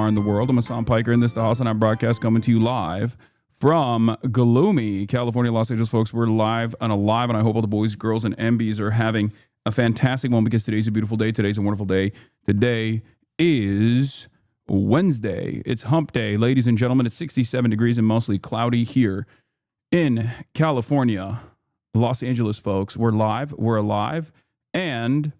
are in the world. I'm Hassan Piker, and this is the Hassan I'm broadcast coming to you live from gloomy California, Los Angeles, folks. We're live, and I hope all the boys, girls, and MBs are having a fantastic one because today's a beautiful day. Today's a wonderful day. Today is Wednesday. It's hump day, ladies and gentlemen. It's 67 degrees and mostly cloudy here in California, Los Angeles, folks. We're live, we're alive, and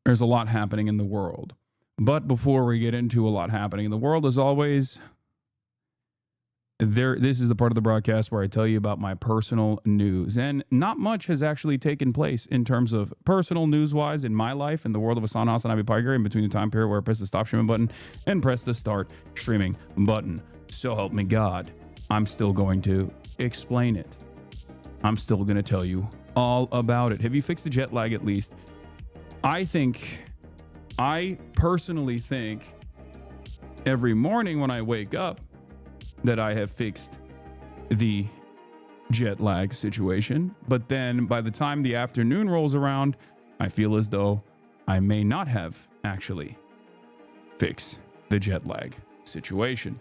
there's a lot happening in the world. But before we get into a lot happening in the world, as always, this is the part of the broadcast where I tell you about my personal news. And not much has actually taken place in terms of personal news-wise in my life, in the world of Hassan Abi Piker, in between the time period where I press the stop streaming button and press the start streaming button. So help me God, I'm still going to explain it. I'm still going to tell you all about it. Have you fixed the jet lag at least? I personally think every morning when I wake up that I have fixed the jet lag situation. But then by the time the afternoon rolls around, I feel as though I may not have actually fixed the jet lag situation.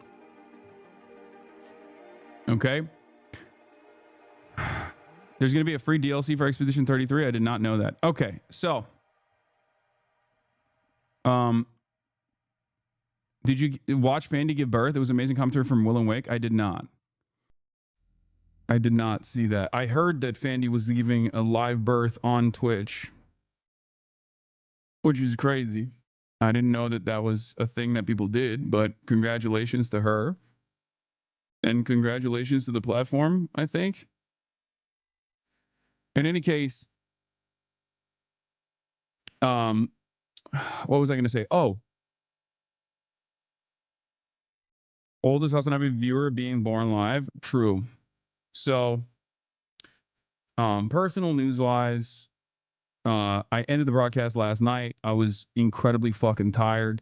Okay. There's going to be a free DLC for Expedition 33. I did not know that. Okay. So, did you watch Fandy give birth? It was amazing commentary from Will and Wake. I did not. I did not see that. I heard that Fandy was giving a live birth on Twitch, which is crazy. I didn't know that that was a thing that people did, but congratulations to her. And congratulations to the platform, I think. In any case, what was I going to say? Oh, oldest Hassan Abi viewer being born live. True. So, personal news-wise, I ended the broadcast last night. I was incredibly fucking tired,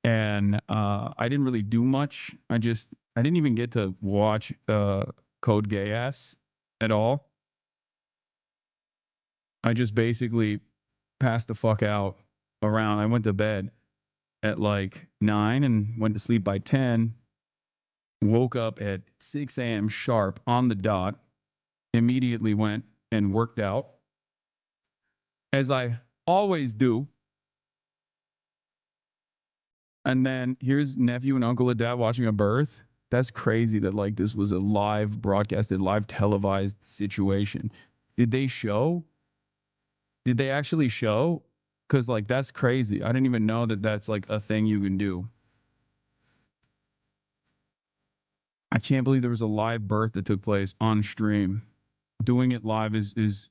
and I didn't really do much. I didn't even get to watch Code Gay Ass at all. I just basically passed the fuck out around. I went to bed at like 9 and went to sleep by 10. Woke up at 6 a.m. sharp on the dot. Immediately went and worked out, as I always do. And then here's nephew and uncle and dad watching a birth. That's crazy that like this was a live broadcasted, live televised situation. Did they show? Did they actually show? Because like that's crazy. I didn't even know that that's like a thing you can do. I can't believe there was a live birth that took place on stream. Doing it live is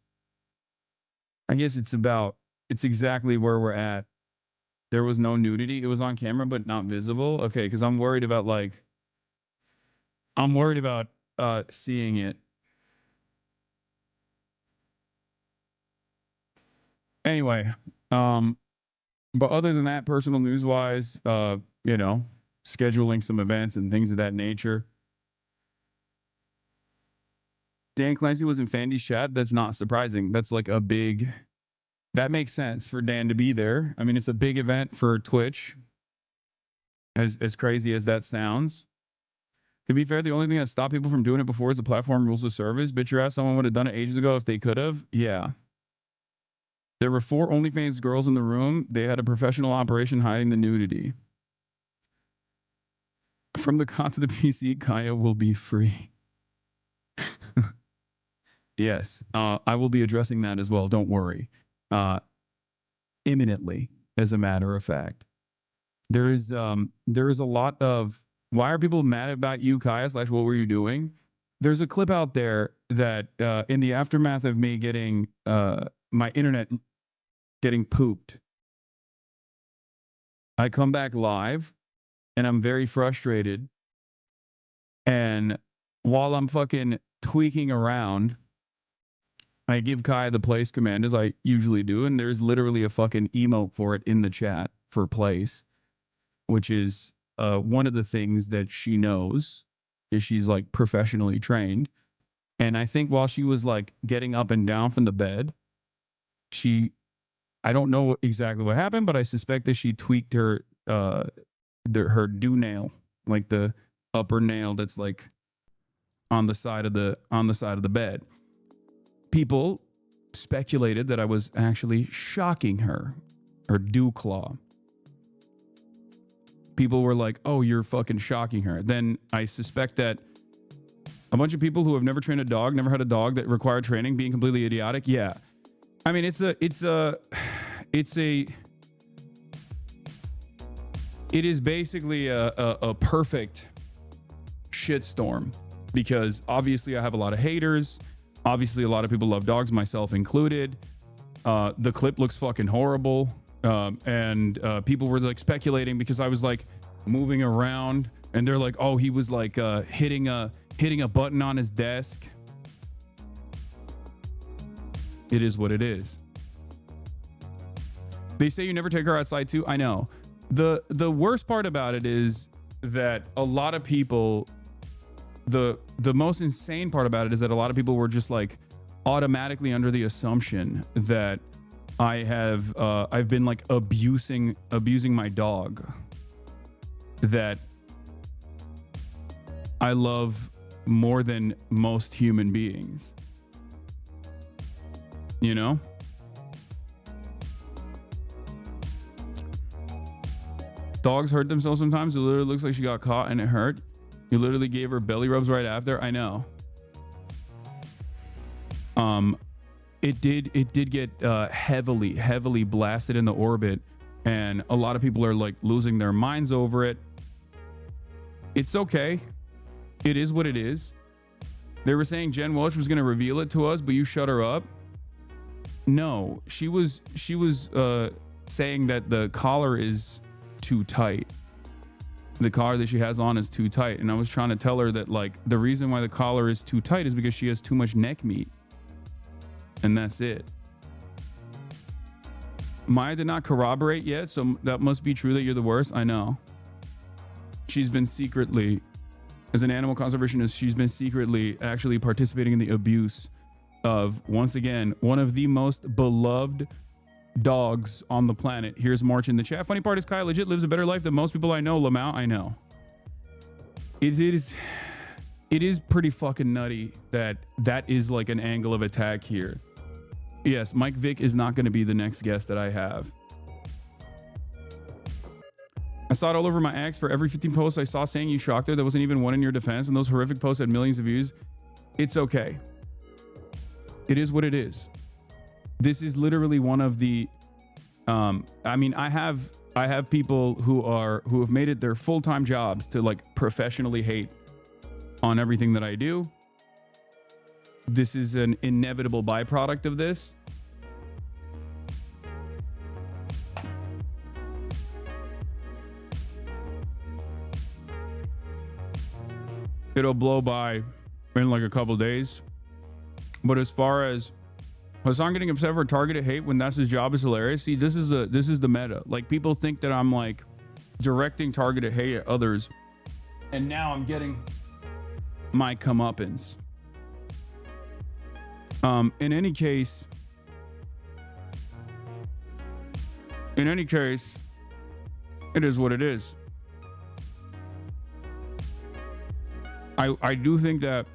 I guess it's exactly where we're at. There was no nudity. It was on camera, but not visible. Okay, because I'm worried about seeing it. Anyway, but other than that, personal news wise, scheduling some events and things of that nature. Dan Clancy was in Fandy's chat. That's not surprising. That's like that makes sense for Dan to be there. I mean, it's a big event for Twitch, as crazy as that sounds. To be fair, the only thing that stopped people from doing it before is the platform rules of service. Bitch your ass, someone would have done it ages ago if they could have. Yeah. There were 4 OnlyFans girls in the room. They had a professional operation hiding the nudity. From the COD to the PC, Kaya will be free. Yes, I will be addressing that as well. Don't worry. Imminently, as a matter of fact. There is a lot of, why are people mad about you, Kaya, / what were you doing? There's a clip out there that in the aftermath of me getting my internet getting pooped, I come back live and I'm very frustrated. And while I'm fucking tweaking around, I give Kai the place command as I usually do. And there's literally a fucking emote for it in the chat for place, which is one of the things that she knows is she's like professionally trained. And I think while she was like getting up and down from the bed, I don't know exactly what happened, but I suspect that she tweaked her her do nail, like the upper nail that's like on the side of the bed. People speculated that I was actually shocking her dew claw. People were like, "Oh, you're fucking shocking her." Then I suspect that a bunch of people who have never trained a dog, never had a dog that required training, being completely idiotic. Yeah, I mean, it is basically a perfect shitstorm, because obviously I have a lot of haters. Obviously, a lot of people love dogs, myself included. The clip looks fucking horrible. And people were like speculating because I was like moving around, and they're like, "Oh, he was like hitting a button on his desk." It is what it is. They say you never take her outside too. I know. The worst part about it is that a lot of people, the most insane part about it is that a lot of people were just like automatically under the assumption that I've been like abusing my dog, that I love more than most human beings. You know? Dogs hurt themselves sometimes. It literally looks like she got caught and it hurt. You literally gave her belly rubs right after. I know. It did get heavily blasted in the orbit, and a lot of people are like losing their minds over it. It's okay. It is what it is. They were saying Jen Welch was going to reveal it to us, but you shut her up. No, she was saying that the collar is too tight. The collar that she has on is too tight, and I was trying to tell her that like the reason why the collar is too tight is because she has too much neck meat. And that's it. Maya did not corroborate yet, so that must be true that you're the worst. I know. She's been secretly, as an animal conservationist, she's been secretly actually participating in the abuse of, once again, one of the most beloved dogs on the planet. Here's March in the chat. Funny part is Kai legit lives a better life than most people I know. Lamau, I know. It is pretty fucking nutty that is like an angle of attack here. Yes, Mike Vick is not going to be the next guest that I have. I saw it all over my ex. For every 15 posts I saw saying you shocked her, there wasn't even one in your defense, and those horrific posts had millions of views. It's okay. It is what it is. This is literally one of the I mean, I have people who have made it their full-time jobs to like professionally hate on everything that I do. This is an inevitable byproduct of this. It'll blow by in like a couple days. But as far as Hassan getting upset for targeted hate when that's his job is hilarious. See, this is the meta. Like, people think that I'm like directing targeted hate at others, and now I'm getting my comeuppance. In any case, it is what it is. I do think that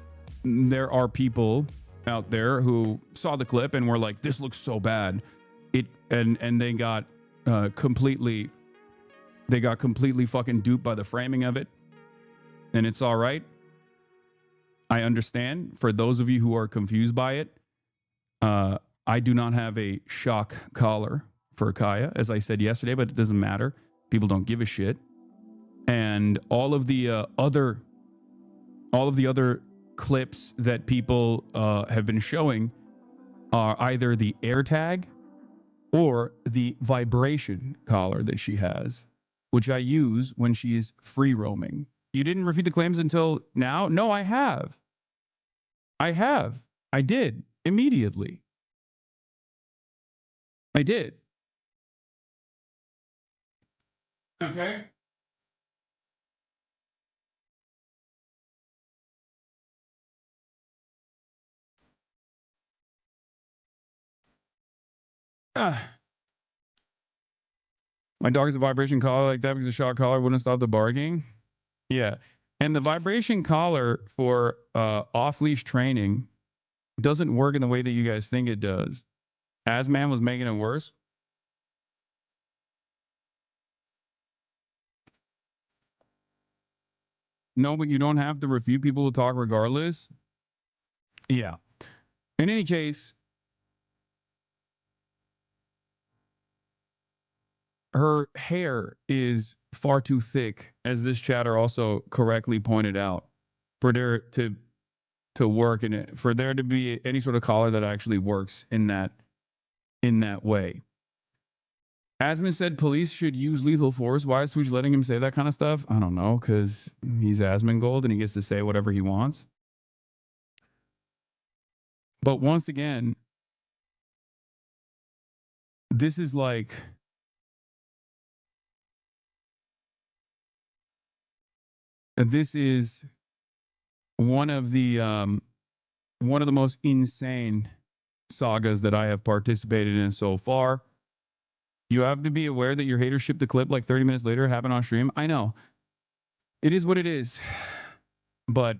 there are people out there who saw the clip and were like, this looks so bad. And they got completely fucking duped by the framing of it. And it's all right. I understand. For those of you who are confused by it, I do not have a shock collar for Kaya, as I said yesterday, but it doesn't matter. People don't give a shit. And all of the other clips that people have been showing are either the AirTag or the vibration collar that she has, which I use when she's free roaming. You didn't refute the claims until now? No, I have. I did immediately. I did. Okay. My dog is a vibration collar like that because the shock collar wouldn't stop the barking. Yeah. And the vibration collar for off-leash training doesn't work in the way that you guys think it does. Asman was making it worse. No, but you don't have to refute people who talk regardless. Yeah. In any case, her hair is far too thick, as this chatter also correctly pointed out, for there to work in it, for there to be any sort of collar that actually works in that way. Asman said police should use lethal force. Why is Swoosh letting him say that kind of stuff? I don't know, because he's Asmongold and he gets to say whatever he wants. But once again, this is like this is one of the most insane sagas that I have participated in so far. You have to be aware that your haters shipped the clip like 30 minutes later, happened on stream. I know. It is what it is. But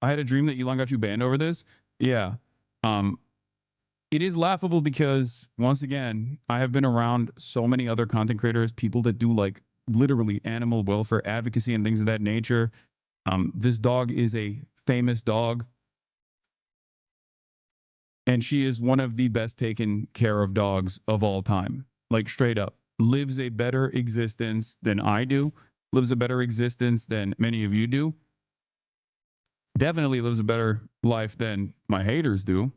I had a dream that Elon got you banned over this. Yeah. It is laughable because, once again, I have been around so many other content creators, people that do like literally animal welfare advocacy and things of that nature. This dog is a famous dog. And she is one of the best taken care of dogs of all time. Like straight up. Lives a better existence than I do. Lives a better existence than many of you do. Definitely lives a better life than my haters do.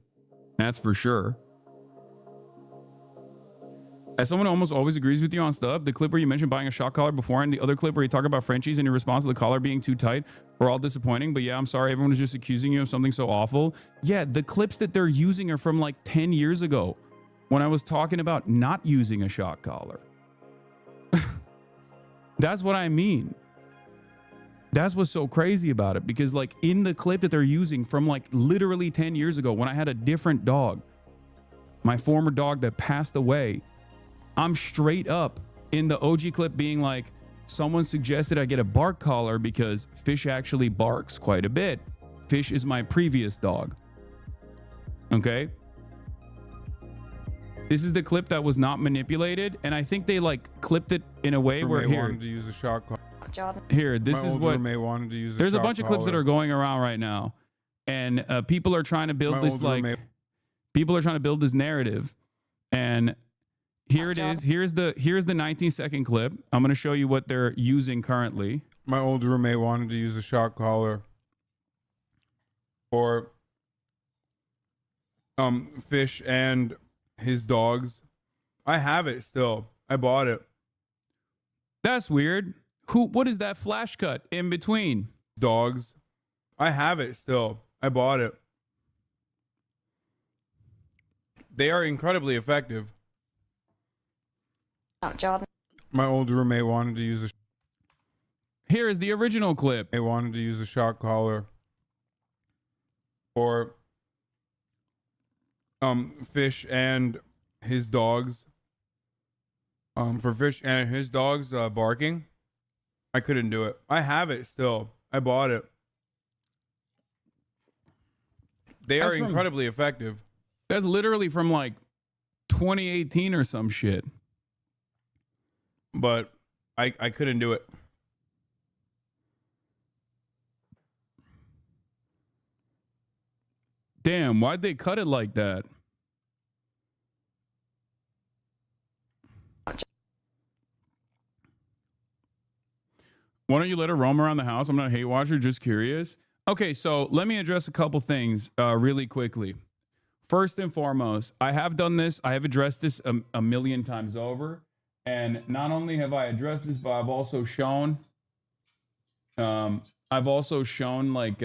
That's for sure. As someone who almost always agrees with you on stuff, the clip where you mentioned buying a shock collar before and the other clip where you talk about Frenchies and your response to the collar being too tight were all disappointing. But yeah, I'm sorry. Everyone is just accusing you of something so awful. Yeah, the clips that they're using are from like 10 years ago when I was talking about not using a shock collar. That's what I mean. That's what's so crazy about it, because like in the clip that they're using from like literally 10 years ago when I had a different dog, my former dog that passed away, I'm straight up in the OG clip being like, someone suggested I get a bark collar because Fish actually barks quite a bit. Fish is my previous dog. Okay. This is the clip that was not manipulated. And I think they like clipped it in a way where here, wanted to use a shock collar. Here, this is what wanted to use. There's a bunch of clips that are going around right now, and people are trying to build this like people are trying to build this narrative, and here it is. Here's the 19-second clip. I'm going to show you what they're using currently. My old roommate wanted to use a shock collar for Fish and his dogs. I have it still. I bought it. That's weird. What is that flash cut in between? Dogs. I have it still. I bought it. They are incredibly effective. Jordan. My old roommate wanted to use a. Here is the original clip. They wanted to use a shock collar for Fish and his dogs. For Fish and his dogs barking. I couldn't do it. I have it still. I bought it. They are incredibly effective. That's literally from like 2018 or some shit. But I couldn't do it. Damn, why'd they cut it like that? Why don't you let her roam around the house? I'm not a hate watcher, just curious. Okay, so let me address a couple things really quickly. First and foremost, I have done this. I have addressed this a million times over. And not only have I addressed this, but I've also shown like,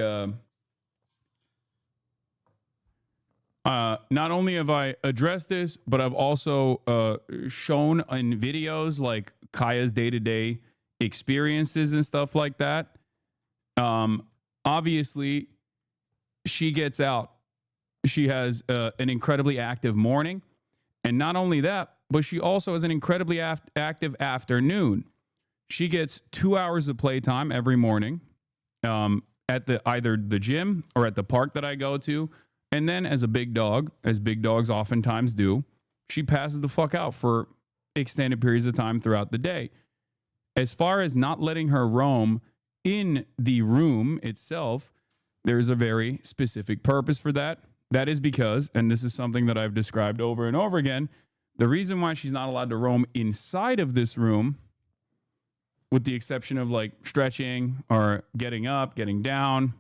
not only have I addressed this, but I've also shown in videos like Kaya's day-to-day experiences and stuff like that. Obviously, she gets out. She has an incredibly active morning. And not only that, but she also has an incredibly active afternoon. She gets 2 hours of playtime every morning at either the gym or at the park that I go to. And then as a big dog, as big dogs oftentimes do, she passes the fuck out for extended periods of time throughout the day. As far as not letting her roam in the room itself, there's a very specific purpose for that. That is because, and this is something that I've described over and over again, the reason why she's not allowed to roam inside of this room, with the exception of like stretching or getting up, getting down,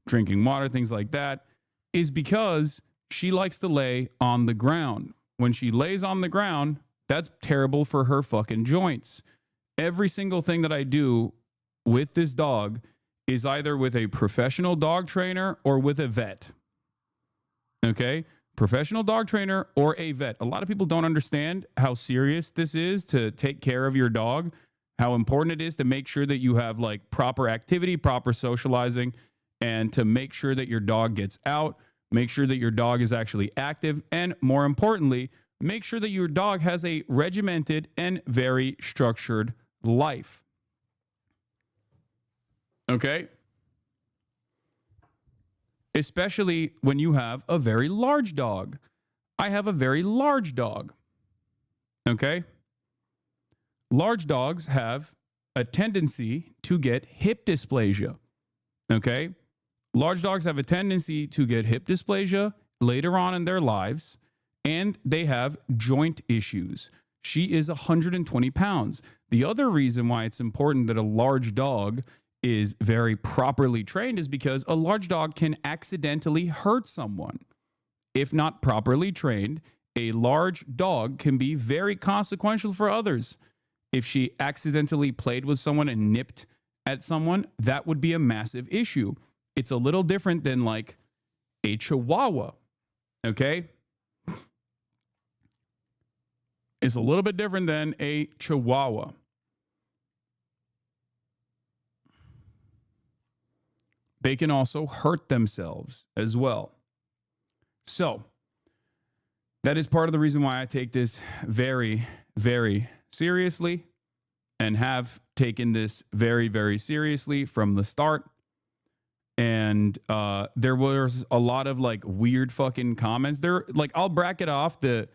drinking water, things like that, is because she likes to lay on the ground. When she lays on the ground, that's terrible for her fucking joints. Every single thing that I do with this dog is either with a professional dog trainer or with a vet. Okay? Professional dog trainer or a vet. A lot of people don't understand how serious this is to take care of your dog, how important it is to make sure that you have like proper activity, proper socializing, and to make sure that your dog gets out, make sure that your dog is actually active, and more importantly, make sure that your dog has a regimented and very structured life. Okay? Especially when you have a very large dog. I have a very large dog. Okay? Large dogs have a tendency to get hip dysplasia. Okay? Large dogs have a tendency to get hip dysplasia later on in their lives, and they have joint issues. She is 120 pounds. The other reason why it's important that a large dog is very properly trained is because a large dog can accidentally hurt someone. If not properly trained, a large dog can be very consequential for others. If she accidentally played with someone and nipped at someone, that would be a massive issue. It's a little different than like a Chihuahua, okay? It's a little bit different than a Chihuahua. They can also hurt themselves as well. So, that is part of the reason why I take this very, very seriously and have taken this very, very seriously from the start. And there was a lot of like weird fucking comments. There, like, I'll bracket off the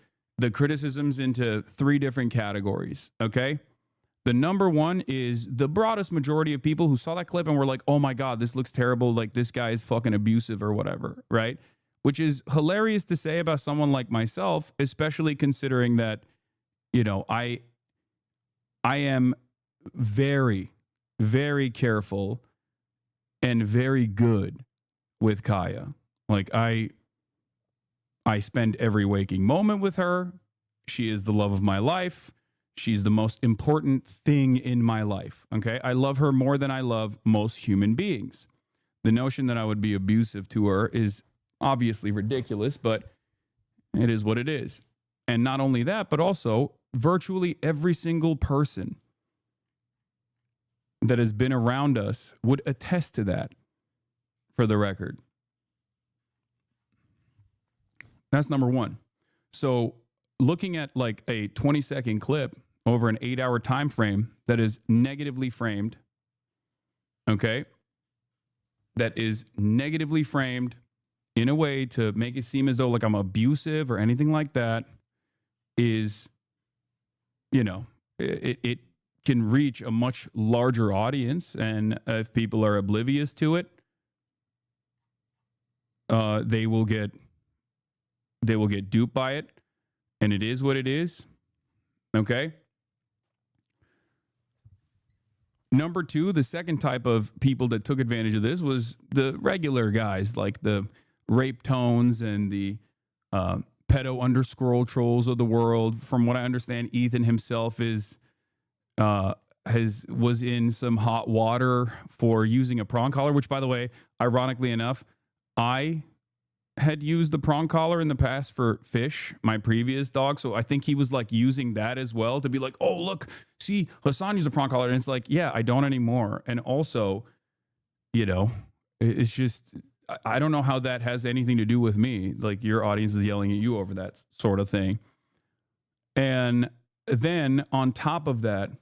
criticisms into 3 different categories, okay? The number one is the broadest majority of people who saw that clip and were like, oh my God, this looks terrible. Like, this guy is fucking abusive or whatever, right? Which is hilarious to say about someone like myself, especially considering that, you know, I am very, very careful and very good with Kaya. Like, I spend every waking moment with her. She is the love of my life. She's the most important thing in my life, okay? I love her more than I love most human beings. The notion that I would be abusive to her is obviously ridiculous, but it is what it is. And not only that, but also virtually every single person that has been around us would attest to that, for the record. That's number one. So looking at like a 20-second clip over an 8-hour time frame that is negatively framed, okay, that is negatively framed in a way to make it seem as though like I'm abusive or anything like that is, you know, it can reach a much larger audience. And if people are oblivious to it, they will get duped by it. And it is what it is. Okay. Number 2, the second type of people that took advantage of this was the regular guys, like the rape tones and the pedo underscroll trolls of the world. From what I understand, Ethan himself was in some hot water for using a prong collar, which, by the way, ironically enough, I had used the prong collar in the past for Fish, my previous dog. So I think he was like using that as well to be like, oh, look, see, Hassan used a prong collar. And it's like, yeah, I don't anymore. And also, you know, it's just, I don't know how that has anything to do with me. Like, your audience is yelling at you over that sort of thing. And then on top of that,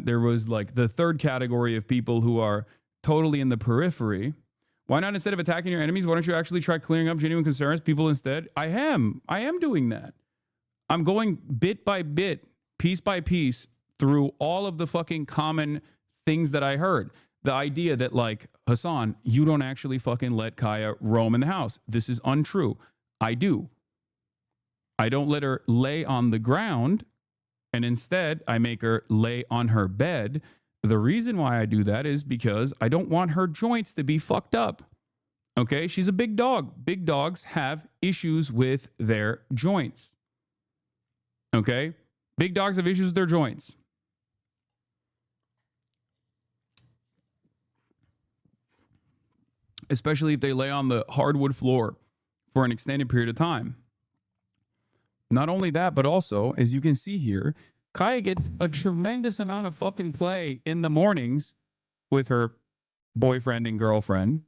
there was like the third category of people who are totally in the periphery. Why not, instead of attacking your enemies, why don't you actually try clearing up genuine concerns? People instead, I am doing that. I'm going bit by bit, piece by piece through all of the fucking common things that I heard. The idea that, like, Hassan, you don't actually fucking let Kaya roam in the house. This is untrue. I do. I don't let her lay on the ground, and instead I make her lay on her bed. The reason why I do that is because I don't want her joints to be fucked up. Okay? She's a big dog. Big dogs have issues with their joints. Okay? Big dogs have issues with their joints. Especially if they lay on the hardwood floor for an extended period of time. Not only that, but also, as you can see here, Kaya gets a tremendous amount of fucking play in the mornings with her boyfriend and girlfriend.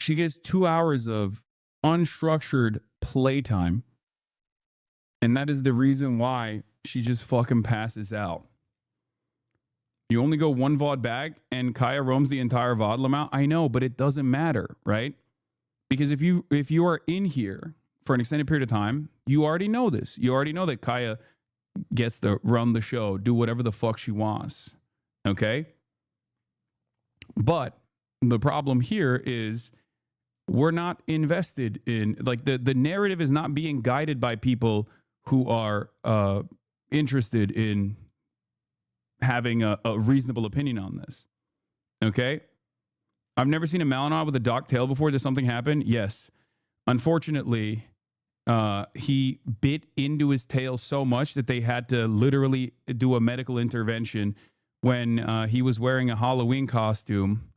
She gets 2 hours of unstructured playtime. And that is the reason why she just fucking passes out. You only go one VOD back and Kaya roams the entire VOD amount. I know, but it doesn't matter, right? Because if you are in here for an extended period of time, you already know this. You already know that Kaya gets to run the show, do whatever the fuck she wants. Okay? But the problem here is we're not invested in, like, the narrative is not being guided by people who are interested in having a reasonable opinion on this. Okay? I've never seen a Malinois with a docked tail before. Did something happen? Yes. Unfortunately, he bit into his tail so much that they had to literally do a medical intervention when he was wearing a Halloween costume.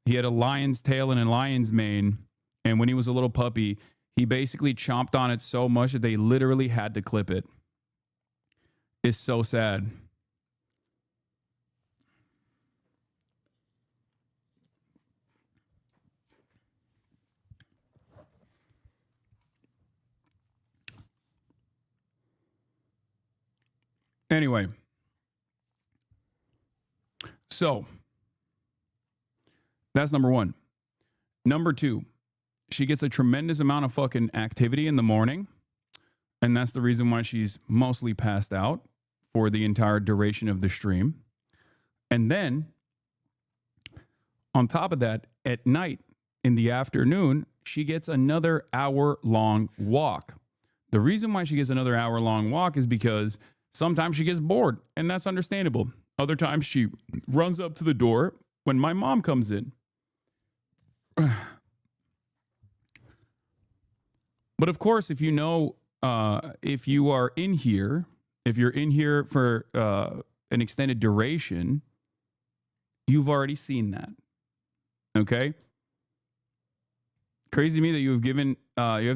He had a lion's tail and a lion's mane. And when he was a little puppy, he basically chomped on it so much that they literally had to clip it. It's so sad. Anyway, so that's number one. Number two, she gets a tremendous amount of fucking activity in the morning. And that's the reason why she's mostly passed out for the entire duration of the stream. And then, on top of that, at night, in the afternoon, she gets another hour-long walk. The reason why she gets another hour-long walk is because sometimes she gets bored, and that's understandable. Other times she runs up to the door when my mom comes in. But of course, if you know, if you are in here, if you're in here for an extended duration, you've already seen that. Okay? Crazy to me that you have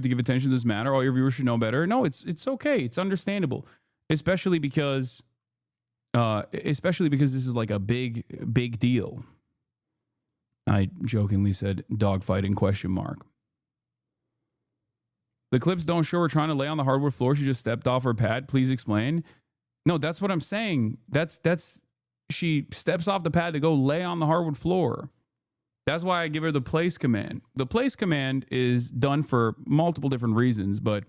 to give attention to this matter. All your viewers should know better. No, it's okay. It's understandable. Especially because this is like a big deal. I jokingly said dogfighting ? The clips don't show her trying to lay on the hardwood floor. She just stepped off her pad. Please explain. No, that's what I'm saying. That's she steps off the pad to go lay on the hardwood floor. That's why I give her the place command. The place command is done for multiple different reasons, but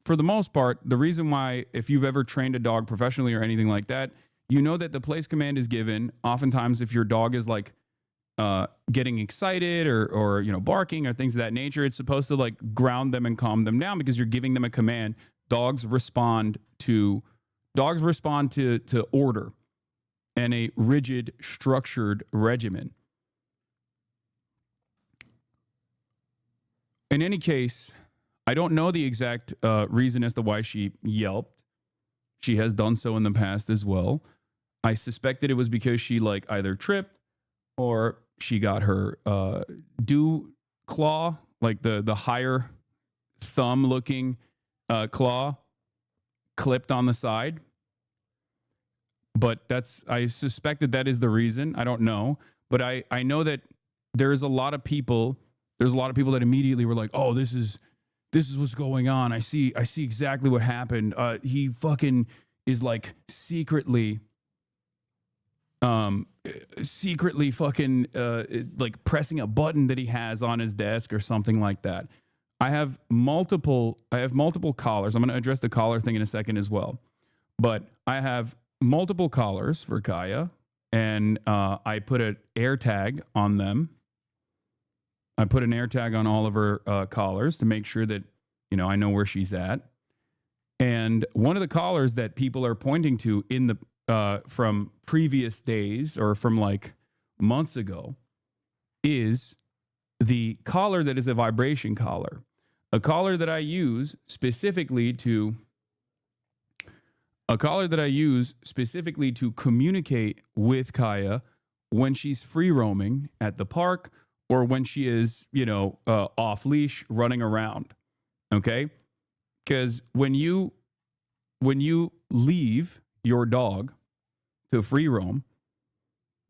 for the most part, the reason why, if you've ever trained a dog professionally or anything like that, you know that the place command is given oftentimes if your dog is like getting excited or barking or things of that nature. It's supposed to like ground them and calm them down because you're giving them a command. Dogs respond to order and a rigid, structured regimen. In any case, I don't know the exact reason as to why she yelped. She has done so in the past as well. I suspected it was because she like either tripped or she got her dew claw, like the higher thumb looking claw, clipped on the side. but I suspect that is the reason. I don't know, but I know that there's a lot of people that immediately were like, oh, this is what's going on. I see exactly what happened. He fucking is like secretly fucking like pressing a button that he has on his desk or something like that. I have multiple collars. I'm going to address the collar thing in a second as well. But I have multiple collars for Kaya, and I put an air tag on them. I put an air tag on all of her collars to make sure that, I know where she's at. And one of the collars that people are pointing to in the from previous days or from like months ago is the collar that is a vibration collar. A collar that I use specifically to communicate with Kaya when she's free roaming at the park or when she is, off leash running around. Okay? Because when you leave your dog to free roam,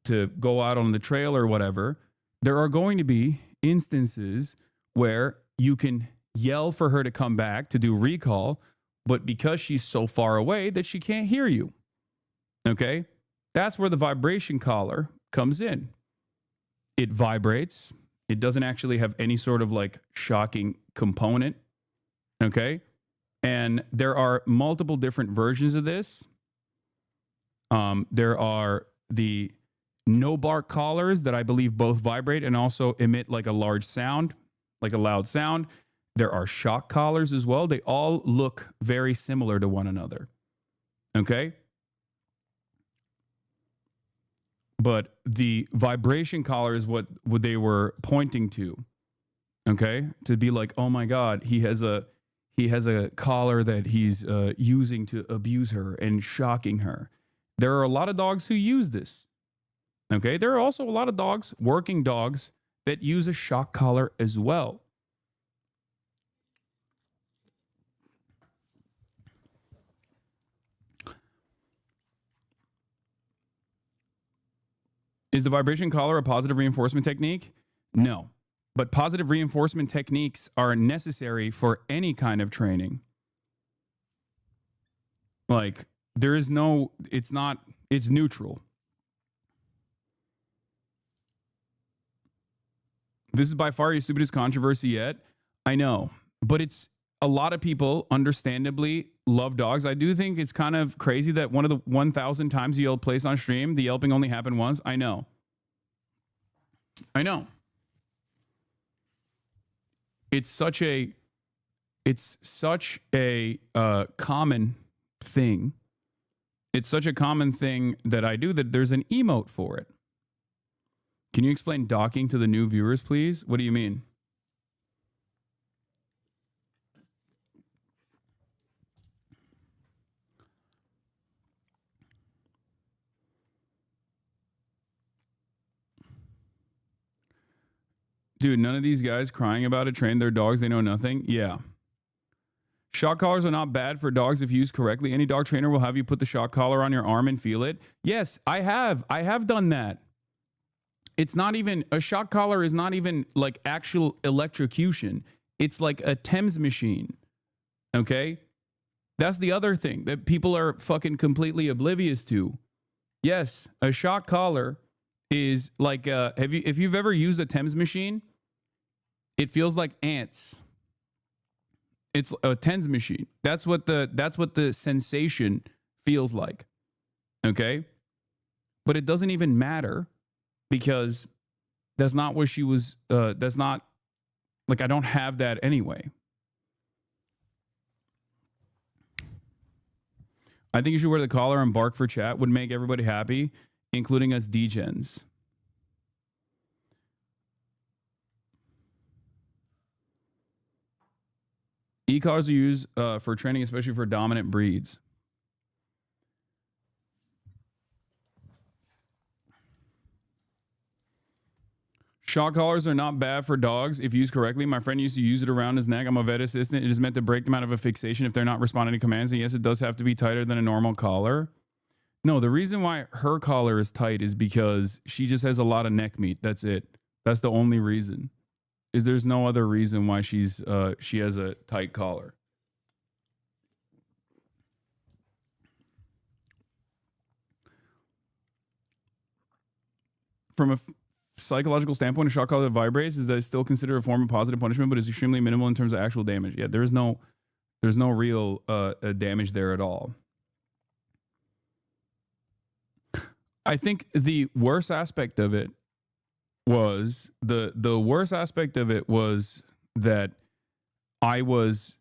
to go out on the trail or whatever, there are going to be instances where you can yell for her to come back to do recall, but because she's so far away that she can't hear you. Okay? That's where the vibration collar comes in. It vibrates. It doesn't actually have any sort of like shocking component. Okay? And there are multiple different versions of this. There are the no bark collars that I believe both vibrate and also emit like a large sound, like a loud sound. There are shock collars as well. They all look very similar to one another. Okay? But the vibration collar is what they were pointing to. Okay? To be like, oh my God, he has a collar that he's using to abuse her and shocking her. There are a lot of dogs who use this. Okay? There are also a lot of dogs, working dogs, that use a shock collar as well. Is the vibration collar a positive reinforcement technique? No. But positive reinforcement techniques are necessary for any kind of training. Like, it's neutral. This is by far your stupidest controversy yet. I know. But it's a lot of people, understandably, love dogs. I do think it's kind of crazy that one of the 1,000 times you yelled place on stream, the yelping only happened once. I know. It's such a common thing. It's such a common thing that I do that there's an emote for it. Can you explain docking to the new viewers, please? What do you mean? Dude, none of these guys crying about it train their dogs. They know nothing. Yeah. Shock collars are not bad for dogs if used correctly. Any dog trainer will have you put the shock collar on your arm and feel it. Yes, I have. I have done that. It's not even, a shock collar is not even like actual electrocution. It's like a Thames machine. Okay? That's the other thing that people are fucking completely oblivious to. Yes, a shock collar is like, if you've ever used a Thames machine, it feels like ants. It's a Thames machine. That's what the sensation feels like. Okay? But it doesn't even matter because that's not what she was, that's not, like, I don't have that anyway. I think you should wear the collar and bark for chat. Would make everybody happy, including us degens. E-collars are used for training, especially for dominant breeds. Shock collars are not bad for dogs if used correctly. My friend used to use it around his neck. I'm a vet assistant. It is meant to break them out of a fixation if they're not responding to commands. And yes, it does have to be tighter than a normal collar. No, the reason why her collar is tight is because she just has a lot of neck meat. That's it. That's the only reason. There's no other reason why she has a tight collar. From a psychological standpoint, a shock collar that vibrates is that it's still considered a form of positive punishment, but is extremely minimal in terms of actual damage. Yeah, there's no real damage there at all. I think the worst aspect of it was the worst aspect of it was that I was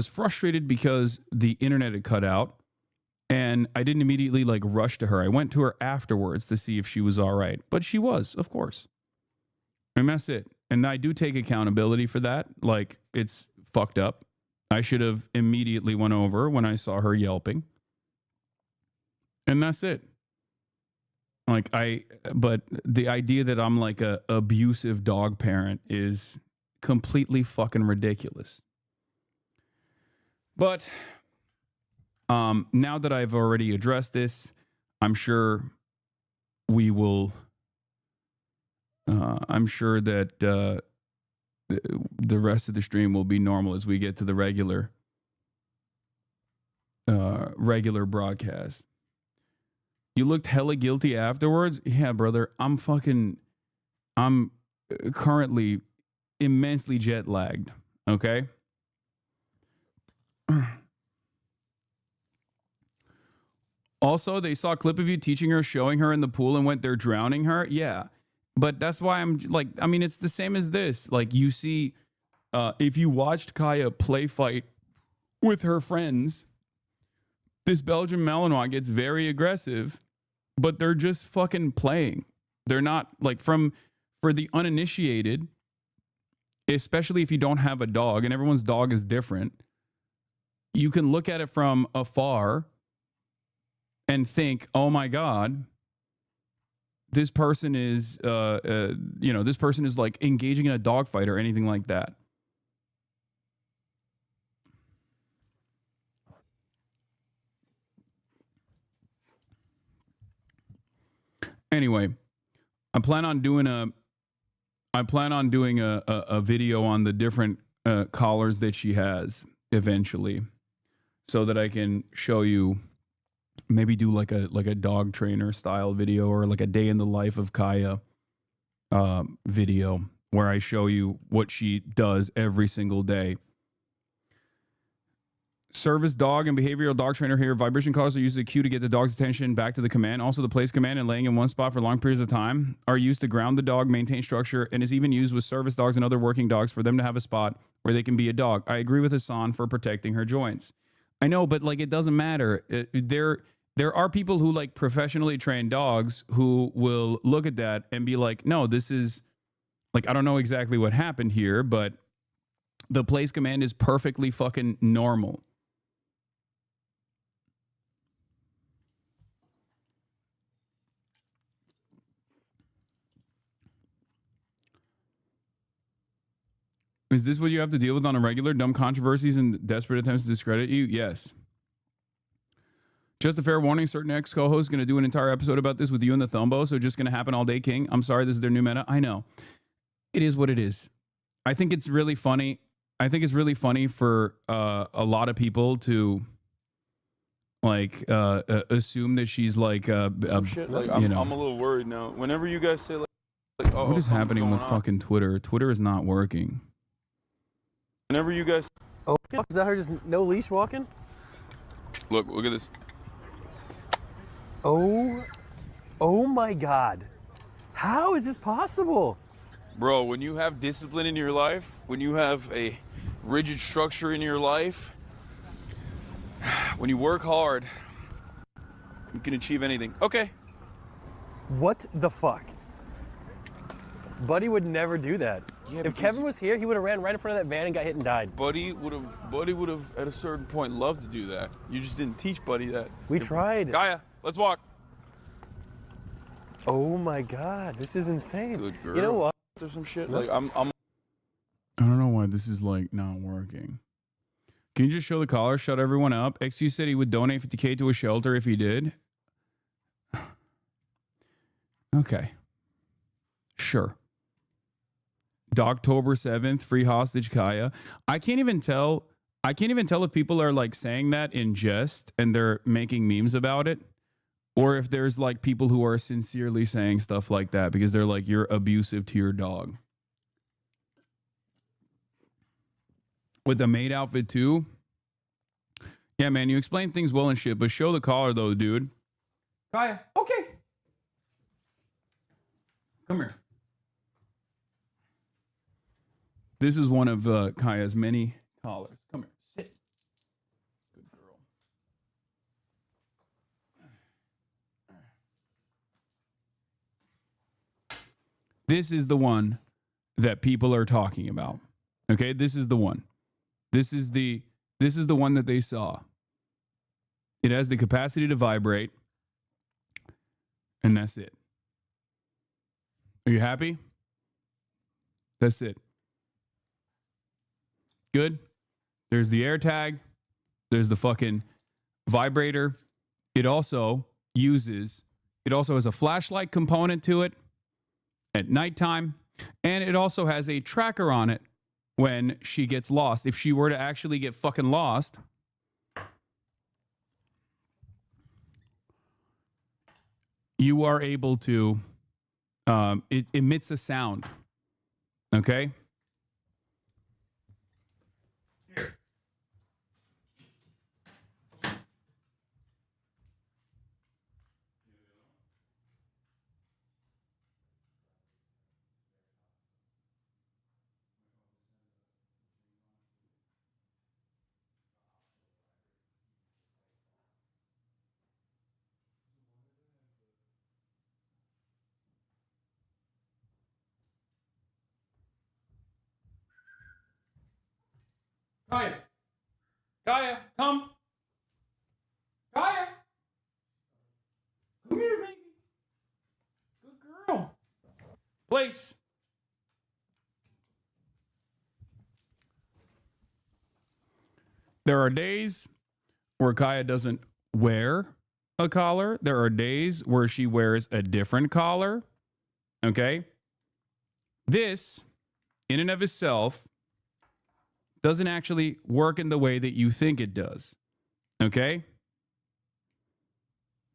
frustrated because the internet had cut out, and I didn't immediately like rush to her. I went to her afterwards to see if she was all right, but she was, of course. And that's it. And I do take accountability for that. Like, it's fucked up. I should have immediately went over when I saw her yelping. And that's it. Like, but the idea that I'm like a abusive dog parent is completely fucking ridiculous. But now that I've already addressed this, I'm sure we will. I'm sure that the rest of the stream will be normal as we get to the regular broadcast. You looked hella guilty afterwards? Yeah, brother. I'm currently immensely jet lagged. Okay. Also, they saw a clip of you teaching her, showing her in the pool, and went there drowning her. Yeah. But that's why I'm like, I mean, it's the same as this. Like, you see, if you watched Kaya play fight with her friends, this Belgian Malinois gets very aggressive, but they're just fucking playing. They're not like for the uninitiated, especially if you don't have a dog, and everyone's dog is different. You can look at it from afar and think, oh my God, this person is, this person is like engaging in a dogfight or anything like that. Anyway, I plan on doing a video on the different collars that she has eventually, so that I can show you. Maybe do like a dog trainer style video, or like a day in the life of Kaya video where I show you what she does every single day. Service dog and behavioral dog trainer here. Vibration collars are used as a cue to get the dog's attention back to the command. Also, the place command and laying in one spot for long periods of time are used to ground the dog, maintain structure, and is even used with service dogs and other working dogs for them to have a spot where they can be a dog. I agree with Hassan for protecting her joints. I know, but like, it doesn't matter. There are people who like professionally train dogs who will look at that and be like, no, this is like, I don't know exactly what happened here, but the place command is perfectly fucking normal. Is this what you have to deal with on a regular? Dumb controversies and desperate attempts to discredit you? Yes. Just a fair warning, certain ex-co-hosts going to do an entire episode about this with you and the Thumbo, so just going to happen all day, King. I'm sorry, this is their new meta. I know. It is what it is. I think it's really funny. I think it's really funny for a lot of people to like assume that she's like shit. Like, I'm a little worried now. Whenever you guys say like oh, what is happening with fucking Twitter? Twitter is not working. Whenever you guys, is that her just no leash walking? look at this. Oh my God. How is this possible? Bro, when you have discipline in your life, when you have a rigid structure in your life, when you work hard, you can achieve anything. Okay. What the fuck? Buddy would never do that. Yeah, if Kevin was here, he would have ran right in front of that van and got hit and died. Buddy would have at a certain point loved to do that. You just didn't teach Buddy that. We tried. Kaya, let's walk. Oh my God, this is insane. Good girl. You know what? There's some shit like I'm I don't know why this is like not working. Can you just show the collar? Shut everyone up. XU said he would donate 50K to a shelter if he did. Okay. Sure. Dogtober 7th, free hostage Kaya. I can't even tell if people are like saying that in jest and they're making memes about it, or if there's like people who are sincerely saying stuff like that because they're like, you're abusive to your dog. With the maid outfit too. Yeah, man, you explain things well and shit, but show the collar though, dude. Kaya, okay. Come here. This is one of Kaya's many collars. Come here. Sit. Good girl. This is the one that people are talking about. Okay, this is the one. This is the one that they saw. It has the capacity to vibrate. And that's it. Are you happy? That's it. Good. There's the AirTag. There's the fucking vibrator. It also has a flashlight component to it at nighttime. And it also has a tracker on it when she gets lost. If she were to actually get fucking lost, you are able to, it emits a sound. Okay? Kaya. Kaya, come. Kaya. Come here, baby. Good girl. Place. There are days where Kaya doesn't wear a collar. There are days where she wears a different collar. Okay? This, in and of itself, doesn't actually work in the way that you think it does. Okay?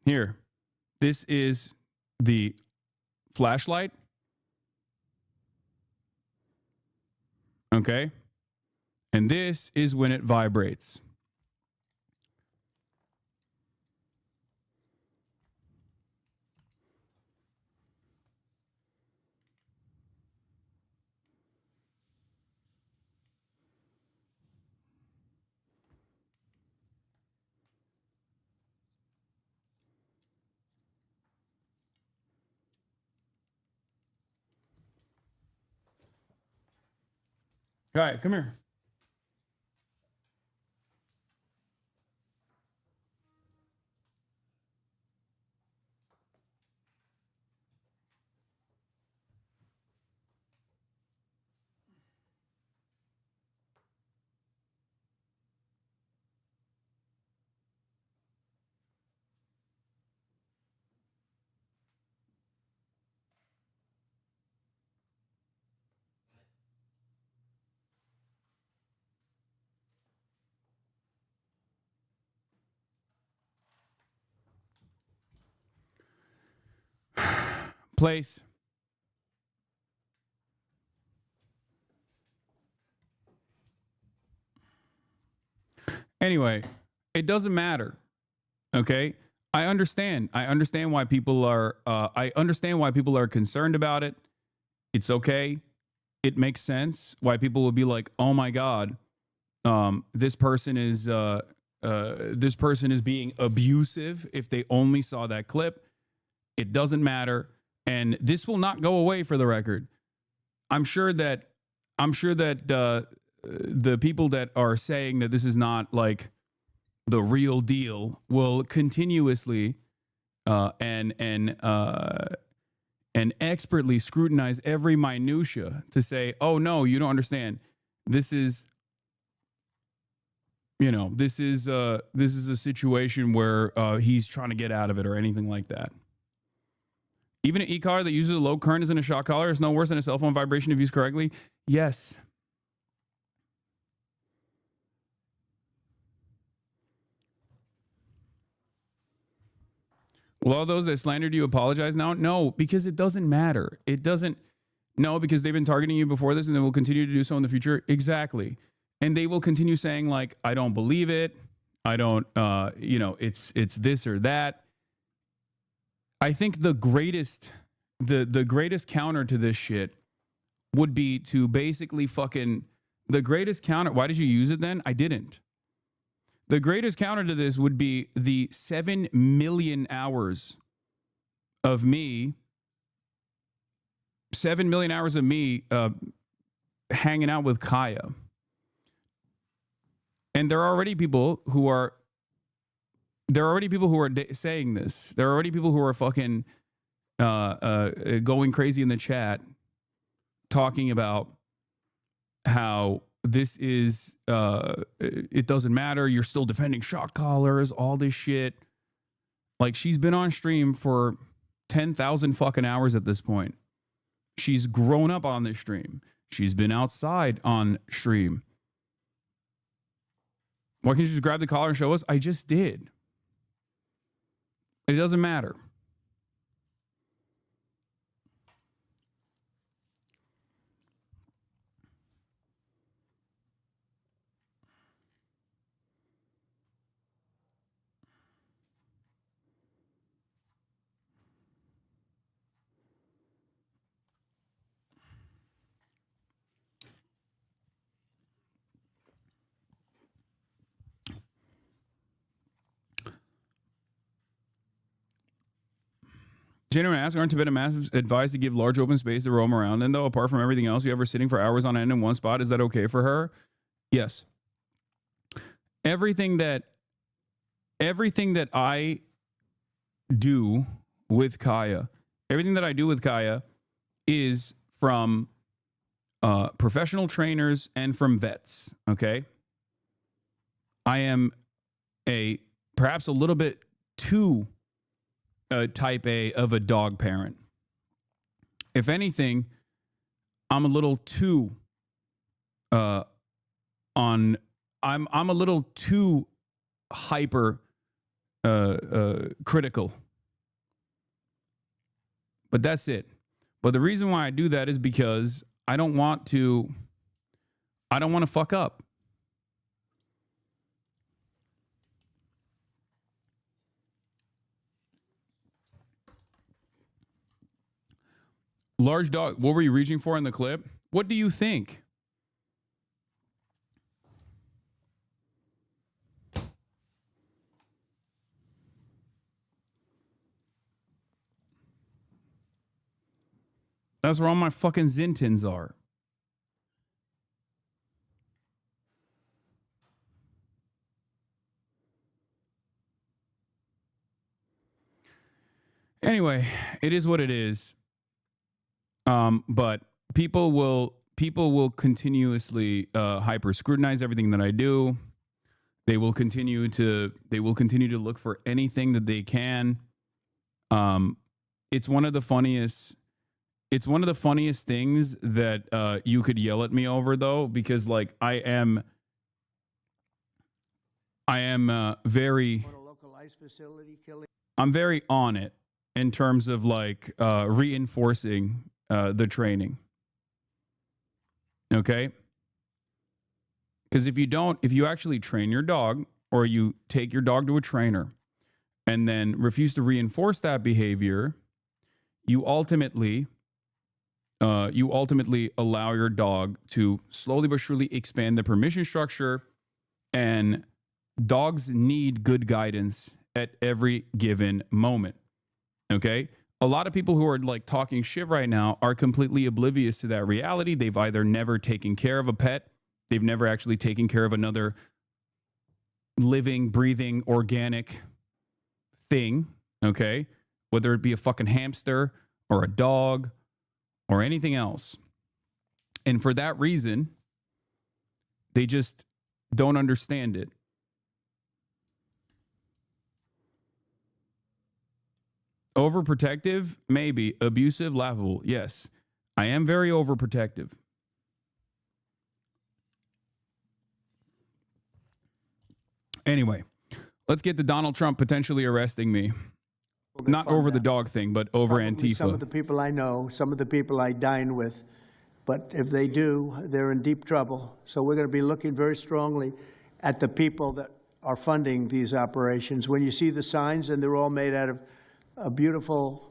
Here. This is the flashlight. Okay? And this is when it vibrates. All right, come here. Place. Anyway, it doesn't matter. Okay? I understand. I understand why people are concerned about it. It's okay. It makes sense why people will be like, "Oh my God, this person is being abusive." If they only saw that clip, it doesn't matter. And this will not go away, for the record. I'm sure that the people that are saying that this is not like the real deal will continuously and expertly scrutinize every minutia to say, "Oh no, you don't understand. This is this is a situation where he's trying to get out of it or anything like that. Even an e-collar that uses a low current as in a shock collar is no worse than a cell phone vibration if used correctly. Yes. Will all those that slandered you apologize now? No, because it doesn't matter. It doesn't. No, because they've been targeting you before this and they will continue to do so in the future. Exactly. And they will continue saying like, I don't believe it. I don't, it's this or that. I think the greatest counter to this shit would be to basically the greatest counter. Why did you use it then? I didn't. The greatest counter to this would be the 7 million hours of me, 7 million hours of me hanging out with Kaya. And there are already people who are saying this. There are already people who are fucking going crazy in the chat talking about how this is, it doesn't matter. You're still defending shock collars, all this shit. Like, she's been on stream for 10,000 fucking hours at this point. She's grown up on this stream. She's been outside on stream. Why can't you just grab the collar and show us? I just did. It doesn't matter. Genuine ask, aren't Tibetan Mastiffs advised to give large open space to roam around in, though, apart from everything else? You ever sitting for hours on end in one spot? Is that okay for her? Yes. Everything that I do with Kaya, is from professional trainers and from vets, okay? I am perhaps a little bit too type A of a dog parent. If anything, I'm a little too I'm a little too hyper critical. But that's it. But the reason why I do that is because I don't want to fuck up. Large dog. What were you reaching for in the clip? What do you think? That's where all my fucking Zintins are. Anyway, it is what it is. But people will continuously hyper scrutinize everything that I do. They will continue to look for anything that they can. It's one of the funniest things that you could yell at me over, though, because like I am very I'm very on it in terms of like reinforcing the training. Okay? Because if you actually train your dog, or you take your dog to a trainer and then refuse to reinforce that behavior, you ultimately allow your dog to slowly but surely expand the permission structure, and dogs need good guidance at every given moment. Okay? A lot of people who are like talking shit right now are completely oblivious to that reality. They've either never taken care of a pet, they've never actually taken care of another living, breathing, organic thing, okay? Whether it be a fucking hamster or a dog or anything else. And for that reason, they just don't understand it. Overprotective? Maybe. Abusive? Laughable? Yes. I am very overprotective. Anyway, let's get to Donald Trump potentially arresting me. Not over the dog thing, but over Probably Antifa. Some of the people I know, some of the people I dine with. But if they do, they're in deep trouble. So we're going to be looking very strongly at the people that are funding these operations. When you see the signs, and they're all made out of a beautiful,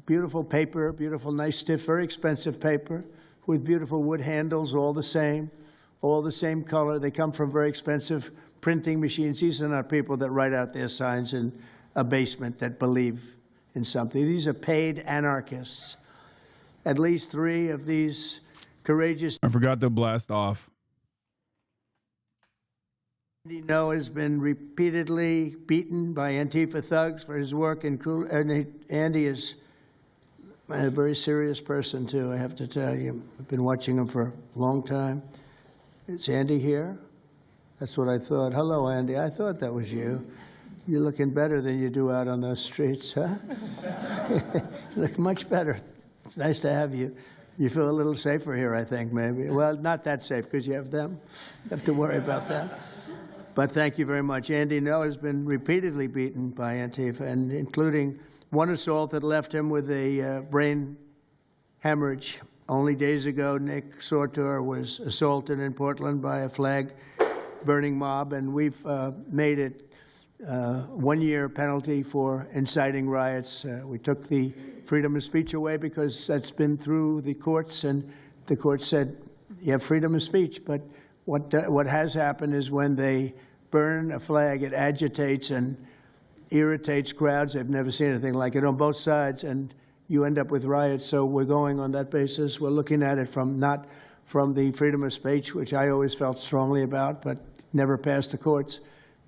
beautiful paper, beautiful, nice, stiff, very expensive paper with beautiful wood handles, all the same color. They come from very expensive printing machines. These are not people that write out their signs in a basement that believe in something. These are paid anarchists. At least 3 of these courageous... I forgot to blast off. Andy Ngo has been repeatedly beaten by Antifa thugs for his work in Andy is a very serious person, too, I have to tell you. I've been watching him for a long time. Is Andy here? That's what I thought. Hello, Andy. I thought that was you. You're looking better than you do out on those streets, huh? You look much better. It's nice to have you. You feel a little safer here, I think, maybe. Well, not that safe, because you have them. You have to worry about that. But thank you very much. Andy Ngo has been repeatedly beaten by Antifa, and including one assault that left him with a brain hemorrhage. Only days ago, Nick Sortor was assaulted in Portland by a flag-burning mob, and we've made it 1-year penalty for inciting riots. We took the freedom of speech away because that's been through the courts, and the court said you have freedom of speech. But what has happened is when they burn a flag, it agitates and irritates crowds. I've never seen anything like it on both sides, and you end up with riots. So we're going on that basis. We're looking at it from not from the freedom of speech, which I always felt strongly about, but never passed the courts.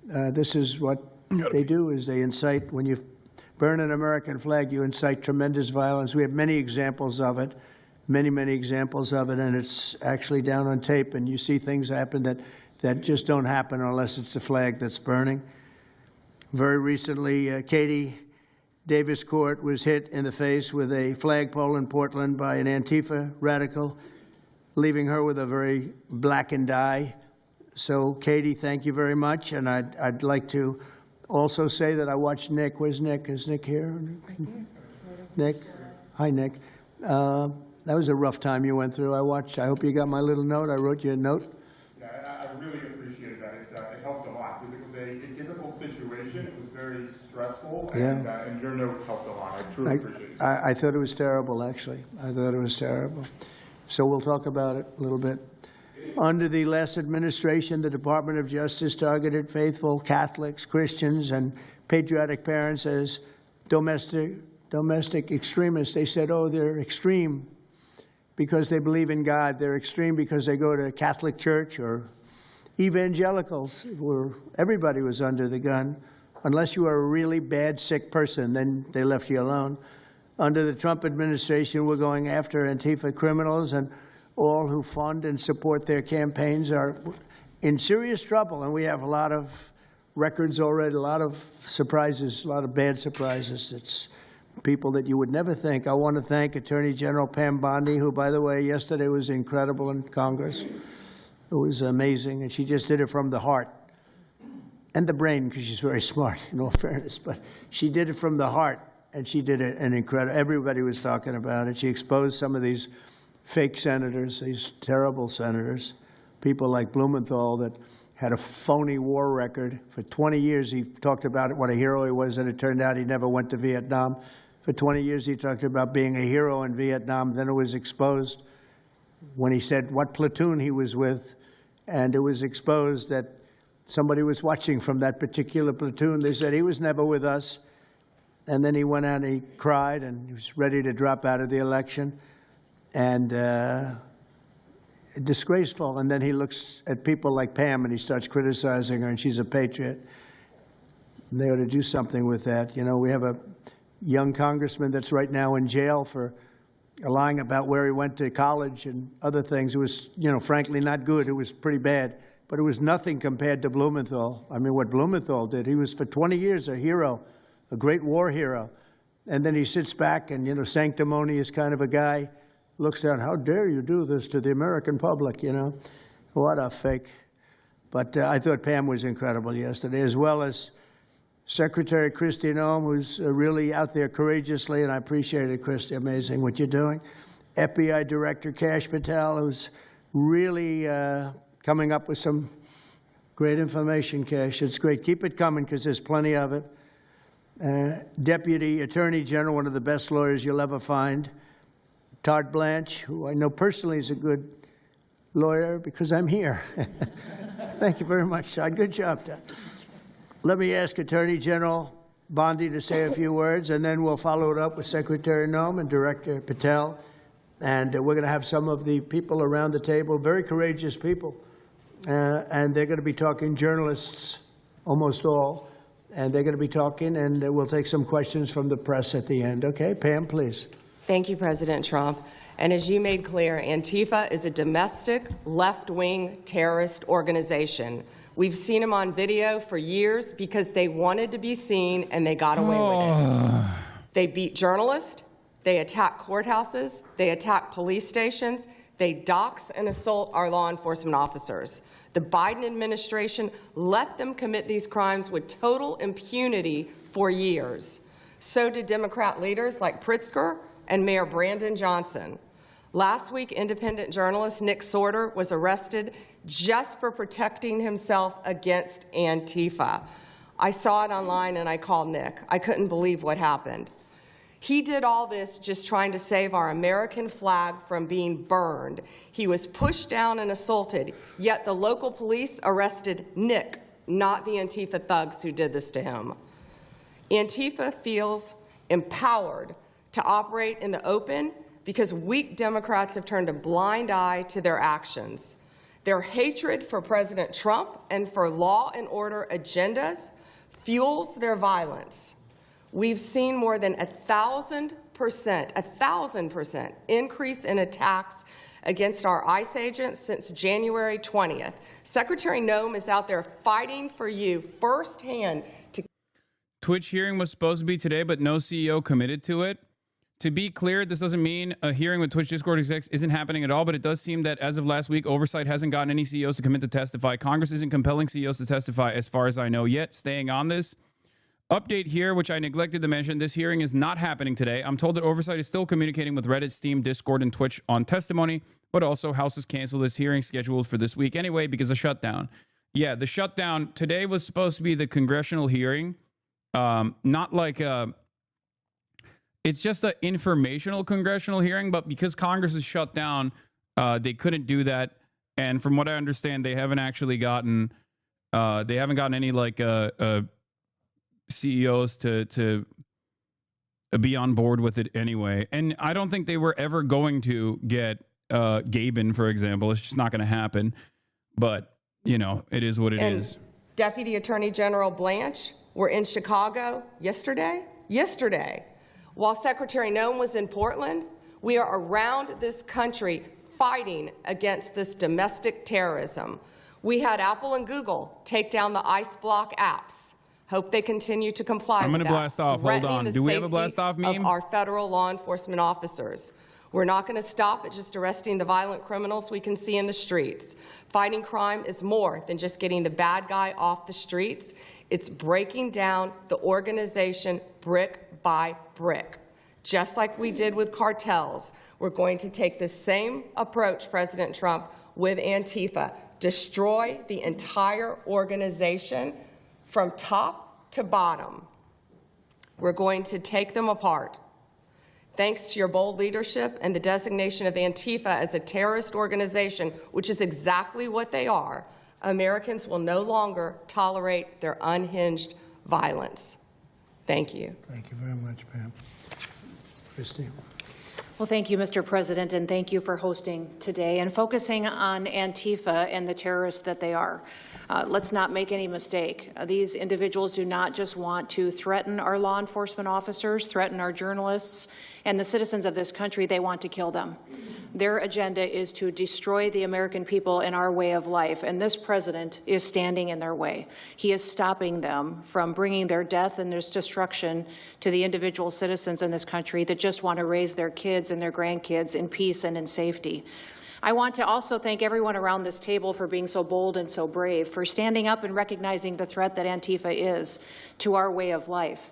This is what they do, is they incite. When you burn an American flag, you incite tremendous violence. We have many examples of it, many examples of it, and it's actually down on tape, and you see things happen that just don't happen unless it's the flag that's burning. Very recently, Katie Davis Court was hit in the face with a flagpole in Portland by an Antifa radical, leaving her with a very blackened eye. So, Katie, thank you very much. And I'd like to also say that I watched Nick. Where's Nick? Is Nick here? Nick? Hi, Nick. That was a rough time you went through. I hope you got my little note. I wrote you a note. Yeah, I really appreciated that. It helped a lot because it was a difficult situation. It was very stressful, and, and your note helped a lot. I truly appreciate it. I thought it was terrible, actually. I thought it was terrible. So we'll talk about it a little bit. Under the last administration, the Department of Justice targeted faithful Catholics, Christians, and patriotic parents as domestic extremists. They said, oh, they're extreme because they believe in God. They're extreme because they go to Catholic church, or evangelicals, where everybody was under the gun. Unless you are a really bad, sick person, then they left you alone. Under the Trump administration, we're going after Antifa criminals, and all who fund and support their campaigns are in serious trouble. And we have a lot of records already, a lot of surprises, a lot of bad surprises. It's people that you would never think. I want to thank Attorney General Pam Bondi, who, by the way, yesterday was incredible in Congress. It was amazing, and she just did it from the heart and the brain, because she's very smart, in all fairness. But she did it from the heart, and she did it an incredible. Everybody was talking about it. She exposed some of these fake senators, these terrible senators, people like Blumenthal that had a phony war record. For 20 years, he talked about it, what a hero he was, and it turned out he never went to Vietnam. For 20 years, he talked about being a hero in Vietnam. Then it was exposed when he said what platoon he was with, and it was exposed that somebody was watching from that particular platoon. They said he was never with us. And then he went out and he cried, and he was ready to drop out of the election. And disgraceful. And then he looks at people like Pam and he starts criticizing her, and she's a patriot. And they ought to do something with that. You know, we have a young congressman that's right now in jail for lying about where he went to college and other things. It was, you know, frankly not good. It was pretty bad. But it was nothing compared to Blumenthal. I mean, what Blumenthal did, he was for 20 years a hero, a great war hero. And then he sits back and, you know, sanctimonious kind of a guy, looks down, how dare you do this to the American public, you know? What a fake. But I thought Pam was incredible yesterday, as well as Secretary Kristi Noem, who's really out there courageously, and I appreciate it, Kristi, amazing what you're doing. FBI Director Kash Patel, who's really coming up with some great information, Kash. It's great. Keep it coming, because there's plenty of it. Deputy Attorney General, one of the best lawyers you'll ever find, Todd Blanche, who I know personally is a good lawyer because I'm here. Thank you very much, Todd. Good job, Todd. Let me ask Attorney General Bondi to say a few words, and then we'll follow it up with Secretary Noem and Director Patel. And we're going to have some of the people around the table, very courageous people, and they're going to be talking, journalists, almost all, and they're going to be talking, and we'll take some questions from the press at the end. Okay, Pam, please. Thank you, President Trump. And as you made clear, Antifa is a domestic left-wing terrorist organization. We've seen them on video for years because they wanted to be seen and they got away with it. They beat journalists, they attack courthouses, they attack police stations, they dox and assault our law enforcement officers. The Biden administration let them commit these crimes with total impunity for years. So did Democrat leaders like Pritzker and Mayor Brandon Johnson. Last week, independent journalist Nick Sorter was arrested just for protecting himself against Antifa. I saw it online and I called Nick. I couldn't believe what happened. He did all this just trying to save our American flag from being burned. He was pushed down and assaulted, yet the local police arrested Nick, not the Antifa thugs who did this to him. Antifa feels empowered to operate in the open because weak Democrats have turned a blind eye to their actions. Their hatred for President Trump and for law and order agendas fuels their violence. We've seen more than 1,000% increase in attacks against our ICE agents since January 20th. Secretary Noem is out there fighting for you firsthand. Twitch hearing was supposed to be today, but no CEO committed to it. To be clear, this doesn't mean a hearing with Twitch Discord execs isn't happening at all, but it does seem that as of last week, oversight hasn't gotten any CEOs to commit to testify. Congress isn't compelling CEOs to testify as far as I know yet. Staying on this. Update here, which I neglected to mention, this hearing is not happening today. I'm told that oversight is still communicating with Reddit, Steam, Discord, and Twitch on testimony, but also House has canceled this hearing scheduled for this week anyway because of shutdown. Yeah, the shutdown today was supposed to be the congressional hearing. Not like it's just an informational congressional hearing, but because Congress is shut down, they couldn't do that. And from what I understand, they haven't actually gotten any like CEOs to be on board with it anyway. And I don't think they were ever going to get Gabin, for example. It's just not going to happen. But, you know, it is what it is. Deputy Attorney General Blanche were in Chicago yesterday. While Secretary Noem was in Portland, we are around this country fighting against this domestic terrorism. We had Apple and Google take down the ICE block apps. Hope they continue to comply. I'm going to blast off. Hold on. Do we have a blast off meme? Of our federal law enforcement officers. We're not going to stop at just arresting the violent criminals we can see in the streets. Fighting crime is more than just getting the bad guy off the streets. It's breaking down the organization brick by brick. Just like we did with cartels, we're going to take the same approach, President Trump, with Antifa. Destroy the entire organization from top to bottom. We're going to take them apart. Thanks to your bold leadership and the designation of Antifa as a terrorist organization, which is exactly what they are, Americans will no longer tolerate their unhinged violence. Thank you. Thank you very much, Pam. Christine. Well, thank you, Mr. President, and thank you for hosting today and focusing on Antifa and the terrorists that they are. Let's not make any mistake. These individuals do not just want to threaten our law enforcement officers, threaten our journalists, and the citizens of this country. They want to kill them. Their agenda is to destroy the American people and our way of life, and this president is standing in their way. He is stopping them from bringing their death and their destruction to the individual citizens in this country that just want to raise their kids and their grandkids in peace and in safety. I want to also thank everyone around this table for being so bold and so brave, for standing up and recognizing the threat that Antifa is to our way of life.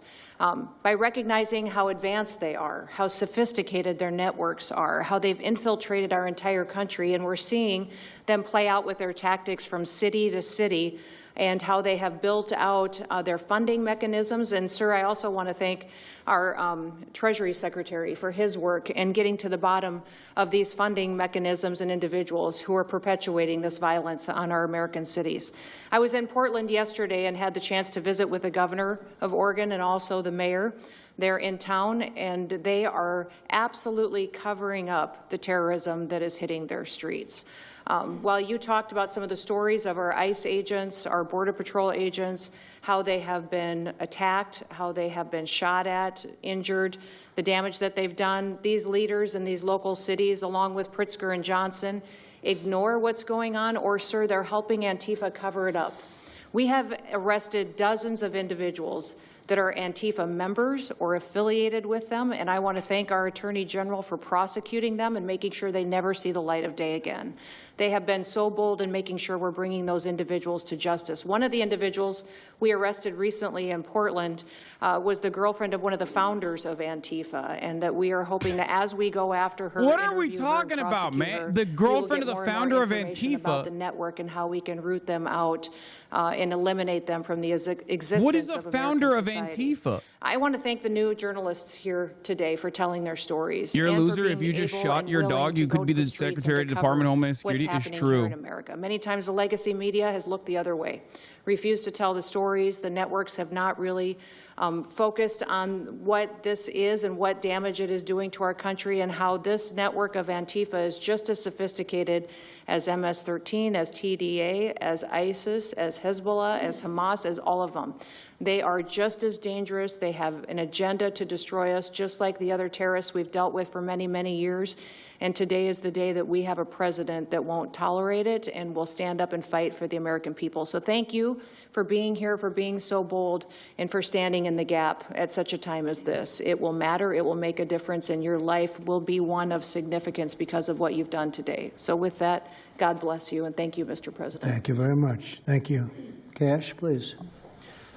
By recognizing how advanced they are, how sophisticated their networks are, how they've infiltrated our entire country, and we're seeing them play out with their tactics from city to city, and how they have built out their funding mechanisms. And, sir, I also want to thank our Treasury Secretary for his work in getting to the bottom of these funding mechanisms and individuals who are perpetuating this violence on our American cities. I was in Portland yesterday and had the chance to visit with the governor of Oregon and also the mayor. They're in town, and they are absolutely covering up the terrorism that is hitting their streets. While you talked about some of the stories of our ICE agents, our Border Patrol agents, how they have been attacked, how they have been shot at, injured, the damage that they've done, these leaders in these local cities, along with Pritzker and Johnson, ignore what's going on, or, sir, they're helping Antifa cover it up. We have arrested dozens of individuals that are Antifa members or affiliated with them, and I want to thank our Attorney General for prosecuting them and making sure they never see the light of day again. They have been so bold in making sure we're bringing those individuals to justice. One of the individuals we arrested recently in Portland was the girlfriend of one of the founders of Antifa, and that we are hoping that as we go after her, what are we talking about, man? The girlfriend of the founder of Antifa. About the network and how we can root them out and eliminate them from the existence. What is the founder of Antifa? I want to thank the new journalists here today for telling their stories. You're a loser if you just shot your dog. You could be the Secretary of the Department of Homeland Security. It's true. In America. Many times the legacy media has looked the other way, refused to tell the stories. The networks have not really focused on what this is and what damage it is doing to our country, and how this network of Antifa is just as sophisticated as MS-13, as TDA, as ISIS, as Hezbollah, as Hamas, as all of them. They are just as dangerous. They have an agenda to destroy us, just like the other terrorists we've dealt with for many, many years. And today is the day that we have a president that won't tolerate it and will stand up and fight for the American people. So thank you for being here, for being so bold, and for standing in the gap at such a time as this. It will matter. It will make a difference, and your life will be one of significance because of what you've done today. So with that, God bless you, and thank you, Mr. President. Thank you very much. Thank you. Cash, please.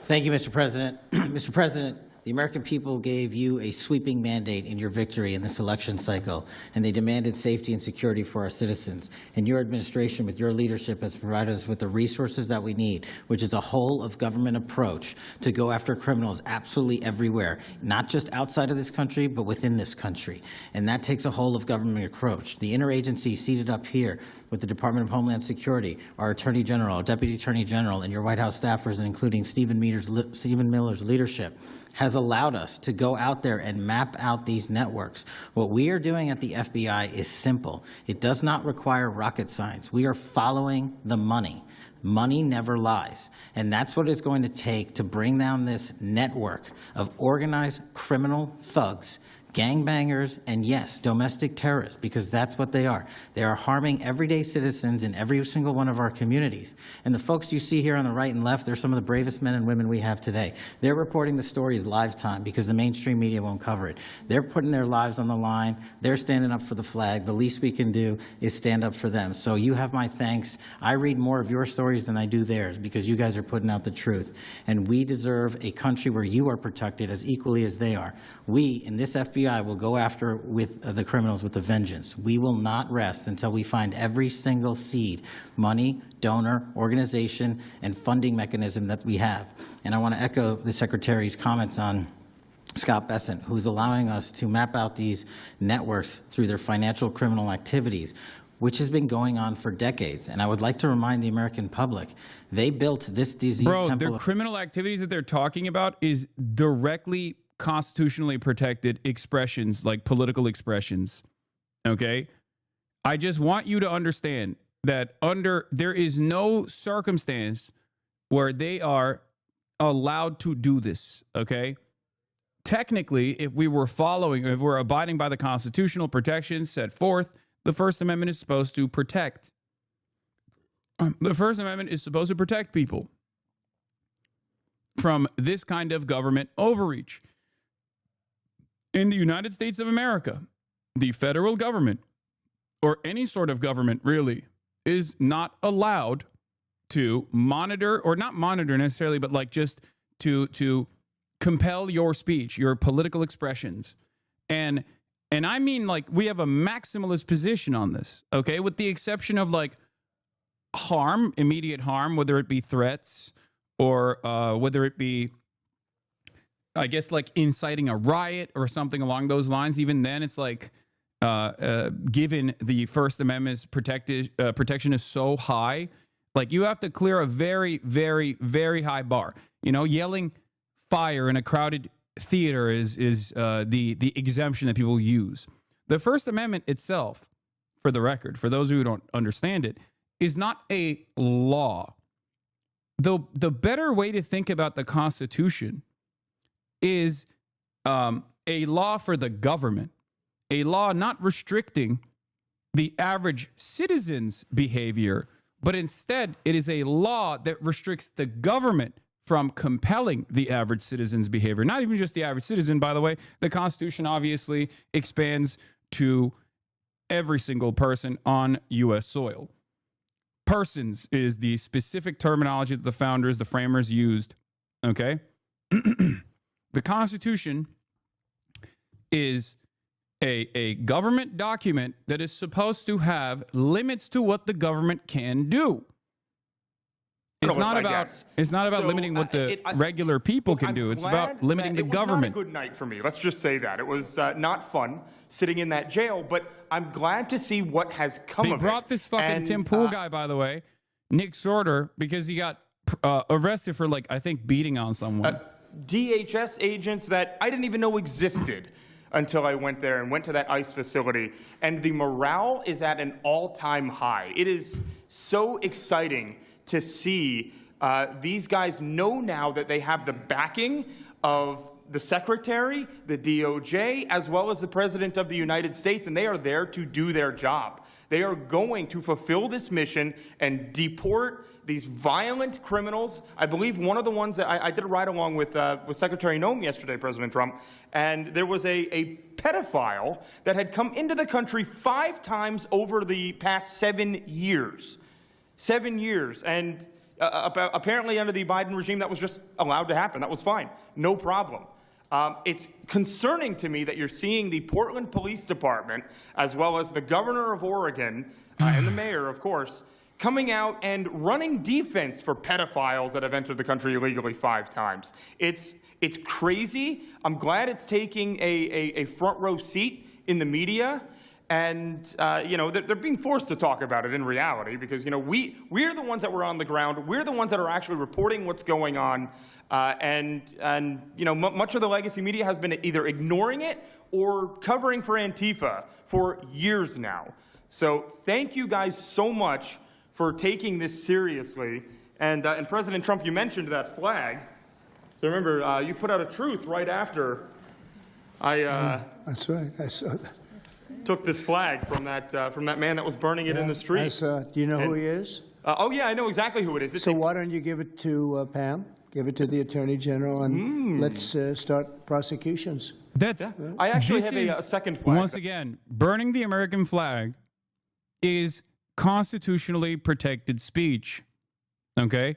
Thank you, Mr. President. Mr. President, the American people gave you a sweeping mandate in your victory in this election cycle, and they demanded safety and security for our citizens. And your administration, with your leadership, has provided us with the resources that we need, which is a whole-of-government approach to go after criminals absolutely everywhere, not just outside of this country, but within this country. And that takes a whole-of-government approach. The interagency seated up here with the Department of Homeland Security, our Attorney General, our Deputy Attorney General, and your White House staffers, including Stephen Miller's leadership, has allowed us to go out there and map out these networks. What we are doing at the FBI is simple. It does not require rocket science. We are following the money. Money never lies. And that's what it's going to take to bring down this network of organized criminal thugs, gangbangers, and yes, domestic terrorists, because that's what they are. They are harming everyday citizens in every single one of our communities. And the folks you see here on the right and left, they're some of the bravest men and women we have today. They're reporting the stories live time because the mainstream media won't cover it. They're putting their lives on the line. They're standing up for the flag. The least we can do is stand up for them. So you have my thanks. I read more of your stories than I do theirs because you guys are putting out the truth. And we deserve a country where you are protected as equally as they are. We, in this FBI, will go after with the criminals with a vengeance. We will not rest until we find every single seed, money, donor, organization, and funding mechanism that we have. And I want to echo the Secretary's comments on Scott Bessent, who's allowing us to map out these networks through their financial criminal activities, which has been going on for decades. And I would like to remind the American public, they built this disease temple. Their criminal activities that they're talking about is directly constitutionally protected expressions, like political expressions. Okay? I just want you to understand that there is no circumstance where they are allowed to do this. Okay? Technically, if we're abiding by the constitutional protections set forth, The First Amendment is supposed to protect. The First Amendment is supposed to protect people from this kind of government overreach. In the United States of America, the federal government, or any sort of government really, is not allowed to monitor, or not monitor necessarily, but like just to compel your speech, your political expressions. And I mean, like, we have a maximalist position on this, okay? With the exception of like harm, immediate harm, whether it be threats or whether it be, I guess, like inciting a riot or something along those lines. Even then, it's like, given the First Amendment's protection is so high, like you have to clear a very, very, very high bar. You know, yelling fire in a crowded theater is the exemption that people use. The First Amendment itself, for the record, for those who don't understand it, is not a law. Though the better way to think about the Constitution is a law for the government, a law not restricting the average citizen's behavior, but instead it is a law that restricts the government from compelling the average citizen's behavior. Not even just the average citizen, by the way. The Constitution obviously expands to every single person on U.S. soil. Persons is the specific terminology that the founders, the framers used, okay? The Constitution is a government document that is supposed to have limits to what the government can do. It's not about limiting what the regular people can do. It's about limiting the government. It was not a good night for me. Let's just say that. It was not fun sitting in that jail, but I'm glad to see what has come of it. They brought this fucking Tim Pool guy, by the way, Nick Sorter, because he got arrested for, like, I think beating on someone. DHS agents that I didn't even know existed until I went there and went to that ICE facility. And the morale is at an all-time high. It is so exciting to see these guys know now that they have the backing of the Secretary, the DOJ, as well as the President of the United States, and they are there to do their job. They are going to fulfill this mission and deport these violent criminals. I believe one of the ones that I did a ride-along with Secretary Noem yesterday, President Trump, and there was a pedophile that had come into the country 5 times over the past 7 years. 7 years, and apparently under the Biden regime, that was just allowed to happen. That was fine, no problem. It's concerning to me that you're seeing the Portland Police Department, as well as the governor of Oregon, and the mayor, of course, coming out and running defense for pedophiles that have entered the country illegally 5 times. It's crazy. I'm glad it's taking a front row seat in the media. And, you know, they're being forced to talk about it in reality because, you know, we're the ones that were on the ground. We're the ones that are actually reporting what's going on. And you know, much of the legacy media has been either ignoring it or covering for Antifa for years now. So thank you guys so much for taking this seriously. And President Trump, you mentioned that flag. So remember, you put out a truth right after That's right. I saw that. Took this flag from that man that was burning it in the street. I saw it. Do you know who he is? Oh, yeah, I know exactly who it is. So why don't you give it to Pam? Give it to the Attorney General, and let's start prosecutions. I actually have a second flag. Once again, burning the American flag is constitutionally protected speech, okay?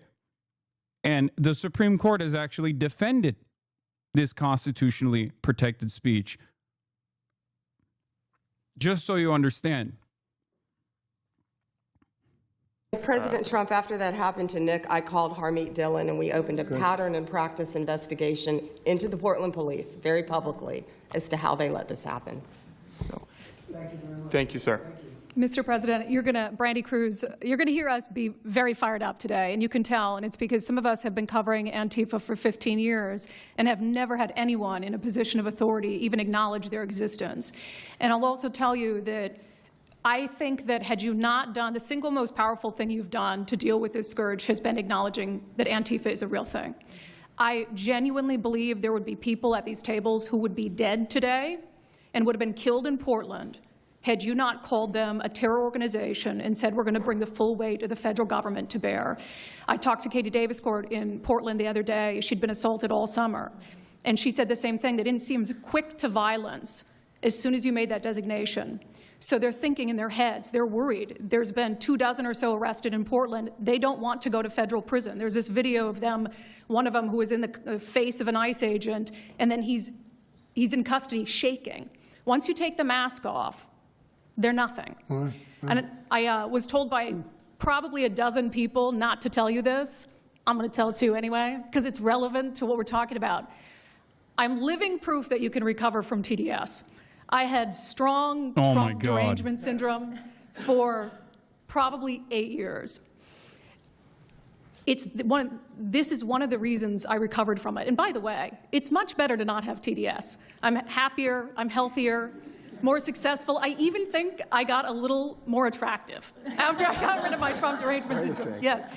And the Supreme Court has actually defended this constitutionally protected speech. Just so you understand. President Trump, after that happened to Nick, I called Harmeet Dillon and we opened a pattern and practice investigation into the Portland police very publicly as to how they let this happen. Thank you very much. Thank you, sir. Thank you. Mr. President, Brandy Cruz, you're going to hear us be very fired up today, and you can tell, and it's because some of us have been covering Antifa for 15 years and have never had anyone in a position of authority even acknowledge their existence. And I'll also tell you that I think that had you not done, the single most powerful thing you've done to deal with this scourge has been acknowledging that Antifa is a real thing. I genuinely believe there would be people at these tables who would be dead today and would have been killed in Portland had you not called them a terror organization and said, we're going to bring the full weight of the federal government to bear. I talked to Katie Daviscourt in Portland the other day. She'd been assaulted all summer. And she said the same thing, that it seems quick to violence as soon as you made that designation. So they're thinking in their heads, they're worried. There's been 24 or so arrested in Portland. They don't want to go to federal prison. There's this video of them, one of them who was in the face of an ICE agent, and then he's in custody shaking. Once you take the mask off, they're nothing. And I was told by probably a dozen people not to tell you this. I'm going to tell it to you anyway, because it's relevant to what we're talking about. I'm living proof that you can recover from TDS. I had strong Trump derangement syndrome for probably 8 years. This is one of the reasons I recovered from it. And by the way, it's much better to not have TDS. I'm happier, I'm healthier, more successful. I even think I got a little more attractive after I got rid of my Trump derangement syndrome. Yes.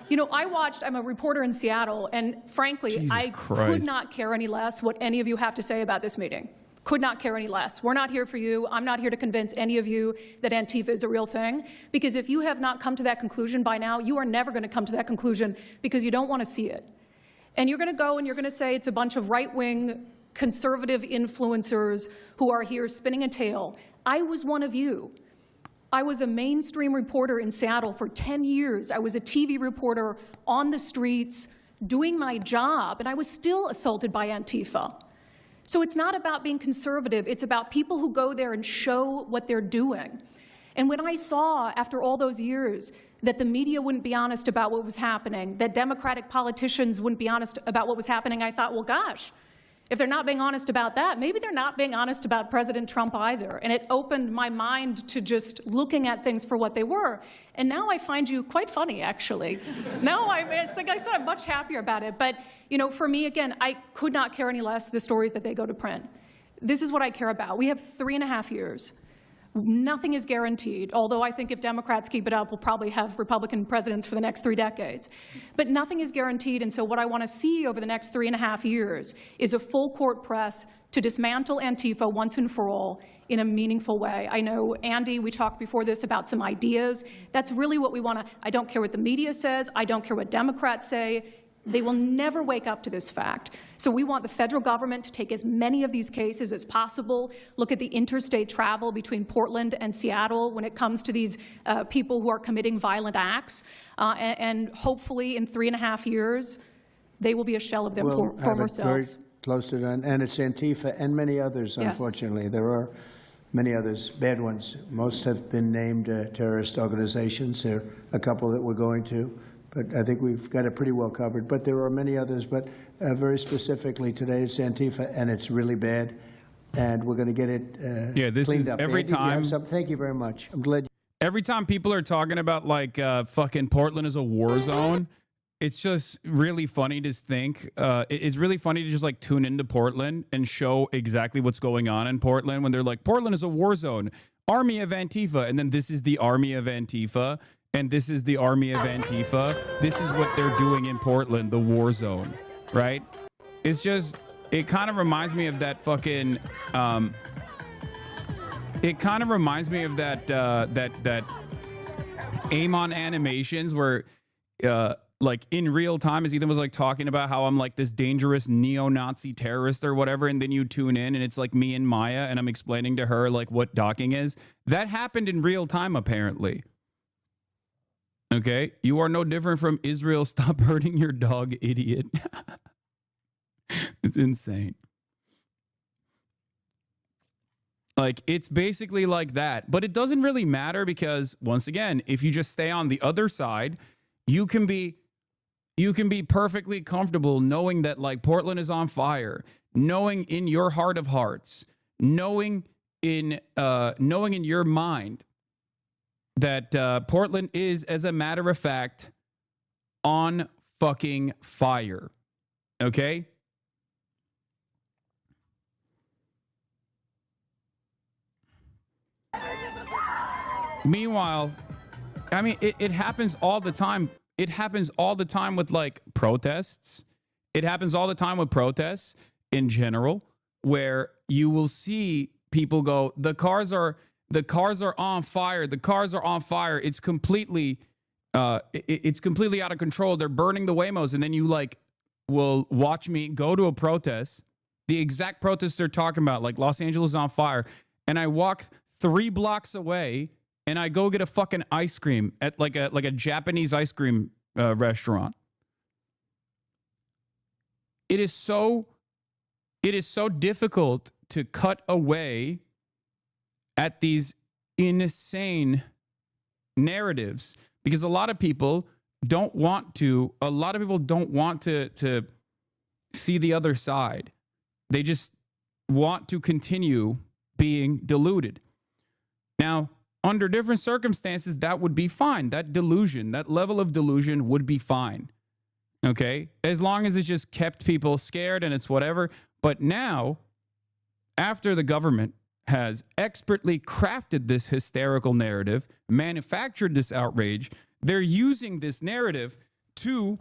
You know, I'm a reporter in Seattle, and frankly, I could not care any less what any of you have to say about this meeting. Could not care any less. We're not here for you. I'm not here to convince any of you that Antifa is a real thing, because if you have not come to that conclusion by now, you are never going to come to that conclusion because you don't want to see it. And you're going to go and you're going to say it's a bunch of right-wing conservative influencers who are here spinning a tale. I was one of you. I was a mainstream reporter in Seattle for 10 years. I was a TV reporter on the streets doing my job, and I was still assaulted by Antifa. So it's not about being conservative. It's about people who go there and show what they're doing. And when I saw, after all those years, that the media wouldn't be honest about what was happening, that Democratic politicians wouldn't be honest about what was happening, I thought, well, gosh, if they're not being honest about that, maybe they're not being honest about President Trump either. And it opened my mind to just looking at things for what they were. And now I find you quite funny, actually. Now, it's like I said, I'm much happier about it. But, you know, for me, again, I could not care any less the stories that they go to print. This is what I care about. We have 3.5 years. Nothing is guaranteed, although I think if Democrats keep it up, we'll probably have Republican presidents for the next 3 decades. But nothing is guaranteed, and so what I want to see over the next 3.5 years is a full court press to dismantle Antifa once and for all in a meaningful way. I know, Andy, we talked before this about some ideas. That's really what we want to. I don't care what the media says. I don't care what Democrats say. They will never wake up to this fact. So we want the federal government to take as many of these cases as possible, look at the interstate travel between Portland and Seattle when it comes to these people who are committing violent acts, and hopefully in 3.5 years, they will be a shell of their former selves. Very close to done, and it's Antifa and many others, unfortunately. Yes. There are many others, bad ones. Most have been named terrorist organizations. There are a couple that we're going to. But I think we've got it pretty well covered. But there are many others. But very specifically today, it's Antifa, and it's really bad. And we're going to get it cleaned up. Every Andy, time. Thank you very much. I'm glad. Every time people are talking about like fucking Portland is a war zone, it's just really funny to think. It's really funny to just like tune into Portland and show exactly what's going on in Portland when they're like, Portland is a war zone. Army of Antifa. And then this is the Army of Antifa. And this is the Army of Antifa. This is what they're doing in Portland, the war zone, right? It's just, it kind of reminds me of that fucking, it kind of reminds me of that, that Amon animations where, like in real time, as Ethan was like talking about how I'm like this dangerous neo-Nazi terrorist or whatever, and then you tune in and it's like me and Maya and I'm explaining to her like what docking is. That happened in real time, apparently. Okay, you are no different from Israel. Stop hurting your dog, idiot. It's insane. Like, it's basically like that. But it doesn't really matter because, once again, if you just stay on the other side, you can be perfectly comfortable knowing that, like, Portland is on fire, knowing in your heart of hearts, knowing in your mind that Portland is, as a matter of fact, on fucking fire. Okay? Meanwhile, I mean, it happens all the time. It happens all the time with, like, protests. It happens all the time with protests in general, where you will see people go, the cars are the cars are on fire. The cars are on fire. It's completely it's completely out of control. They're burning the Waymos. And then you like will watch me go to a protest, the exact protest they're talking about, like Los Angeles is on fire. And I walk 3 blocks away and I go get a fucking ice cream at like a Japanese ice cream restaurant. It is so difficult to cut away at these insane narratives because a lot of people don't want to see the other side. They just want to continue being deluded. Now, under different circumstances, that would be fine. That delusion, that level of delusion would be fine. Okay? As long as it's just kept people scared and it's whatever. But now, after the government has expertly crafted this hysterical narrative, manufactured this outrage, they're using this narrative to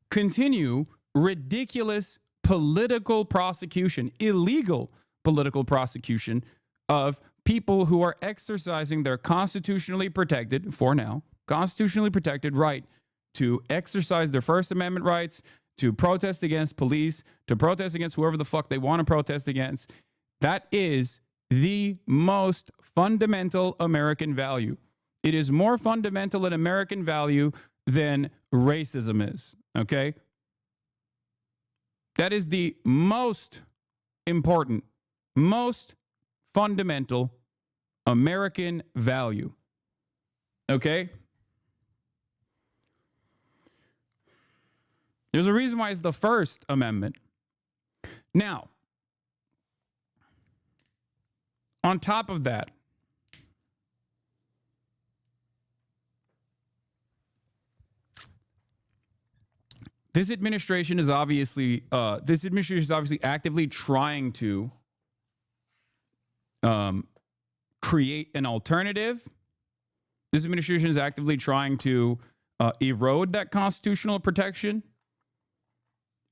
continue ridiculous political prosecution, illegal political prosecution of people who are exercising their constitutionally protected, for now, constitutionally protected right to exercise their First Amendment rights, to protest against police, to protest against whoever the fuck they want to protest against. That is the most fundamental American value. It is more fundamental an American value than racism is, okay? That is the most important, most fundamental American value, okay? There's a reason why it's the First Amendment. Now, on top of that, this administration is obviously actively trying to create an alternative. This administration is actively trying to erode that constitutional protection.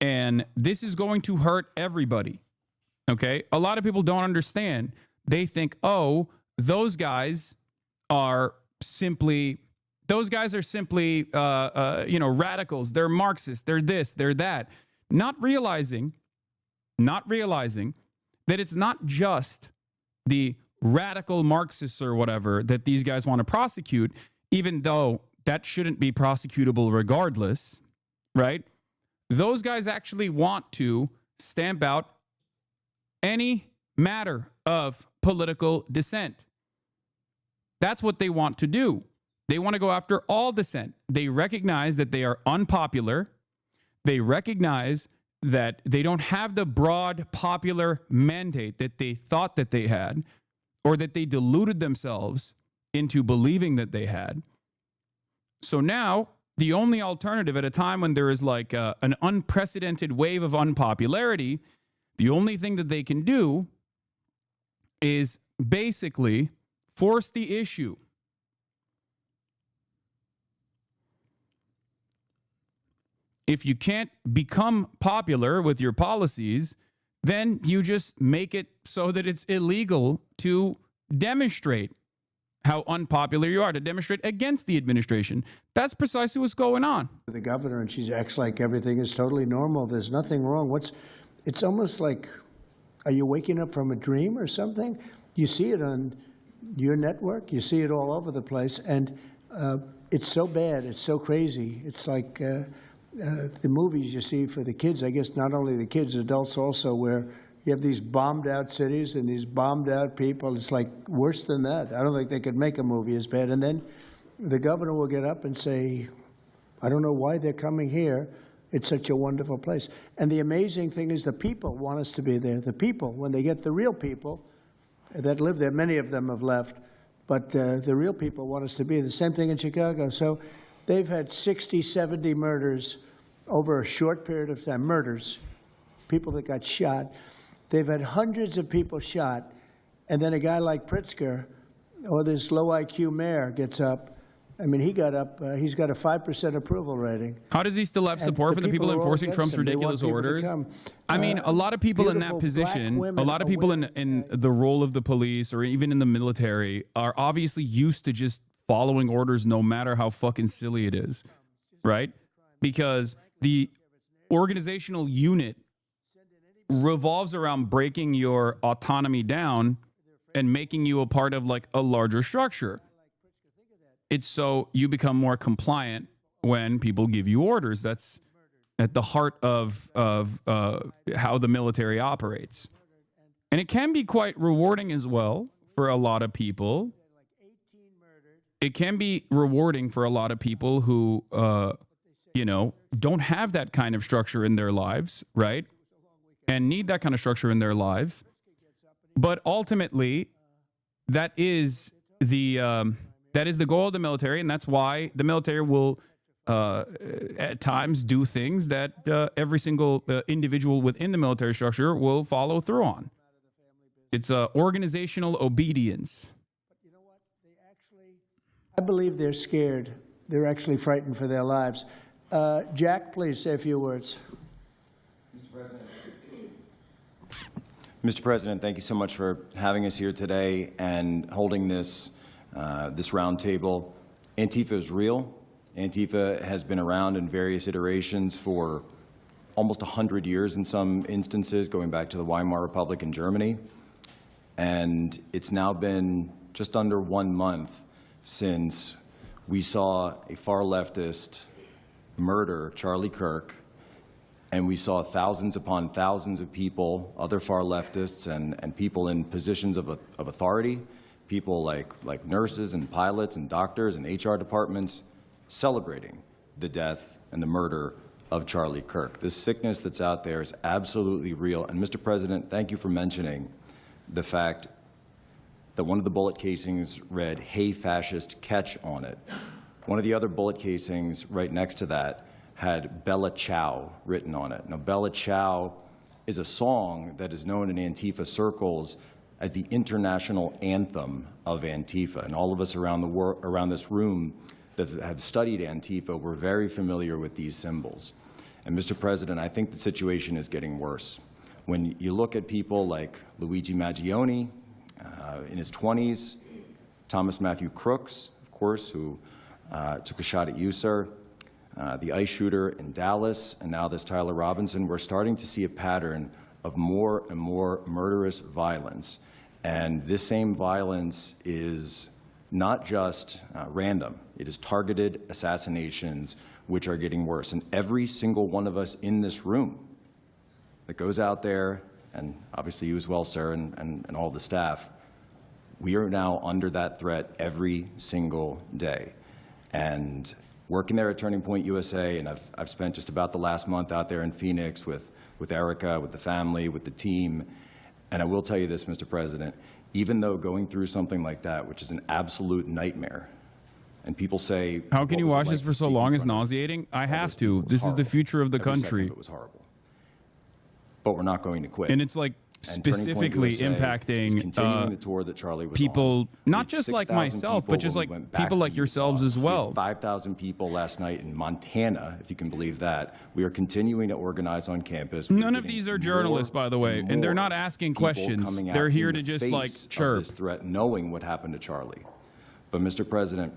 And this is going to hurt everybody. Okay? A lot of people don't understand. They think, oh, those guys are simply radicals. They're Marxists. They're this, they're that. Not realizing that it's not just the radical Marxists or whatever that these guys want to prosecute, even though that shouldn't be prosecutable regardless, right? Those guys actually want to stamp out any matter of political dissent. That's what they want to do. They want to go after all dissent. They recognize that they are unpopular. They recognize that they don't have the broad popular mandate that they thought that they had, or that they deluded themselves into believing that they had. So now, the only alternative at a time when there is like an unprecedented wave of unpopularity, the only thing that they can do is basically force the issue. If you can't become popular with your policies, then you just make it so that it's illegal to demonstrate how unpopular you are, to demonstrate against the administration. That's precisely what's going on. The governor, and she acts like everything is totally normal. There's nothing wrong. It's almost like, are you waking up from a dream or something? You see it on your network. You see it all over the place. And it's so bad. It's so crazy. It's like the movies you see for the kids, I guess not only the kids, adults also, where you have these bombed out cities and these bombed out people. It's like worse than that. I don't think they could make a movie as bad. And then the governor will get up and say, I don't know why they're coming here. It's such a wonderful place. And the amazing thing is the people want us to be there. The people, when they get the real people that live there, many of them have left, but the real people want us to be. The same thing in Chicago. So they've had 60, 70 murders over a short period of time. Murders, people that got shot. They've had hundreds of people shot, and then a guy like Pritzker or this low IQ mayor gets up I mean, he got up. He's got a 5% approval rating. How does he still have support for the people are all enforcing against Trump's him. They want ridiculous people to orders? come. I mean, a lot of people in that Beautiful position, black women a lot of are people women. in the role of the police or even in the military are obviously used to just following orders no matter how fucking silly it is, right? Because the organizational unit revolves around breaking your autonomy down and making you a part of like a larger structure. It's so you become more compliant when people give you orders. That's at the heart of how the military operates. And it can be quite rewarding as well for a lot of people. It can be rewarding for a lot of people who, don't have that kind of structure in their lives, right? And need that kind of structure in their lives. But ultimately, that is the goal of the military, and that's why the military will at times do things that every single individual within the military structure will follow through on. It's organizational obedience. I believe they're scared. They're actually frightened for their lives. Jack, please say a few words. Mr. President, thank you so much for having us here today and holding this roundtable. Antifa is real. Antifa has been around in various iterations for almost 100 years in some instances, going back to the Weimar Republic in Germany. And it's now been just under 1 month since we saw a far leftist murder Charlie Kirk, and we saw thousands upon thousands of people, other far leftists and people in positions of authority, people like nurses and pilots and doctors and HR departments celebrating the death and the murder of Charlie Kirk. This sickness that's out there is absolutely real. And Mr. President, thank you for mentioning the fact that one of the bullet casings read, "Hey fascist, catch" on it. One of the other bullet casings right next to that had Bella Ciao written on it. Now, Bella Ciao is a song that is known in Antifa circles as the international anthem of Antifa. And all of us around this room that have studied Antifa, we're very familiar with these symbols. And Mr. President, I think the situation is getting worse. When you look at people like Luigi Maggioni in his 20s, Thomas Matthew Crooks, of course, who took a shot at you, sir, the ICE shooter in Dallas, and now this Tyler Robinson, we're starting to see a pattern of more and more murderous violence. And this same violence is not just random. It is targeted assassinations, which are getting worse. And every single one of us in this room that goes out there, and obviously you as well, sir, and all the staff, we are now under that threat every single day. And working there at Turning Point USA, and I've spent just about the last month out there in Phoenix with Erica, with the family, with the team. And I will tell you this, Mr. President, even though going through something like that, which is an absolute nightmare, and people say, how can you watch this like for so long is nauseating? I have to. This is the future of the country. It was horrible. But we're not going to quit. And it's like specifically impacting continuing the tour that Charlie was people, on. not just like myself, but just like people like yourselves as well. 5,000 people last night in Montana, if you can believe that. We are continuing to organize on campus. None of these are journalists, by the way, and they're not asking questions. They're here to just like chirp. This threat, knowing what happened to Charlie. But Mr. President,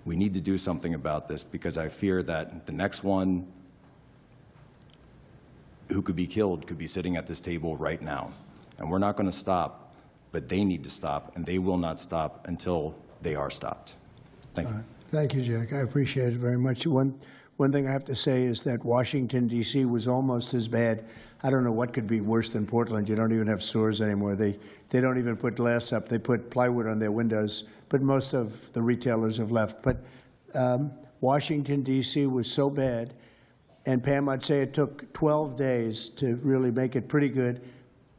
we need to do something about this, because I fear that the next one who could be killed could be sitting at this table right now. And we're not going to stop, but they need to stop, and they will not stop until they are stopped. Thank you. Thank you, Jack. I appreciate it very much. One thing I have to say is that Washington, D.C. was almost as bad. I don't know what could be worse than Portland. You don't even have stores anymore. They don't even put glass up. They put plywood on their windows, but most of the retailers have left. But Washington, D.C. was so bad. And Pam, I'd say it took 12 days to really make it pretty good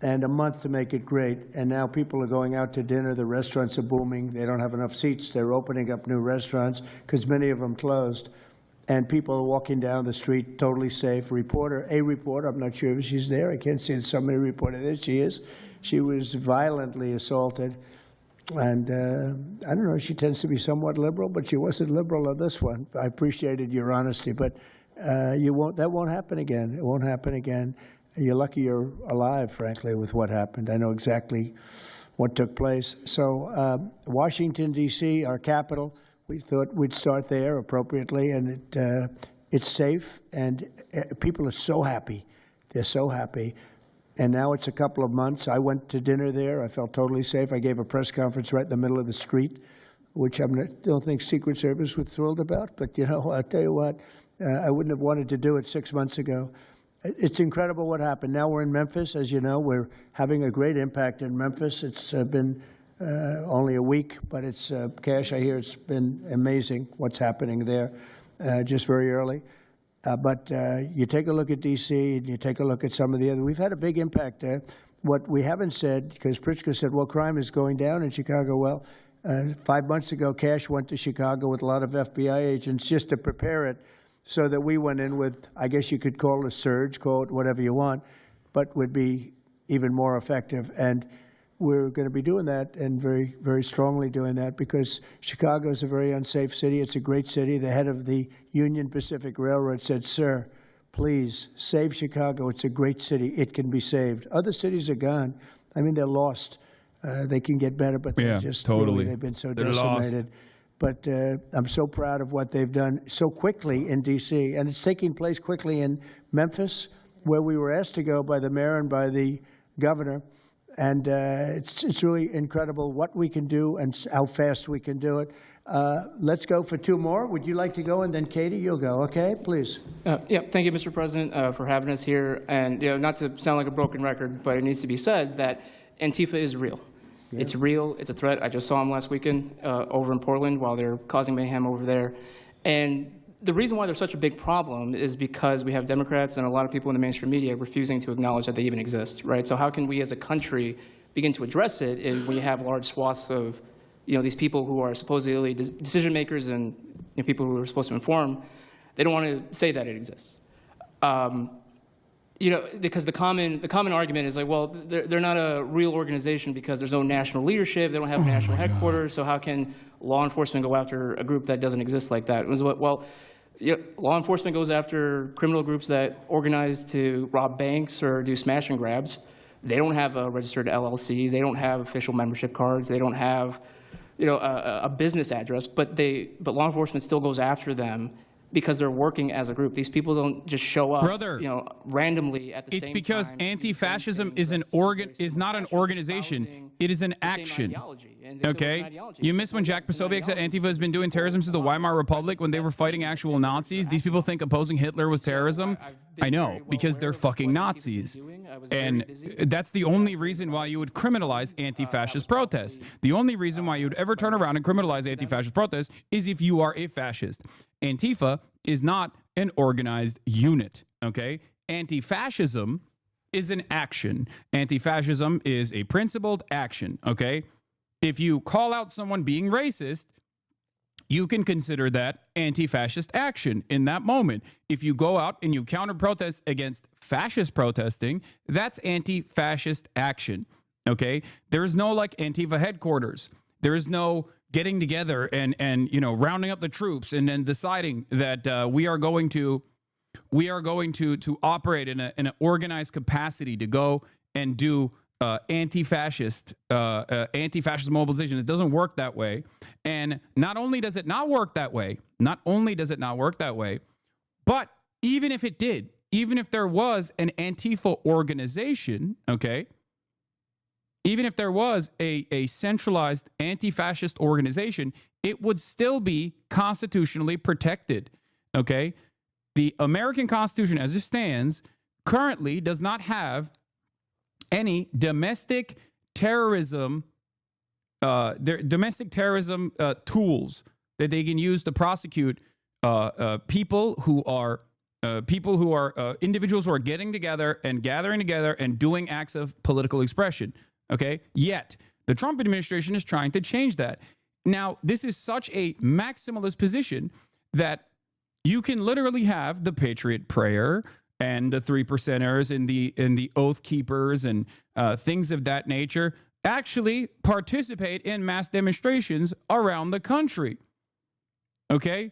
and a month to make it great. And now people are going out to dinner. The restaurants are booming. They don't have enough seats. They're opening up new restaurants because many of them closed. And people are walking down the street totally safe. A reporter, I'm not sure if she's there. I can't see somebody reported there. She is. She was violently assaulted. And I don't know, she tends to be somewhat liberal, but she wasn't liberal on this one. I appreciated your honesty, but that won't happen again. It won't happen again. You're lucky you're alive, frankly, with what happened. I know exactly what took place. So Washington, D.C., our capital, we thought we'd start there appropriately, and it's safe, and people are so happy. They're so happy. And now it's a couple of months. I went to dinner there. I felt totally safe. I gave a press conference right in the middle of the street, which I don't think Secret Service was thrilled about. But, you know, I'll tell you what, I wouldn't have wanted to do it 6 months ago. It's incredible what happened. Now we're in Memphis. As you know, we're having a great impact in Memphis. It's been only a week, but it's, Cash, I hear it's been amazing what's happening there just very early. But you take a look at D.C. and you take a look at some of the other. We've had a big impact there. What we haven't said, because Pritzker said, well, crime is going down in Chicago. Well, 5 months ago, Cash went to Chicago with a lot of FBI agents just to prepare it so that we went in with, I guess you could call it a surge, call it whatever you want, but would be even more effective. And we're going to be doing that, and very, very strongly doing that, because Chicago is a very unsafe city. It's a great city. The head of the Union Pacific Railroad said, sir, please save Chicago. It's a great city. It can be saved. Other cities are gone. I mean, they're lost. They can get better, but they're just totally. Really, they've been so They're decimated. lost. But I'm so proud of what they've done so quickly in D.C., and it's taking place quickly in Memphis, where we were asked to go by the mayor and by the governor. And it's really incredible what we can do and how fast we can do it. Let's go for two more. Would you like to go? And then, Katie, you'll go. Okay, please. Yeah, thank you, Mr. President, for having us here. And not to sound like a broken record, but it needs to be said that Antifa is real. Yeah. It's real. It's a threat. I just saw them last weekend over in Portland while they're causing mayhem over there. And the reason why they're such a big problem is because we have Democrats and a lot of people in the mainstream media refusing to acknowledge that they even exist, right? So how can we as a country begin to address it if we have large swaths of, these people who are supposedly decision makers and people who are supposed to inform, they don't want to say that it exists. Because the common argument is like, well, they're not a real organization because there's no national leadership, they don't have national headquarters, so how can law enforcement go after a group that doesn't exist like that? Well, law enforcement goes after criminal groups that organize to rob banks or do smash and grabs. They don't have a registered LLC. They don't have official membership cards. They don't have, a business address. But law enforcement still goes after them because they're working as a group. These people don't just show up, randomly at the same time. It's because anti-fascism is not an organization. It is an action. Okay? You missed when Jack Posobiec said Antifa has been doing terrorism since the Weimar Republic when they were fighting actual Nazis. These people think opposing Hitler was terrorism. I know, because they're fucking Nazis. And that's the only reason why you would criminalize anti-fascist protests. The only reason why you would ever turn around and criminalize anti-fascist protests is if you are a fascist. Antifa is not an organized unit, okay? Anti-fascism is an action. Anti-fascism is a principled action, okay? If you call out someone being racist, you can consider that anti-fascist action in that moment. If you go out and you counter-protest against fascist protesting, that's anti-fascist action, okay? There is no, like, Antifa headquarters. There is no getting together and rounding up the troops and then deciding that we are going to operate in an organized capacity to go and do anti-fascist mobilization. It doesn't work that way. And not only does it not work that way, but even if it did, even if there was an Antifa organization, okay, even if there was a centralized anti-fascist organization, it would still be constitutionally protected, okay? The American Constitution as it stands currently does not have any domestic terrorism tools that they can use to prosecute people who are individuals who are getting together and gathering together and doing acts of political expression. Okay. Yet the Trump administration is trying to change that. Now, this is such a maximalist position that you can literally have the Patriot Prayer and the 3%ers and the Oath Keepers and things of that nature actually participate in mass demonstrations around the country. Okay?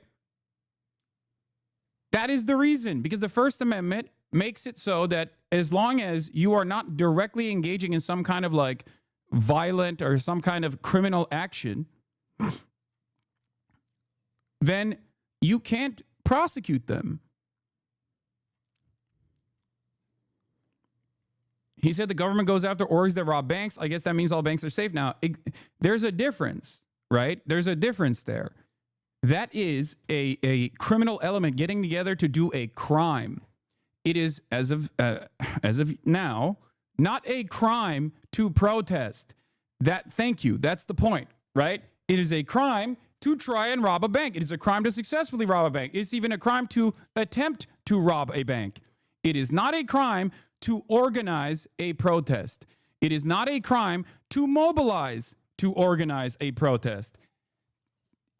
That is the reason, because the First Amendment makes it so that as long as you are not directly engaging in some kind of like violent or some kind of criminal action, then you can't prosecute them. He said the government goes after orgs that rob banks. I guess that means all banks are safe now. There's a difference, right? There's a difference there. That is a criminal element getting together to do a crime. It is, as of now, not a crime to protest. Thank you. That's the point, right? It is a crime to try and rob a bank. It is a crime to successfully rob a bank. It's even a crime to attempt to rob a bank. It is not a crime to organize a protest. It is not a crime to mobilize to organize a protest.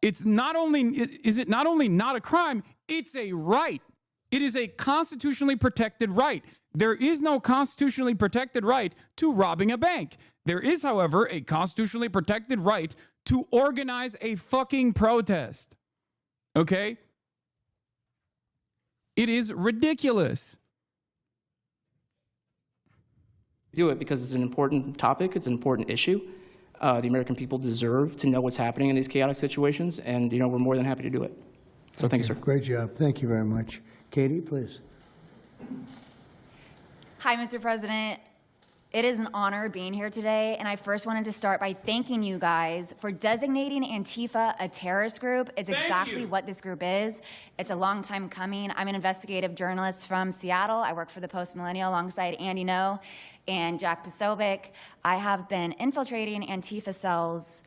It's not only, is it not only not a crime, it's a right. It is a constitutionally protected right. There is no constitutionally protected right to robbing a bank. There is, however, a constitutionally protected right to organize a fucking protest. Okay? It is ridiculous. Do it because it's an important topic, it's an important issue. The American people deserve to know what's happening in these chaotic situations, and we're more than happy to do it. So thank you, sir. Great job. Thank you very much. Katie, please. Hi, Mr. President. It is an honor being here today, and I first wanted to start by thanking you guys for designating Antifa a terrorist group. It's exactly what this group is. It's a long time coming. I'm an investigative journalist from Seattle. I work for the Post Millennial alongside Andy No and Jack Posobiec. I have been infiltrating Antifa cells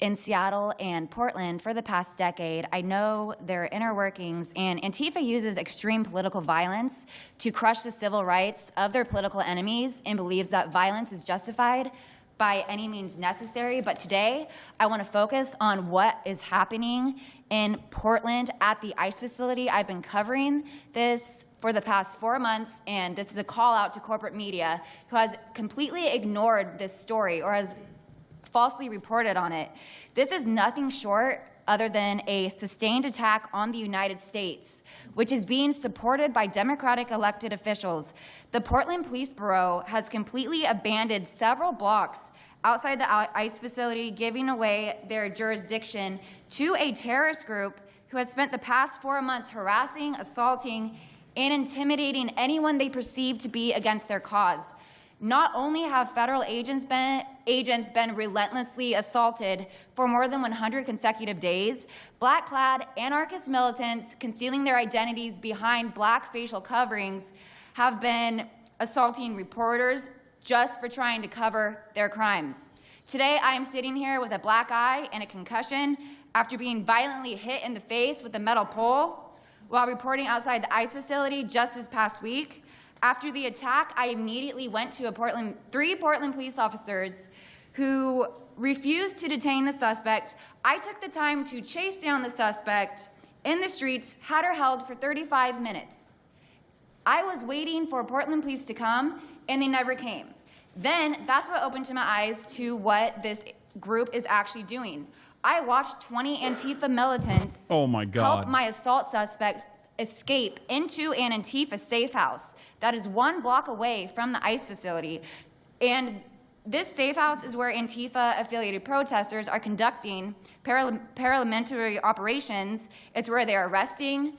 in Seattle and Portland for the past decade. I know their inner workings, and Antifa uses extreme political violence to crush the civil rights of their political enemies and believes that violence is justified by any means necessary. But today, I want to focus on what is happening in Portland at the ICE facility. I've been covering this for the past 4 months, and this is a call out to corporate media who has completely ignored this story or has falsely reported on it. This is nothing short other than a sustained attack on the United States, which is being supported by Democratic elected officials. The Portland Police Bureau has completely abandoned several blocks outside the ICE facility, giving away their jurisdiction to a terrorist group who has spent the past 4 months harassing, assaulting, and intimidating anyone they perceive to be against their cause. Not only have federal agents been relentlessly assaulted for more than 100 consecutive days, black-clad anarchist militants concealing their identities behind black facial coverings have been assaulting reporters just for trying to cover their crimes. Today, I am sitting here with a black eye and a concussion after being violently hit in the face with a metal pole while reporting outside the ICE facility just this past week. After the attack, I immediately went to three Portland police officers who refused to detain the suspect. I took the time to chase down the suspect in the streets, had her held for 35 minutes. I was waiting for Portland police to come, and they never came. Then that's what opened my eyes to what this group is actually doing. I watched 20 Antifa militants help my assault suspect escape into an Antifa safe house that is 1 block away from the ICE facility. And this safe house is where Antifa-affiliated protesters are conducting paramilitary operations. It's where they're arresting,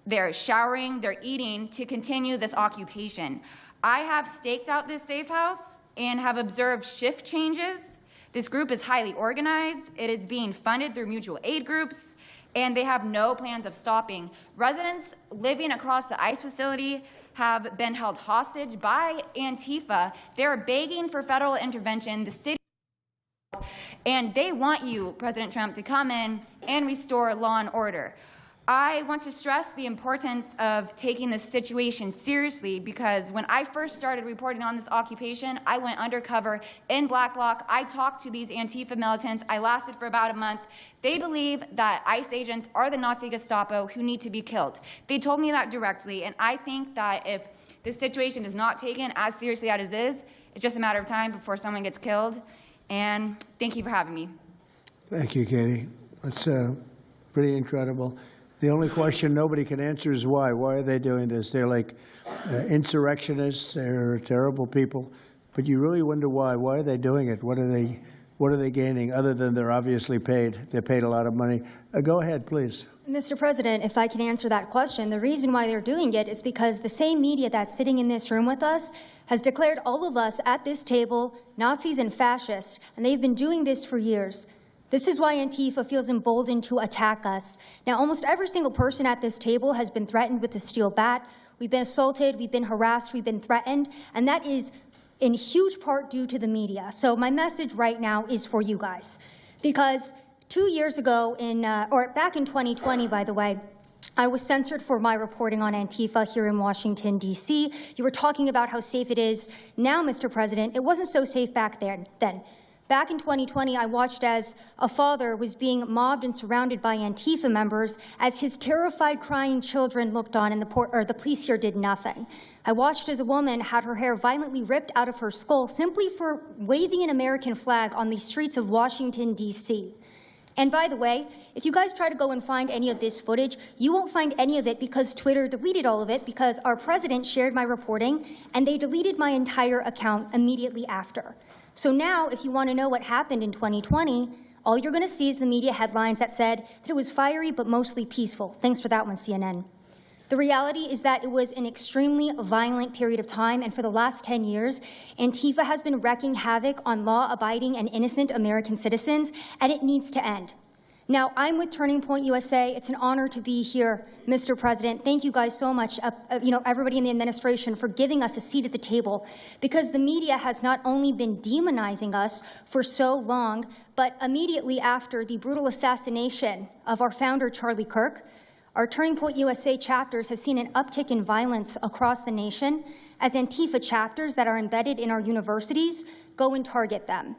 they're showering, they're eating to continue this occupation. I have staked out this safe house and have observed shift changes. This group is highly organized. It is being funded through mutual aid groups, and they have no plans of stopping. Residents living across the ICE facility have been held hostage by Antifa. They're begging for federal intervention. The city, and they want you, President Trump, to come in and restore law and order. I want to stress the importance of taking this situation seriously, because when I first started reporting on this occupation, I went undercover in Black Bloc. I talked to these Antifa militants. I lasted for about a month. They believe that ICE agents are the Nazi Gestapo who need to be killed. They told me that directly, and I think that if this situation is not taken as seriously as it is, it's just a matter of time before someone gets killed. And thank you for having me. Thank you, Katie. That's pretty incredible. The only question nobody can answer is why. Why are they doing this? They're like insurrectionists. They're terrible people. But you really wonder why. Why are they doing it? What are they gaining other than they're obviously paid? They're paid a lot of money. Go ahead, please. Mr. President, if I can answer that question, the reason why they're doing it is because the same media that's sitting in this room with us has declared all of us at this table Nazis and fascists, and they've been doing this for years. This is why Antifa feels emboldened to attack us. Now, almost every single person at this table has been threatened with a steel bat. We've been assaulted, we've been harassed, we've been threatened, and that is in huge part due to the media. So my message right now is for you guys, because 2 years ago, back in 2020, by the way, I was censored for my reporting on Antifa here in Washington, D.C. You were talking about how safe it is now, Mr. President. It wasn't so safe back then. Back in 2020, I watched as a father was being mobbed and surrounded by Antifa members as his terrified, crying children looked on and the police here did nothing. I watched as a woman had her hair violently ripped out of her skull simply for waving an American flag on the streets of Washington, D.C. And by the way, if you guys try to go and find any of this footage, you won't find any of it because Twitter deleted all of it because our president shared my reporting and they deleted my entire account immediately after. So now, if you want to know what happened in 2020, all you're going to see is the media headlines that said that it was fiery but mostly peaceful. Thanks for that one, CNN. The reality is that it was an extremely violent period of time, and for the last 10 years, Antifa has been wreaking havoc on law-abiding and innocent American citizens, and it needs to end. Now, I'm with Turning Point USA. It's an honor to be here, Mr. President. Thank you guys so much, everybody in the administration, for giving us a seat at the table, because the media has not only been demonizing us for so long, but immediately after the brutal assassination of our founder, Charlie Kirk, our Turning Point USA chapters have seen an uptick in violence across the nation as Antifa chapters that are embedded in our universities go and target them.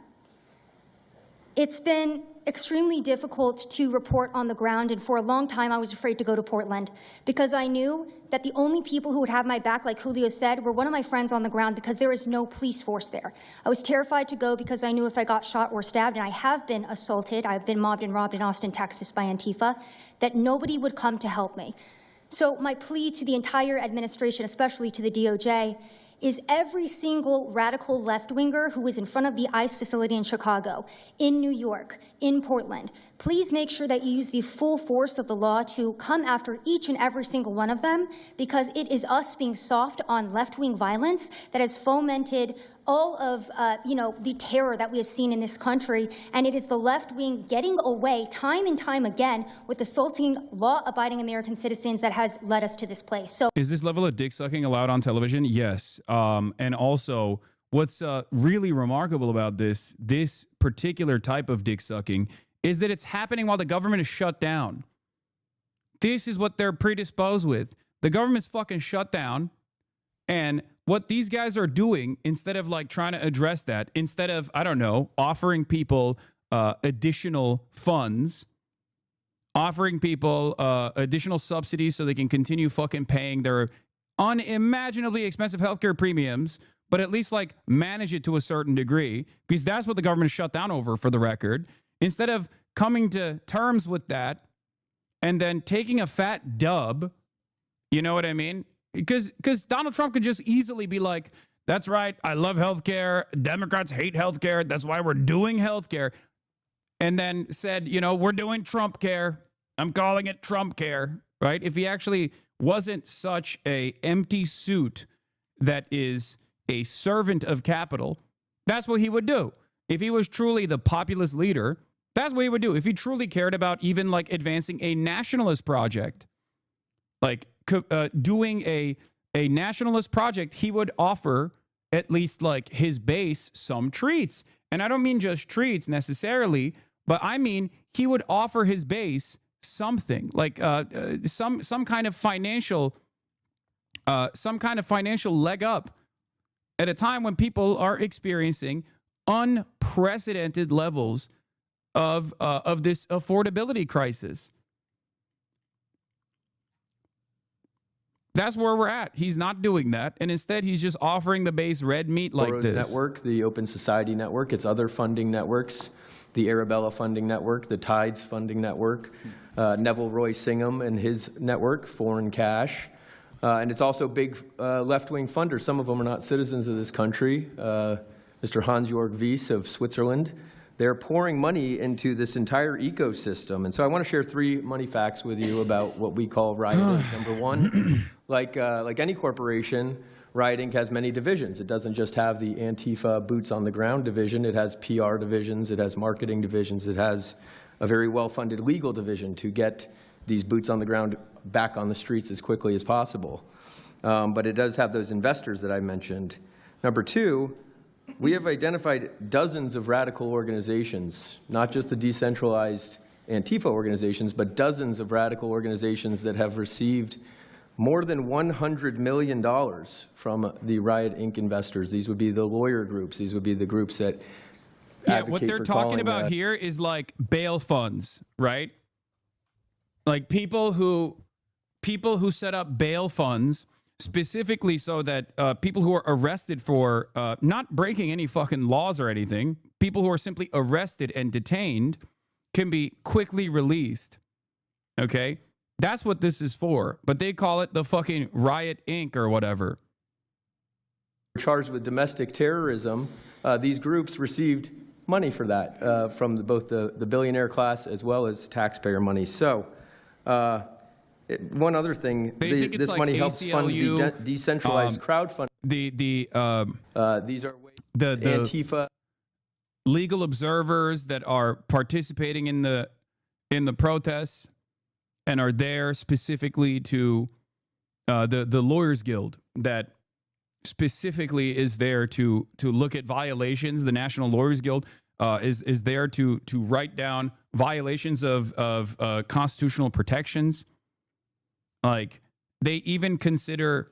It's been extremely difficult to report on the ground, and for a long time I was afraid to go to Portland because I knew that the only people who would have my back, like Julio said, were one of my friends on the ground because there is no police force there. I was terrified to go because I knew if I got shot or stabbed, and I have been assaulted, I've been mobbed and robbed in Austin, Texas by Antifa, that nobody would come to help me. So my plea to the entire administration, especially to the DOJ, is every single radical left-winger who is in front of the ICE facility in Chicago, in New York, in Portland, please make sure that you use the full force of the law to come after each and every single one of them, because it is us being soft on left-wing violence that has fomented all of the terror that we have seen in this country, and it is the left wing getting away time and time again with assaulting law-abiding American citizens that has led us to this place. So, is this level of dick sucking allowed on television? Yes. And also, what's really remarkable about this particular type of dick sucking is that it's happening while the government is shut down. This is what they're predisposed with. The government's fucking shut down, and what these guys are doing, instead of like trying to address that, instead of, I don't know, offering people additional funds, offering people additional subsidies so they can continue fucking paying their unimaginably expensive healthcare premiums, but at least like manage it to a certain degree, because that's what the government is shut down over, for the record. Instead of coming to terms with that and then taking a fat dub, you know what I mean? Because Donald Trump could just easily be like, that's right, I love healthcare. Democrats hate healthcare. That's why we're doing healthcare. And then said, we're doing Trump care. I'm calling it Trump care, right? If he actually wasn't such a empty suit that is a servant of capital, that's what he would do. If he was truly the populist leader, that's what he would do. If he truly cared about even like advancing a nationalist project, like doing a nationalist project, he would offer at least like his base some treats. And I don't mean just treats necessarily, but I mean he would offer his base something like some kind of financial leg up at a time when people are experiencing unprecedented levels of this affordability crisis. That's where we're at. He's not doing that. And instead, he's just offering the base red meat like Rose this. Network, the Open Society Network, its other funding networks, the Arabella funding network, the Tides funding network, Neville Roy Singham and his network, Foreign Cash. And it's also big left-wing funders. Some of them are not citizens of this country. Mr. Hans-Jörg Wyss of Switzerland. They're pouring money into this entire ecosystem. And so I want to share 3 money facts with you about what we call Riot Inc. Number 1, like any corporation, Riot Inc. has many divisions. It doesn't just have the Antifa boots on the ground division. It has PR divisions. It has marketing divisions. It has a very well-funded legal division to get these boots on the ground back on the streets as quickly as possible. But it does have those investors that I mentioned. Number 2, we have identified dozens of radical organizations, not just the decentralized Antifa organizations, but dozens of radical organizations that have received more than $100 million from the Riot Inc. investors. These would be the lawyer groups. These would be the groups that advocate what they're for talking calling about here is like bail funds, right? Like people who set up bail funds specifically so that people who are arrested for not breaking any fucking laws or anything, people who are simply arrested and detained can be quickly released. Okay? That's what this is for. But they call it the fucking Riot Inc. or whatever. Charged with domestic terrorism, these groups received money for that from both the billionaire class as well as taxpayer money. So one other thing, this like money helps fund the decentralized crowdfunding. These are ways the Antifa legal observers that are participating in the protests and are there specifically to the Lawyers Guild that specifically is there to look at violations. The National Lawyers Guild is there to write down violations of constitutional protections. Like they even consider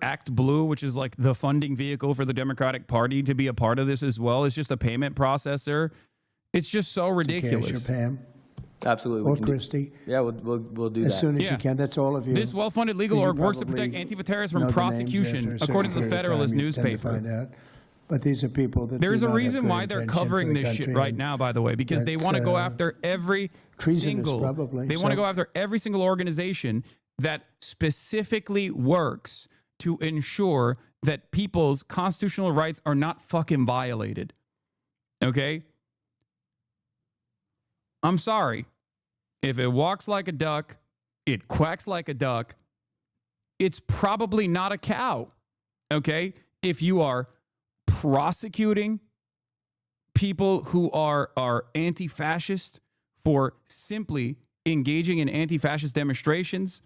Act Blue, which is like the funding vehicle for the Democratic Party, to be a part of this as well. It's just a payment processor. It's just so ridiculous. Pam. Absolutely. Or Christie. Yeah, we'll do as that. As soon as you can. That's all of you. This well-funded legal org works to protect Antifa terrorists from prosecution, according to the Federalist newspaper. But these are people that there's a reason why they're covering this shit right now, by the way, because they want to go after every single organization that specifically works to ensure that people's constitutional rights are not fucking violated. Okay? I'm sorry. If it walks like a duck, it quacks like a duck, it's probably not a cow. Okay? If you are prosecuting people who are anti-fascist for simply engaging in anti-fascist demonstrations,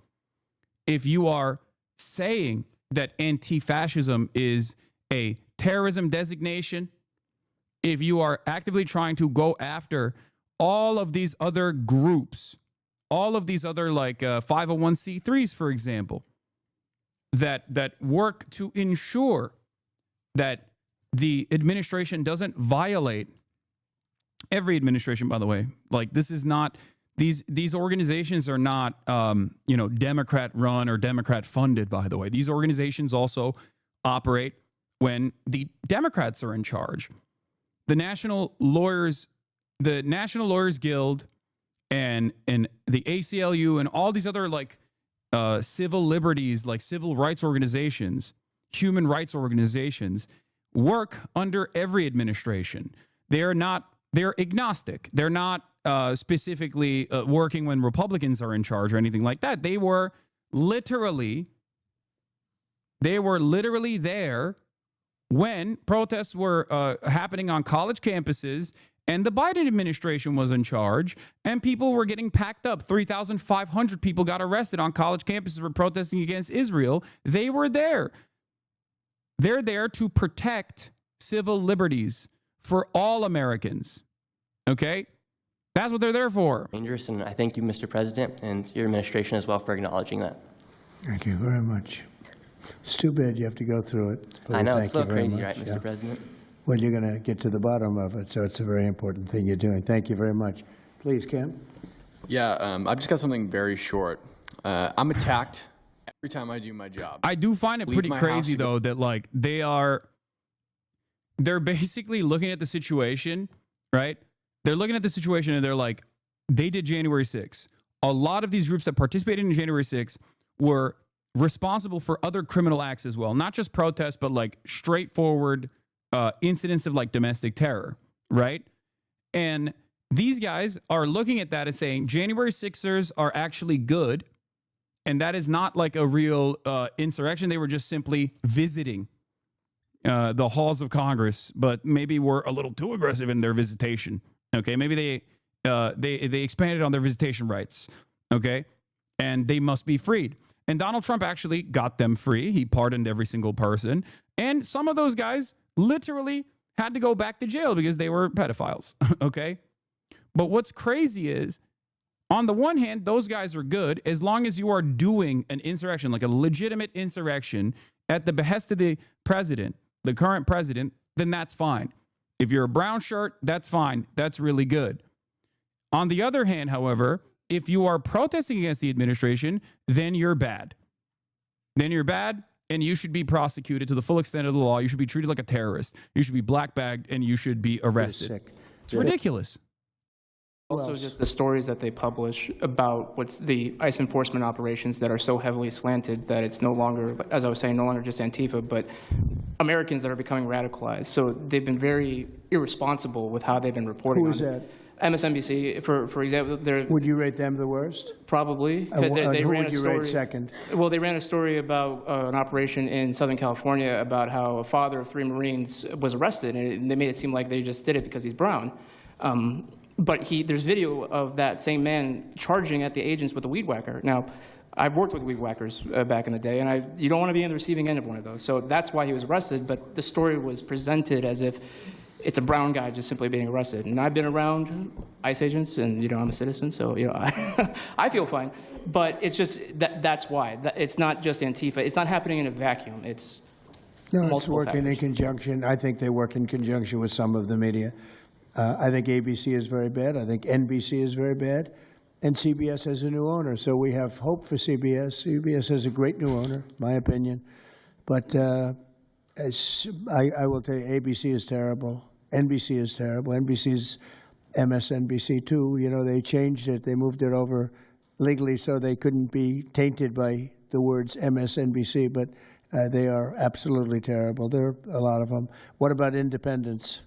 if you are saying that anti-fascism is a terrorism designation, if you are actively trying to go after all of these other groups, all of these other like 501c3s, for example, that work to ensure that the administration doesn't violate, every administration, by the way, like this is not, these organizations are not, Democrat run or Democrat funded, by the way. These organizations also operate when the Democrats are in charge. The National Lawyers Guild and the ACLU and all these other like civil liberties, like civil rights organizations, human rights organizations, work under every administration. They're agnostic. They're not specifically working when Republicans are in charge or anything like that. They were literally there when protests were happening on college campuses and the Biden administration was in charge and people were getting packed up. 3,500 people got arrested on college campuses for protesting against Israel. They were there. They're there to protect civil liberties for all Americans. Okay? That's what they're there for. Dangerous, and I thank you, Mr. President, and your administration as well for acknowledging that. Thank you very much. It's too bad you have to go through it. I know, it's a little crazy, right, Mr. President? Well, you're going to get to the bottom of it, so it's a very important thing you're doing. Thank you very much. Please, Cam. Yeah, I've just got something very short. I'm attacked every time I do my job. I do find it Leave pretty my house crazy to go- though that like they're basically looking at the situation, right? They're looking at the situation and they're like, they did January 6th. A lot of these groups that participated in January 6th were responsible for other criminal acts as well, not just protests, but like straightforward incidents of like domestic terror, right? And these guys are looking at that and saying January 6ers are actually good. And that is not like a real insurrection. They were just simply visiting the halls of Congress, but maybe were a little too aggressive in their visitation. Okay, maybe they expanded on their visitation rights. Okay, and they must be freed. And Donald Trump actually got them free. He pardoned every single person, and some of those guys literally had to go back to jail because they were pedophiles. Okay, but what's crazy is, on the one hand, those guys are good as long as you are doing an insurrection, like a legitimate insurrection at the behest of the president, the current president, then that's fine. If you're a brown shirt, that's fine. That's really good. On the other hand, however, if you are protesting against the administration, then you're bad. Then you're bad, and you should be prosecuted to the full extent of the law. You should be treated like a terrorist. You should be black-bagged, and you should be arrested. It's ridiculous. Also, just the stories that they publish about what's the ICE enforcement operations that are so heavily slanted that it's no longer, as I was saying, no longer just Antifa, but Americans that are becoming radicalized. So they've been very irresponsible with how they've been reporting Who on is it. that? MSNBC, for example, they're Would you rate them the worst? probably. And who ran would a you story, rate second? Well, they ran a story about an operation in Southern California about how a father of 3 Marines was arrested, and they made it seem like they just did it because he's brown. But there's video of that same man charging at the agents with a weed whacker. Now, I've worked with weed whackers back in the day, and you don't want to be on the receiving end of one of those. So that's why he was arrested, but the story was presented as if it's a brown guy just simply being arrested. And I've been around ICE agents, and I'm a citizen, so I feel fine. But it's just that's why. It's not just Antifa. It's not happening in a vacuum. It's multiple working in conjunction. I think they work in conjunction with some of the media. I think ABC is very bad. I think NBC is very bad. And CBS has a new owner. So we have hope for CBS. CBS has a great new owner, my opinion. But as I will tell you, ABC is terrible. NBC is terrible. NBC's MSNBC too. They changed it. They moved it over legally so they couldn't be tainted by the words MSNBC. But they are absolutely terrible. There are a lot of them. What about independents?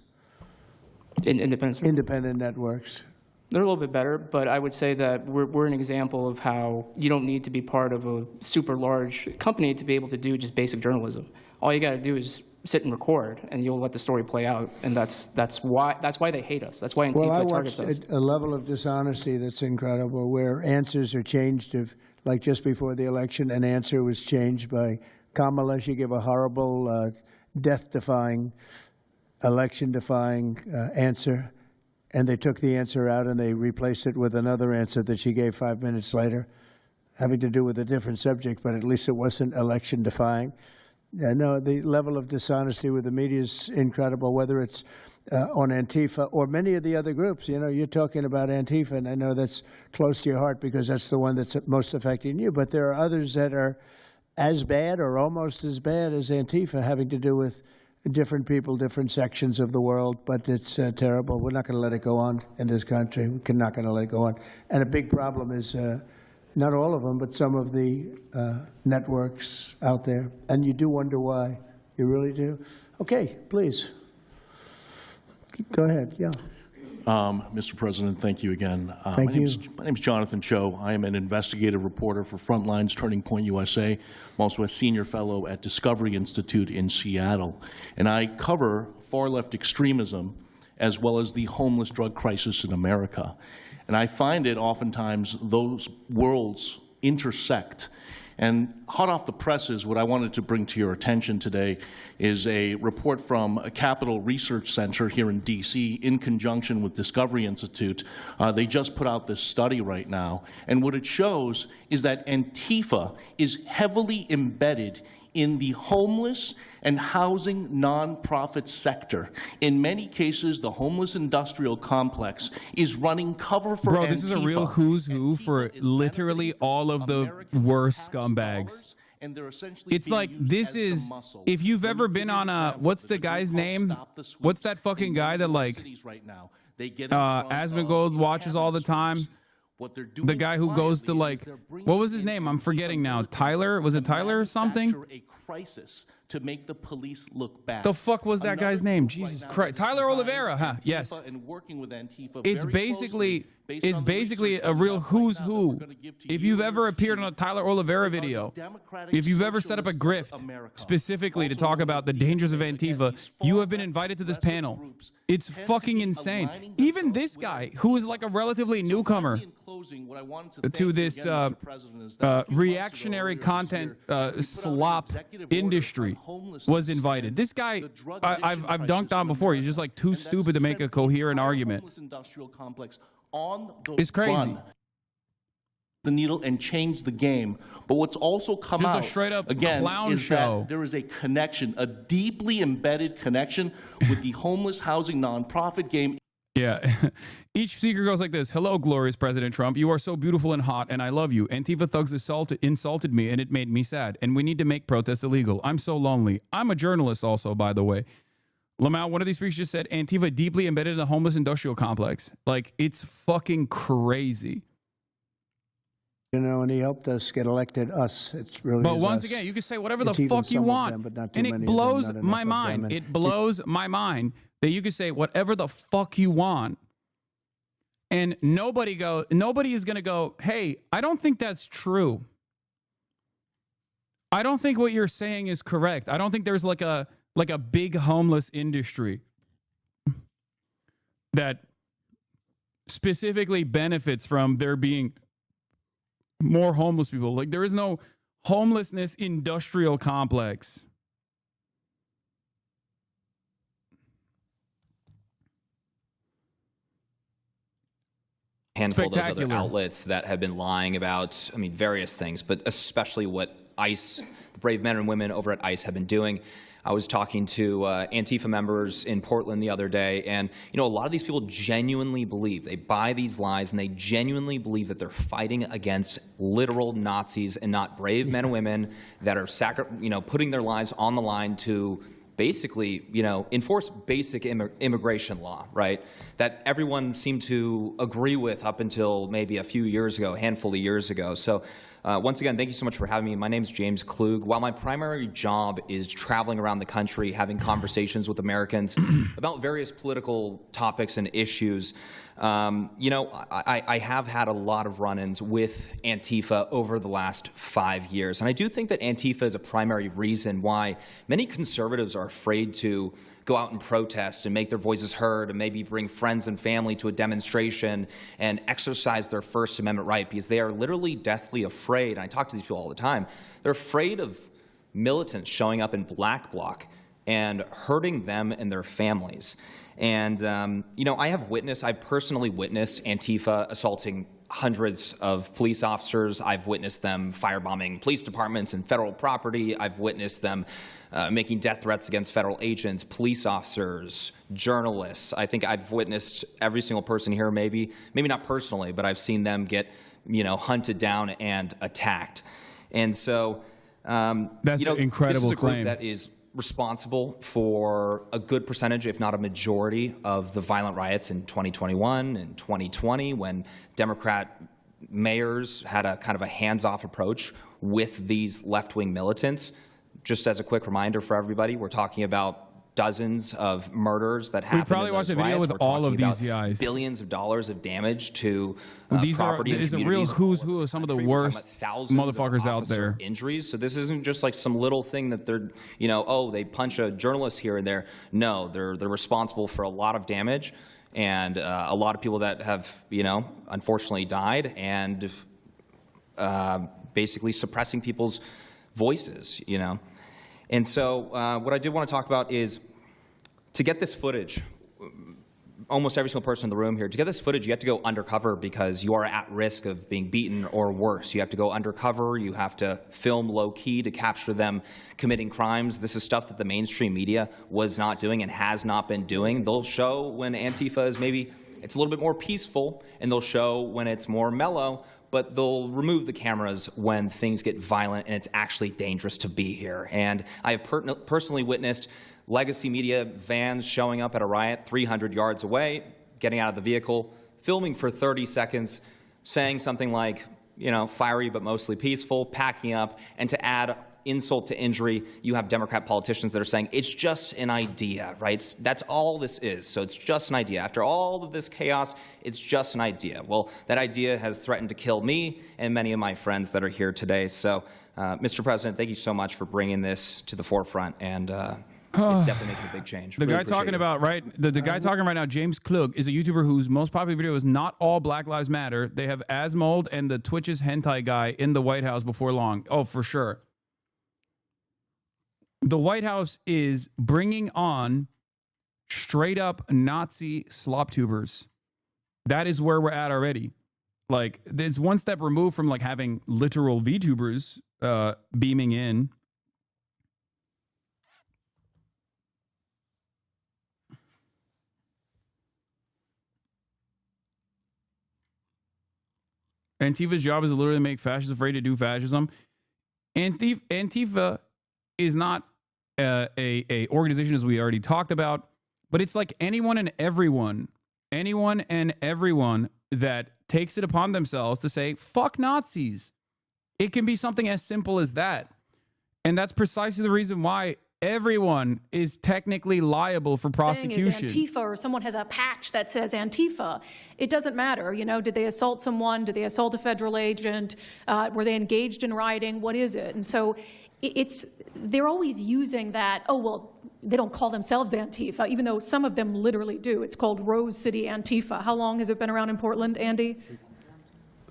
Independent networks. They're a little bit better, but I would say that we're an example of how you don't need to be part of a super large company to be able to do just basic journalism. All you got to do is sit and record, and you'll let the story play out. And that's why they hate us. That's why Antifa targets us. Well, I watched a level of dishonesty that's incredible, where answers are changed. Like just before the election, an answer was changed by Kamala. She gave a horrible, death-defying, election-defying answer. And they took the answer out and they replaced it with another answer that she gave 5 minutes later, having to do with a different subject, but at least it wasn't election-defying. No, the level of dishonesty with the media is incredible, whether it's on Antifa or many of the other groups. You're talking about Antifa, and I know that's close to your heart because that's the one that's most affecting you. But there are others that are as bad or almost as bad as Antifa, having to do with different people, different sections of the world, but it's terrible. We're not going to let it go on in this country. We're not going to let it go on. And a big problem is not all of them, but some of the networks out there. And you do wonder why. You really do. Okay, please. Go ahead. Yeah. Mr. President, thank you again. Thank you. My name is Jonathan Cho. I am an investigative reporter for Frontlines Turning Point USA. I'm also a senior fellow at Discovery Institute in Seattle. And I cover far-left extremism as well as the homeless drug crisis in America. And I find it oftentimes those worlds intersect. And hot off the presses, what I wanted to bring to your attention today is a report from a Capital Research Center here in D.C. in conjunction with Discovery Institute. They just put out this study right now. And what it shows is that Antifa is heavily embedded in the homeless and housing nonprofit sector. In many cases, the homeless industrial complex is running cover for this is a real who's who for literally all of the worst scumbags. and they're essentially It's being like, used this as the is, muscle. if you've Let ever me been give you on an a, example. what's the There's a group guy's called name? Stop the Sweeps What's that fucking in guy that New York like, cities right now. They get in front Asmongold of, watches all the time? What they're doing The guy who goes to quietly is like, they're bringing what was his in name? I'm Antifa forgetting now. militants Tyler? Was it to Tyler or something? manufacture a crisis to make the police look bad. The fuck was that guy's name? group right Jesus now Christ. that is Tyler behind Oliveira, huh? Antifa Yes. And working with Antifa It's very basically, closely based it's on the basically research a that we real have right who's now that we're who. gonna give to If you you've and ever your appeared team. on a Tyler Oliveira They are the video, Democratic if you've ever set up a Socialists grift of America, specifically to also talk known about the as dangers of DSA. Again, Antifa, these you far have been left invited to this progressive panel. groups It's tend to fucking be insane. aligning Even themselves this with guy, Antifa. who is like a relatively newcomer In closing, what I wanted to thank to you this again, Mr. President, is that a few months ago, reactionary earlier this content year, we slop industry was invited. This guy, I've dunked on before. He's just like too stupid to make a coherent argument. industrial complex on the It's crazy. run. The needle and change the game. But what's also come Just a out straight up again clown is show. that there is a connection, a deeply embedded connection with the homeless housing nonprofit game. Yeah. Each speaker goes like this. Hello, glorious President Trump. You are so beautiful and hot, and I love you. Antifa thugs insulted me, and it made me sad. And we need to make protests illegal. I'm so lonely. I'm a journalist also, by the way. Lamau, one of these freaks just said, Antifa deeply embedded in the homeless industrial complex. Like, it's fucking crazy. You know, and he helped us get elected, us. It's really But is once us. again, you can say whatever the It's even fuck you some of want. them, but not too And many it of them, blows not enough my of them. mind. And It blows my mind that you can say whatever the fuck you want. And nobody is going to go, hey, I don't think that's true. I don't think what you're saying is correct. I don't think there's like a big homeless industry that specifically benefits from there being more homeless people. Like, there is no homelessness industrial complex. Handful of those other outlets that have been lying about, I mean, various things, but especially what ICE, the brave men and women over at ICE have been doing. I was talking to Antifa members in Portland the other day, and a lot of these people genuinely believe, they buy these lies, and they genuinely believe that they're fighting against literal Nazis and not brave men and women that are putting their lives on the line to basically, enforce basic immigration law, right? That everyone seemed to agree with up until maybe a few years ago, a handful of years ago. So once again, thank you so much for having me. My name is James Klug. While my primary job is traveling around the country, having conversations with Americans about various political topics and issues, I have had a lot of run-ins with Antifa over the last 5 years. And I do think that Antifa is a primary reason why many conservatives are afraid to go out and protest and make their voices heard and maybe bring friends and family to a demonstration and exercise their First Amendment right, because they are literally deathly afraid. And I talk to these people all the time. They're afraid of militants showing up in black bloc and hurting them and their families. And, I've personally witnessed Antifa assaulting hundreds of police officers. I've witnessed them firebombing police departments and federal property. I've witnessed them making death threats against federal agents, police officers, journalists. I think I've witnessed every single person here, maybe not personally, but I've seen them get, hunted down and attacked. And so, that's an incredible this is a group claim. that is responsible for a good percentage, if not a majority, of the violent riots in 2021 and 2020, when Democrat mayors had a kind of a hands-off approach with these left-wing militants. Just as a quick reminder for everybody, we're talking about dozens of murders that happened. We probably in watched those a video riots. with We're all of talking these about guys. Billions of dollars of damage to property and is a real communities. who's who of some of the worst motherfuckers out there. Injuries. So this isn't just like some little thing that they're, they punch a journalist here and there. No, they're responsible for a lot of damage and a lot of people that have, unfortunately died and basically suppressing people's voices, And so what I did want to talk about is, to get this footage, almost every single person in the room here, to get this footage, you have to go undercover because you are at risk of being beaten or worse. You have to go undercover. You have to film low-key to capture them committing crimes. This is stuff that the mainstream media was not doing and has not been doing. They'll show when Antifa is maybe it's a little bit more peaceful, and they'll show when it's more mellow, but they'll remove the cameras when things get violent and it's actually dangerous to be here. And I have personally witnessed legacy media vans showing up at a riot 300 yards away, getting out of the vehicle, filming for 30 seconds, saying something like, you know, fiery but mostly peaceful, packing up, and to add insult to injury, you have Democrat politicians that are saying it's just an idea, right? That's all this is. So it's just an idea. After all of this chaos, it's just an idea. Well, that idea has threatened to kill me and many of my friends that are here today. So, Mr. President, thank you so much for bringing this to the forefront, and it's definitely making a big change. The Really guy talking appreciate it. about, right, the guy talking right now, James Klug, is a YouTuber whose most popular video is not all Black Lives Matter. They have Asmold and the Twitch's hentai guy in the White House before long. Oh, for sure. The White House is bringing on straight up Nazi slop tubers. That is where we're at already. Like, there's one step removed from like having literal VTubers beaming in. Antifa's job is to literally make fascists afraid to do fascism. Antifa is not a organization, as we already talked about, but it's like anyone and everyone that takes it upon themselves to say, fuck Nazis. It can be something as simple as that. And that's precisely the reason why everyone is technically liable for prosecution. Thing is Antifa, or someone has a patch that says Antifa. It doesn't matter. You know, did they assault someone? Did they assault a federal agent? Were they engaged in rioting? What is it? And so they're always using that, oh, well, they don't call themselves Antifa, even though some of them literally do. It's called Rose City Antifa. How long has it been around in Portland, Andy?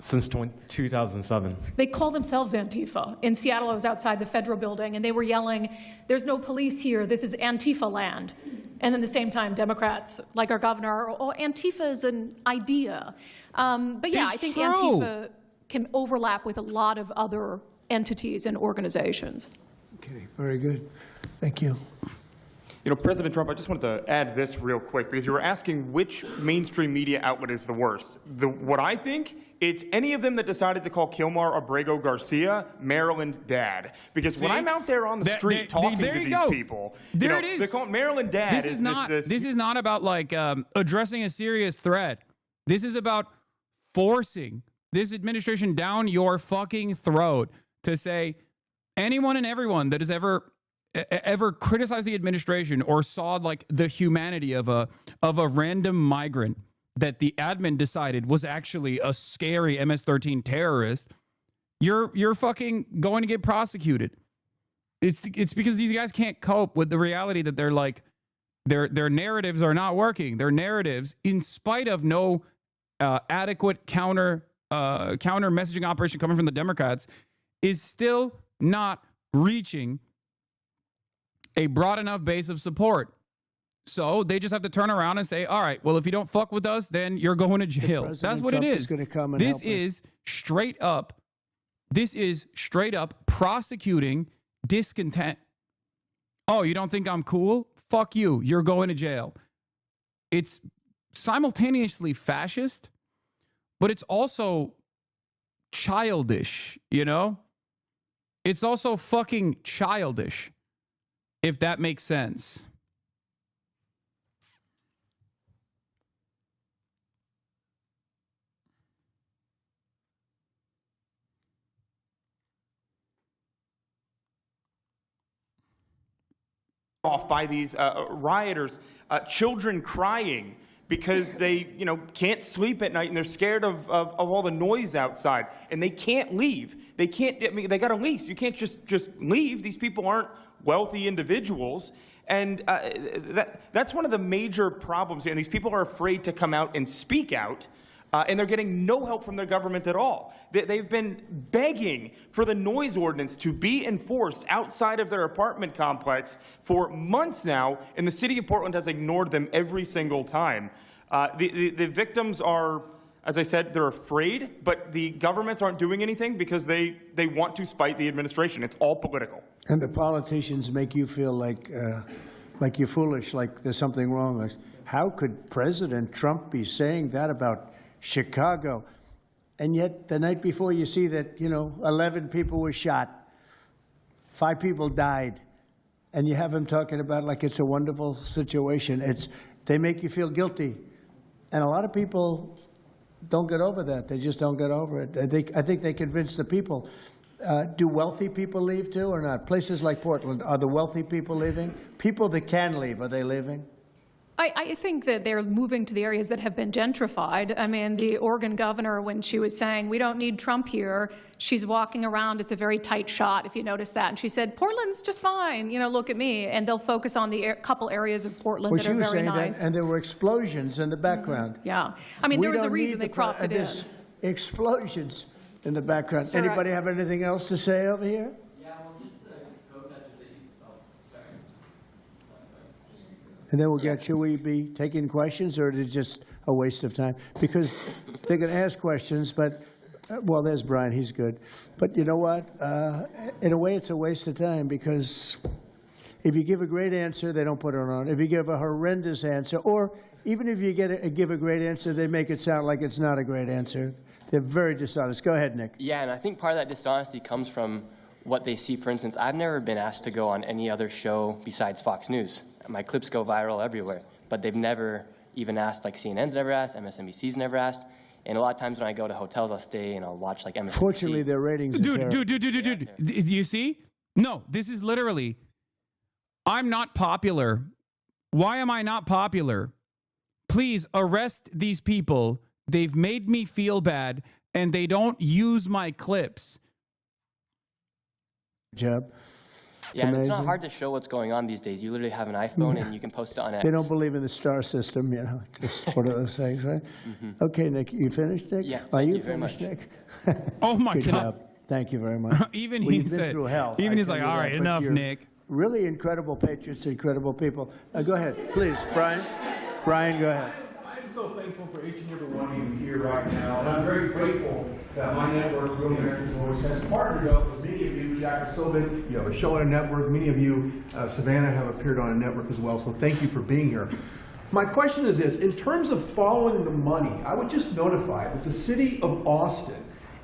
Since 2007. They call themselves Antifa. In Seattle, I was outside the federal building, and they were yelling, there's no police here, this is Antifa land. And then at the same time, Democrats, like our governor, oh, Antifa is an idea. But yeah, It's I think true. Antifa can overlap with a lot of other entities and organizations. Okay, very good. Thank you. You know, President Trump, I just wanted to add this real quick, because you were asking which mainstream media outlet is the worst. What I think, it's any of them that decided to call Kilmar Abrego Garcia Maryland Dad. Because when I'm out there on the street talking to these people, There it is. They call it Maryland Dad. This is not about like addressing a serious threat. This is about forcing this administration down your fucking throat to say anyone and everyone that has ever criticized the administration or saw like the humanity of a random migrant that the admin decided was actually a scary MS-13 terrorist, you're fucking going to get prosecuted. It's because these guys can't cope with the reality that they're like their narratives are not working. Their narratives, in spite of no adequate counter messaging operation coming from the Democrats, is still not reaching a broad enough base of support. So they just have to turn around and say, all right, well, if you don't fuck with us, then you're going to jail. That's what Trump it is is. gonna come and This help us. is straight up prosecuting discontent. Oh, you don't think I'm cool? Fuck you. You're going to jail. It's simultaneously fascist, but it's also childish, you know? It's also fucking childish, if that makes sense. Off by these rioters, children crying because they, can't sleep at night and they're scared of all the noise outside, and they can't leave. They can't. I mean, they got a lease. You can't just leave. These people aren't wealthy individuals, and that's one of the major problems here. And these people are afraid to come out and speak out. And they're getting no help from their government at all. They've been begging for the noise ordinance to be enforced outside of their apartment complex for months now, and the city of Portland has ignored them every single time. The victims are, as I said, they're afraid, but the governments aren't doing anything because they want to spite the administration. It's all political. And the politicians make you feel like you're foolish, like there's something wrong. how could President Trump be saying that about Chicago? And yet the night before you see that, 11 people were shot, 5 people died, and you have him talking about like it's a wonderful situation. They make you feel guilty. And a lot of people don't get over that. They just don't get over it. I think they convince the people. Do wealthy people leave too or not? Places like Portland, are the wealthy people leaving? People that can leave, are they leaving? I think that they're moving to the areas that have been gentrified. I mean, the Oregon governor, when she was saying, we don't need Trump here, she's walking around. It's a very tight shot, if you notice that. And she said, Portland's just fine. Look at me. And they'll focus on the couple areas of Portland that are very nice. That, and there were explosions in the background. Mm-hmm. Yeah. I mean, there was a reason they cropped it in. Explosions in the background. Sir, anybody have anything else to say over here? And then we'll get, should we be taking questions, or is it just a waste of time? Because they can ask questions, but, well, there's Brian, he's good. But you know what? In a way, it's a waste of time, because if you give a great answer, they don't put it on. If you give a horrendous answer, or even if you give a great answer, they make it sound like it's not a great answer. They're very dishonest. Go ahead, Nick. Yeah, and I think part of that dishonesty comes from what they see. For instance, I've never been asked to go on any other show besides Fox News. My clips go viral everywhere, but they've never even asked, like CNN's never asked, MSNBC's never asked. And a lot of times when I go to hotels, I'll stay and I'll watch like MSNBC. Fortunately, their ratings Dude. Do you see? No, this is literally, I'm not popular. Why am I not popular? Please arrest these people. They've made me feel bad, and they don't use my clips. Job. Yeah, and it's not hard to show what's going on these days. You literally have an iPhone and you can post it on X. They don't believe in the star system, It's just one of those things, right? Mm-hmm. Okay, Nick, you finished, Nick? Yeah, Are you very finished, much. Nick? Oh my Good God! Job. Thank you very much. Even well, he you've been said, through hell. even he's like, all right, enough, Nick. Really incredible patriots, incredible people. Go ahead, please, Brian. Brian, go ahead. I'm so thankful for each and every one of you here right now, and I'm very grateful that my network, Real American Voice, has partnered up with many of you. Jack Silvan, you have a show on a network. Many of you, Savannah, have appeared on a network as well, so thank you for being here. My question is this: in terms of following the money, I would just notify that the city of Austin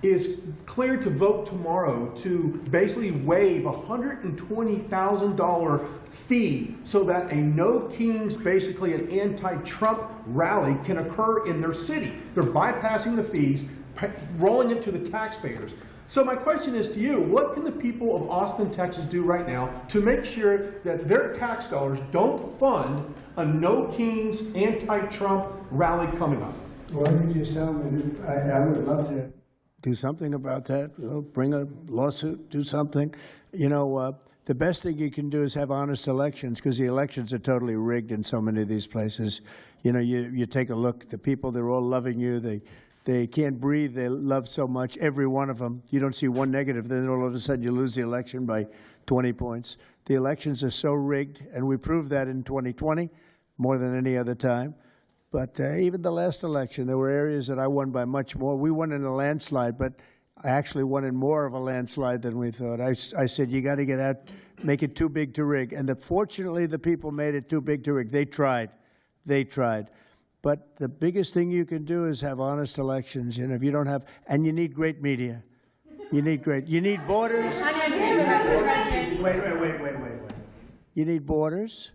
is cleared to vote tomorrow to basically waive a $120,000 fee so that a No Kings, basically an anti-Trump rally, can occur in their city. They're bypassing the fees, rolling it to the taxpayers. So my question is to you: what can the people of Austin, Texas do right now to make sure that their tax dollars don't fund a No Kings anti-Trump rally coming up? Well, you just tell me. I would love to do something about that. Bring a lawsuit, do something. The best thing you can do is have honest elections, because the elections are totally rigged in so many of these places. You take a look. The people, they're all loving you. They can't breathe. They love so much, every one of them. You don't see one negative. Then all of a sudden you lose the election by 20 points. The elections are so rigged, and we proved that in 2020 more than any other time. But even the last election, there were areas that I won by much more. We won in a landslide, but I actually won in more of a landslide than we thought. I said, you got to get out, make it too big to rig. And fortunately, the people made it too big to rig. They tried. But the biggest thing you can do is have honest elections. If you don't have, and you need great media. You need borders. Wait. You need borders.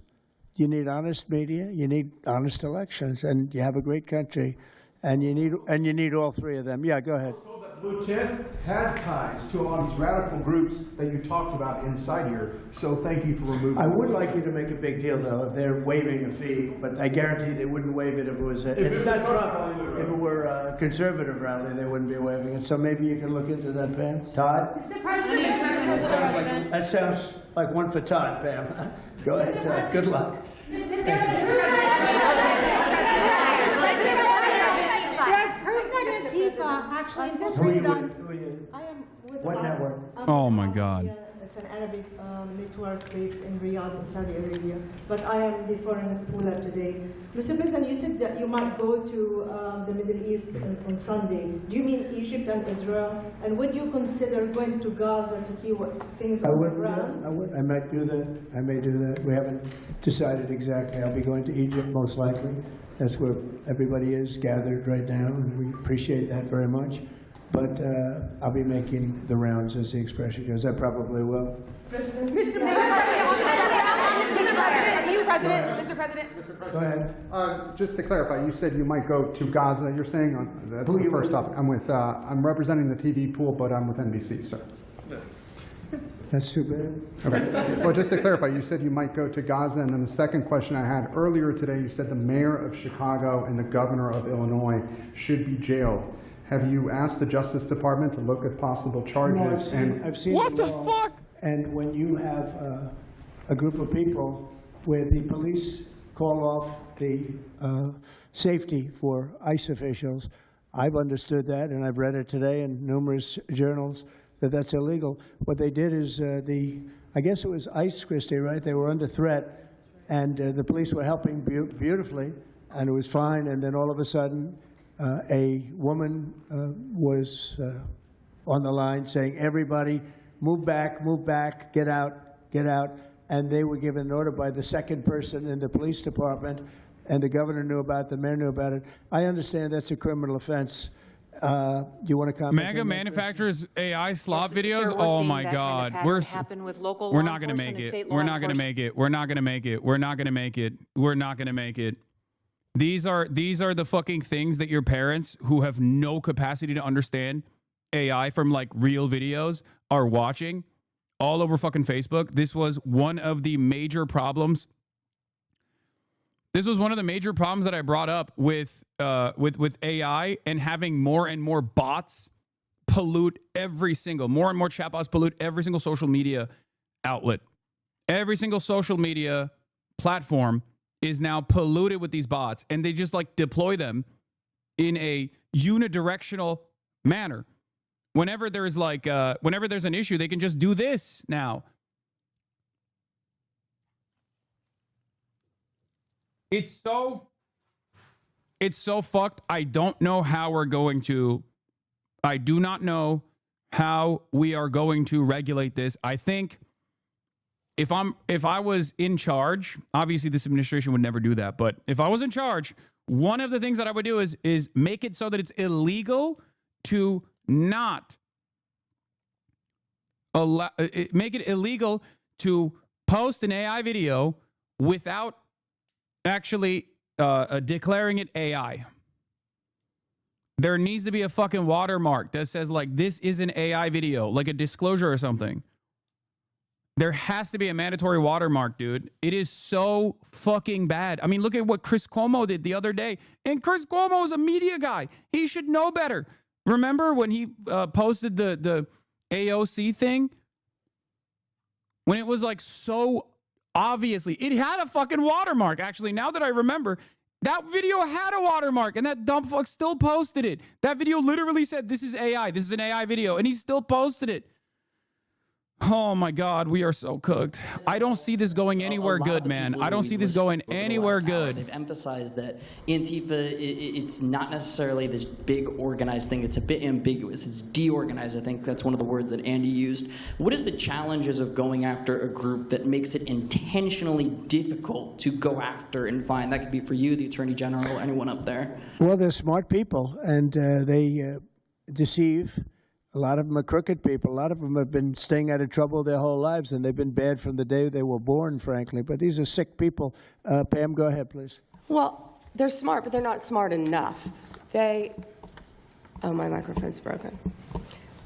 You need honest media. You need honest elections, and you have a great country, and you need all three of them. Yeah, go ahead. Lieutenant had ties to all these radical groups that you talked about inside here, so thank you for removing I would like you to make a big deal, though, if they're waiving a fee, but I guarantee they wouldn't waive it if it was it's not Trump. If it were a conservative rally, they wouldn't be waiving it. So maybe you can look into that, Pam. Todd? Mr. President. That sounds like one for Todd, Pam. Go ahead, Todd. Good luck. Actually infiltrated on. What network? Oh my God. It's an Arabic network based in Riyadh in Saudi Arabia. But I am the foreign ruler today. Mr. President, you said that you might go to the Middle East on Sunday. Do you mean Egypt and Israel? And would you consider going to Gaza to see what things are on the ground? I would. I might do that. I may do that. We haven't decided exactly. I'll be going to Egypt most likely. That's where everybody is gathered right now, and we appreciate that very much. But I'll be making the rounds, as the expression goes. I probably will. Mr. President. Go ahead. Just to clarify, you said you might go to Gaza. You're saying that's the first topic. I'm representing the TV pool, but I'm with NBC, sir. That's too bad. Okay. Well, just to clarify, you said you might go to Gaza, and then the second question I had earlier today, you said the mayor of Chicago and the governor of Illinois should be jailed. Have you asked the Justice Department to look at possible charges? No, I've seen what the law, fuck? And when you have a group of people where the police call off the safety for ICE officials, I've understood that, and I've read it today in numerous journals, that that's illegal. What they did is I guess it was ICE, Christie, right? They were under threat, and the police were helping beautifully, and it was fine. And then all of a sudden, a woman was on the line saying, "Everybody, move back, get out, get out." And they were given an order by the second person in the police department, and the governor knew about it, the mayor knew about it. I understand that's a criminal offense. Do you want to comment? MAGA manufacturers AI slop videos. Sir, we're oh seeing my that God, kind of happen with local we're law not going to enforcement make and it. state We're law not going to make it. We're not going to make it. We're not going to make it. We're not going to make it. These are the fucking things that your parents, who have no capacity to understand AI from like real videos, are watching all over fucking Facebook. This was one of the major problems. This was one of the major problems that I brought up with AI and having more and more bots pollute more and more chatbots pollute every single social media outlet. Every single social media platform is now polluted with these bots, and they just like deploy them in a unidirectional manner. Whenever there's an issue, they can just do this now. It's so fucked. I don't know how we're going to. I do not know how we are going to regulate this. I think if I was in charge, obviously this administration would never do that, but if I was in charge, one of the things that I would do is make it so that it's illegal to not make it illegal to post an AI video without actually declaring it AI. There needs to be a fucking watermark that says like, this is an AI video, like a disclosure or something. There has to be a mandatory watermark, dude. It is so fucking bad. I mean, look at what Chris Cuomo did the other day. And Chris Cuomo is a media guy. He should know better. Remember when he posted the AOC thing? When it was like so obviously, it had a fucking watermark. Actually, now that I remember, that video had a watermark, and that dumb fuck still posted it. That video literally said, "This is AI. This is an AI video," and he still posted it. Oh my God, we are so cooked. I don't see this going anywhere good, man. I don't see this going anywhere good. They've emphasized that Antifa, it's not necessarily this big organized thing. It's a bit ambiguous. It's deorganized. I think that's one of the words that Andy used. What is the challenges of going after a group that makes it intentionally difficult to go after and find? That could be for you, the Attorney General, anyone up there. Well, they're smart people, and they deceive. A lot of them are crooked people. A lot of them have been staying out of trouble their whole lives, and they've been bad from the day they were born, frankly. But these are sick people. Pam, go ahead, please. Well, they're smart, but they're not smart enough. Oh, my microphone's broken.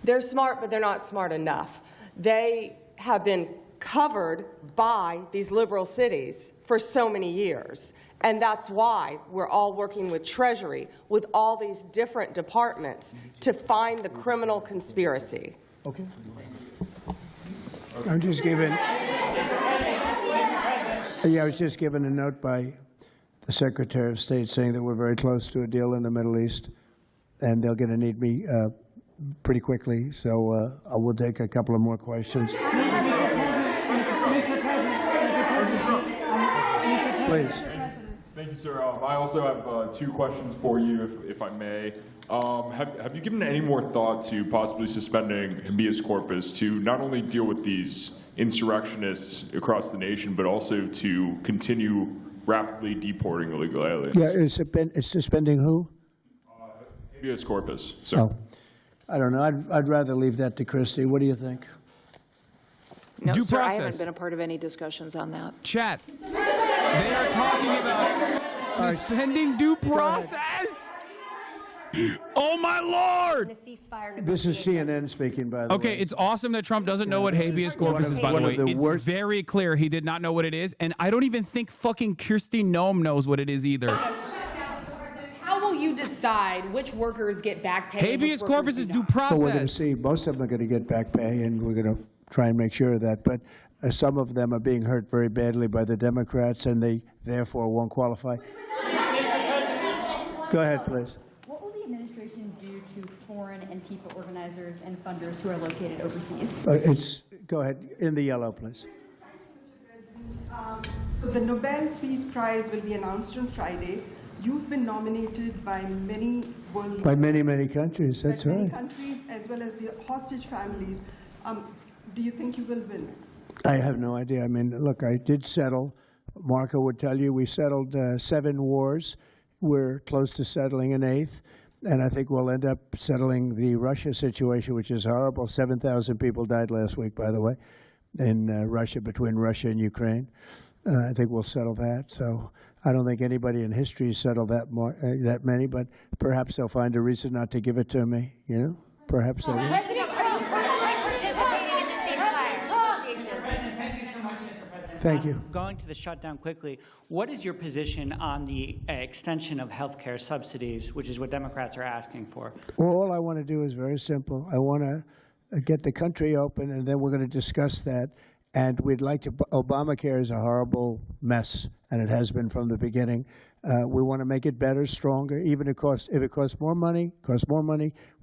They're smart, but they're not smart enough. They have been covered by these liberal cities for so many years. And that's why we're all working with Treasury, with all these different departments, to find the criminal conspiracy. Okay. I'm just giving. Yeah, I was just given a note by the Secretary of State saying that we're very close to a deal in the Middle East, and they're going to need me pretty quickly. So I will take a couple of more questions. please. Thank you, sir. I also have two questions for you, if I may. Have you given any more thought to possibly suspending habeas corpus to not only deal with these insurrectionists across the nation, but also to continue rapidly deporting illegal aliens? Yeah, it's suspending who? Habeas corpus, sir. Oh, I don't know. I'd rather leave that to Christie. What do you think? No, Due sir, I process. haven't been a part of any discussions on that. Chat. They are talking about suspending due process. Oh my Lord! This is CNN speaking, by the way. Okay, it's awesome that Trump doesn't know what habeas corpus is, by the way. It's very clear he did not know what it is, and I don't even think fucking Kirsty Noem knows what it is either. How will you decide which workers get back pay? Habeas corpus is due process. Well, we're going to see. Most of them are going to get back pay, and we're going to try and make sure of that. But some of them are being hurt very badly by the Democrats, and they therefore won't qualify. Go ahead, please. What will the administration do to foreign Antifa organizers and funders who are located overseas? Go ahead. In the yellow, please. So the Nobel Peace Prize will be announced on Friday. You've been nominated by many world By many, many countries. That's many right. countries, as well as the hostage families. Do you think you will win? I have no idea. I mean, look, I did settle. Marco would tell you we settled 7 wars. We're close to settling an 8th. And I think we'll end up settling the Russia situation, which is horrible. 7,000 people died last week, by the way, in Russia, between Russia and Ukraine. I think we'll settle that. So I don't think anybody in history settled that many, but perhaps they'll find a reason not to give it to me, you know? Perhaps they will. Thank you. Going to the shutdown quickly, what is your position on the extension of health care subsidies, which is what Democrats are asking for? Well, all I want to do is very simple. I want to get the country open, and then we're going to discuss that. And we'd like to, Obamacare is a horrible mess, and it has been from the beginning. We want to make it better, stronger, even if it costs more money,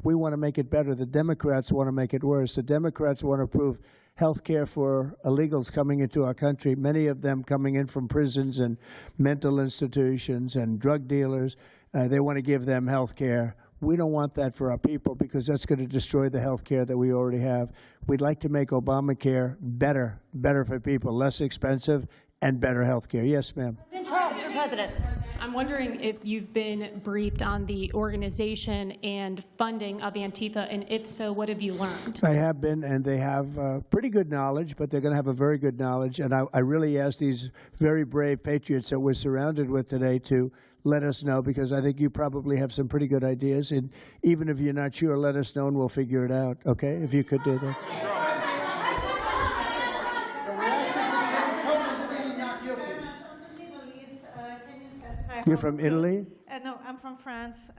we want to make it better. The Democrats want to make it worse. The Democrats want to approve health care for illegals coming into our country, many of them coming in from prisons and mental institutions and drug dealers. They want to give them health care. We don't want that for our people because that's going to destroy the health care that we already have. We'd like to make Obamacare better for people, less expensive and better health care. Yes, ma'am. Mr. President, I'm wondering if you've been briefed on the organization and funding of Antifa, and if so, what have you learned? I have been, and they have pretty good knowledge, but they're going to have a very good knowledge. And I really ask these very brave patriots that we're surrounded with today to let us know, because I think you probably have some pretty good ideas. And even if you're not sure, let us know and we'll figure it out, okay? If you could do that. You're from Italy? No, I'm from France.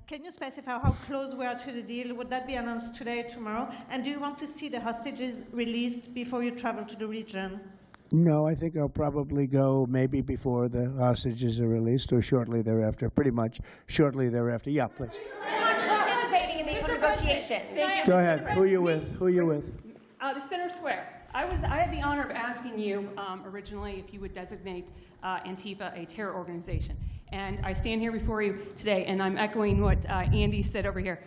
Can you specify how close we are to the deal? Would that be announced today, tomorrow? And do you want to see the hostages released before you travel to the region? No, I think I'll probably go maybe before the hostages are released or shortly thereafter, pretty much shortly thereafter. Yeah, please. Participating in these negotiations. Go ahead. Who are you with? Who are you with? The Center Square. I had the honor of asking you originally if you would designate Antifa a terror organization. And I stand here before you today, and I'm echoing what Andy said over here.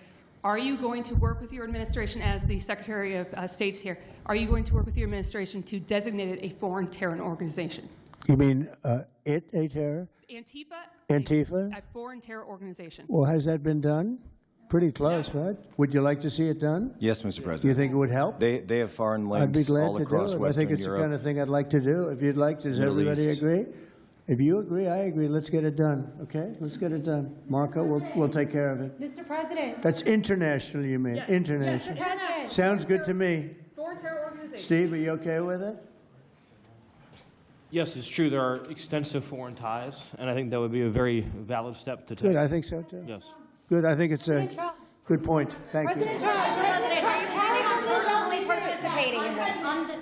Are you going to work with your administration, as the Secretary of State's here, are you going to work with your administration to designate it a foreign terror organization? You mean a terror? Antifa? A foreign terror organization. Well, has that been done? Pretty close, right? Would you like to see it done? Yes, Mr. President. Do you think it would help? They have foreign I'd be links glad all to across do it. I Western think it's Europe. the kind of thing I'd like to do. If you'd like, does Middle everybody East. agree? If you agree, I agree. Let's get it done, okay? Let's get it done. Marco, we'll take care of it. Mr. President. That's international, you mean? Yes. International. Mr. President. Sounds good to me. Foreign terror organization. Steve, are you okay with it? Yes, it's true. There are extensive foreign ties, and I think that would be a very valid step to take. Good, I think so too. Yes. Good, I think it's a good point. Thank you. President, are you planning on personally participating in this?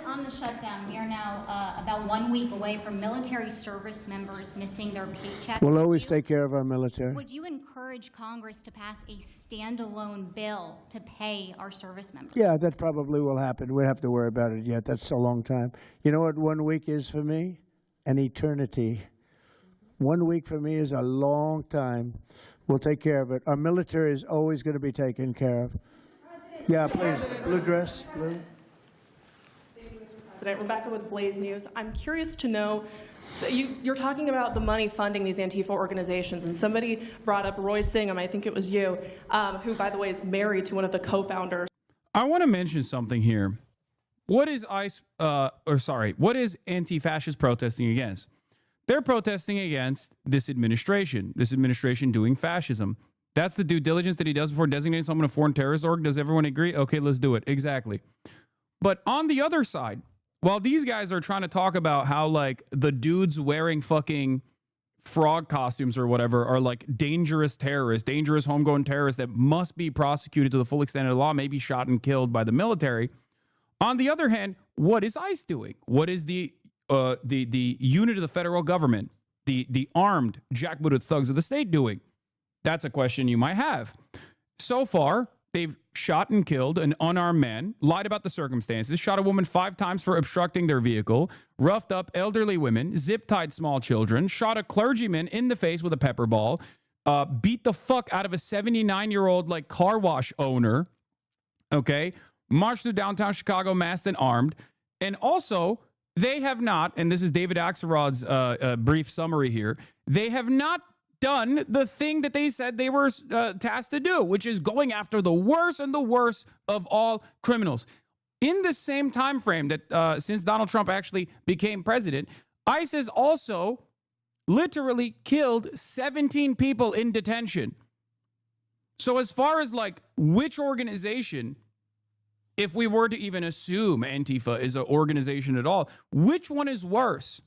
On the shutdown, we are now about 1 week away from military service members missing their paycheck. We'll always take care of our military. Would you encourage Congress to pass a standalone bill to pay our service members? Yeah, that probably will happen. We don't have to worry about it yet. That's a long time. You know what 1 week is for me? An eternity. 1 week for me is a long time. We'll take care of it. Our military is always going to be taken care of. Yeah, please. Blue dress, blue. President, Rebecca with Blaze News. I'm curious to know, so you're talking about the money funding these Antifa organizations, and somebody brought up Roy Singham, I think it was you, who, by the way, is married to one of the co-founders. I want to mention something here. What is what is anti-fascist protesting against? They're protesting against this administration doing fascism. That's the due diligence that he does before designating someone a foreign terrorist org. Does everyone agree? Okay, let's do it. Exactly. But on the other side, while these guys are trying to talk about how, like, the dudes wearing fucking frog costumes or whatever are, like, dangerous terrorists, dangerous homegrown terrorists that must be prosecuted to the full extent of the law, maybe shot and killed by the military. On the other hand, what is ICE doing? What is the unit of the federal government, the armed jackbooted thugs of the state doing? That's a question you might have. So far, they've shot and killed an unarmed man, lied about the circumstances, shot a woman 5 times for obstructing their vehicle, roughed up elderly women, zip-tied small children, shot a clergyman in the face with a pepper ball, beat the fuck out of a 79-year-old, like, car wash owner, okay? Marched through downtown Chicago masked and armed. And also, they have not, and this is David Axelrod's brief summary here, they have not done the thing that they said they were tasked to do, which is going after the worst and the worst of all criminals. In the same time frame that since Donald Trump actually became president, ICE has also literally killed 17 people in detention. So as far as, like, which organization, if we were to even assume Antifa is an organization at all, which one is worse?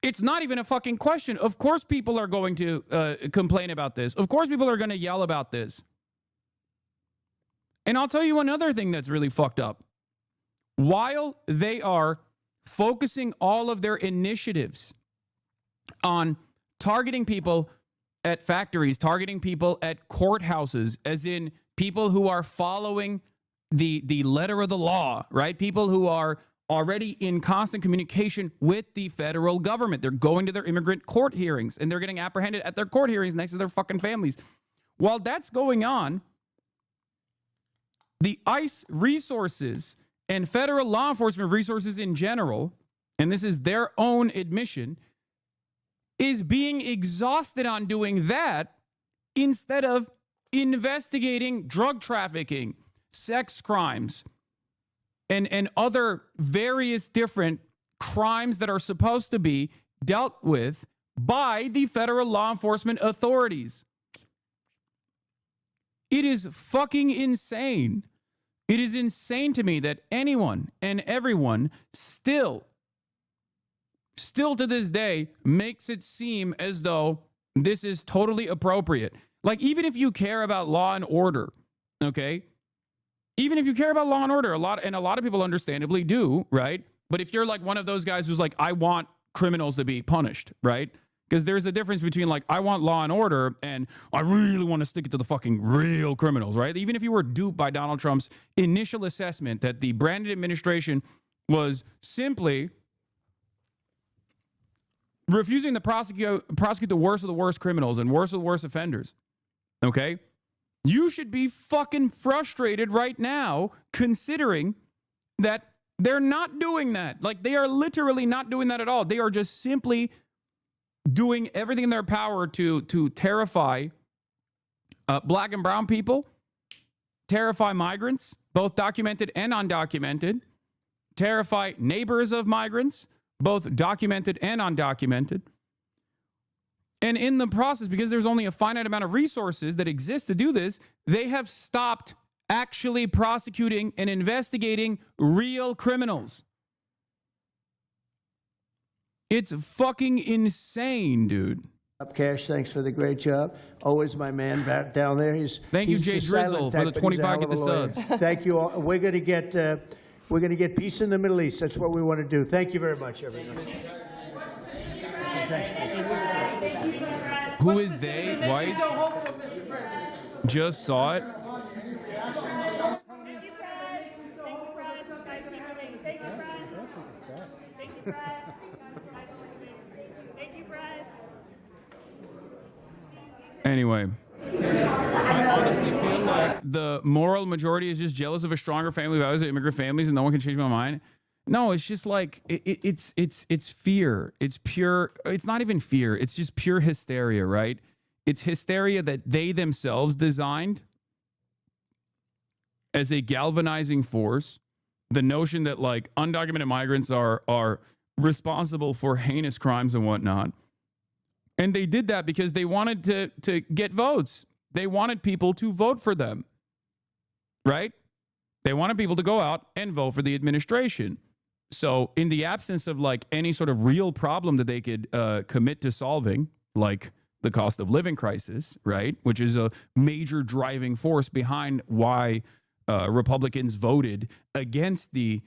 It's not even a fucking question. Of course people are going to complain about this. Of course people are going to yell about this. And I'll tell you another thing that's really fucked up. While they are focusing all of their initiatives on targeting people at factories, targeting people at courthouses, as in people who are following the letter of the law, right? People who are already in constant communication with the federal government. They're going to their immigrant court hearings, and they're getting apprehended at their court hearings next to their fucking families. While that's going on, the ICE resources and federal law enforcement resources in general, and this is their own admission, is being exhausted on doing that instead of investigating drug trafficking, sex crimes, and other various different crimes that are supposed to be dealt with by the federal law enforcement authorities. It is fucking insane. It is insane to me that anyone and everyone still to this day makes it seem as though this is totally appropriate. Like, even if you care about law and order, okay? Even if you care about law and order, a lot of people understandably do, right? But if you're like one of those guys who's like, I want criminals to be punished, right? Because there's a difference between, like, I want law and order and I really want to stick it to the fucking real criminals, right? Even if you were duped by Donald Trump's initial assessment that the Brandon administration was simply refusing to prosecute the worst of the worst criminals and worst of the worst offenders, okay? You should be fucking frustrated right now, considering that they're not doing that. Like, they are literally not doing that at all. They are just simply doing everything in their power to terrify black and brown people, terrify migrants, both documented and undocumented, terrify neighbors of migrants, both documented and undocumented. And in the process, because there's only a finite amount of resources that exist to do this, they have stopped actually prosecuting and investigating real criminals. It's fucking insane, dude. Cash, thanks for the great job. Always my man back down there. Thank you, Jay just Drizzle, silent for tech, the but he's a 25 hell get of a the lawyer. subs. Thank you all. We're going to get peace in the Middle East. That's what we want to do. Thank you very much, everyone. Who is they? Whites? Just saw it. Thank you, press. Anyway, I honestly feel like the moral majority is just jealous of a stronger family values of immigrant families, and no one can change my mind. No, it's just like it's fear. It's pure. It's not even fear. It's just pure hysteria, right? It's hysteria that they themselves designed as a galvanizing force. The notion that like undocumented migrants are responsible for heinous crimes and whatnot. And they did that because they wanted to get votes. They wanted people to vote for them, right? They wanted people to go out and vote for the administration. So in the absence of like any sort of real problem that they could commit to solving, like the cost of living crisis, right? Which is a major driving force behind why Republicans voted against the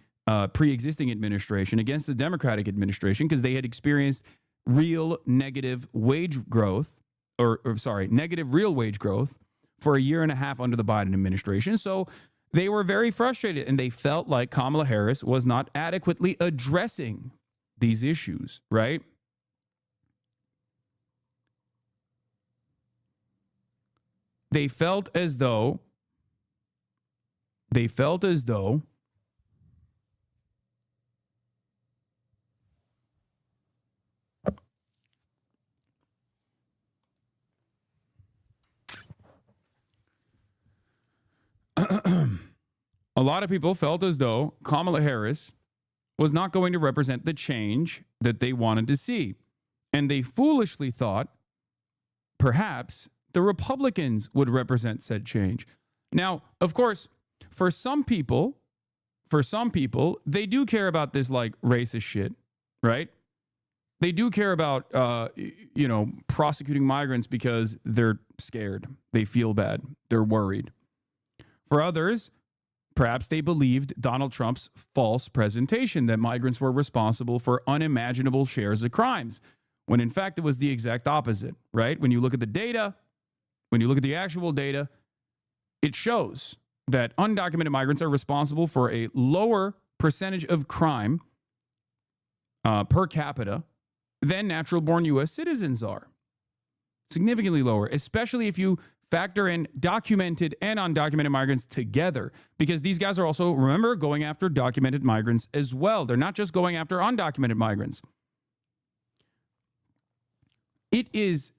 pre-existing administration, against the Democratic administration, because they had experienced real negative wage growth, negative real wage growth for a year and a half under the Biden administration. So they were very frustrated, and they felt like Kamala Harris was not adequately addressing these issues, right? They felt as though a lot of people felt as though Kamala Harris was not going to represent the change that they wanted to see. And they foolishly thought perhaps the Republicans would represent said change. Now, of course, for some people, they do care about this like racist shit, right? They do care about, prosecuting migrants because they're scared. They feel bad. They're worried. For others, perhaps they believed Donald Trump's false presentation that migrants were responsible for unimaginable shares of crimes, when in fact it was the exact opposite, right? When you look at the data, when you look at the actual data, it shows that undocumented migrants are responsible for a lower percentage of crime per capita than natural-born U.S. citizens are. Significantly lower, especially if you factor in documented and undocumented migrants together, because these guys are also, remember, going after documented migrants as well. They're not just going after undocumented migrants. It is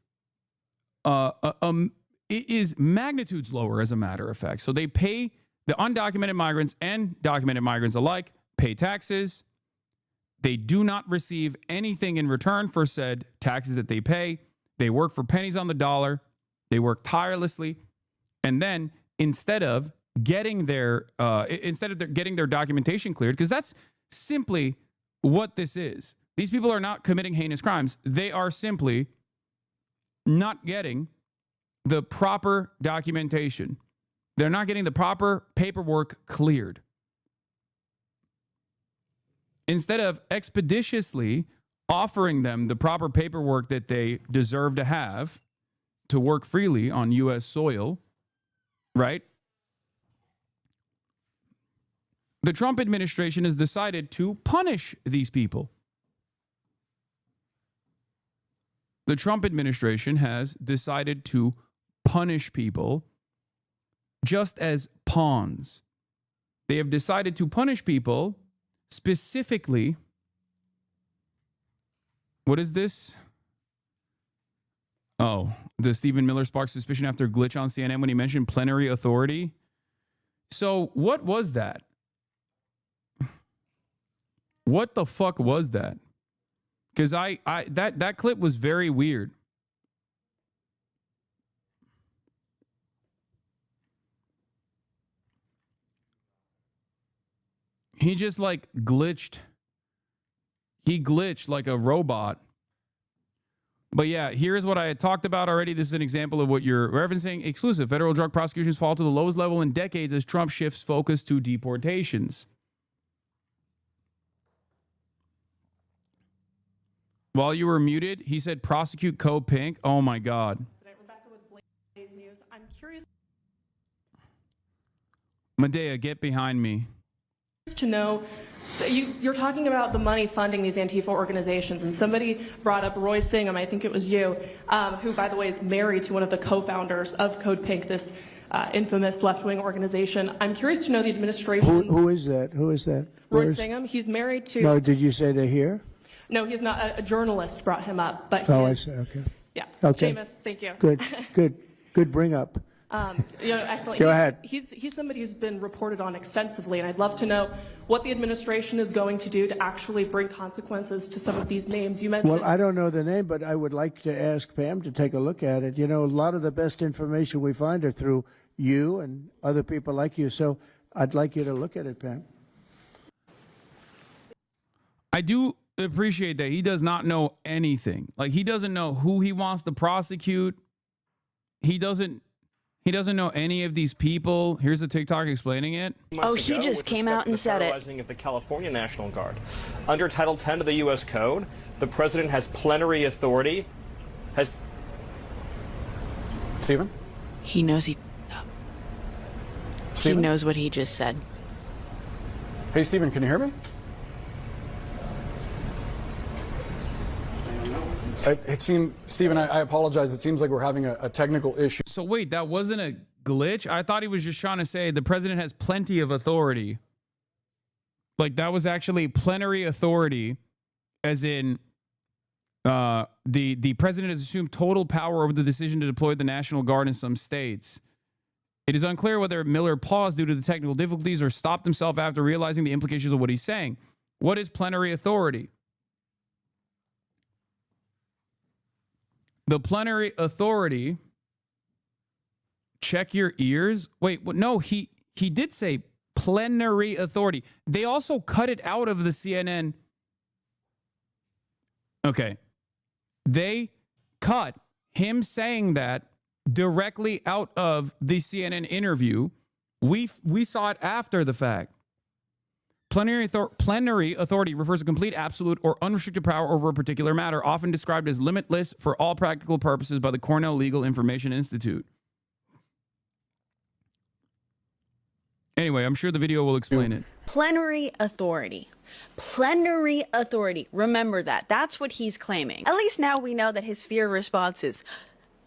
magnitudes lower, as a matter of fact. So they pay, the undocumented migrants and documented migrants alike pay taxes. They do not receive anything in return for said taxes that they pay. They work for pennies on the dollar. They work tirelessly. And then instead of getting their documentation cleared, because that's simply what this is. These people are not committing heinous crimes. They are simply not getting the proper documentation. They're not getting the proper paperwork cleared. Instead of expeditiously offering them the proper paperwork that they deserve to have to work freely on U.S. soil, right? The Trump administration has decided to punish these people. The Trump administration has decided to punish people just as pawns. They have decided to punish people specifically. What is this? Oh, the Stephen Miller sparked suspicion after glitch on CNN when he mentioned plenary authority. So what was that? What the fuck was that? Because that clip was very weird. He just like glitched. He glitched like a robot. But yeah, here's what I had talked about already. This is an example of what you're referencing. Exclusive. Federal drug prosecutions fall to the lowest level in decades as Trump shifts focus to deportations. While you were muted, he said prosecute Code Pink. Oh my God. Rebecca with Blaze News. I'm curious Medea, get behind me. to know, So you're talking about the money funding these Antifa organizations, and somebody brought up Roy Singham, I think it was you, who, by the way, is married to one of the co-founders of Code Pink, this infamous left-wing organization. I'm curious to know the administration. Who is that? Who is that? Roy Singham. He's married to. No, did you say they're here? No, he's not. A journalist brought him up, but. Oh, I see. Okay. Yeah. Okay. Seamus, thank you. Good bring up. Excellent. Go ahead. He's somebody who's been reported on extensively, and I'd love to know what the administration is going to do to actually bring consequences to some of these names you mentioned. Well, I don't know the name, but I would like to ask Pam to take a look at it. You know, a lot of the best information we find are through you and other people like you. So I'd like you to look at it, Pam. I do appreciate that he does not know anything. Like, he doesn't know who he wants to prosecute. He doesn't know any of these people. Here's a TikTok explaining it. Oh, he just came out and said it. Of the California National Guard. Under Title 10 of the U.S. Code, the president has plenary authority. Stephen? He knows he knows what he just said. Hey, Stephen, can you hear me? It seemed, Stephen, I apologize. It seems like we're having a technical issue. So wait, that wasn't a glitch? I thought he was just trying to say the president has plenty of authority. Like, that was actually plenary authority, as in the president has assumed total power over the decision to deploy the National Guard in some states. It is unclear whether Miller paused due to the technical difficulties or stopped himself after realizing the implications of what he's saying. What is plenary authority? The plenary authority, check your ears. Wait, no, he did say plenary authority. They also cut it out of the CNN. Okay. They cut him saying that directly out of the CNN interview. We saw it after the fact. Plenary authority refers to complete, absolute, or unrestricted power over a particular matter, often described as limitless for all practical purposes by the Cornell Legal Information Institute. Anyway, I'm sure the video will explain it. Plenary authority. Plenary authority. Remember that. That's what he's claiming. At least now we know that his fear response is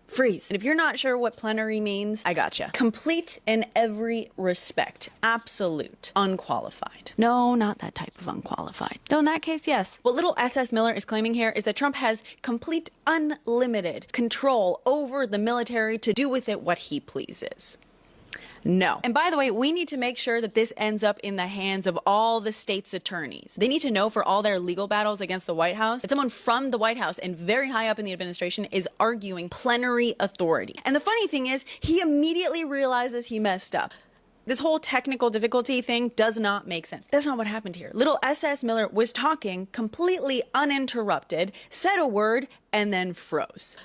freeze. And if you're not sure what plenary means, I gotcha. Complete in every respect. Absolute. Unqualified. No, not that type of unqualified. Though in that case, yes. What little SS Miller is claiming here is that Trump has complete unlimited control over the military to do with it what he pleases. No. And by the way, we need to make sure that this ends up in the hands of all the state's attorneys. They need to know for all their legal battles against the White House that someone from the White House and very high up in the administration is arguing plenary authority. And the funny thing is, he immediately realizes he messed up. This whole technical difficulty thing does not make sense. That's not what happened here. Little SS Miller was talking completely uninterrupted, said a word, and then froze.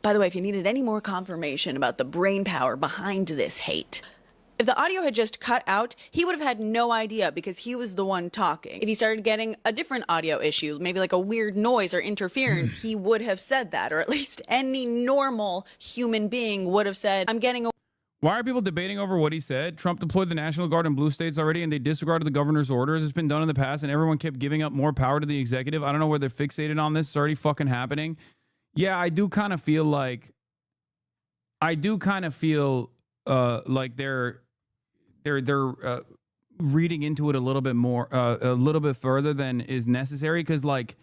By the way, if you needed any more confirmation about the brain power behind this hate, if the audio had just cut out, he would have had no idea because he was the one talking. If he started getting a different audio issue, maybe like a weird noise or interference, he would have said that, or at least any normal human being would have said, I'm getting a... Why are people debating over what he said? Trump deployed the National Guard in blue states already, and they disregarded the governor's orders. It's been done in the past, and everyone kept giving up more power to the executive. I don't know where they're fixated on this. It's already fucking happening. Yeah, I do kind of feel like... like they're reading into it a little bit more, a little bit further than is necessary, because like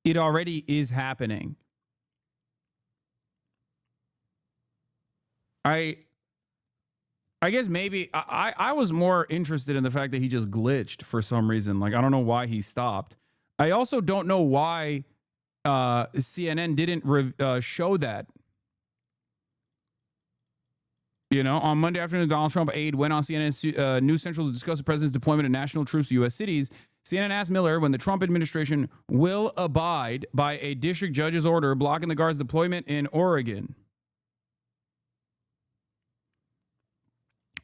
it already is happening. I guess maybe I was more interested in the fact that he just glitched for some reason. Like, I don't know why he stopped. I also don't know why CNN didn't show that. You know, on Monday afternoon, Donald Trump aide went on CNN News Central to discuss the president's deployment of national troops to U.S. cities. CNN asked Miller when the Trump administration will abide by a district judge's order blocking the Guard's deployment in Oregon.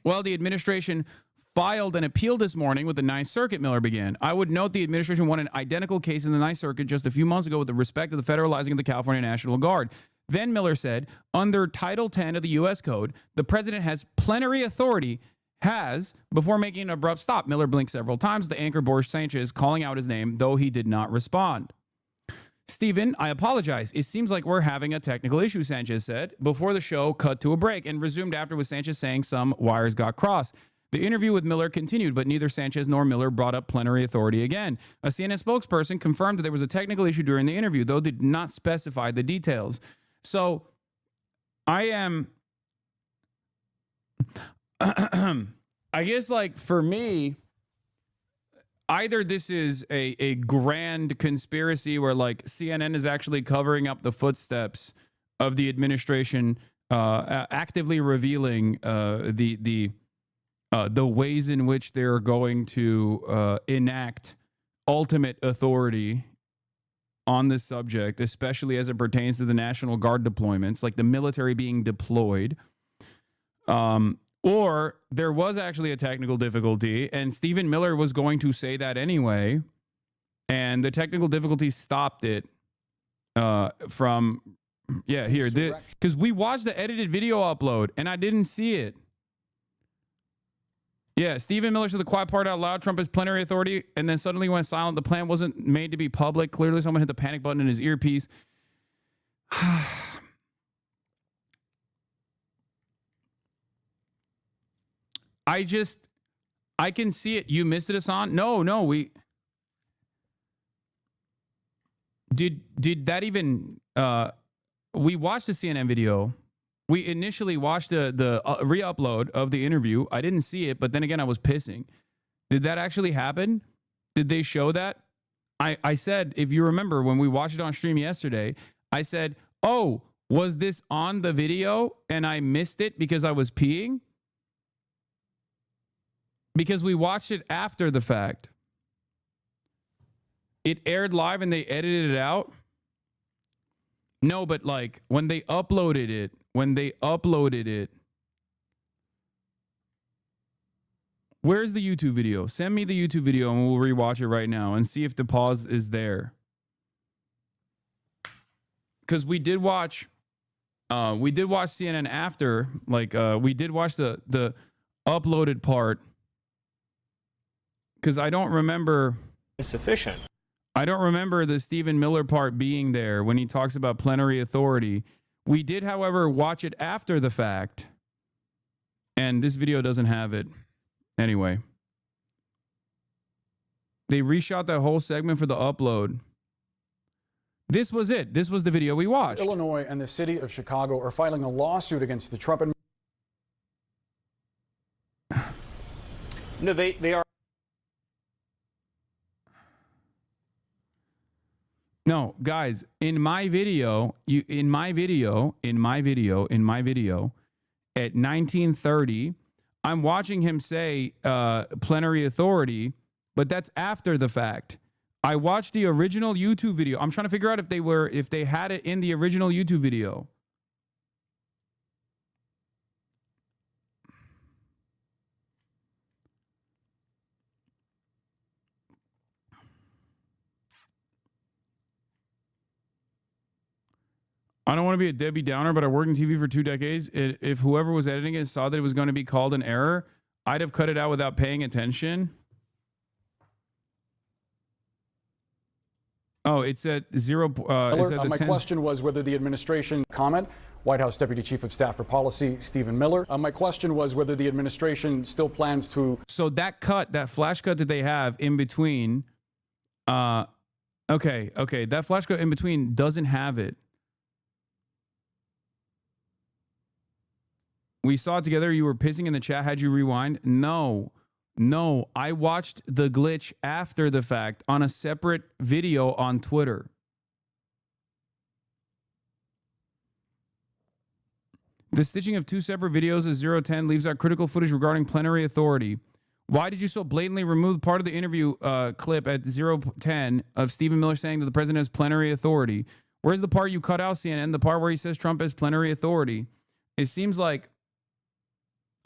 Well, the administration filed an appeal this morning with the Ninth Circuit, Miller began. I would note the administration won an identical case in the Ninth Circuit just a few months ago with respect to the federalizing of the California National Guard. Then Miller said, under Title 10 of the U.S. Code, the president has plenary authority, has before making an abrupt stop. Miller blinked several times. The anchor bore Sanchez calling out his name, though he did not respond. Stephen, I apologize. It seems like we're having a technical issue, Sanchez said, before the show cut to a break and resumed after with Sanchez saying some wires got crossed. The interview with Miller continued, but neither Sanchez nor Miller brought up plenary authority again. A CNN spokesperson confirmed that there was a technical issue during the interview, though did not specify the details. So I am, I guess, like, for me, either this is a grand conspiracy where, like, CNN is actually covering up the footsteps of the administration, actively revealing the ways in which they're going to enact ultimate authority on this subject, especially as it pertains to the National Guard deployments, like the military being deployed. Or there was actually a technical difficulty, and Stephen Miller was going to say that anyway, and the technical difficulty stopped it from, yeah, here. Because we watched the edited video upload, and I didn't see it. Yeah, Stephen Miller said the quiet part out loud. Trump has plenary authority, and then suddenly went silent. The plan wasn't made to be public. Clearly, someone hit the panic button in his earpiece. I can see it. You missed it, Hassan? No, we... Did that even... we watched the CNN video. We initially watched the re-upload of the interview. I didn't see it, but then again, I was pissing. Did that actually happen? Did they show that? I said, if you remember, when we watched it on stream yesterday, I said, oh, was this on the video and I missed it because I was peeing? Because we watched it after the fact. It aired live and they edited it out. No, but like when they uploaded it, where's the YouTube video? Send me the YouTube video and we'll rewatch it right now and see if the pause is there. Because we did watch CNN after, like we did watch the uploaded part. Because I don't remember. Insufficient. I don't remember the Stephen Miller part being there when he talks about plenary authority. We did, however, watch it after the fact. And this video doesn't have it. Anyway. They reshot that whole segment for the upload. This was it. This was the video we watched. Illinois and the city of Chicago are filing a lawsuit against the Trump administration. No, they are. No, guys, in my video, at 1930, I'm watching him say plenary authority, but that's after the fact. I watched the original YouTube video. I'm trying to figure out if they had it in the original YouTube video. I don't want to be a Debbie Downer, but I worked in TV for 2 decades. If whoever was editing it saw that it was going to be called an error, I'd have cut it out without paying attention. Oh, it's at zero. My question was whether the administration comment. White House Deputy Chief of Staff for Policy, Stephen Miller. My question was whether the administration still plans to. So that flash cut that they have in between. Okay. That flash cut in between doesn't have it. We saw it together. You were pissing in the chat. Had you rewind? No. I watched the glitch after the fact on a separate video on Twitter. The stitching of 2 separate videos as 010 leaves out critical footage regarding plenary authority. Why did you so blatantly remove part of the interview clip at 010 of Stephen Miller saying that the president has plenary authority? Where's the part you cut out, CNN? The part where he says Trump has plenary authority. It seems like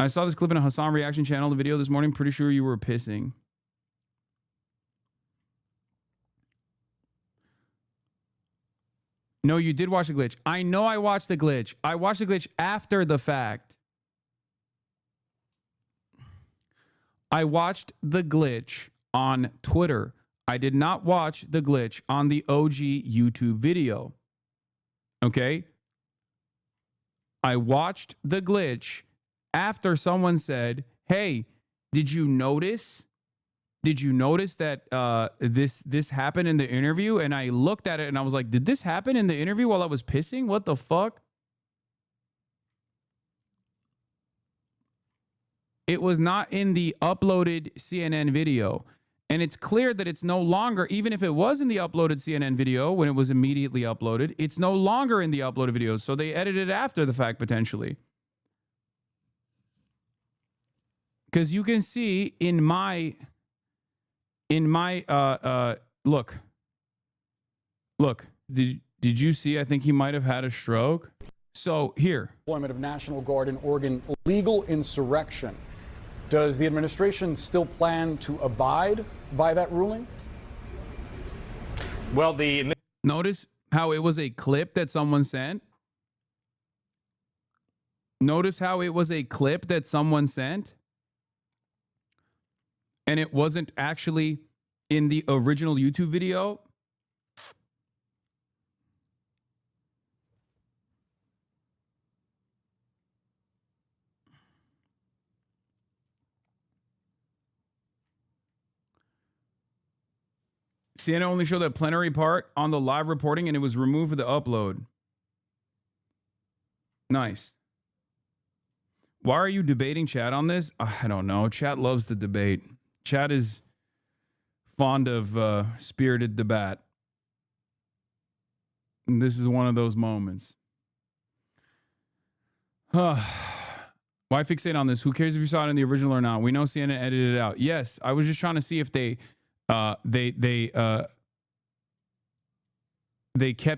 I saw this clip in a Hassan reaction channel, the video this morning. Pretty sure you were pissing. No, you did watch the glitch. I know I watched the glitch. I watched the glitch after the fact. I watched the glitch on Twitter. I did not watch the glitch on the OG YouTube video. Okay? I watched the glitch after someone said, hey, did you notice? Did you notice that this happened in the interview? And I looked at it and I was like, did this happen in the interview while I was pissing? What the fuck? It was not in the uploaded CNN video. And it's clear that it's no longer, even if it was in the uploaded CNN video when it was immediately uploaded, it's no longer in the uploaded videos. So they edited it after the fact, potentially. Because you can see in my look, did you see? I think he might have had a stroke. So here. Deployment of National Guard in Oregon, legal insurrection. Does the administration still plan to abide by that ruling? Well, notice how it was a clip that someone sent. Notice how it was a clip that someone sent. And it wasn't actually in the original YouTube video. CNN only showed that plenary part on the live reporting and it was removed for the upload. Nice. Why are you debating chat on this? I don't know. Chat loves to debate. Chat is fond of spirited debate. And this is one of those moments. Why fixate on this? Who cares if you saw it in the original or not? We know CNN edited it out. Yes, I was just trying to see if they kept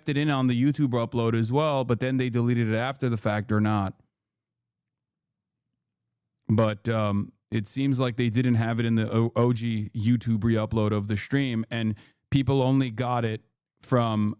it in on the YouTube upload as well, but then they deleted it after the fact or not. But it seems like they didn't have it in the OG YouTube re-upload of the stream, and people only got it from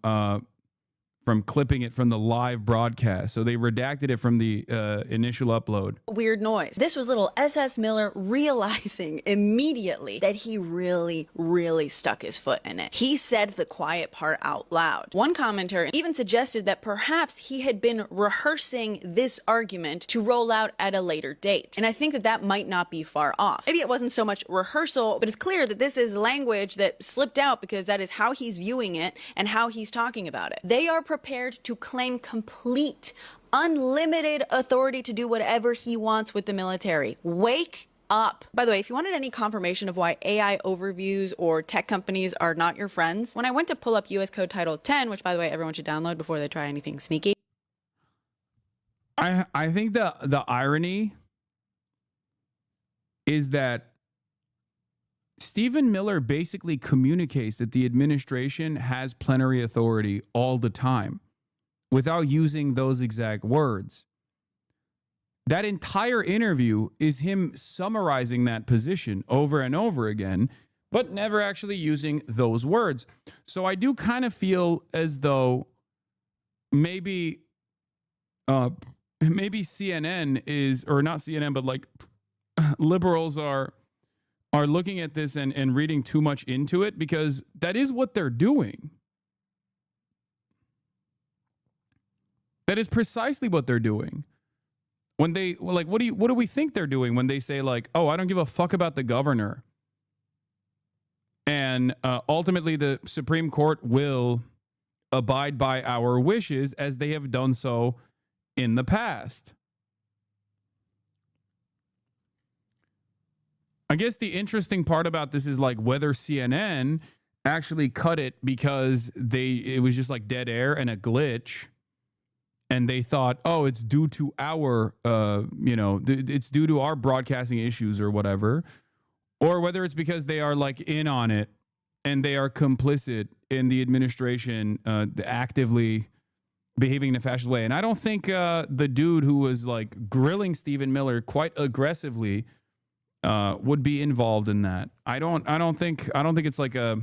clipping it from the live broadcast. So they redacted it from the initial upload. Weird noise. This was little SS Miller realizing immediately that he really, really stuck his foot in it. He said the quiet part out loud. One commenter even suggested that perhaps he had been rehearsing this argument to roll out at a later date. And I think that that might not be far off. Maybe it wasn't so much rehearsal, but it's clear that this is language that slipped out because that is how he's viewing it and how he's talking about it. They are prepared to claim complete, unlimited authority to do whatever he wants with the military. Wake up. By the way, if you wanted any confirmation of why AI overviews or tech companies are not your friends, when I went to pull up U.S. Code Title 10, which by the way, everyone should download before they try anything sneaky. I think the irony is that Stephen Miller basically communicates that the administration has plenary authority all the time without using those exact words. That entire interview is him summarizing that position over and over again, but never actually using those words. So I do kind of feel as though maybe CNN is, or not CNN, but like liberals are looking at this and reading too much into it, because that is what they're doing. That is precisely what they're doing. When they, like, what do we think they're doing when they say, like, oh, I don't give a fuck about the governor. And ultimately the Supreme Court will abide by our wishes as they have done so in the past. I guess the interesting part about this is like whether CNN actually cut it because it was just like dead air and a glitch, and they thought, oh, it's due to our it's due to our broadcasting issues or whatever, or whether it's because they are like in on it and they are complicit in the administration actively behaving in a fascist way. And I don't think the dude who was like grilling Stephen Miller quite aggressively would be involved in that. I don't think it's like a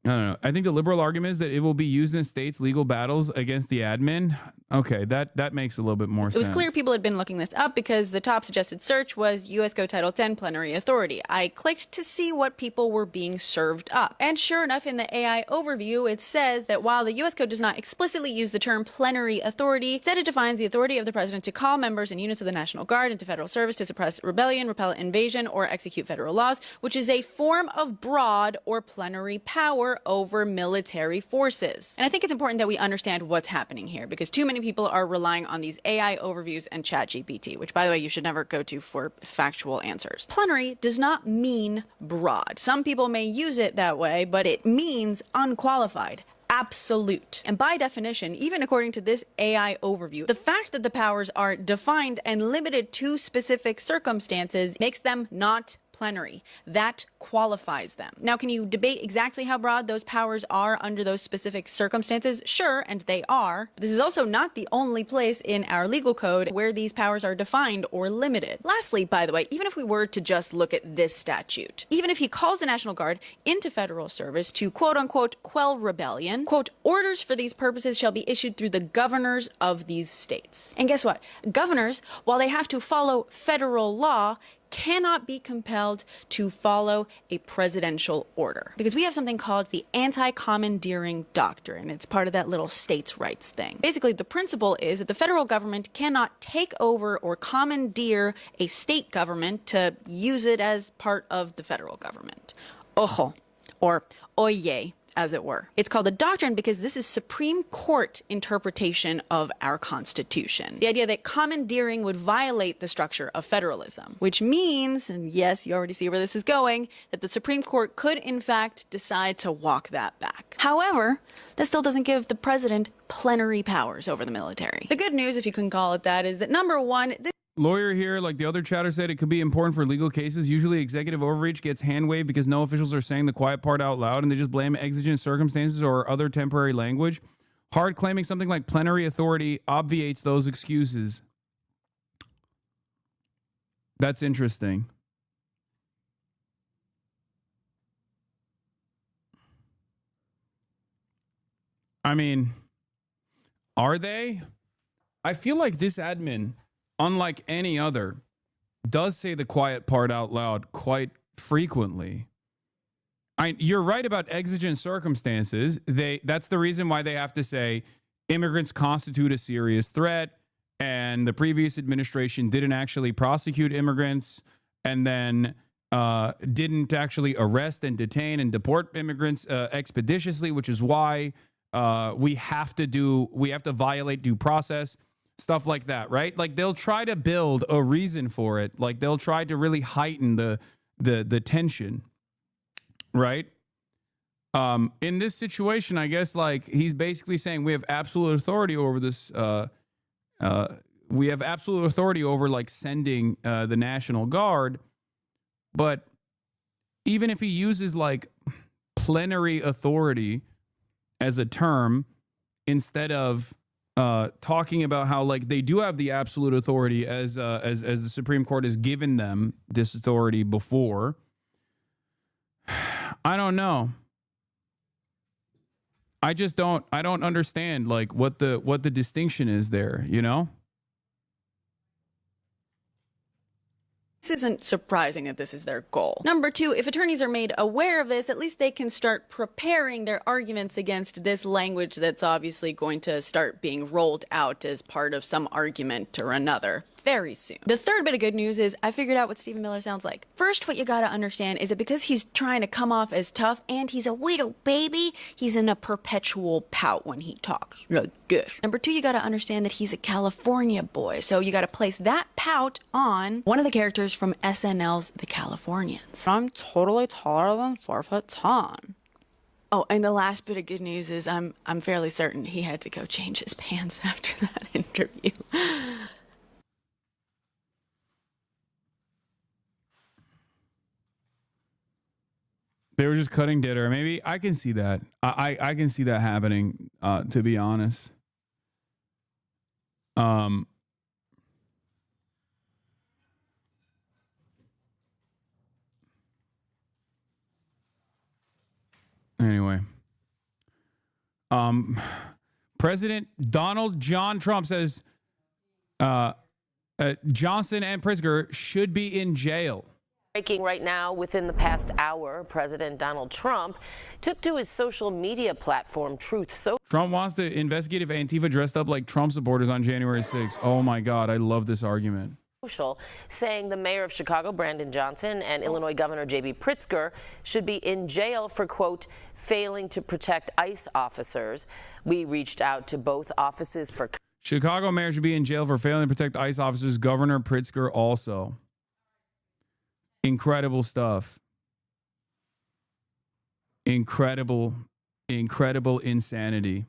I don't know. I think the liberal argument is that it will be used in states' legal battles against the admin. Okay, that makes a little bit more It sense. was clear people had been looking this up because the top suggested search was U.S. Code Title 10 plenary authority. I clicked to see what people were being served up. And sure enough, in the AI overview, it says that while the U.S. Code does not explicitly use the term plenary authority, instead it defines the authority of the president to call members and units of the National Guard into federal service to suppress rebellion, repel invasion, or execute federal laws, which is a form of broad or plenary power over military forces. And I think it's important that we understand what's happening here because too many people are relying on these AI overviews and ChatGPT, which, by the way, you should never go to for factual answers. Plenary does not mean broad. Some people may use it that way, but it means unqualified. Absolute. And by definition, even according to this AI overview, the fact that the powers are defined and limited to specific circumstances makes them not plenary. That qualifies them. Now, can you debate exactly how broad those powers are under those specific circumstances? Sure, and they are. But this is also not the only place in our legal code where these powers are defined or limited. Lastly, by the way, even if we were to just look at this statute, even if he calls the National Guard into federal service to quote unquote quell rebellion, quote, orders for these purposes shall be issued through the governors of these states. And guess what? Governors, while they have to follow federal law, cannot be compelled to follow a presidential order because we have something called the anti-commandeering doctrine. It's part of that little states' rights thing. Basically, the principle is that the federal government cannot take over or commandeer a state government to use it as part of the federal government. Ojo, or oye, as it were. It's called a doctrine because this is Supreme Court interpretation of our Constitution. The idea that commandeering would violate the structure of federalism, which means, and yes, you already see where this is going, that the Supreme Court could in fact decide to walk that back. However, that still doesn't give the president plenary powers over the military. The good news, if you can call it that, is that number one, Lawyer here, like the other chatter said, it could be important for legal cases. Usually executive overreach gets hand waved because no officials are saying the quiet part out loud and they just blame exigent circumstances or other temporary language. Hard claiming something like plenary authority obviates those excuses. That's interesting. I mean, are they? I feel like this admin, unlike any other, does say the quiet part out loud quite frequently. You're right about exigent circumstances. That's the reason why they have to say immigrants constitute a serious threat, and the previous administration didn't actually prosecute immigrants, and then didn't actually arrest and detain and deport immigrants expeditiously, which is why we have to violate due process. Stuff like that, right? Like they'll try to build a reason for it. Like they'll try to really heighten the tension, right? In this situation, I guess like he's basically saying we have absolute authority over this. We have absolute authority over like sending the National Guard, but even if he uses like plenary authority as a term instead of talking about how like they do have the absolute authority as the Supreme Court has given them this authority before. I don't know. I don't understand like what the distinction is there, you know? This isn't surprising that this is their goal. Number two, if attorneys are made aware of this, at least they can start preparing their arguments against this language that's obviously going to start being rolled out as part of some argument or another very soon. The third bit of good news is I figured out what Stephen Miller sounds like. First, what you gotta understand is that because he's trying to come off as tough and he's a widow baby, he's in a perpetual pout when he talks like this. Number two, you gotta understand that he's a California boy, so you gotta place that pout on one of the characters from SNL's The Californians. I'm totally taller than 4'10". Oh, and the last bit of good news is I'm fairly certain he had to go change his pants after that interview. They were just cutting dead air. Maybe I can see that. I can see that happening, to be honest. Anyway. President Donald John Trump says Johnson and Pritzker should be in jail. Breaking right now, within the past hour, President Donald Trump took to his social media platform, Truth Social. Trump wants to investigate if Antifa dressed up like Trump supporters on January 6th. Oh my God, I love this argument. Saying the mayor of Chicago, Brandon Johnson, and Illinois Governor J.B. Pritzker should be in jail for, quote, failing to protect ICE officers. We reached out to both offices for... Chicago mayor should be in jail for failing to protect ICE officers. Governor Pritzker also. Incredible stuff. Incredible insanity.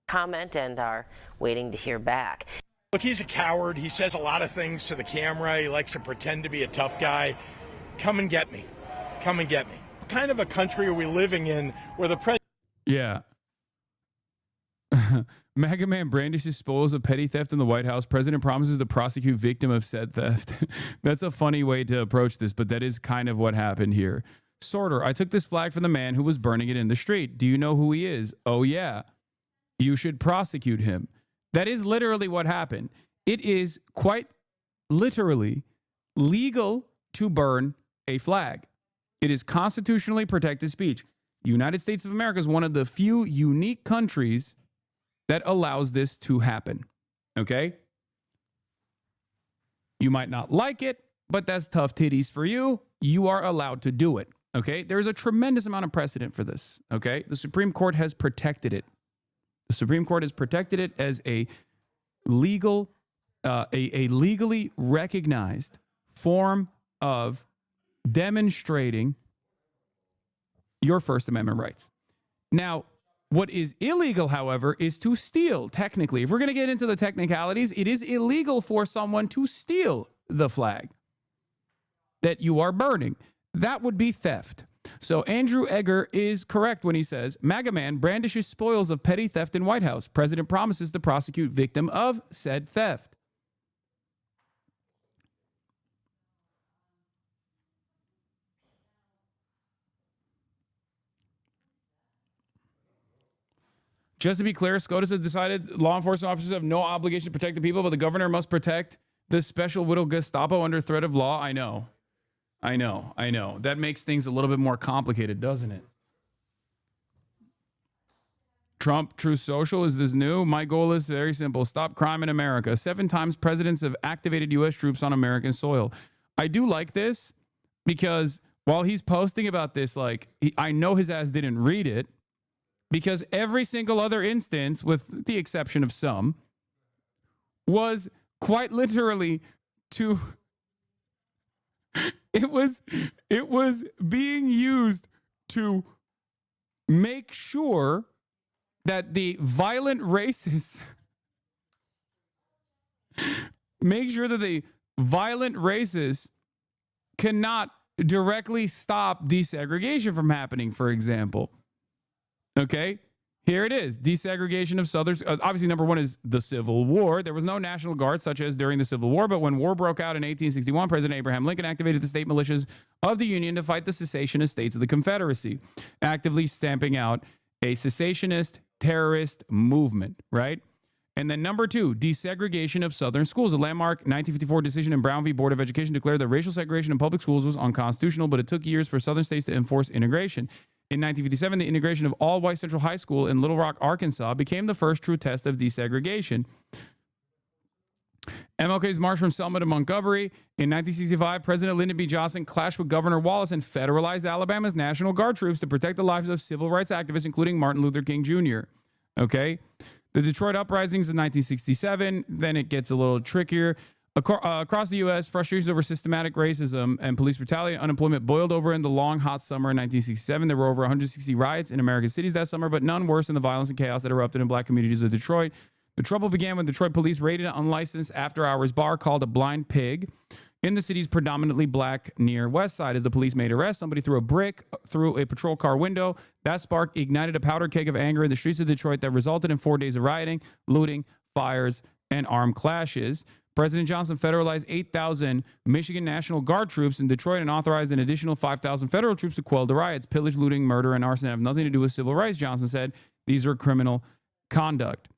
Comment and are waiting to hear back. Look, he's a coward. He says a lot of things to the camera. He likes to pretend to be a tough guy. Come and get me. Come and get me. What kind of a country are we living in where the president... Yeah. MAGA man brandishes spoils of petty theft in the White House. President promises to prosecute victim of said theft. That's a funny way to approach this, but that is kind of what happened here. Sorter, I took this flag from the man who was burning it in the street. Do you know who he is? Oh, yeah. You should prosecute him. That is literally what happened. It is quite literally legal to burn a flag. It is constitutionally protected speech. The United States of America is one of the few unique countries that allows this to happen. Okay? You might not like it, but that's tough titties for you. You are allowed to do it. Okay? There's a tremendous amount of precedent for this. Okay? The Supreme Court has protected it. The Supreme Court has protected it as a legal, a legally recognized form of demonstrating your First Amendment rights. Now, what is illegal, however, is to steal, technically. If we're going to get into the technicalities, it is illegal for someone to steal the flag that you are burning. That would be theft. So Andrew Egger is correct when he says, MAGA man brandishes spoils of petty theft in White House. President promises to prosecute victim of said theft. Just to be clear, SCOTUS has decided law enforcement officers have no obligation to protect the people, but the governor must protect the special widow Gestapo under threat of law. I know. That makes things a little bit more complicated, doesn't it? Trump, Truth Social, is this new? My goal is very simple. Stop crime in America. 7 times presidents have activated U.S. troops on American soil. I do like this because while he's posting about this, like, I know his ass didn't read it, because every single other instance, with the exception of some, was quite literally to... It was being used to make sure that the violent racists cannot directly stop desegregation from happening, for example. Okay? Here it is. Desegregation of Southern... obviously, number one is the Civil War. There was no National Guard such as during the Civil War, but when war broke out in 1861, President Abraham Lincoln activated the state militias of the Union to fight the secessionist states of the Confederacy, actively stamping out a secessionist terrorist movement, right? And then number 2, desegregation of Southern schools. A landmark 1954 decision in Brown v. Board of Education declared that racial segregation in public schools was unconstitutional, but it took years for Southern states to enforce integration. In 1957, the integration of all white Central High School in Little Rock, Arkansas, became the first true test of desegregation. MLK's march from Selma to Montgomery. In 1965, President Lyndon B. Johnson clashed with Governor Wallace and federalized Alabama's National Guard troops to protect the lives of civil rights activists, including Martin Luther King Jr. Okay? The Detroit uprisings in 1967, then it gets a little trickier. Across the U.S., frustrations over systematic racism and police brutality and unemployment boiled over in the long, hot summer in 1967. There were over 160 riots in American cities that summer, but none worse than the violence and chaos that erupted in black communities of Detroit. The trouble began when Detroit police raided an unlicensed after-hours bar called a Blind Pig in the city's predominantly black near West Side. As the police made arrests, somebody threw a brick through a patrol car window. That spark ignited a powder keg of anger in the streets of Detroit that resulted in 4 days of rioting, looting, fires, and armed clashes. President Johnson federalized 8,000 Michigan National Guard troops in Detroit and authorized an additional 5,000 federal troops to quell the riots. Pillage, looting, murder, and arson have nothing to do with civil rights, Johnson said. These are criminal conduct.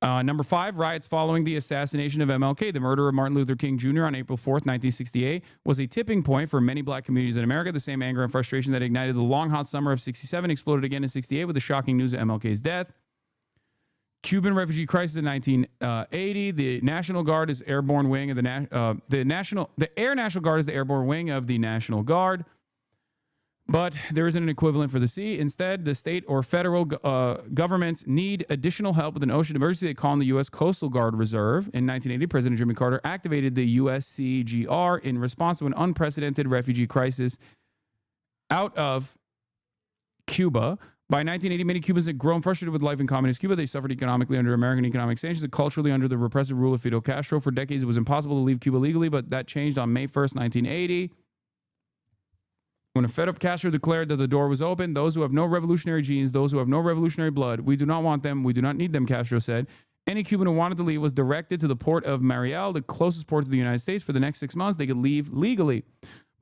Number 5, riots following the assassination of MLK. The murder of Martin Luther King Jr. on April 4th, 1968 was a tipping point for many black communities in America. The same anger and frustration that ignited the long, hot summer of 67 exploded again in 68 with the shocking news of MLK's death. Cuban refugee crisis in 1980. The National Guard is airborne wing of the Air National Guard is the airborne wing of the National Guard. But there isn't an equivalent for the sea. Instead, the state or federal governments need additional help with an ocean emergency. They call on the U.S. Coastal Guard Reserve. In 1980, President Jimmy Carter activated the USCGR in response to an unprecedented refugee crisis out of Cuba. By 1980, many Cubans had grown frustrated with life in communist Cuba. They suffered economically under American economic sanctions and culturally under the repressive rule of Fidel Castro. For decades, it was impossible to leave Cuba legally, but that changed on May 1st, 1980. When a fed-up Castro declared that the door was open, those who have no revolutionary genes, those who have no revolutionary blood, we do not want them, we do not need them, Castro said. Any Cuban who wanted to leave was directed to the port of Mariel, the closest port to the United States. For the next 6 months, they could leave legally.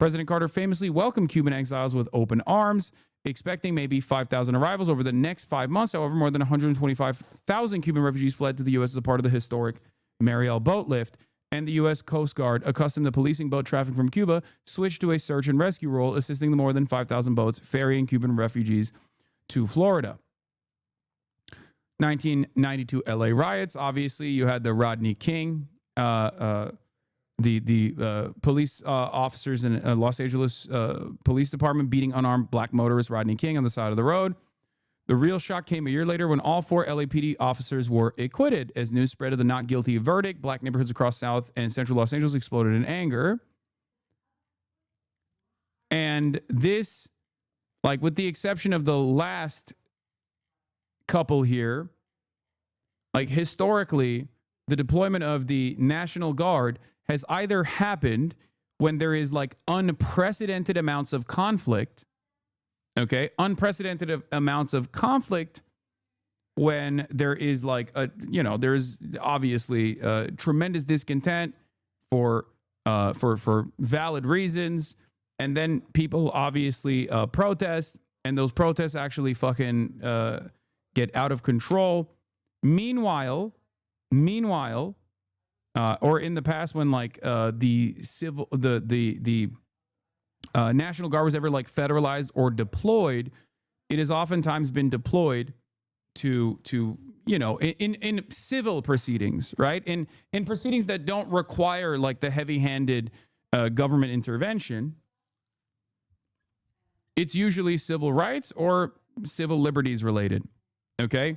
President Carter famously welcomed Cuban exiles with open arms, expecting maybe 5,000 arrivals over the next 5 months. However, more than 125,000 Cuban refugees fled to the U.S. as a part of the historic Mariel boat lift. And the U.S. Coast Guard, accustomed to policing boat traffic from Cuba, switched to a search and rescue role, assisting the more than 5,000 boats ferrying Cuban refugees to Florida. 1992 L.A. riots. Obviously, you had the Rodney King, the police officers in Los Angeles Police Department beating unarmed black motorist Rodney King on the side of the road. The real shock came a year later when all 4 LAPD officers were acquitted. As news spread of the not guilty verdict, black neighborhoods across South and Central Los Angeles exploded in anger. And this, like with the exception of the last couple here, like historically, the deployment of the National Guard has either happened when there is like unprecedented amounts of conflict. Okay, unprecedented amounts of conflict when there is like there's obviously tremendous discontent for valid reasons, and then people obviously protest, and those protests actually fucking get out of control. Meanwhile, or in the past when like the National Guard was ever like federalized or deployed, it has oftentimes been deployed to in civil proceedings, right? In proceedings that don't require like the heavy-handed government intervention. It's usually civil rights or civil liberties related. Okay.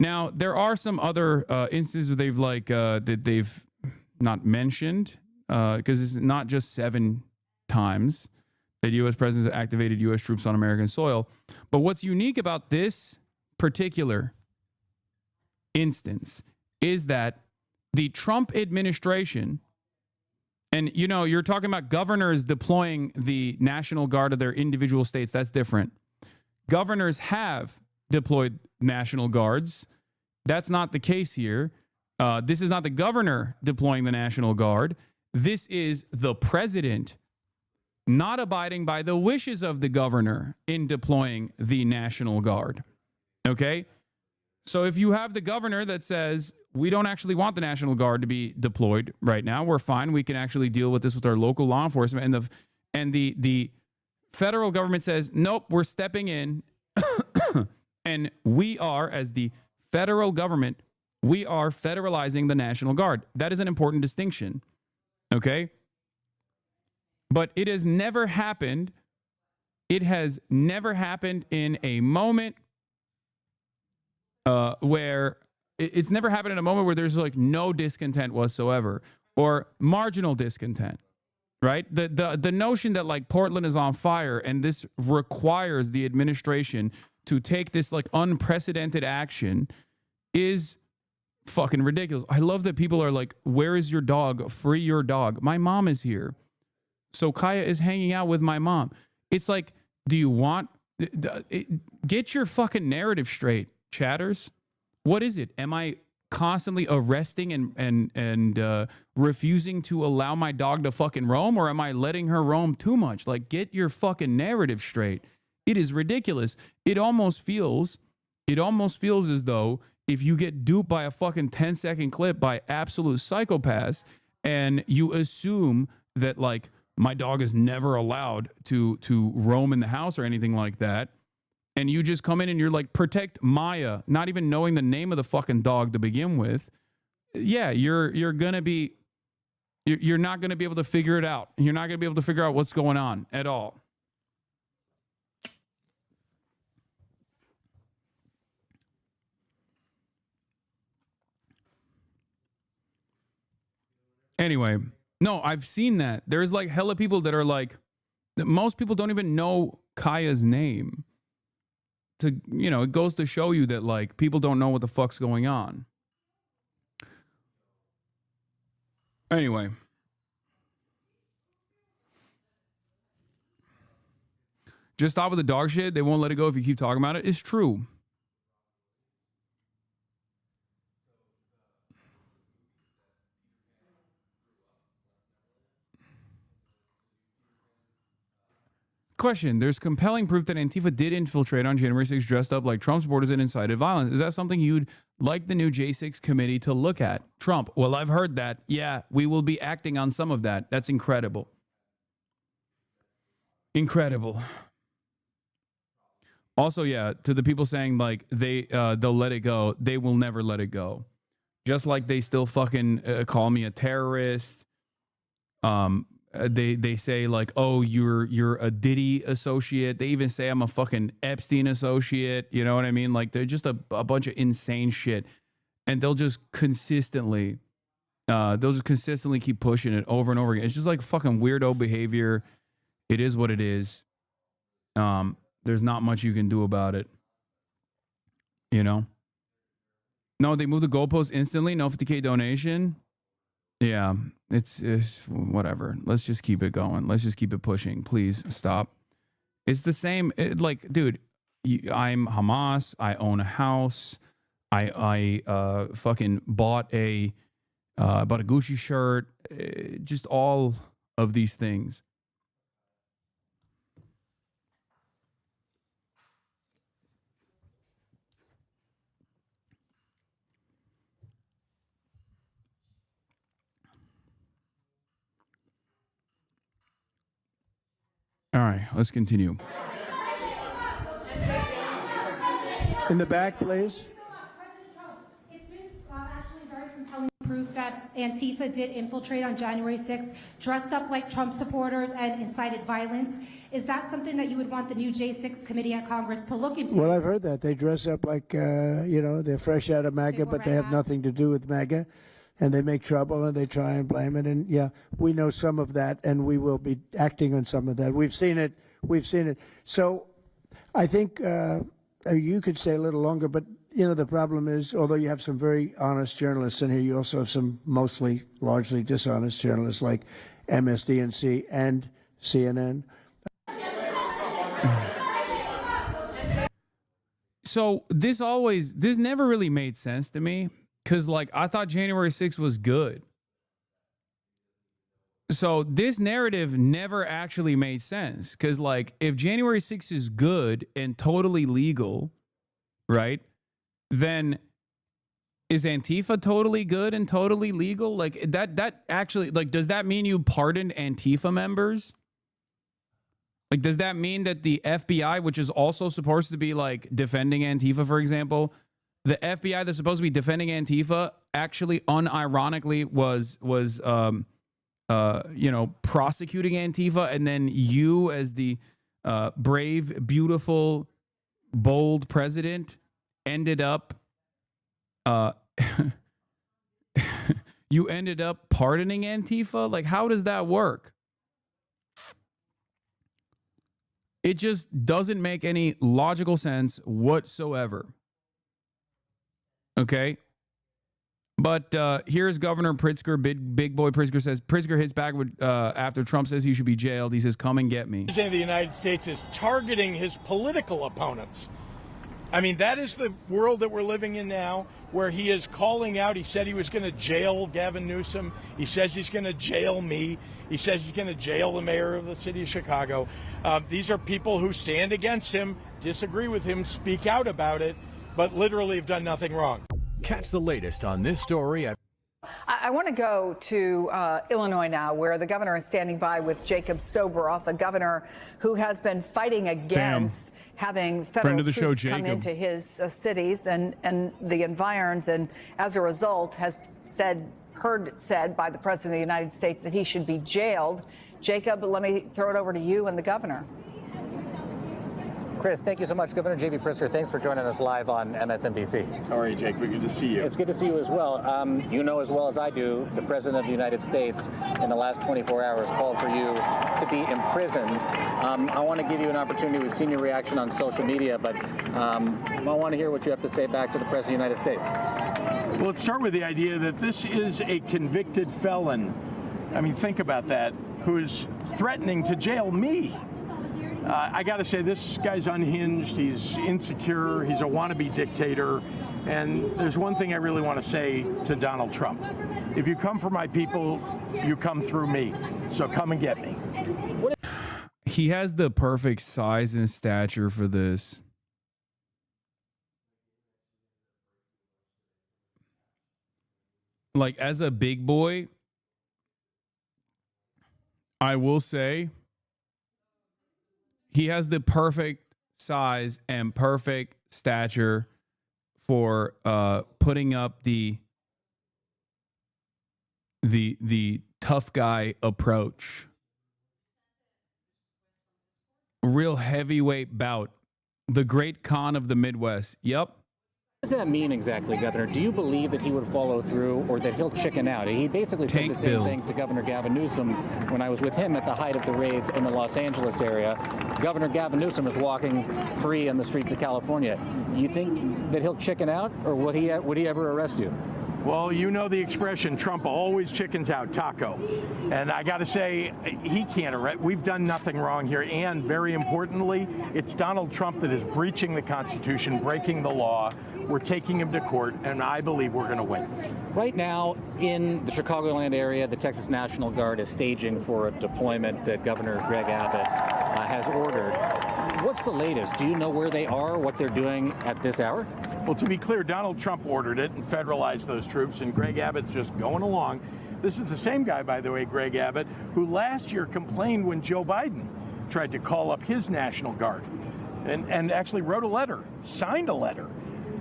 Now there are some other instances where they've like that they've not mentioned because it's not just 7 times that U.S. presidents activated U.S. troops on American soil. But what's unique about this particular instance is that the Trump administration, and you're talking about governors deploying the National Guard of their individual states. That's different. Governors have deployed National Guards. That's not the case here. This is not the governor deploying the National Guard. This is the president not abiding by the wishes of the governor in deploying the National Guard. Okay? So if you have the governor that says, we don't actually want the National Guard to be deployed right now, we're fine, we can actually deal with this with our local law enforcement, and the federal government says, nope, we're stepping in, and we are, as the federal government, we are federalizing the National Guard. That is an important distinction. Okay? But it has never happened. It has never happened in a moment where it's never happened in a moment where there's like no discontent whatsoever or marginal discontent, right? The notion that like Portland is on fire and this requires the administration to take this like unprecedented action is fucking ridiculous. I love that people are like, where is your dog? Free your dog. My mom is here. So Kaya is hanging out with my mom. It's like, do you want... Get your fucking narrative straight, chatters. What is it? Am I constantly arresting and refusing to allow my dog to fucking roam, or am I letting her roam too much? Like, get your fucking narrative straight. It is ridiculous. It almost feels as though if you get duped by a fucking 10-second clip by absolute psychopaths and you assume that, like, my dog is never allowed to roam in the house or anything like that, and you just come in and you're like, protect Maya, not even knowing the name of the fucking dog to begin with, yeah, you're not gonna be able to figure it out. You're not gonna be able to figure out what's going on at all. Anyway, no, I've seen that. There's like hella people that are like, most people don't even know Kaya's name. It goes to show you that, like, people don't know what the fuck's going on. Anyway. Just stop with the dog shit. They won't let it go if you keep talking about it. It's true. Question. There's compelling proof that Antifa did infiltrate on January 6th dressed up like Trump supporters and incited violence. Is that something you'd like the new J6 committee to look at? Trump. Well, I've heard that. Yeah, we will be acting on some of that. That's incredible. Incredible. Also, yeah, to the people saying, like, they'll let it go. They will never let it go. Just like they still fucking call me a terrorist. They say, like, oh, you're a Diddy associate. They even say I'm a fucking Epstein associate. You know what I mean? Like, they're just a bunch of insane shit, and they'll just consistently keep pushing it over and over again. It's just like fucking weirdo behavior. It is what it is. There's not much you can do about it. You know? No, they moved the goalpost instantly. No 50K donation. Yeah, it's whatever. Let's just keep it going. Let's just keep it pushing. Please stop. It's the same. Like, dude, I'm Hamas. I own a house. I fucking bought a Gucci shirt. Just all of these things. All right, let's continue. In the back, please. It's been actually very compelling proof that Antifa did infiltrate on January 6th, dressed up like Trump supporters and incited violence. Is that something that you would want the new J6 committee at Congress to look into? Well, I've heard that. They dress up like, they're fresh out of MAGA, but they have nothing to do with MAGA. And they make trouble and they try and blame it. And yeah, we know some of that and we will be acting on some of that. We've seen it. So I think you could stay a little longer, but the problem is, although you have some very honest journalists in here, you also have some largely dishonest journalists like MSDNC and CNN. So this never really made sense to me. Because, like, I thought January 6th was good. So this narrative never actually made sense. Because, like, if January 6th is good and totally legal, right, then is Antifa totally good and totally legal? Like, that actually, like, does that mean you pardoned Antifa members? Like, does that mean that the FBI, which is also supposed to be, like, defending Antifa, for example, the FBI that's supposed to be defending Antifa actually unironically was prosecuting Antifa, and then you, as the brave, beautiful, bold president, ended up pardoning Antifa? Like, how does that work? It just doesn't make any logical sense whatsoever. Okay. But here's Governor Pritzker. Big boy Pritzker says Pritzker hits back after Trump says he should be jailed. He says, come and get me. The United States is targeting his political opponents. I mean, that is the world that we're living in now, where he is calling out. He said he was going to jail Gavin Newsom. He says he's going to jail me. He says he's going to jail the mayor of the city of Chicago. These are people who stand against him, disagree with him, speak out about it, but literally have done nothing wrong. Catch the latest on this story at I want to go to Illinois now, where the governor is standing by with Jacob Soboroff, a governor who has been fighting against having federal troops come into his cities and the environs, and as a result has heard it said by the President of the United States that he should be jailed. Jacob, let me throw it over to you and the governor. Chris, thank you so much. Governor J.B. Pritzker, thanks for joining us live on MSNBC. How are you, Jake? We're good to see you. It's good to see you as well. You know as well as I do, the President of the United States in the last 24 hours called for you to be imprisoned. I want to give you an opportunity. We've seen your reaction on social media, but I want to hear what you have to say back to the President of the United States. Well, let's start with the idea that this is a convicted felon. I mean, think about that, who is threatening to jail me. I got to say, this guy's unhinged. He's insecure. He's a wannabe dictator. And there's one thing I really want to say to Donald Trump. If you come for my people, you come through me. So come and get me. He has the perfect size and stature for this. Like, as a big boy, I will say he has the perfect size and perfect stature for putting up the tough guy approach. Real heavyweight bout. The great Khan of the Midwest. Yep. What does that mean exactly, Governor? Do you believe that he would follow through or that he'll chicken out? He basically said the same thing to Governor Gavin Newsom when I was with him at the height of the raids in the Los Angeles area. Governor Gavin Newsom is walking free on the streets of California. You think that he'll chicken out, or would he ever arrest you? Well, you know the expression, Trump always chickens out, taco. And I got to say, he can't arrest. We've done nothing wrong here. And very importantly, it's Donald Trump that is breaching the Constitution, breaking the law. We're taking him to court, and I believe we're going to win. Right now, in the Chicagoland area, the Texas National Guard is staging for a deployment that Governor Greg Abbott has ordered. What's the latest? Do you know where they are, what they're doing at this hour? Well, to be clear, Donald Trump ordered it and federalized those troops, and Greg Abbott's just going along. This is the same guy, by the way, Greg Abbott, who last year complained when Joe Biden tried to call up his National Guard and actually wrote a letter, signed a letter,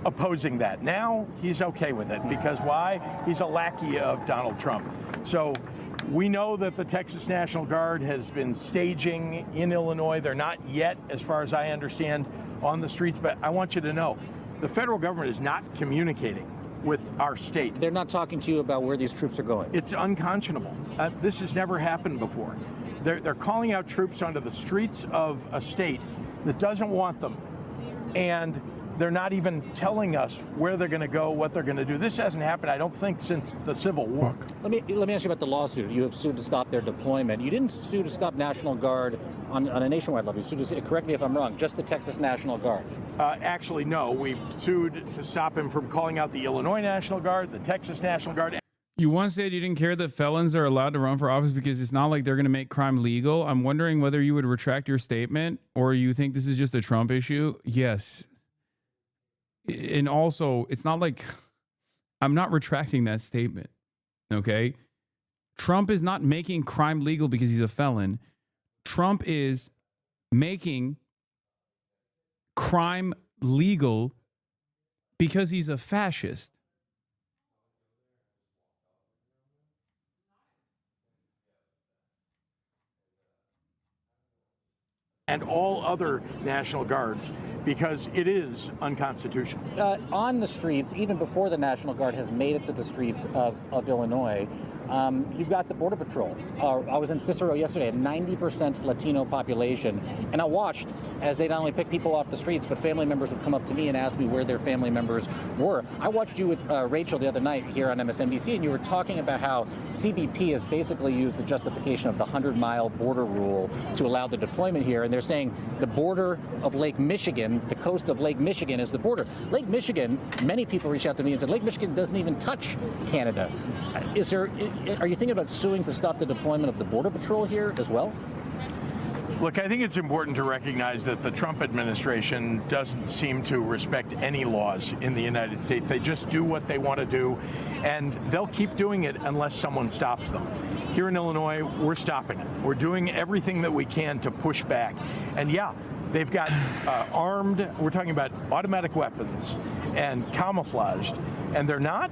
opposing that. Now he's okay with it because why? He's a lackey of Donald Trump. So we know that the Texas National Guard has been staging in Illinois. They're not yet, as far as I understand, on the streets, but I want you to know the federal government is not communicating with our state. They're not talking to you about where these troops are going. It's unconscionable. This has never happened before. They're calling out troops onto the streets of a state that doesn't want them, and they're not even telling us where they're going to go, what they're going to do. This hasn't happened, I don't think, since the Civil War. Let me ask you about the lawsuit. You have sued to stop their deployment. You didn't sue to stop National Guard on a nationwide level. You sued to, correct me if I'm wrong, just the Texas National Guard. Actually, no. We sued to stop him from calling out the Illinois National Guard, the Texas National Guard. You once said you didn't care that felons are allowed to run for office because it's not like they're going to make crime legal. I'm wondering whether you would retract your statement or you think this is just a Trump issue. Yes. And also, it's not like I'm not retracting that statement. Okay. Trump is not making crime legal because he's a felon. Trump is making crime legal because he's a fascist. And all other National Guards, because it is unconstitutional. On the streets, even before the National Guard has made it to the streets of Illinois, you've got the Border Patrol. I was in Cicero yesterday, a 90% Latino population, and I watched as they not only pick people off the streets, but family members would come up to me and ask me where their family members were. I watched you with Rachel the other night here on MSNBC, and you were talking about how CBP has basically used the justification of the 100-mile border rule to allow the deployment here, and they're saying the border of Lake Michigan, the coast of Lake Michigan is the border. Lake Michigan, many people reached out to me and said Lake Michigan doesn't even touch Canada. Are you thinking about suing to stop the deployment of the Border Patrol here as well? Look, I think it's important to recognize that the Trump administration doesn't seem to respect any laws in the United States. They just do what they want to do, and they'll keep doing it unless someone stops them. Here in Illinois, we're stopping it. We're doing everything that we can to push back. And yeah, they've got armed, we're talking about automatic weapons and camouflaged, and they're not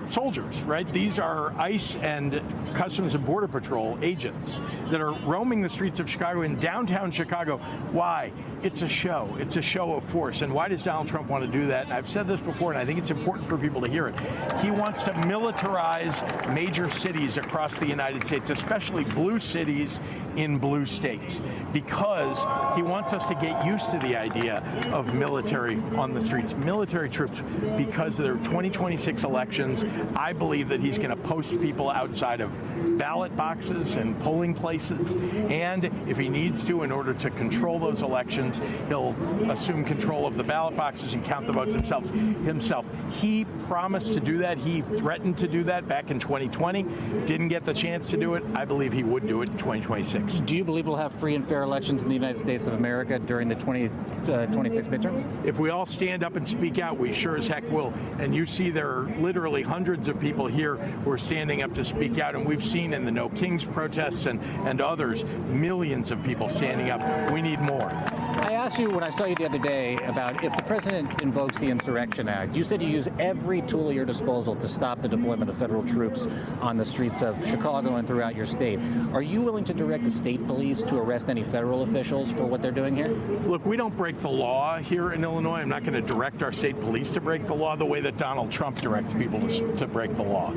soldiers, right? These are ICE and Customs and Border Patrol agents that are roaming the streets of Chicago, in downtown Chicago. Why? It's a show. It's a show of force. And why does Donald Trump want to do that? And I've said this before, and I think it's important for people to hear it. He wants to militarize major cities across the United States, especially blue cities in blue states, because he wants us to get used to the idea of military on the streets, military troops, because of their 2026 elections. I believe that he's going to post people outside of ballot boxes and polling places, and if he needs to, in order to control those elections, he'll assume control of the ballot boxes and count the votes himself. He promised to do that. He threatened to do that back in 2020. Didn't get the chance to do it. I believe he would do it in 2026. Do you believe we'll have free and fair elections in the United States of America during the 2026 midterms? If we all stand up and speak out, we sure as heck will. And you see there are literally hundreds of people here who are standing up to speak out, and we've seen in the No Kings protests and others, millions of people standing up. We need more. I asked you when I saw you the other day about if the president invokes the Insurrection Act. You said you use every tool at your disposal to stop the deployment of federal troops on the streets of Chicago and throughout your state. Are you willing to direct the state police to arrest any federal officials for what they're doing here? Look, we don't break the law here in Illinois. I'm not going to direct our state police to break the law the way that Donald Trump directs people to break the law.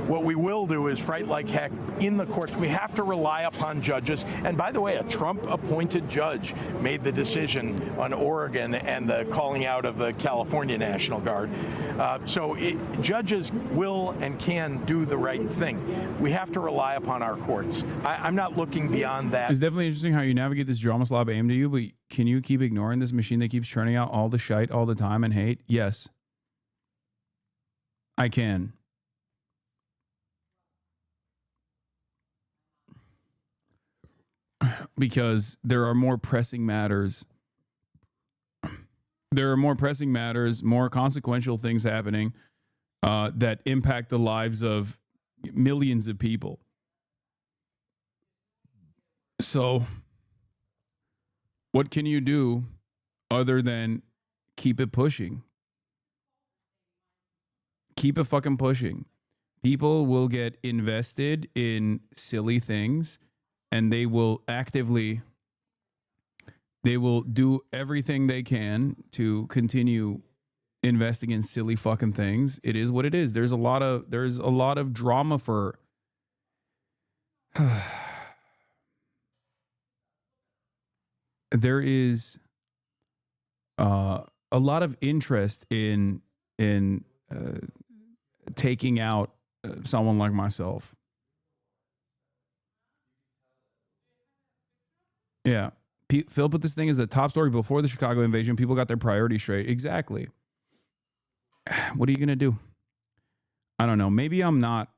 What we will do is fight like heck in the courts. We have to rely upon judges. And by the way, a Trump-appointed judge made the decision on Oregon and the calling out of the California National Guard. Judges will and can do the right thing. We have to rely upon our courts. I'm not looking beyond that. It's definitely interesting how you navigate this drama slob aimed at you, but can you keep ignoring this machine that keeps churning out all the shite all the time and hate? Yes. I can. Because there are more pressing matters. There are more pressing matters, more consequential things happening that impact the lives of millions of people. So, what can you do other than keep it pushing? Keep it fucking pushing. People will get invested in silly things, and they will do everything they can to continue investing in silly fucking things. It is what it is. There's a lot of drama for there is a lot of interest in taking out someone like myself. Yeah. Phil put this thing as a top story before the Chicago invasion. People got their priorities straight. Exactly. What are you going to do? I don't know. Maybe I'm not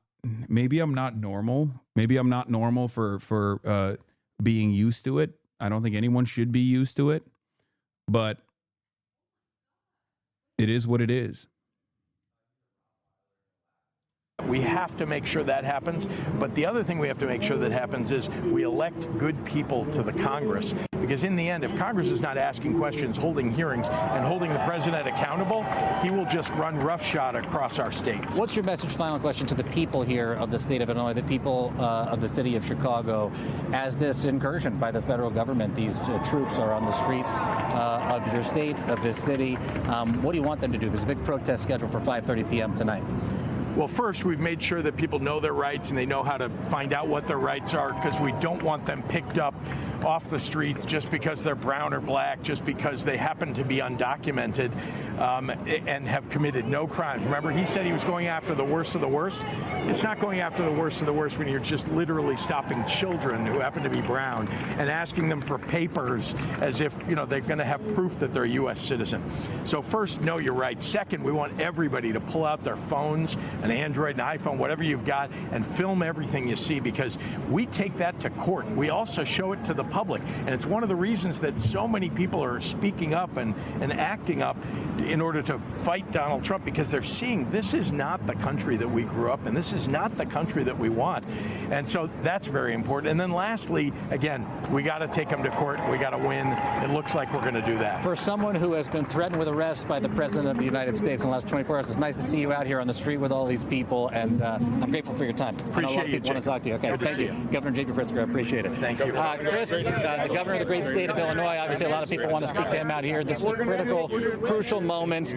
normal. Maybe I'm not normal for being used to it. I don't think anyone should be used to it, but it is what it is. We have to make sure that happens. But the other thing we have to make sure that happens is we elect good people to the Congress. Because in the end, if Congress is not asking questions, holding hearings, and holding the president accountable, he will just run roughshod across our states. What's your message, final question, to the people here of the state of Illinois, the people of the city of Chicago, as this incursion by the federal government, these troops are on the streets of your state, of this city. What do you want them to do? There's a big protest scheduled for 5:30 p.m. tonight. Well, first, we've made sure that people know their rights and they know how to find out what their rights are, because we don't want them picked up off the streets just because they're brown or black, just because they happen to be undocumented and have committed no crimes. Remember, he said he was going after the worst of the worst. It's not going after the worst of the worst when you're just literally stopping children who happen to be brown and asking them for papers as if, you know, they're going to have proof that they're a U.S. citizen. So first, no, you're right. Second, we want everybody to pull out their phones, an Android, an iPhone, whatever you've got, and film everything you see, because we take that to court. We also show it to the public. And it's one of the reasons that so many people are speaking up and acting up in order to fight Donald Trump, because they're seeing this is not the country that we grew up in. This is not the country that we want. And so that's very important. And then lastly, again, we got to take them to court. We got to win. It looks like we're going to do that. For someone who has been threatened with arrest by the President of the United States in the last 24 hours, it's nice to see you out here on the street with all these people, and I'm grateful for your time. Appreciate you, people want to talk to you. Okay, Good to thank see you. you. Governor J.B. Pritzker, I appreciate it. Thank you. Chris, the governor of the great state of Illinois, obviously a lot of people want to speak to him out here. This is a critical, crucial moment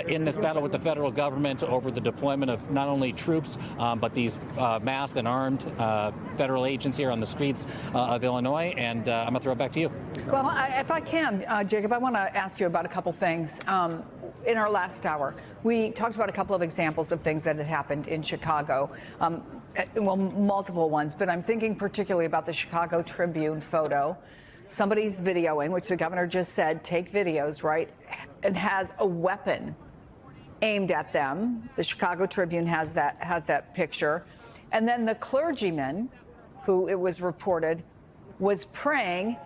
in this battle with the federal government over the deployment of not only troops, but these masked and armed federal agents here on the streets of Illinois. And I'm going to throw it back to you. Well, if I can, Jacob, I want to ask you about a couple things. In our last hour, we talked about a couple of examples of things that had happened in Chicago. Well, multiple ones, but I'm thinking particularly about the Chicago Tribune photo. Somebody's videoing, which the governor just said, take videos, right? And has a weapon aimed at them. The Chicago Tribune has that picture. And then the clergyman, who it was reported, was praying,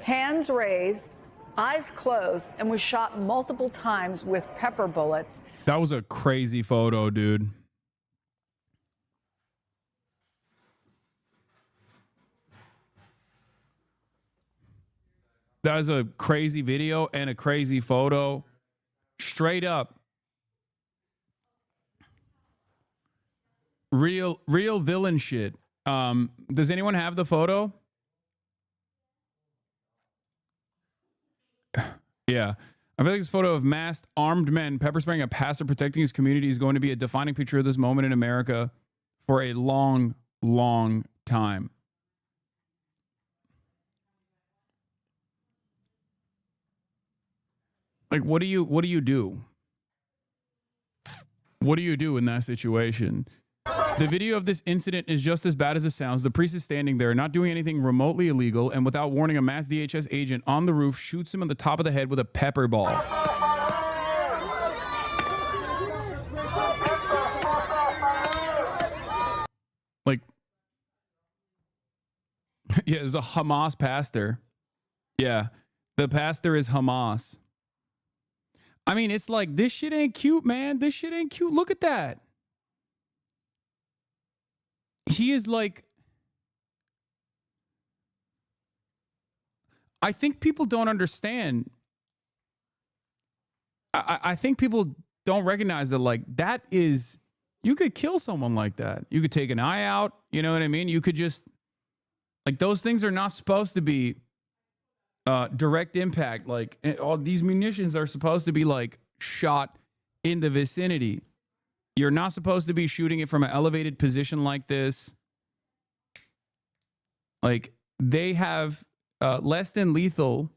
hands raised, eyes closed, and was shot multiple times with pepper bullets. That was a crazy photo, dude. That was a crazy video and a crazy photo. Straight up. Real villain shit. Does anyone have the photo? Yeah. I feel like this photo of masked armed men pepper spraying a pastor protecting his community is going to be a defining picture of this moment in America for a long, long time. Like, what do you do? What do you do in that situation? The video of this incident is just as bad as it sounds. The priest is standing there, not doing anything remotely illegal, and without warning, a masked DHS agent on the roof shoots him on the top of the head with a pepper ball. Like, yeah, there's a Hamas pastor. Yeah, the pastor is Hamas. I mean, it's like, this shit ain't cute, man. This shit ain't cute. Look at that. He is like, I think people don't understand. I think people don't recognize that, like, that is, you could kill someone like that. You could take an eye out. You know what I mean? You could just, like, those things are not supposed to be direct impact. Like, all these munitions are supposed to be, like, shot in the vicinity. You're not supposed to be shooting it from an elevated position like this. Like, they have less than lethal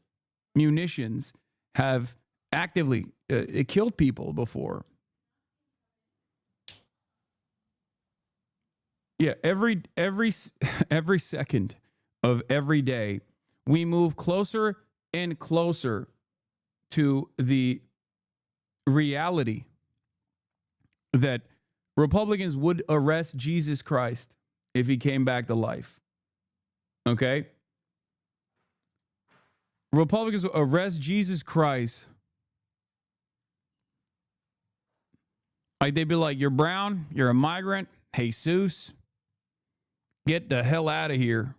munitions have actively killed people before. Yeah, every second of every day, we move closer and closer to the reality that Republicans would arrest Jesus Christ if he came back to life. Okay? Republicans will arrest Jesus Christ. Like, they'd be like, you're brown, you're a migrant, Jesus, get the hell out of here.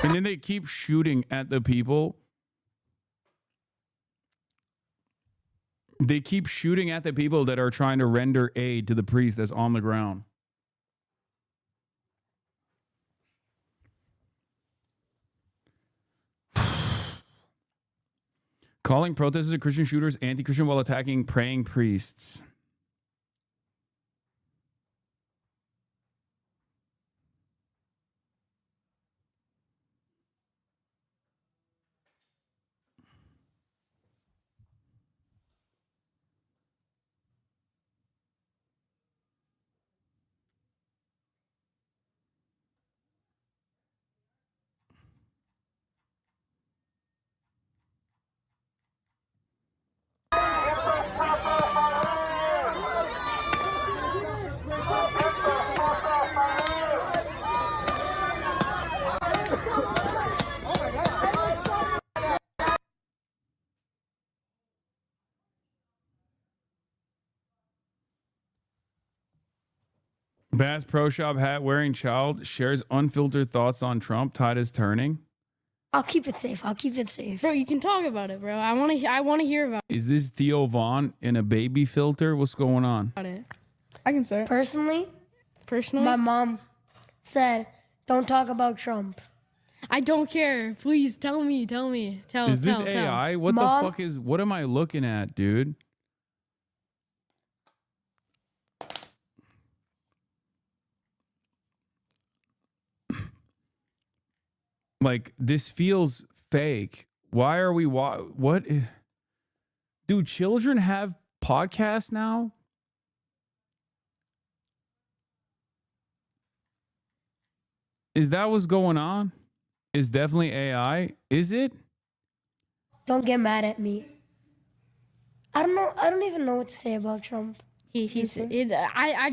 And then they keep shooting at the people. They keep shooting at the people that are trying to render aid to the priest that's on the ground. Calling protesters and Christian shooters anti-Christian while attacking praying priests. Bass Pro Shop hat wearing child shares unfiltered thoughts on Trump. Tide is turning. I'll keep it safe. I'll keep it safe. Bro, you can talk about it, bro. I want to hear about Is this Theo Vaughn in a baby filter? What's going on? it. I can say it. Personally, my mom said, "Don't talk about Trump." I don't care. Please tell me. Tell. Is this AI? What Mom? the fuck is? What am I looking at, dude? Like, this feels fake. Why are we what? Do children have podcasts now? Is that what's going on? It's definitely AI. Is it? Don't get mad at me. I don't know. I don't even know what to say about Trump. I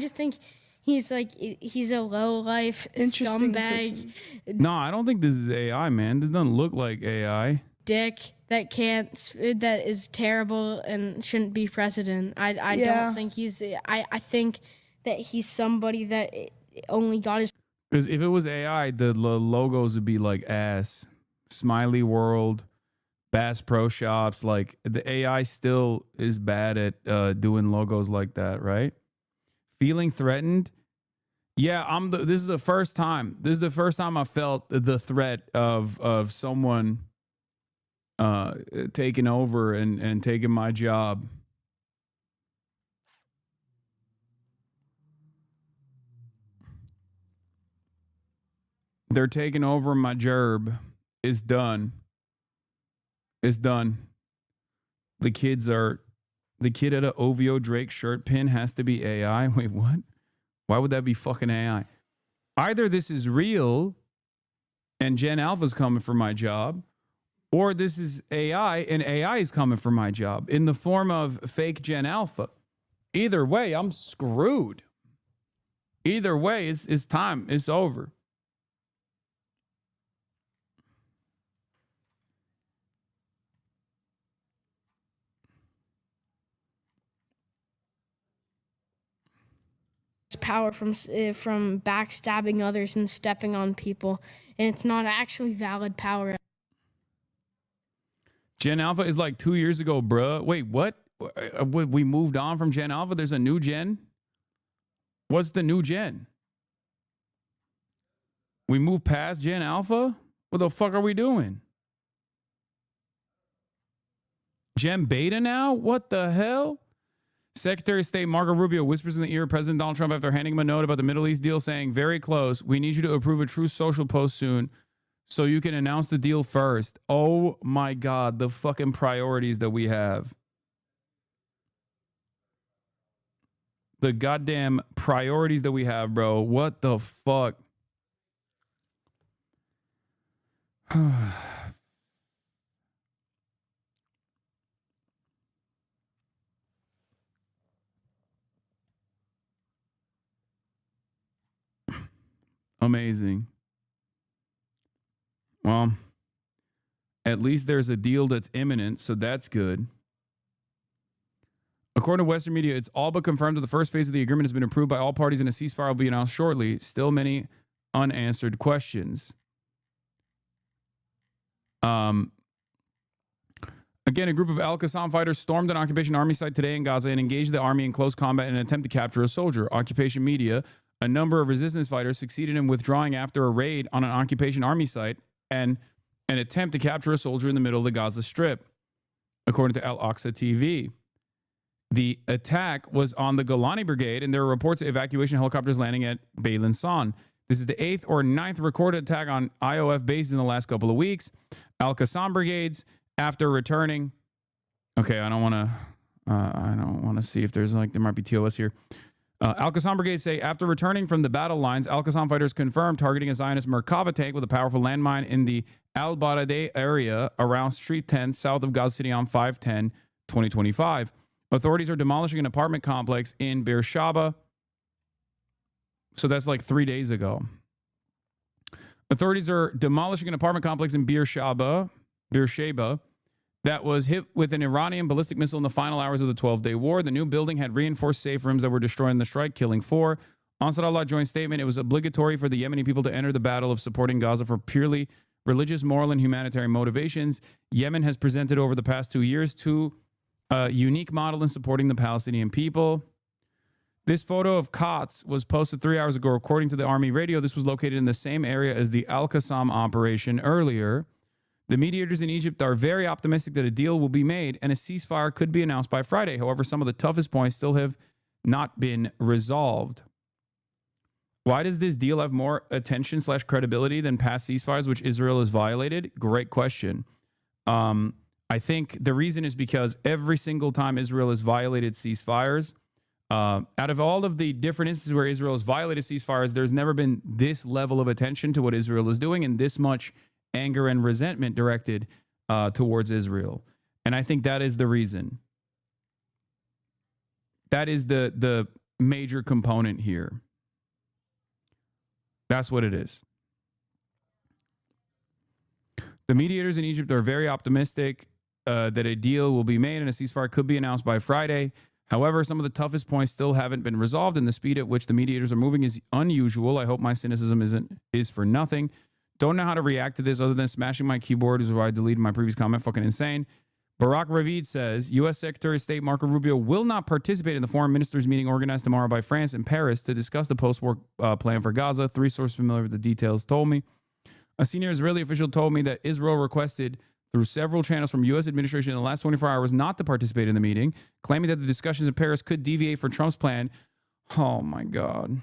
just think he's a low life Interesting scumbag No, I don't think this is AI, man. This doesn't look like AI. dick that is terrible and shouldn't be president. I Yeah. don't think he's. I think that he's somebody that only God is. Because if it was AI, the logos would be like ass, Smiley World, Bass Pro Shops. Like, the AI still is bad at doing logos like that, right? Feeling threatened. Yeah, this is the first time. This is the first time I felt the threat of someone taking over and taking my job. They're taking over my gerb. It's done. It's done. The kid at a OVO Drake shirt pin has to be AI. Wait, what? Why would that be fucking AI? Either this is real and Gen Alpha's coming for my job, or this is AI and AI is coming for my job in the form of fake Gen Alpha. Either way, I'm screwed. Either way, it's time. It's over. Power from backstabbing others and stepping on people, and it's not actually valid power. Gen Alpha is like 2 years ago, bruh. Wait, what? We moved on from Gen Alpha? There's a new gen? What's the new gen? We moved past Gen Alpha? What the fuck are we doing? Gen Beta now? What the hell? Secretary of State Marco Rubio whispers in the ear of President Donald Trump after handing him a note about the Middle East deal, saying, "Very close. We need you to approve a Truth Social post soon so you can announce the deal first." Oh my God, the fucking priorities that we have. The goddamn priorities that we have, bro. What the fuck? Amazing. Well, at least there's a deal that's imminent, so that's good. According to Western media, it's all but confirmed that the first phase of the agreement has been approved by all parties and a ceasefire will be announced shortly. Still many unanswered questions. Again, a group of Al-Qassam fighters stormed an occupation army site today in Gaza and engaged the army in close combat in an attempt to capture a soldier. Occupation media, a number of resistance fighters succeeded in withdrawing after a raid on an occupation army site and an attempt to capture a soldier in the middle of the Gaza Strip, according to Al-Aqsa TV. The attack was on the Golani Brigade, and there were reports of evacuation helicopters landing at Beilan San. This is the 8th or 9th recorded attack on IOF bases in the last couple of weeks. Al-Qassam brigades, after returning... Okay, I don't want to see if there's there might be TOS here. Al-Qassam brigades say after returning from the battle lines, Al-Qassam fighters confirmed targeting a Zionist Merkava tank with a powerful landmine in the Al-Baradeh area around Street 10 south of Gaza City on 5/10/2025. Authorities are demolishing an apartment complex in Beersheba. So that's like 3 days ago. Authorities are demolishing an apartment complex in Beersheba that was hit with an Iranian ballistic missile in the final hours of the 12-day war. The new building had reinforced safe rooms that were destroyed in the strike, killing 4. Ansar Allah joint statement, it was obligatory for the Yemeni people to enter the battle of supporting Gaza for purely religious, moral, and humanitarian motivations. Yemen has presented over the past 2 years to a unique model in supporting the Palestinian people. This photo of Kotz was posted 3 hours ago. According to the Army radio, this was located in the same area as the Al-Qassam operation earlier. The mediators in Egypt are very optimistic that a deal will be made and a ceasefire could be announced by Friday. However, some of the toughest points still have not been resolved. Why does this deal have more attention / credibility than past ceasefires, which Israel has violated? Great question. I think the reason is because every single time Israel has violated ceasefires, out of all of the different instances where Israel has violated ceasefires, there's never been this level of attention to what Israel is doing and this much anger and resentment directed towards Israel. And I think that is the reason. That is the major component here. That's what it is. The mediators in Egypt are very optimistic that a deal will be made and a ceasefire could be announced by Friday. However, some of the toughest points still haven't been resolved, and the speed at which the mediators are moving is unusual. I hope my cynicism is for nothing. Don't know how to react to this other than smashing my keyboard, is why I deleted my previous comment. Fucking insane. Barack Ravid says, U.S. Secretary of State Marco Rubio will not participate in the foreign ministers meeting organized tomorrow by France in Paris to discuss the post-war plan for Gaza. 3 sources familiar with the details told me. A senior Israeli official told me that Israel requested through several channels from U.S. administration in the last 24 hours not to participate in the meeting, claiming that the discussions in Paris could deviate from Trump's plan. Oh, my God.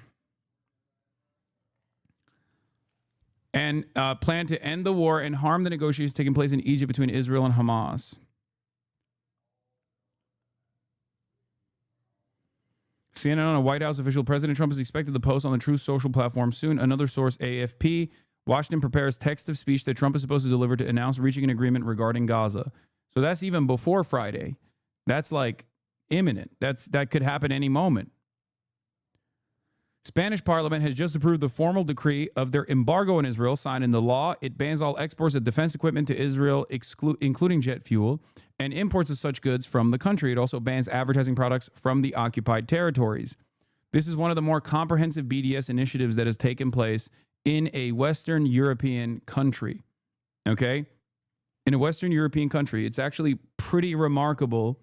And plan to end the war and harm the negotiations taking place in Egypt between Israel and Hamas. CNN on a White House official, President Trump is expected to post on the Truth Social platform soon. Another source, AFP. Washington prepares text of speech that Trump is supposed to deliver to announce reaching an agreement regarding Gaza. So that's even before Friday. That's like imminent. That could happen any moment. Spanish parliament has just approved the formal decree of their embargo on Israel, signed into law. It bans all exports of defense equipment to Israel, including jet fuel, and imports of such goods from the country. It also bans advertising products from the occupied territories. This is one of the more comprehensive BDS initiatives that has taken place in a Western European country. Okay? In a Western European country. It's actually pretty remarkable,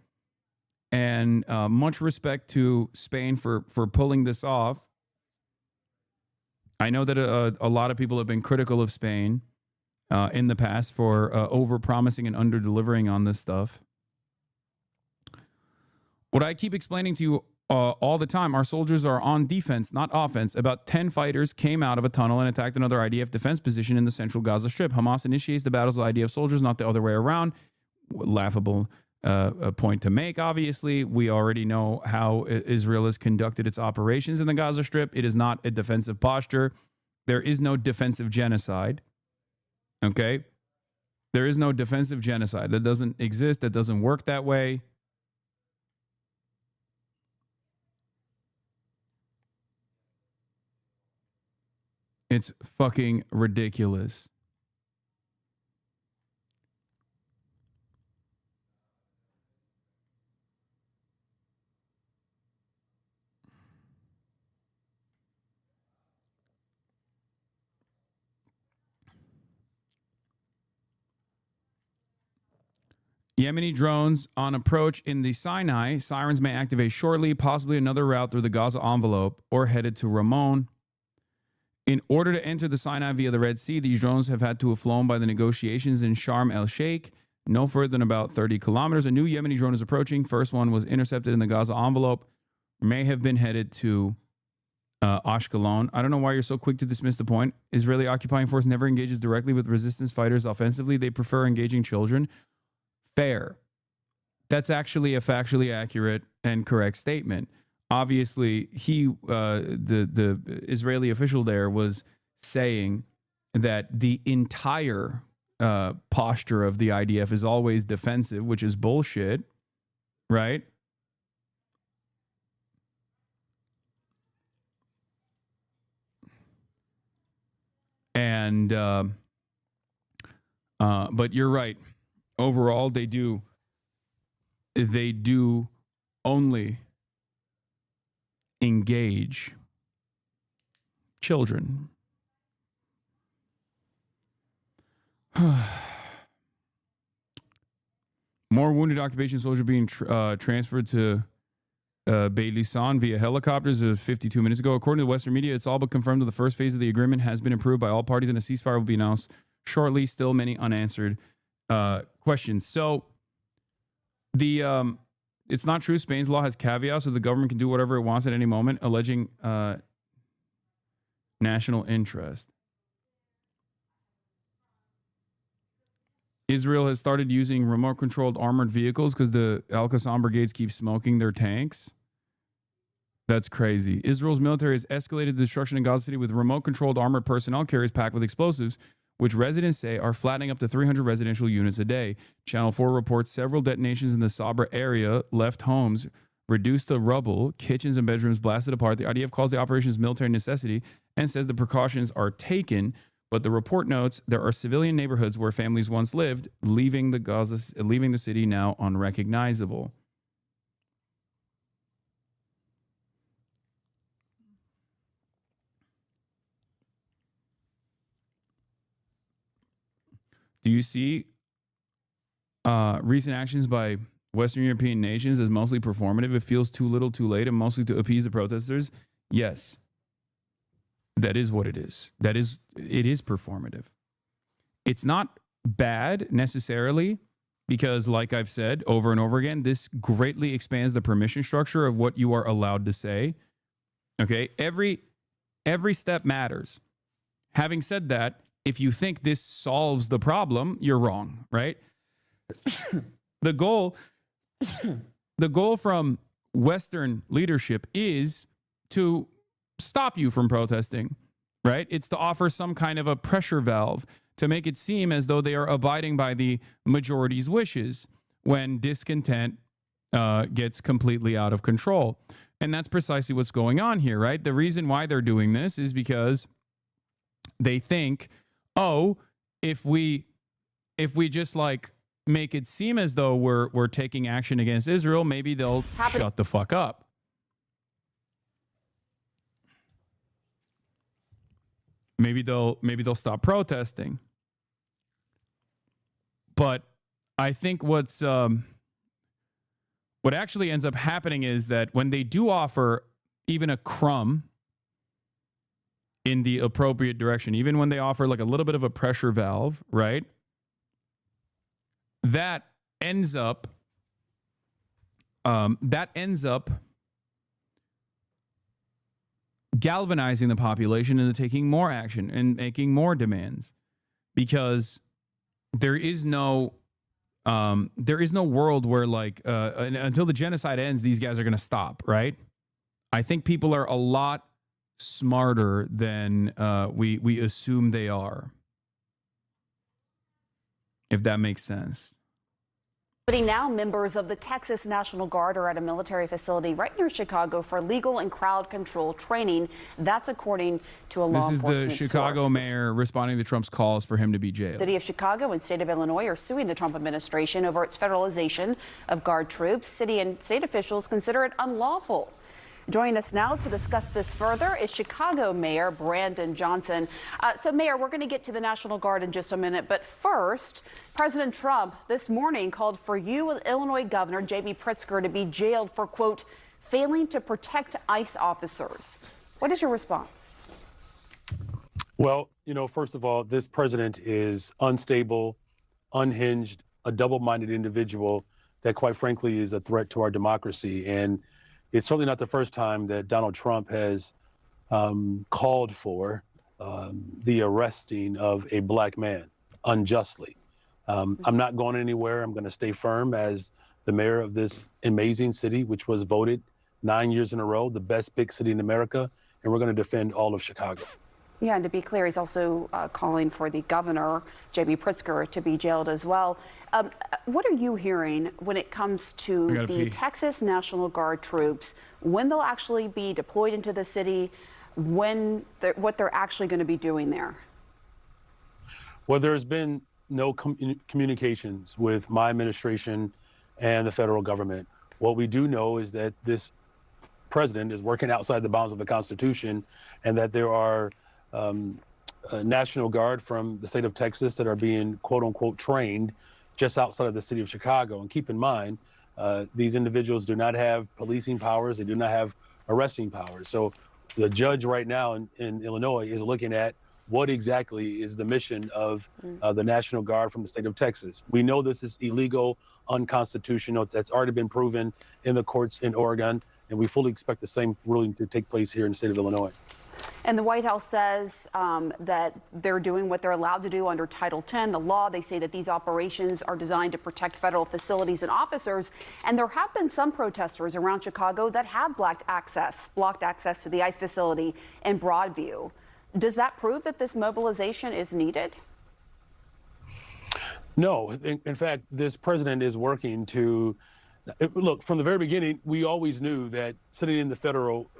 and much respect to Spain for pulling this off. I know that a lot of people have been critical of Spain in the past for over-promising and under-delivering on this stuff. What I keep explaining to you all the time, our soldiers are on defense, not offense. About 10 fighters came out of a tunnel and attacked another IDF defense position in the central Gaza Strip. Hamas initiates the battles with IDF soldiers, not the other way around. Laughable point to make, obviously. We already know how Israel has conducted its operations in the Gaza Strip. It is not a defensive posture. There is no defensive genocide. Okay? There is no defensive genocide. That doesn't exist. That doesn't work that way. It's fucking ridiculous. Yemeni drones on approach in the Sinai. Sirens may activate shortly, possibly another route through the Gaza envelope or headed to Ramon. In order to enter the Sinai via the Red Sea, these drones have had to have flown by the negotiations in Sharm el-Sheikh, no further than about 30 kilometers. A new Yemeni drone is approaching. First one was intercepted in the Gaza envelope, may have been headed to Ashkelon. I don't know why you're so quick to dismiss the point. Israeli occupying force never engages directly with resistance fighters offensively. They prefer engaging children. Fair. That's actually a factually accurate and correct statement. Obviously, the Israeli official there was saying that the entire posture of the IDF is always defensive, which is bullshit, right? And but you're right. Overall, they do only engage children. More wounded occupation soldiers being transferred to Beilissan via helicopters 52 minutes ago. According to the Western media, it's all but confirmed that the first phase of the agreement has been approved by all parties and a ceasefire will be announced shortly. Still many unanswered questions. So it's not true. Spain's law has caveats, so the government can do whatever it wants at any moment, alleging national interest. Israel has started using remote-controlled armored vehicles because the Al-Qassam brigades keep smoking their tanks. That's crazy. Israel's military has escalated destruction in Gaza City with remote-controlled armored personnel carriers packed with explosives, which residents say are flattening up to 300 residential units a day. Channel 4 reports several detonations in the Sabra area left homes reduced to rubble, kitchens and bedrooms blasted apart. The IDF calls the operations military necessity and says the precautions are taken, but the report notes there are civilian neighborhoods where families once lived, leaving the city now unrecognizable. Do you see recent actions by Western European nations as mostly performative? It feels too little too late and mostly to appease the protesters? Yes. That is what it is. It is performative. It's not bad necessarily because, like I've said over and over again, this greatly expands the permission structure of what you are allowed to say. Okay? Every step matters. Having said that, if you think this solves the problem, you're wrong, right? The goal from Western leadership is to stop you from protesting, right? It's to offer some kind of a pressure valve to make it seem as though they are abiding by the majority's wishes when discontent gets completely out of control. And that's precisely what's going on here, right? The reason why they're doing this is because they think, oh, if we just like make it seem as though we're taking action against Israel, maybe they'll shut the fuck up. Maybe they'll stop protesting. But I think what actually ends up happening is that when they do offer even a crumb in the appropriate direction, even when they offer like a little bit of a pressure valve, right? That ends up galvanizing the population into taking more action and making more demands, because there is no world where like until the genocide ends, these guys are going to stop, right? I think people are a lot smarter than we assume they are, if that makes sense. Now, members of the Texas National Guard are at a military facility right near Chicago for legal and crowd control training. That's according to a law enforcement This is the Chicago mayor responding to Trump's calls for him to be jailed. The city of Chicago and state of Illinois are suing the Trump administration over its federalization of Guard troops. City and state officials consider it unlawful. Joining us now to discuss this further is Chicago Mayor Brandon Johnson. So, Mayor, we're going to get to the National Guard in just a minute. But first, President Trump this morning called for you, Illinois Governor J.B. Pritzker, to be jailed for, quote, failing to protect ICE officers. What is your response? Well, first of all, this president is unstable, unhinged, a double-minded individual that, quite frankly, is a threat to our democracy. And it's certainly not the first time that Donald Trump has called for the arresting of a black man unjustly. I'm not going anywhere. I'm going to stay firm as the mayor of this amazing city, which was voted 9 years in a row the best big city in America, and we're going to defend all of Chicago. Yeah, and to be clear, he's also calling for the governor, J.B. Pritzker, to be jailed as well. What are you hearing when it comes to the Texas National Guard troops, when they'll actually be deployed into the city, what they're actually going to be doing there? Well, there's been no communications with my administration and the federal government. What we do know is that this president is working outside the bounds of the Constitution, and that there are National Guard from the state of Texas that are being, quote unquote, trained just outside of the city of Chicago. And keep in mind, these individuals do not have policing powers. They do not have arresting powers. So the judge right now in Illinois is looking at what exactly is the mission of the National Guard from the state of Texas. We know this is illegal, unconstitutional. That's already been proven in the courts in Oregon, and we fully expect the same ruling to take place here in the state of Illinois. And the White House says that they're doing what they're allowed to do under Title X, the law. They say that these operations are designed to protect federal facilities and officers. And there have been some protesters around Chicago that have blocked access to the ICE facility in Broadview. Does that prove that this mobilization is needed? No. In fact, this president is working to look, from the very beginning, we always knew that sending in the federal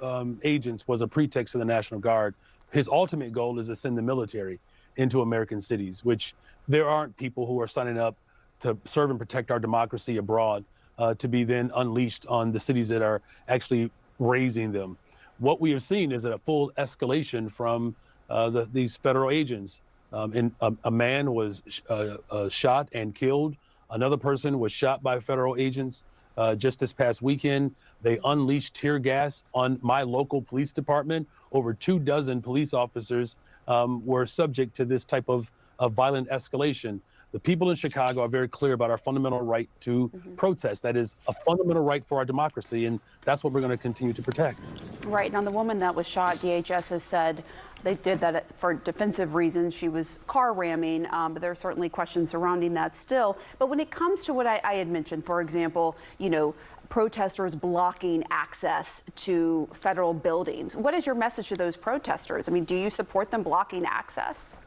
agents was a pretext to the National Guard. His ultimate goal is to send the military into American cities, which there aren't people who are signing up to serve and protect our democracy abroad to be then unleashed on the cities that are actually raising them. What we have seen is a full escalation from these federal agents. And a man was shot and killed. Another person was shot by federal agents. Just this past weekend, they unleashed tear gas on my local police department. Over 24 police officers were subject to this type of violent escalation. The people in Chicago are very clear about our fundamental right to protest. That is a fundamental right for our democracy, and that's what we're going to continue to protect. Right. Now, the woman that was shot, DHS has said they did that for defensive reasons. She was car ramming, but there are certainly questions surrounding that still. But when it comes to what I had mentioned, for example, protesters blocking access to federal buildings, what is your message to those protesters? I mean, do you support them blocking access?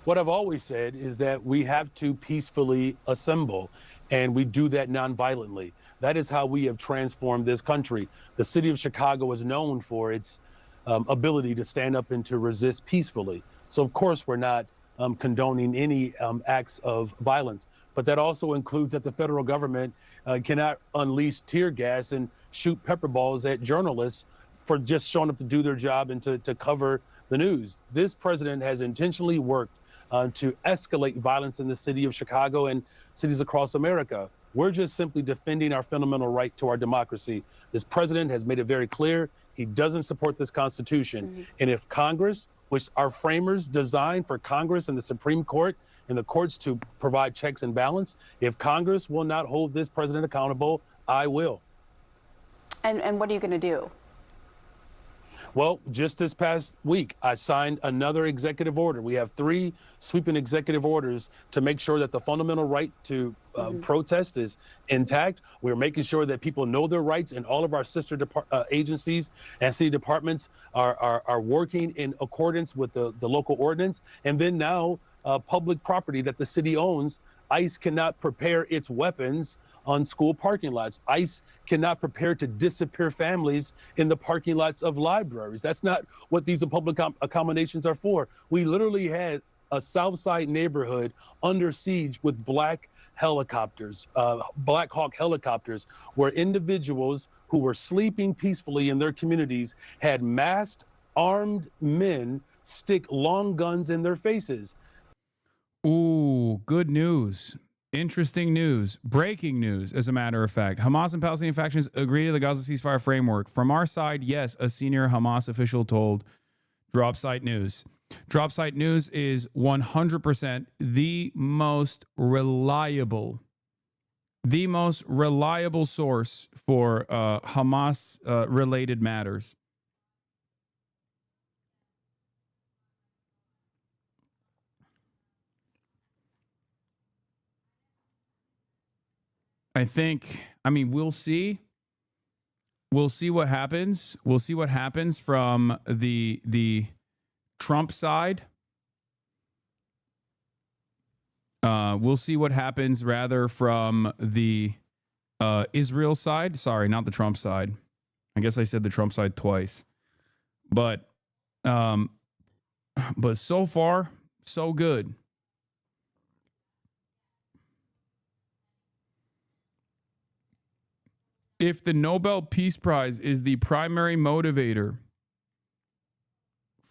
What I've always said is that we have to peacefully assemble, and we do that nonviolently. That is how we have transformed this country. The city of Chicago is known for its ability to stand up and to resist peacefully. So, of course, we're not condoning any acts of violence. But that also includes that the federal government cannot unleash tear gas and shoot pepper balls at journalists for just showing up to do their job and to cover the news. This president has intentionally worked to escalate violence in the city of Chicago and cities across America. We're just simply defending our fundamental right to our democracy. This president has made it very clear he doesn't support this Constitution. And if Congress, which our framers designed for Congress and the Supreme Court and the courts to provide checks and balance, if Congress will not hold this president accountable, I will. And what are you going to do? Well, just this past week, I signed another executive order. We have 3 sweeping executive orders to make sure that the fundamental right to protest is intact. We're making sure that people know their rights, and all of our sister agencies and city departments are working in accordance with the local ordinance. And then now, public property that the city owns, ICE cannot prepare its weapons on school parking lots. ICE cannot prepare to disappear families in the parking lots of libraries. That's not what these public accommodations are for. We literally had a South Side neighborhood under siege with Black helicopters, Black Hawk helicopters, where individuals who were sleeping peacefully in their communities had masked, armed men stick long guns in their faces. Ooh, good news. Interesting news. Breaking news, as a matter of fact. Hamas and Palestinian factions agree to the Gaza ceasefire framework. From our side, yes, a senior Hamas official told Dropsite News. Dropsite News is 100% the most reliable source for Hamas related matters. We'll see. We'll see what happens. We'll see what happens from the Trump side. We'll see what happens rather from the Israel side. Sorry, not the Trump side. I guess I said the Trump side twice. But so far, so good. If the Nobel Peace Prize is the primary motivator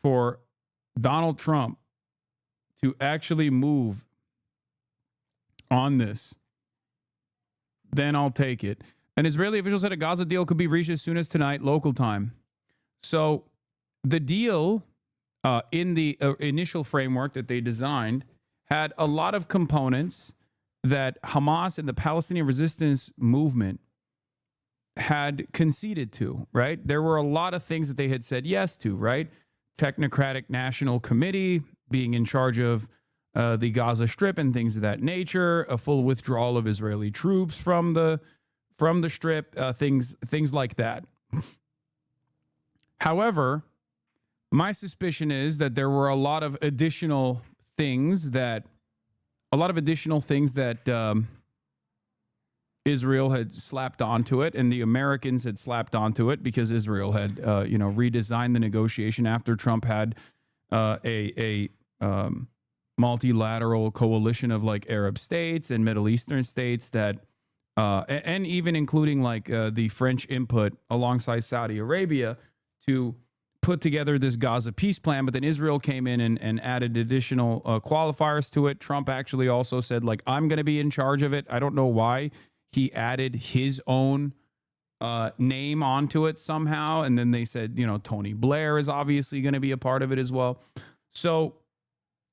for Donald Trump to actually move on this, then I'll take it. An Israeli official said a Gaza deal could be reached as soon as tonight, local time. So the deal in the initial framework that they designed had a lot of components that Hamas and the Palestinian resistance movement had conceded to, right? There were a lot of things that they had said yes to, right? Technocratic National Committee being in charge of the Gaza Strip and things of that nature, a full withdrawal of Israeli troops from the Strip, things like that. However, my suspicion is that there were a lot of additional things that Israel had slapped onto it, and the Americans had slapped onto it because Israel had, redesigned the negotiation after Trump had a multilateral coalition of like Arab states and Middle Eastern states that, and even including like the French input alongside Saudi Arabia to put together this Gaza peace plan. But then Israel came in and added additional qualifiers to it. Trump actually also said, like, I'm going to be in charge of it. I don't know why he added his own name onto it somehow. And then they said, Tony Blair is obviously going to be a part of it as well. So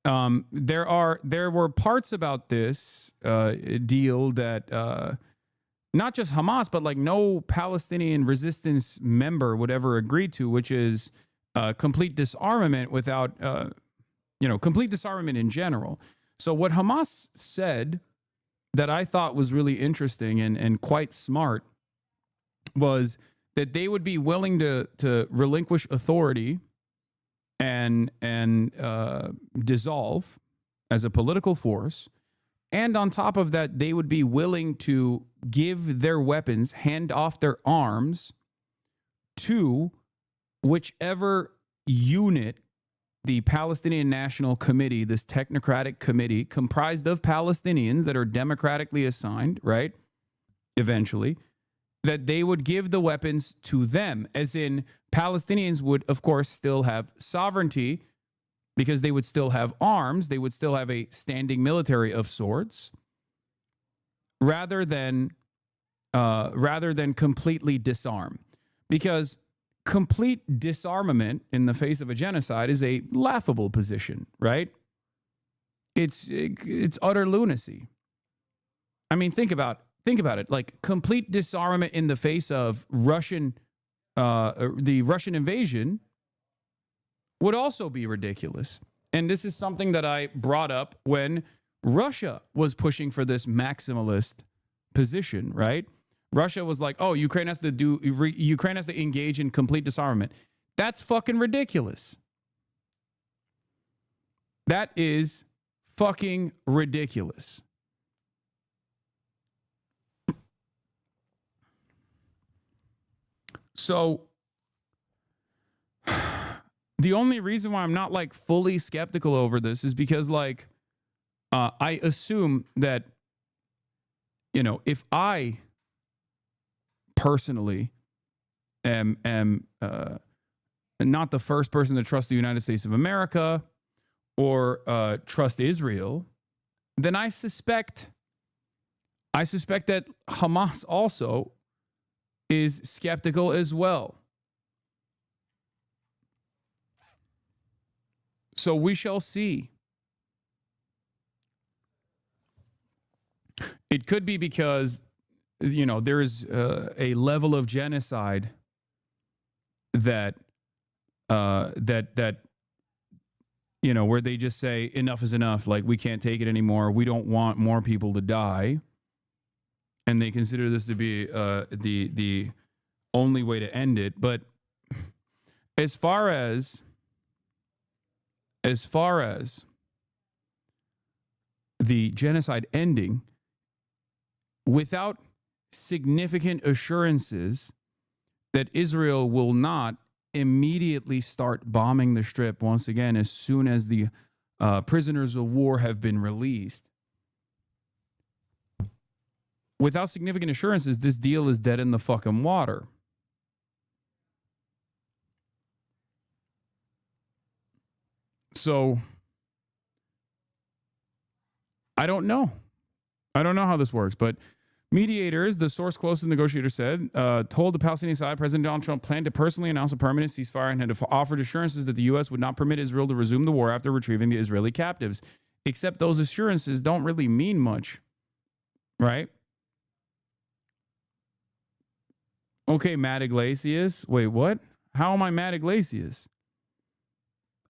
there were parts about this deal that not just Hamas, but like no Palestinian resistance member would ever agree to, which is complete disarmament without, complete disarmament in general. So what Hamas said that I thought was really interesting and quite smart was that they would be willing to relinquish authority and dissolve as a political force. And on top of that, they would be willing to give their weapons, hand off their arms to whichever unit the Palestinian National Committee, this technocratic committee comprised of Palestinians that are democratically assigned, right? Eventually, that they would give the weapons to them, as in Palestinians would, of course, still have sovereignty because they would still have arms. They would still have a standing military of sorts, rather than completely disarm, because complete disarmament in the face of a genocide is a laughable position, right? It's utter lunacy. I mean, think about it. Like, complete disarmament in the face of the Russian invasion would also be ridiculous. And this is something that I brought up when Russia was pushing for this maximalist position, right? Russia was like, "Oh, Ukraine has to engage in complete disarmament." That's fucking ridiculous. That is fucking ridiculous. So the only reason why I'm not like fully skeptical over this is because like I assume that if I personally am not the first person to trust the United States of America or trust Israel, then I suspect that Hamas also is skeptical as well. So we shall see. It could be because, there is a level of genocide that where they just say enough is enough. Like, we can't take it anymore. We don't want more people to die. And they consider this to be the only way to end it. But as far as the genocide ending, without significant assurances that Israel will not immediately start bombing the Strip once again as soon as the prisoners of war have been released, without significant assurances, this deal is dead in the fucking water. So I don't know. I don't know how this works, but mediators, the source close to the negotiator said, told the Palestinian side President Donald Trump planned to personally announce a permanent ceasefire and had offered assurances that the U.S. would not permit Israel to resume the war after retrieving the Israeli captives. Except those assurances don't really mean much, right? Okay, Matt Iglesias. Wait, what? How am I Matt Iglesias?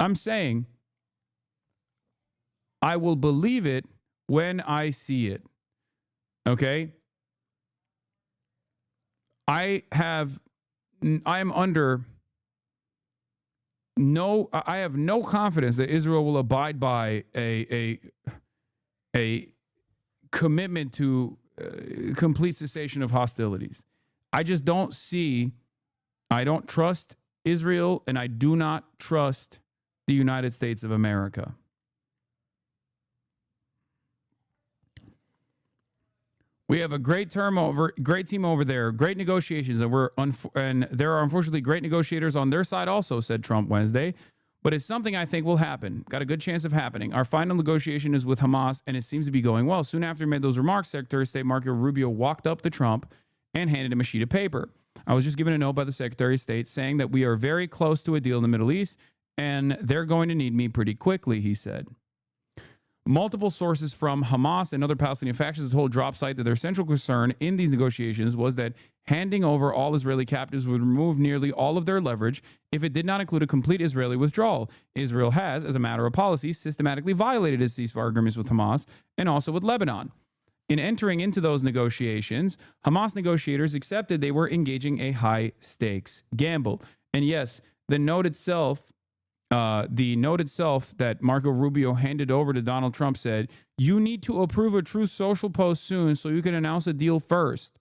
I'm saying I will believe it when I see it. Okay? I have no confidence that Israel will abide by a commitment to complete cessation of hostilities. I just don't see, I don't trust Israel, and I do not trust the United States of America. We have a great team over there, great negotiations, and there are unfortunately great negotiators on their side also, said Trump Wednesday. But it's something I think will happen. Got a good chance of happening. Our final negotiation is with Hamas, and it seems to be going well. Soon after he made those remarks, Secretary of State Marco Rubio walked up to Trump and handed him a sheet of paper. I was just given a note by the Secretary of State saying that we are very close to a deal in the Middle East, and they're going to need me pretty quickly, he said. Multiple sources from Hamas and other Palestinian factions have told DropSite that their central concern in these negotiations was that handing over all Israeli captives would remove nearly all of their leverage if it did not include a complete Israeli withdrawal. Israel has, as a matter of policy, systematically violated its ceasefire agreements with Hamas and also with Lebanon. In entering into those negotiations, Hamas negotiators accepted they were engaging a high-stakes gamble. And yes, the note itself that Marco Rubio handed over to Donald Trump said, "You need to approve a Truth Social post soon so you can announce a deal first."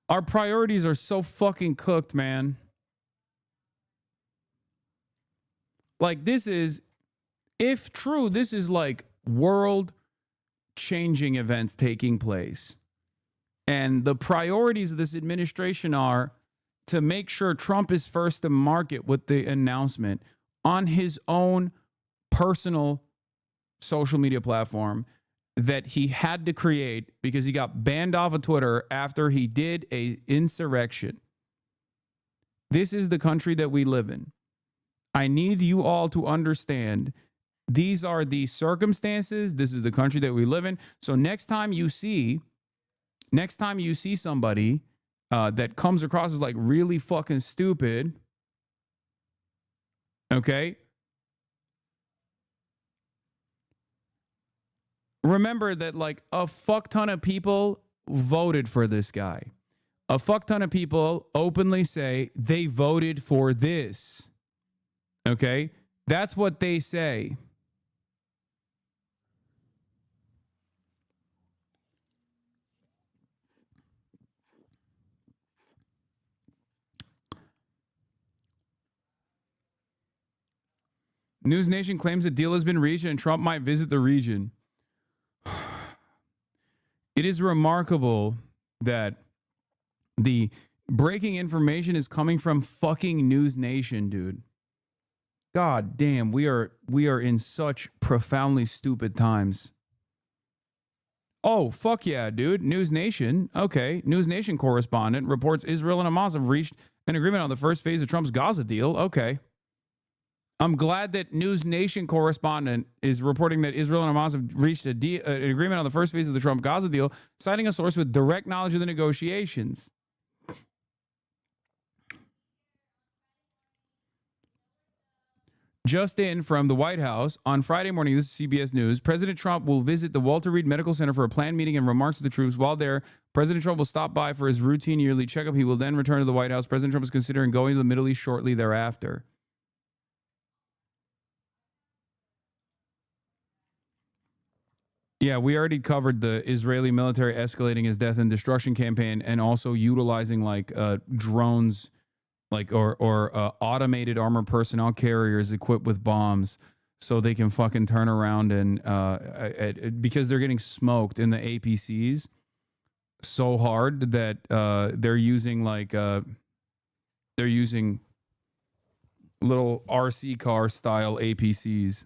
Our priorities are so fucking cooked, man. Like, this is, if true, this is like world-changing events taking place. And the priorities of this administration are to make sure Trump is first to market with the announcement on his own personal social media platform that he had to create because he got banned off of Twitter after he did an insurrection. This is the country that we live in. I need you all to understand these are the circumstances. This is the country that we live in. So next time you see somebody that comes across as like really fucking stupid, okay, remember that like a fuck ton of people voted for this guy. A fuck ton of people openly say they voted for this. Okay? That's what they say. News Nation claims a deal has been reached and Trump might visit the region. It is remarkable that the breaking information is coming from fucking News Nation, dude. God damn, we are in such profoundly stupid times. Oh, fuck yeah, dude. News Nation. Okay. News Nation correspondent reports Israel and Hamas have reached an agreement on the first phase of Trump's Gaza deal. Okay. I'm glad that News Nation correspondent is reporting that Israel and Hamas have reached an agreement on the first phase of the Trump Gaza deal, citing a source with direct knowledge of the negotiations. Just in from the White House, on Friday morning, this is CBS News, President Trump will visit the Walter Reed Medical Center for a planned meeting and remarks to the troops. While there, President Trump will stop by for his routine yearly checkup. He will then return to the White House. President Trump is considering going to the Middle East shortly thereafter. Yeah, we already covered the Israeli military escalating his death and destruction campaign and also utilizing like drones, like or automated armored personnel carriers equipped with bombs, so they can fucking turn around and because they're getting smoked in the APCs so hard that they're using little RC car style APCs.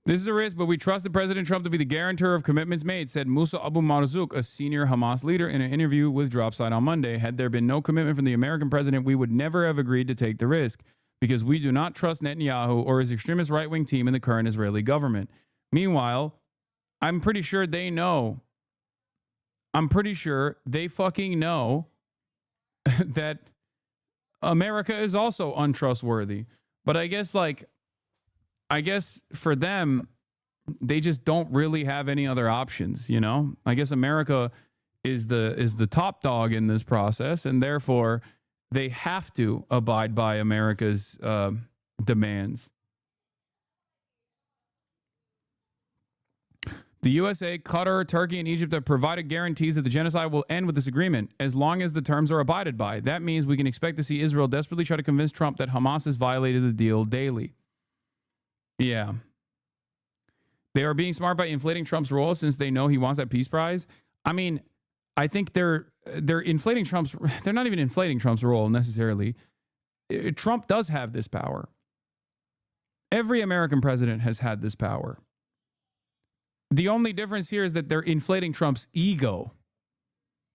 This is a risk, but we trusted President Trump to be the guarantor of commitments made, said Musa Abu Marzouk, a senior Hamas leader, in an interview with Dropside on Monday. Had there been no commitment from the American president, we would never have agreed to take the risk because we do not trust Netanyahu or his extremist right-wing team in the current Israeli government. Meanwhile, I'm pretty sure they know. I'm pretty sure they fucking know that America is also untrustworthy. But I guess for them, they just don't really have any other options, you know? I guess America is the top dog in this process, and therefore they have to abide by America's demands. The USA, Qatar, Turkey, and Egypt have provided guarantees that the genocide will end with this agreement as long as the terms are abided by. That means we can expect to see Israel desperately try to convince Trump that Hamas has violated the deal daily. Yeah. They are being smart by inflating Trump's role since they know he wants that peace prize. I mean, I think they're inflating Trump's... They're not even inflating Trump's role necessarily. Trump does have this power. Every American president has had this power. The only difference here is that they're inflating Trump's ego.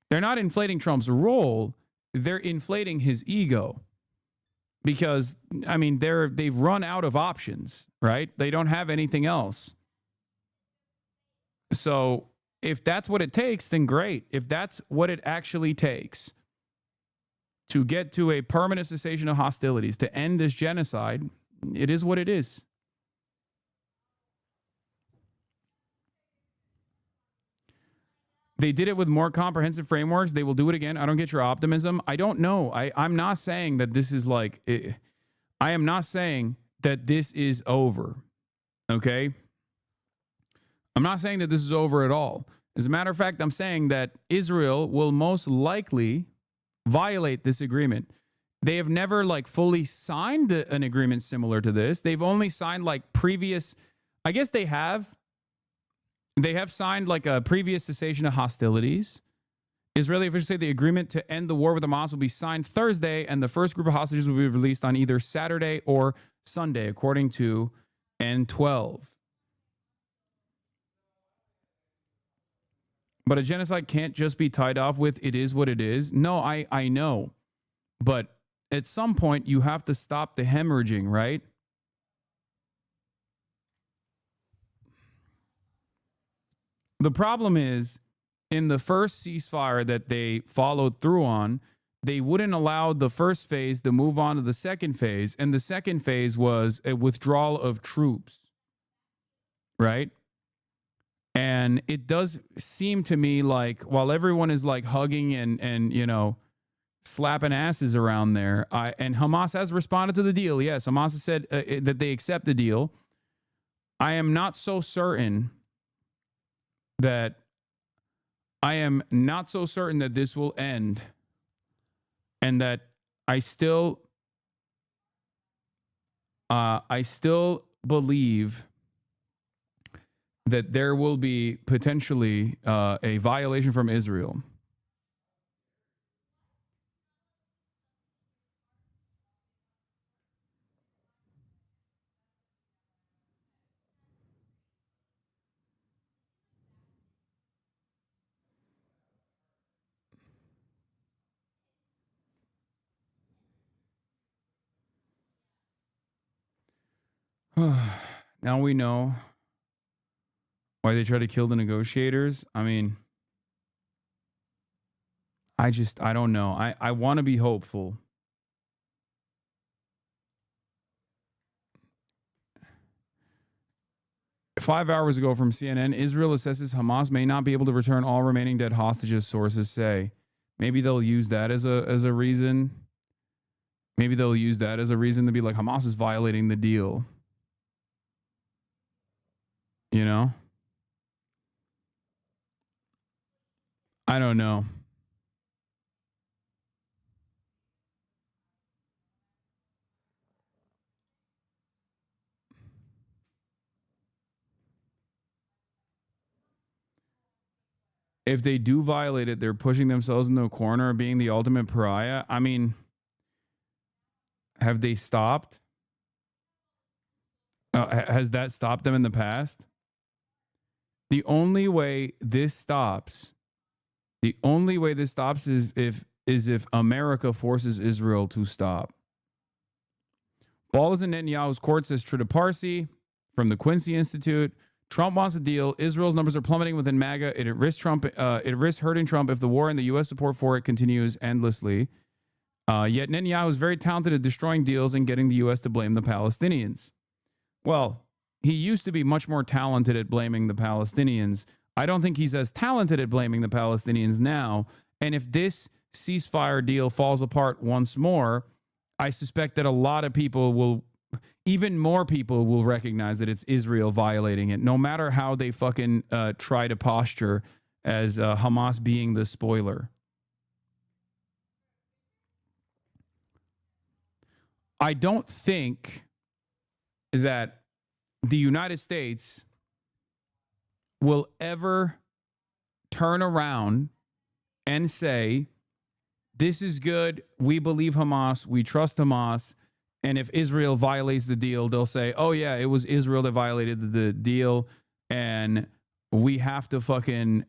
They're not inflating Trump's role. They're inflating his ego. Because, I mean, they've run out of options, right? They don't have anything else. So if that's what it takes, then great. If that's what it actually takes to get to a permanent cessation of hostilities, to end this genocide, it is what it is. They did it with more comprehensive frameworks. They will do it again. I don't get your optimism. I don't know. I'm not saying that this is like... I am not saying that this is over. Okay? I'm not saying that this is over at all. As a matter of fact, I'm saying that Israel will most likely violate this agreement. They have never like fully signed an agreement similar to this. They've only signed like previous... I guess they have... They have signed like a previous cessation of hostilities. Israeli officials say the agreement to end the war with Hamas will be signed Thursday, and the first group of hostages will be released on either Saturday or Sunday, according to N12. But a genocide can't just be tied off with it is what it is. No, I know. But at some point, you have to stop the hemorrhaging, right? The problem is, in the first ceasefire that they followed through on, they wouldn't allow the first phase to move on to the second phase. And the second phase was a withdrawal of troops, right? And it does seem to me like while everyone is like hugging and you know, slapping asses around there, and Hamas has responded to the deal. Yes, Hamas has said that they accept the deal. I am not so certain that I am not so certain that this will end, and that I still believe that there will be potentially a violation from Israel. Now we know why they try to kill the negotiators. I mean, I don't know. I want to be hopeful. Five hours ago from CNN, Israel assesses Hamas may not be able to return all remaining dead hostages, sources say. Maybe they'll use that as a reason. Maybe they'll use that as a reason to be like, Hamas is violating the deal. You know? I don't know. If they do violate it, they're pushing themselves into a corner of being the ultimate pariah. I mean, have they stopped? Has that stopped them in the past? The only way this stops is if America forces Israel to stop. Ball is in Netanyahu's court, says Trita Parsi from the Quincy Institute. Trump wants a deal. Israel's numbers are plummeting within MAGA. It risks hurting Trump if the war and the U.S. support for it continues endlessly. Yet Netanyahu is very talented at destroying deals and getting the U.S. to blame the Palestinians. Well, he used to be much more talented at blaming the Palestinians. I don't think he's as talented at blaming the Palestinians now. And if this ceasefire deal falls apart once more, I suspect that a lot of people will, even more people will recognize that it's Israel violating it, no matter how they fucking try to posture as Hamas being the spoiler. I don't think that the United States will ever turn around and say, this is good, we believe Hamas, we trust Hamas, and if Israel violates the deal, they'll say, oh yeah, it was Israel that violated the deal, and we have to fucking,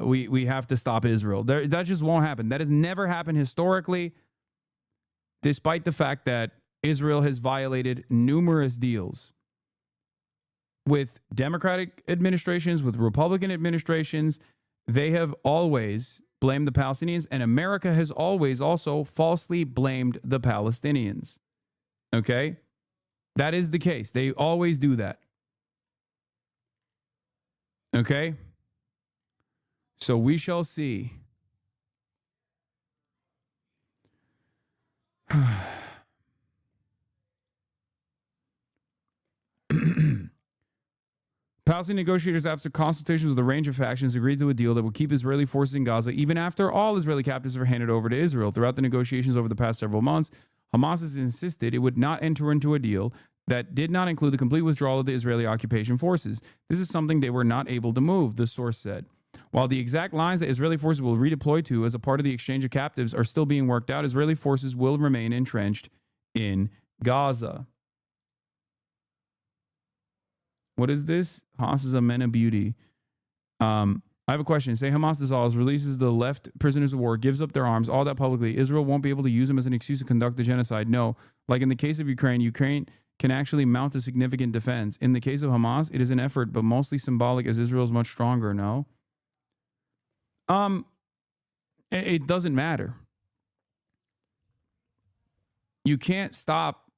we have to stop Israel. That just won't happen. That has never happened historically, despite the fact that Israel has violated numerous deals with Democratic administrations, with Republican administrations. They have always blamed the Palestinians, and America has always also falsely blamed the Palestinians. Okay? That is the case. They always do that. Okay? So we shall see. Palestinian negotiators, after consultations with a range of factions, agreed to a deal that would keep Israeli forces in Gaza even after all Israeli captives were handed over to Israel. Throughout the negotiations over the past several months, Hamas has insisted it would not enter into a deal that did not include the complete withdrawal of the Israeli occupation forces. This is something they were not able to move, the source said. While the exact lines that Israeli forces will redeploy to as a part of the exchange of captives are still being worked out, Israeli forces will remain entrenched in Gaza. What is this? Hamas is a men of beauty. I have a question. Say Hamas dissolves, releases the left prisoners of war, gives up their arms, all that publicly. Israel won't be able to use them as an excuse to conduct the genocide. No. Like in the case of Ukraine, Ukraine can actually mount a significant defense. In the case of Hamas, it is an effort, but mostly symbolic as Israel is much stronger. No. It doesn't matter. You can't stop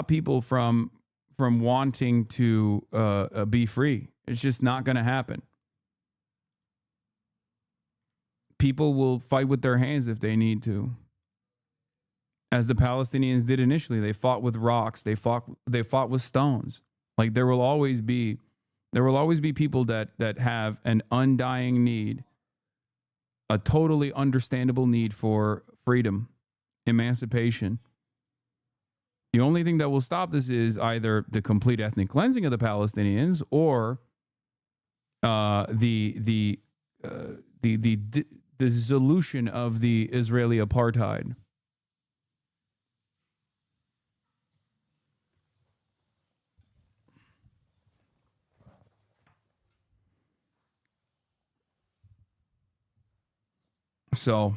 people from wanting to be free. It's just not going to happen. People will fight with their hands if they need to. As the Palestinians did initially, they fought with rocks. They fought with stones. Like there will always be There will always be people that have an undying need, a totally understandable need for freedom, emancipation. The only thing that will stop this is either the complete ethnic cleansing of the Palestinians or the dissolution of the Israeli apartheid. So,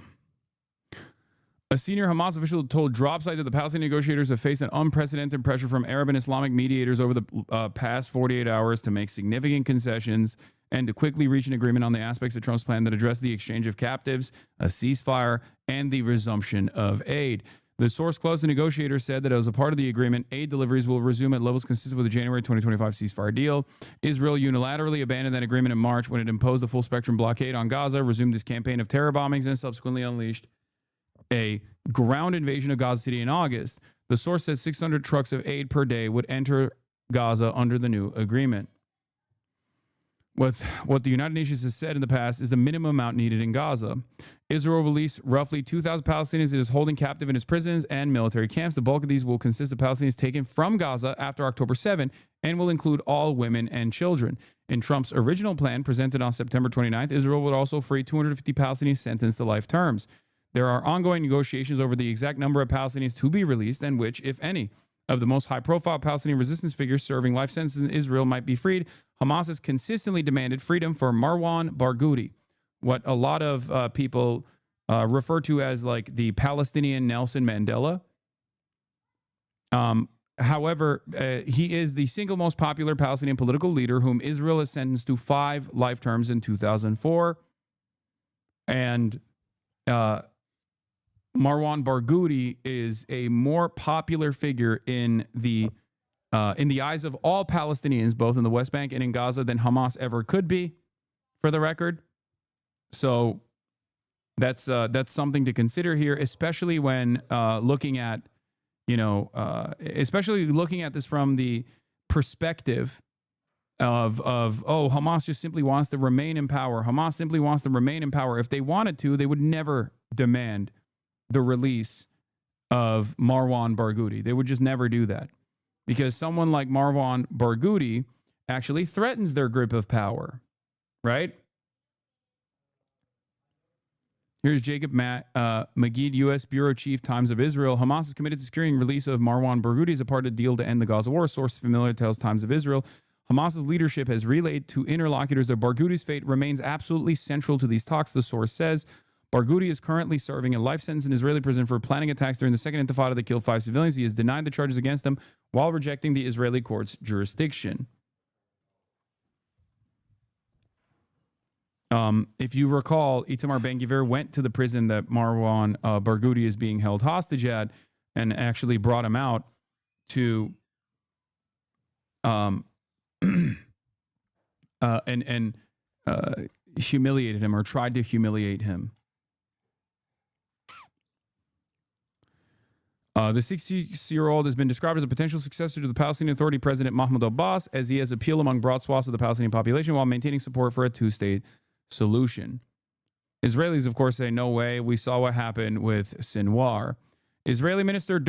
a senior Hamas official told Dropsite that the Palestinian negotiators have faced an unprecedented pressure from Arab and Islamic mediators over the past 48 hours to make significant concessions and to quickly reach an agreement on the aspects of Trump's plan that address the exchange of captives, a ceasefire, and the resumption of aid. The source close to negotiators said that as a part of the agreement, aid deliveries will resume at levels consistent with the January 2025 ceasefire deal. Israel unilaterally abandoned that agreement in March when it imposed a full-spectrum blockade on Gaza, resumed its campaign of terror bombings, and subsequently unleashed a ground invasion of Gaza City in August. The source said 600 trucks of aid per day would enter Gaza under the new agreement. What the United Nations has said in the past is the minimum amount needed in Gaza. Israel released roughly 2,000 Palestinians it is holding captive in its prisons and military camps. The bulk of these will consist of Palestinians taken from Gaza after October 7 and will include all women and children. In Trump's original plan presented on September 29th, Israel would also free 250 Palestinians sentenced to life terms. There are ongoing negotiations over the exact number of Palestinians to be released and which, if any, of the most high-profile Palestinian resistance figures serving life sentences in Israel might be freed. Hamas has consistently demanded freedom for Marwan Barghouti, what a lot of people refer to as like the Palestinian Nelson Mandela. However, he is the single most popular Palestinian political leader whom Israel has sentenced to 5 life terms in 2004. And Marwan Barghouti is a more popular figure in the eyes of all Palestinians, both in the West Bank and in Gaza, than Hamas ever could be, for the record. So that's something to consider here, especially when looking at, especially looking at this from the perspective of Hamas just simply wants to remain in power. Hamas simply wants to remain in power. If they wanted to, they would never demand the release of Marwan Barghouti. They would just never do that, because someone like Marwan Barghouti actually threatens their grip of power, right? Here's Jacob Magid, U.S. Bureau Chief, Times of Israel. Hamas is committed to securing release of Marwan Barghouti as a part of the deal to end the Gaza war. Source familiar tells Times of Israel. Hamas's leadership has relayed to interlocutors that Barghouti's fate remains absolutely central to these talks, the source says. Barghouti is currently serving a life sentence in Israeli prison for planning attacks during the Second Intifada that killed 5 civilians. He has denied the charges against him while rejecting the Israeli court's jurisdiction. If you recall, Itamar Ben-Gvir went to the prison that Marwan Barghouti is being held hostage at and actually brought him out to humiliated him, or tried to humiliate him. The 66-year-old has been described as a potential successor to the Palestinian Authority President Mahmoud Abbas, as he has appealed among broad swaths of the Palestinian population while maintaining support for a two-state solution. Israelis, of course, say, no way. We saw what happened with Sinwar. Israeli Minister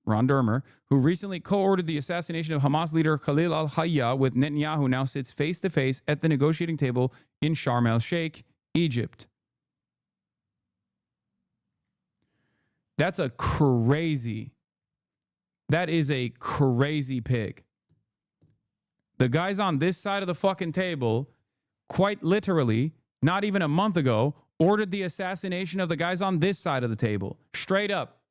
Ron Dermer, who recently co-ordered the assassination of Hamas leader Khalil al-Hayya with Netanyahu, now sits face-to-face at the negotiating table in Sharm el-Sheikh, Egypt. That is a crazy pick. The guys on this side of the fucking table, quite literally, not even a month ago, ordered the assassination of the guys on this side of the table. Straight up.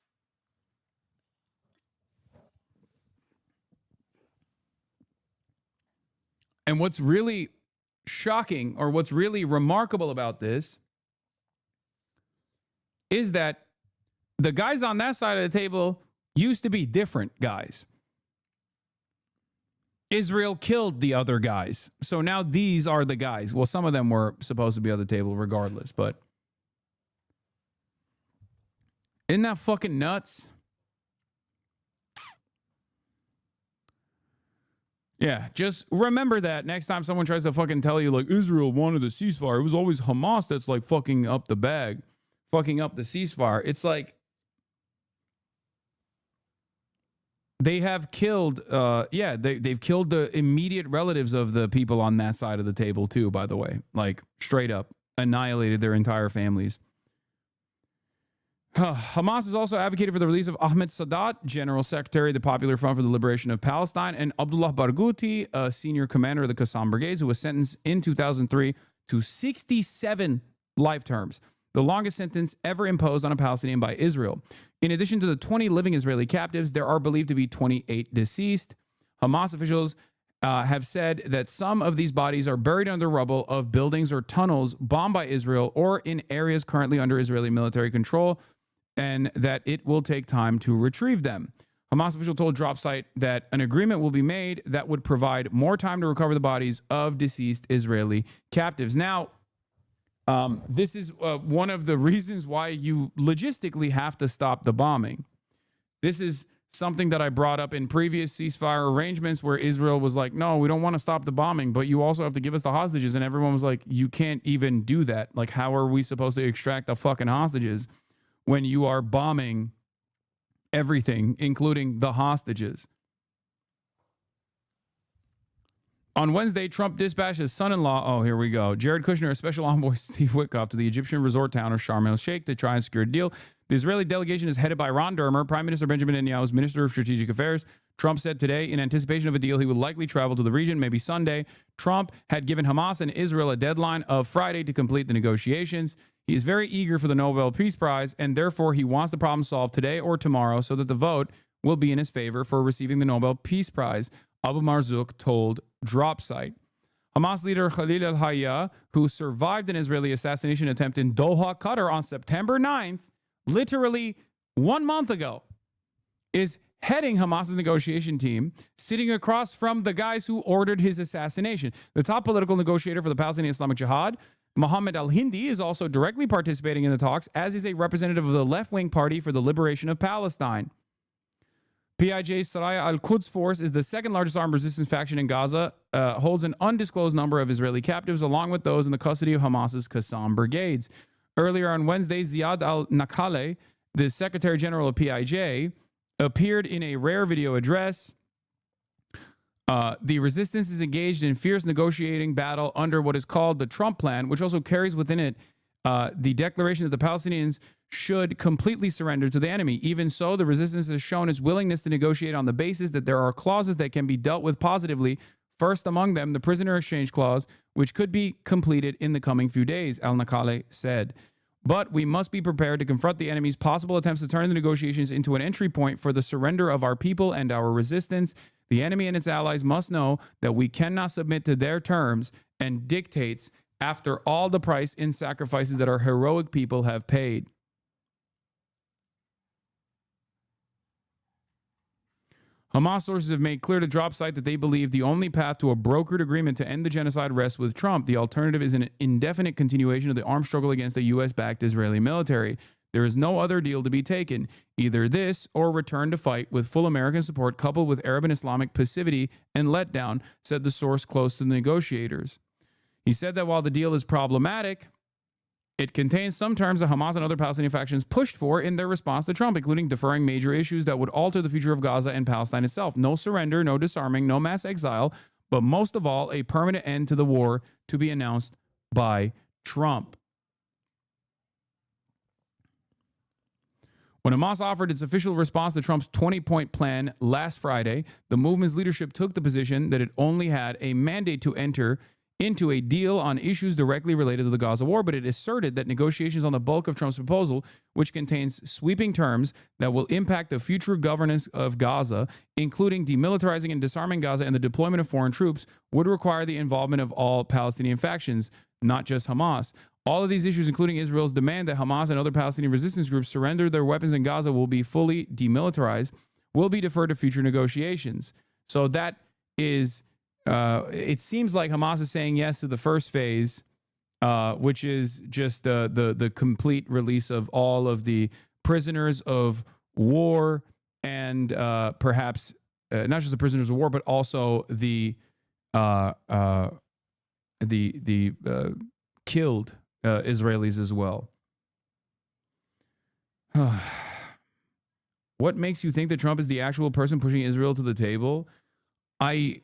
And what's really shocking, or what's really remarkable about this, is that the guys on that side of the table used to be different guys. Israel killed the other guys. So now these are the guys. Well, some of them were supposed to be at the table regardless, but isn't that fucking nuts? Yeah, just remember that next time someone tries to fucking tell you, like, Israel wanted the ceasefire. It was always Hamas that's, like, fucking up the bag, fucking up the ceasefire. It's like, they have killed, they've killed the immediate relatives of the people on that side of the table, too, by the way. Like, straight up, annihilated their entire families. Hamas has also advocated for the release of Ahmed Sadat, General Secretary of the Popular Front for the Liberation of Palestine, and Abdullah Barghouti, a senior commander of the Qassam Brigades, who was sentenced in 2003 to 67 life terms, the longest sentence ever imposed on a Palestinian by Israel. In addition to the 20 living Israeli captives, there are believed to be 28 deceased. Hamas officials have said that some of these bodies are buried under the rubble of buildings or tunnels bombed by Israel or in areas currently under Israeli military control, and that it will take time to retrieve them. Hamas official told DropSite that an agreement will be made that would provide more time to recover the bodies of deceased Israeli captives. Now, this is one of the reasons why you logistically have to stop the bombing. This is something that I brought up in previous ceasefire arrangements where Israel was like, no, we don't want to stop the bombing, but you also have to give us the hostages. And everyone was like, you can't even do that. Like, how are we supposed to extract the fucking hostages when you are bombing everything, including the hostages? On Wednesday, Trump dispatched his son-in-law, oh, here we go, Jared Kushner, a special envoy Steve Witkoff, to the Egyptian resort town of Sharm el-Sheikh to try and secure a deal. The Israeli delegation is headed by Ron Dermer, Prime Minister Benjamin Netanyahu's Minister of Strategic Affairs. Trump said today, in anticipation of a deal, he would likely travel to the region, maybe Sunday. Trump had given Hamas and Israel a deadline of Friday to complete the negotiations. He is very eager for the Nobel Peace Prize, and therefore he wants the problem solved today or tomorrow so that the vote will be in his favor for receiving the Nobel Peace Prize, Abu Marzouk told DropSite. Hamas leader Khalil al-Hayya, who survived an Israeli assassination attempt in Doha, Qatar on September 9th, literally 1 month ago, is heading Hamas's negotiation team, sitting across from the guys who ordered his assassination. The top political negotiator for the Palestinian Islamic Jihad, Mohammed al-Hindi, is also directly participating in the talks, as is a representative of the left-wing Party for the Liberation of Palestine. PIJ's Saraya al-Quds force is the second largest armed resistance faction in Gaza, holds an undisclosed number of Israeli captives, along with those in the custody of Hamas's Qassam brigades. Earlier on Wednesday, Ziad al-Nakale, the Secretary General of PIJ, appeared in a rare video address. The resistance is engaged in fierce negotiating battle under what is called the Trump Plan, which also carries within it the declaration that the Palestinians should completely surrender to the enemy. Even so, the resistance has shown its willingness to negotiate on the basis that there are clauses that can be dealt with positively, first among them the prisoner exchange clause, which could be completed in the coming few days, al-Nakale said. But we must be prepared to confront the enemy's possible attempts to turn the negotiations into an entry point for the surrender of our people and our resistance. The enemy and its allies must know that we cannot submit to their terms and dictates after all the price and sacrifices that our heroic people have paid. Hamas sources have made clear to DropSite that they believe the only path to a brokered agreement to end the genocide rests with Trump. The alternative is an indefinite continuation of the armed struggle against the U.S.-backed Israeli military. There is no other deal to be taken. Either this or return to fight with full American support coupled with Arab and Islamic passivity and letdown, said the source close to the negotiators. He said that while the deal is problematic, it contains some terms that Hamas and other Palestinian factions pushed for in their response to Trump, including deferring major issues that would alter the future of Gaza and Palestine itself. No surrender, no disarming, no mass exile, but most of all, a permanent end to the war to be announced by Trump. When Hamas offered its official response to Trump's 20-point plan last Friday, the movement's leadership took the position that it only had a mandate to enter into a deal on issues directly related to the Gaza war, but it asserted that negotiations on the bulk of Trump's proposal, which contains sweeping terms that will impact the future governance of Gaza, including demilitarizing and disarming Gaza and the deployment of foreign troops, would require the involvement of all Palestinian factions, not just Hamas. All of these issues, including Israel's demand that Hamas and other Palestinian resistance groups surrender their weapons in Gaza, will be fully demilitarized, will be deferred to future negotiations. So that is... it seems like Hamas is saying yes to the first phase, which is just the complete release of all of the prisoners of war and perhaps not just the prisoners of war, but also the killed Israelis as well. What makes you think that Trump is the actual person pushing Israel to the table? I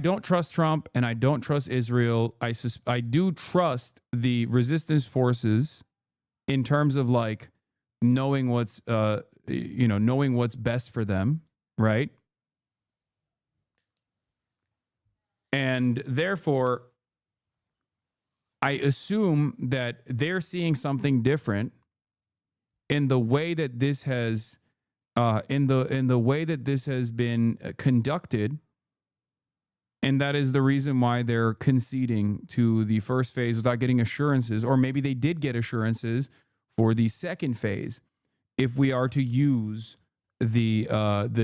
don't trust Trump and I don't trust Israel. I do trust the resistance forces in terms of like knowing what's knowing what's best for them, right? And therefore, I assume that they're seeing something different in the way that this has in the way that this has been conducted. And that is the reason why they're conceding to the first phase without getting assurances, or maybe they did get assurances for the second phase, if we are to use the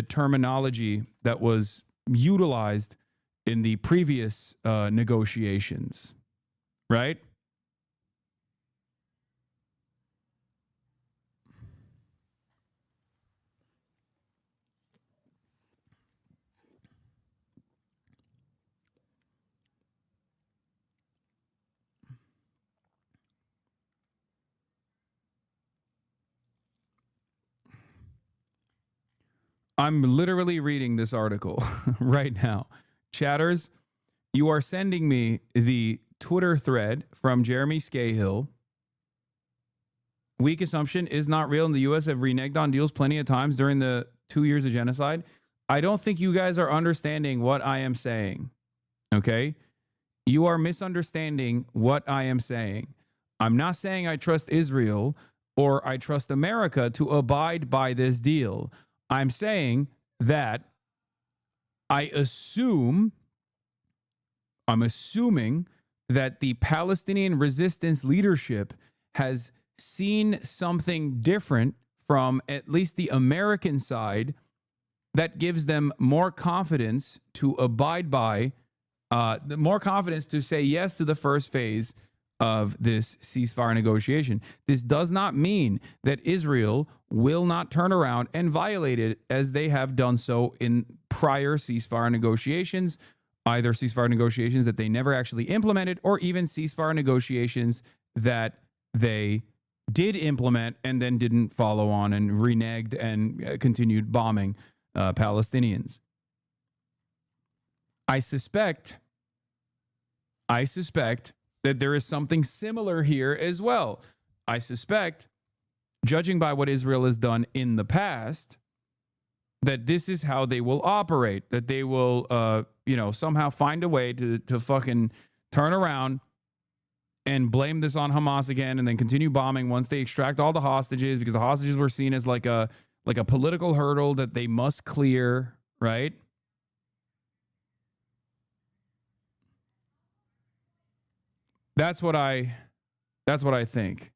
terminology that was utilized in the previous negotiations, right? I'm literally reading this article right now. Chatters, you are sending me the Twitter thread from Jeremy Scahill. Weak assumption is not real, and the U.S. have reneged on deals plenty of times during the 2 years of genocide. I don't think you guys are understanding what I am saying, okay? You are misunderstanding what I am saying. I'm not saying I trust Israel or I trust America to abide by this deal. I'm saying that I'm assuming that the Palestinian resistance leadership has seen something different from at least the American side that gives them more confidence to abide by, more confidence to say yes to the first phase of this ceasefire negotiation. This does not mean that Israel will not turn around and violate it as they have done so in prior ceasefire negotiations, either ceasefire negotiations that they never actually implemented or even ceasefire negotiations that they did implement and then didn't follow on and reneged and continued bombing Palestinians. I suspect that there is something similar here as well. I suspect, judging by what Israel has done in the past, that this is how they will operate, that they will, somehow find a way to fucking turn around and blame this on Hamas again and then continue bombing once they extract all the hostages, because the hostages were seen as like a political hurdle that they must clear, right? That's what I think.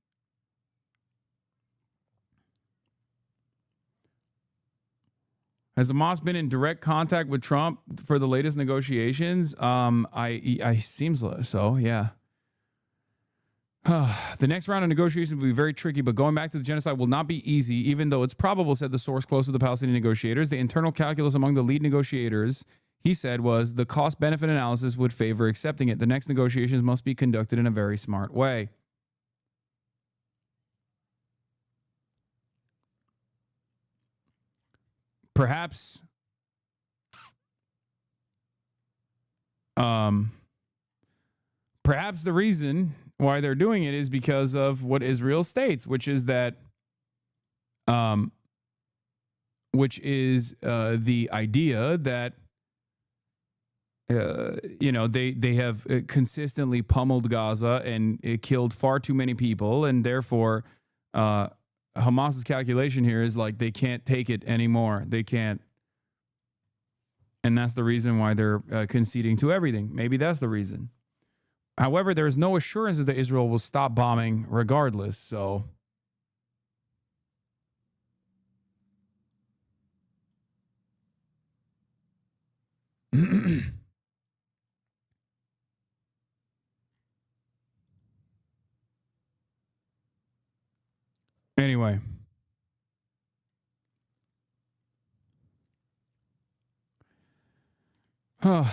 Has Hamas been in direct contact with Trump for the latest negotiations? I seems so, yeah. The next round of negotiations will be very tricky, but going back to the genocide will not be easy, even though it's probable, said the source close to the Palestinian negotiators. The internal calculus among the lead negotiators, he said, was the cost-benefit analysis would favor accepting it. The next negotiations must be conducted in a very smart way. Perhaps the reason why they're doing it is because of what Israel states, which is that the idea that they have consistently pummeled Gaza and it killed far too many people, and therefore Hamas's calculation here is like they can't take it anymore. They can't. And that's the reason why they're conceding to everything. Maybe that's the reason. However, there's no assurances that Israel will stop bombing regardless. So anyway, Scahill,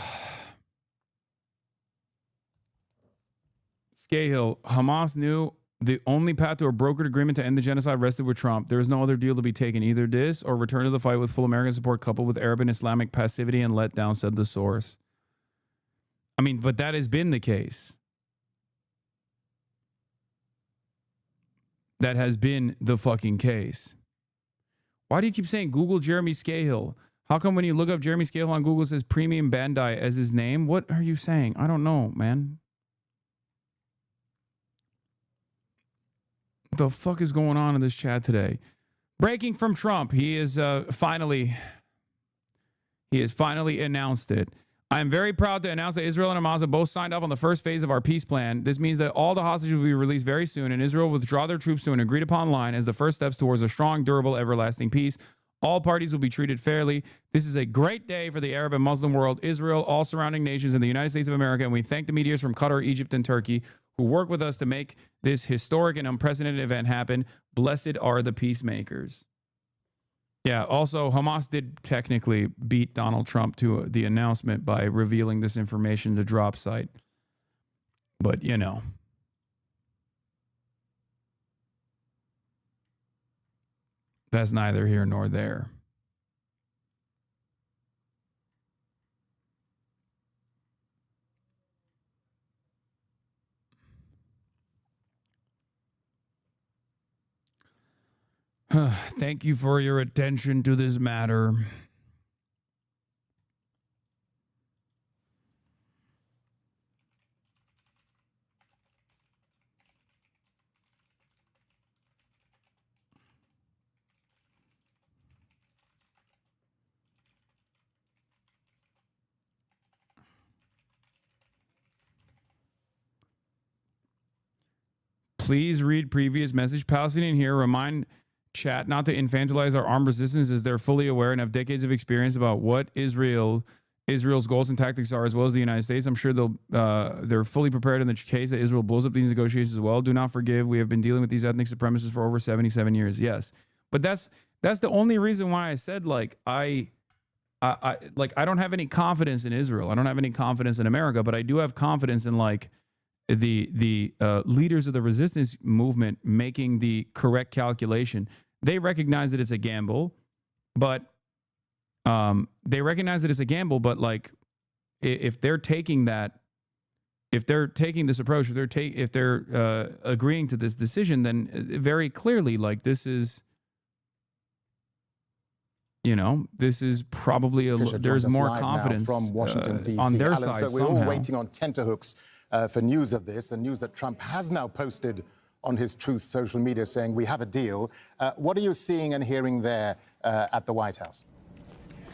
Hamas knew the only path to a brokered agreement to end the genocide rested with Trump. There is no other deal to be taken. Either this or return to the fight with full American support coupled with Arab and Islamic passivity and letdown, said the source. I mean, but that has been the case. That has been the fucking case. Why do you keep saying Google Jeremy Scahill? How come when you look up Jeremy Scahill on Google it says Premium Bandai as his name? What are you saying? I don't know, man. What the fuck is going on in this chat today? Breaking from Trump. He is finally announced it. I am very proud to announce that Israel and Hamas have both signed off on the first phase of our peace plan. This means that all the hostages will be released very soon, and Israel will withdraw their troops to an agreed-upon line as the first steps towards a strong, durable, everlasting peace. All parties will be treated fairly. This is a great day for the Arab and Muslim world, Israel, all surrounding nations, and the United States of America, and we thank the meteors from Qatar, Egypt, and Turkey who work with us to make this historic and unprecedented event happen. Blessed are the peacemakers. Yeah, also, Hamas did technically beat Donald Trump to the announcement by revealing this information to drop site. But, you know. That's neither here nor there. Thank you for your attention to this matter. Please read previous message. Palestinian here. Remind chat not to infantilize our armed resistance as they're fully aware and have decades of experience about what Israel's goals and tactics are, as well as the United States. I'm sure they're fully prepared in the case that Israel blows up these negotiations as well. Do not forgive. We have been dealing with these ethnic supremacists for over 77 years. Yes, but that's the only reason why I said I don't have any confidence in Israel. I don't have any confidence in America, but I do have confidence in the leaders of the resistance movement making the correct calculation. They recognize that it's a gamble, but if they're taking this approach, if they're agreeing to this decision, then very clearly, this is, this is probably there's more confidence from Washington, D.C. on their Alan, side. So we're somehow. all waiting on tenterhooks for news of this, and news that Trump has now posted on his Truth social media saying we have a deal. What are you seeing and hearing there at the White House?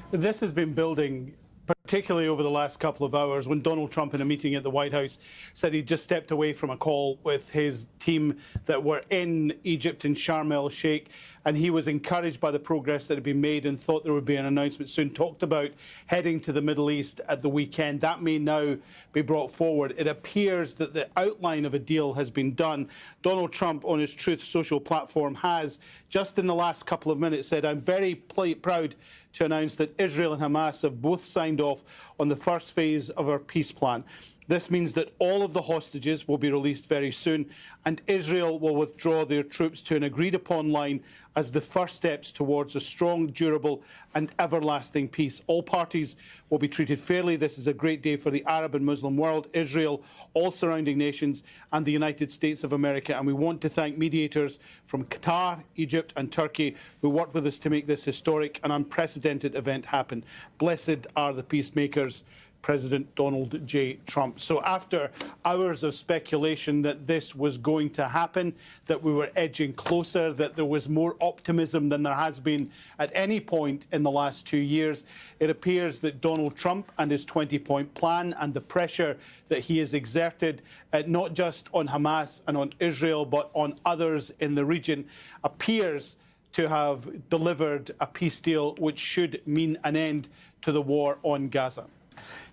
This has been building, particularly over the last couple of hours, when Donald Trump in a meeting at the White House said he just stepped away from a call with his team that were in Egypt in Sharm el-Sheikh, and he was encouraged by the progress that had been made and thought there would be an announcement soon. Talked about heading to the Middle East at the weekend. That may now be brought forward. It appears that the outline of a deal has been done. Donald Trump on his Truth social platform has, just in the last couple of minutes, said, I'm very proud to announce that Israel and Hamas have both signed off on the first phase of our peace plan. This means that all of the hostages will be released very soon, and Israel will withdraw their troops to an agreed-upon line as the first steps towards a strong, durable and everlasting peace. All parties will be treated fairly. This is a great day for the Arab and Muslim world, Israel, all surrounding nations, and the United States of America. And we want to thank mediators from Qatar, Egypt and Turkey who worked with us to make this historic and unprecedented event happen. Blessed are the peacemakers. President Donald J. Trump. So after hours of speculation that this was going to happen, that we were edging closer, that there was more optimism than there has been at any point in the last 2 years, it appears that Donald Trump and his 20-point plan and the pressure that he has exerted, not just on Hamas and on Israel, but on others in the region, appears to have delivered a peace deal which should mean an end to the war on Gaza.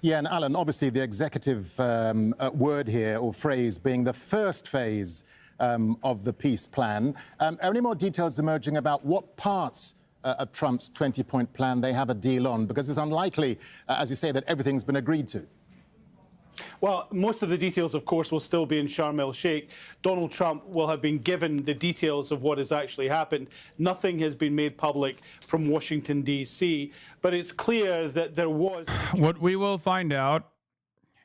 Yeah, and Alan, obviously the executive word here, or phrase, being the first phase of the peace plan. Are any more details emerging about what parts of Trump's 20-point plan they have a deal on? Because it's unlikely, as you say, that everything's been agreed to. Well, most of the details, of course, will still be in Sharm el-Sheikh. Donald Trump will have been given the details of what has actually happened. Nothing has been made public from Washington, D.C., but it's clear that there was... What we will find out,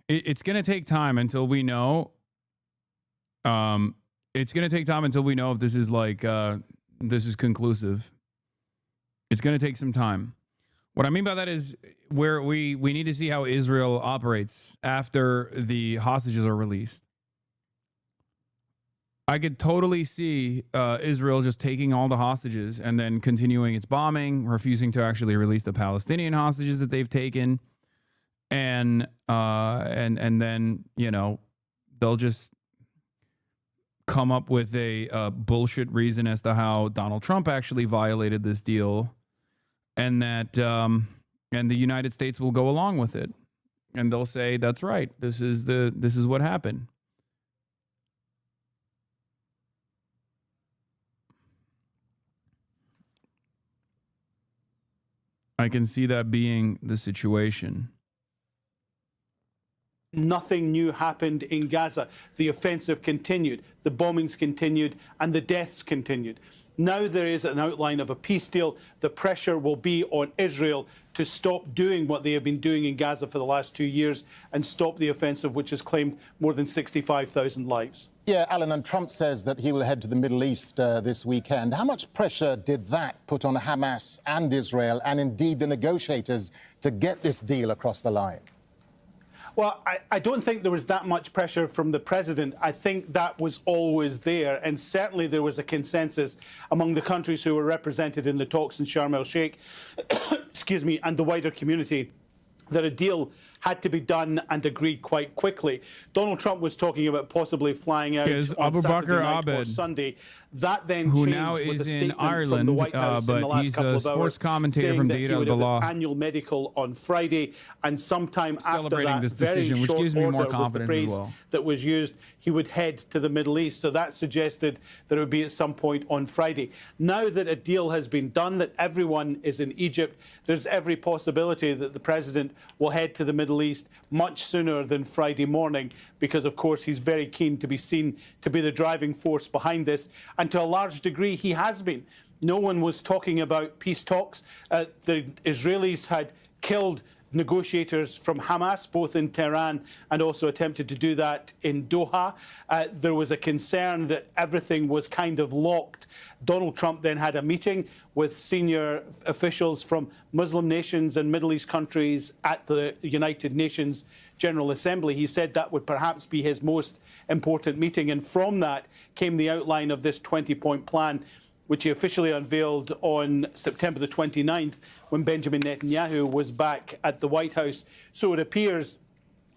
it's going to take time until we know. It's going to take time until we know if this is this is conclusive. It's going to take some time. What I mean by that is where we need to see how Israel operates after the hostages are released. I could totally see Israel just taking all the hostages and then continuing its bombing, refusing to actually release the Palestinian hostages that they've taken, and then, you know, they'll just come up with a bullshit reason as to how Donald Trump actually violated this deal. And that, and the United States will go along with it, and they'll say, "That's right. This is what happened." I can see that being the situation. Nothing new happened in Gaza. The offensive continued, the bombings continued, and the deaths continued. Now there is an outline of a peace deal. The pressure will be on Israel to stop doing what they have been doing in Gaza for the last 2 years and stop the offensive, which has claimed more than 65,000 lives. Yeah, Alan, and Trump says that he will head to the Middle East this weekend. How much pressure did that put on Hamas and Israel and indeed the negotiators to get this deal across the line? Well, I don't think there was that much pressure from the president. I think that was always there. And certainly there was a consensus among the countries who were represented in the talks in Sharm el-Sheikh, excuse me, and the wider community, that a deal had to be done and agreed quite quickly. Donald Trump was talking about possibly flying out on Saturday night or Sunday. That then who changed now with a is in statement Ireland, from the White House in the but last he's couple a of sports hours, commentator saying from that he Data would of the have Law. an annual medical on Friday, and sometime after Celebrating that, this very decision, which short gives me more order was the confidence as phrase well. that was used, he would head to the Middle East. So that suggested that it would be at some point on Friday. Now that a deal has been done, that everyone is in Egypt, there's every possibility that the president will head to the Middle East much sooner than Friday morning, because of course he's very keen to be seen to be the driving force behind this, and to a large degree he has been. No one was talking about peace talks. The Israelis had killed negotiators from Hamas, both in Tehran and also attempted to do that in Doha. There was a concern that everything was kind of locked. Donald Trump then had a meeting with senior officials from Muslim nations and Middle East countries at the United Nations General Assembly. He said that would perhaps be his most important meeting, and from that came the outline of this 20-point plan, which he officially unveiled on September the 29th when Benjamin Netanyahu was back at the White House. So it appears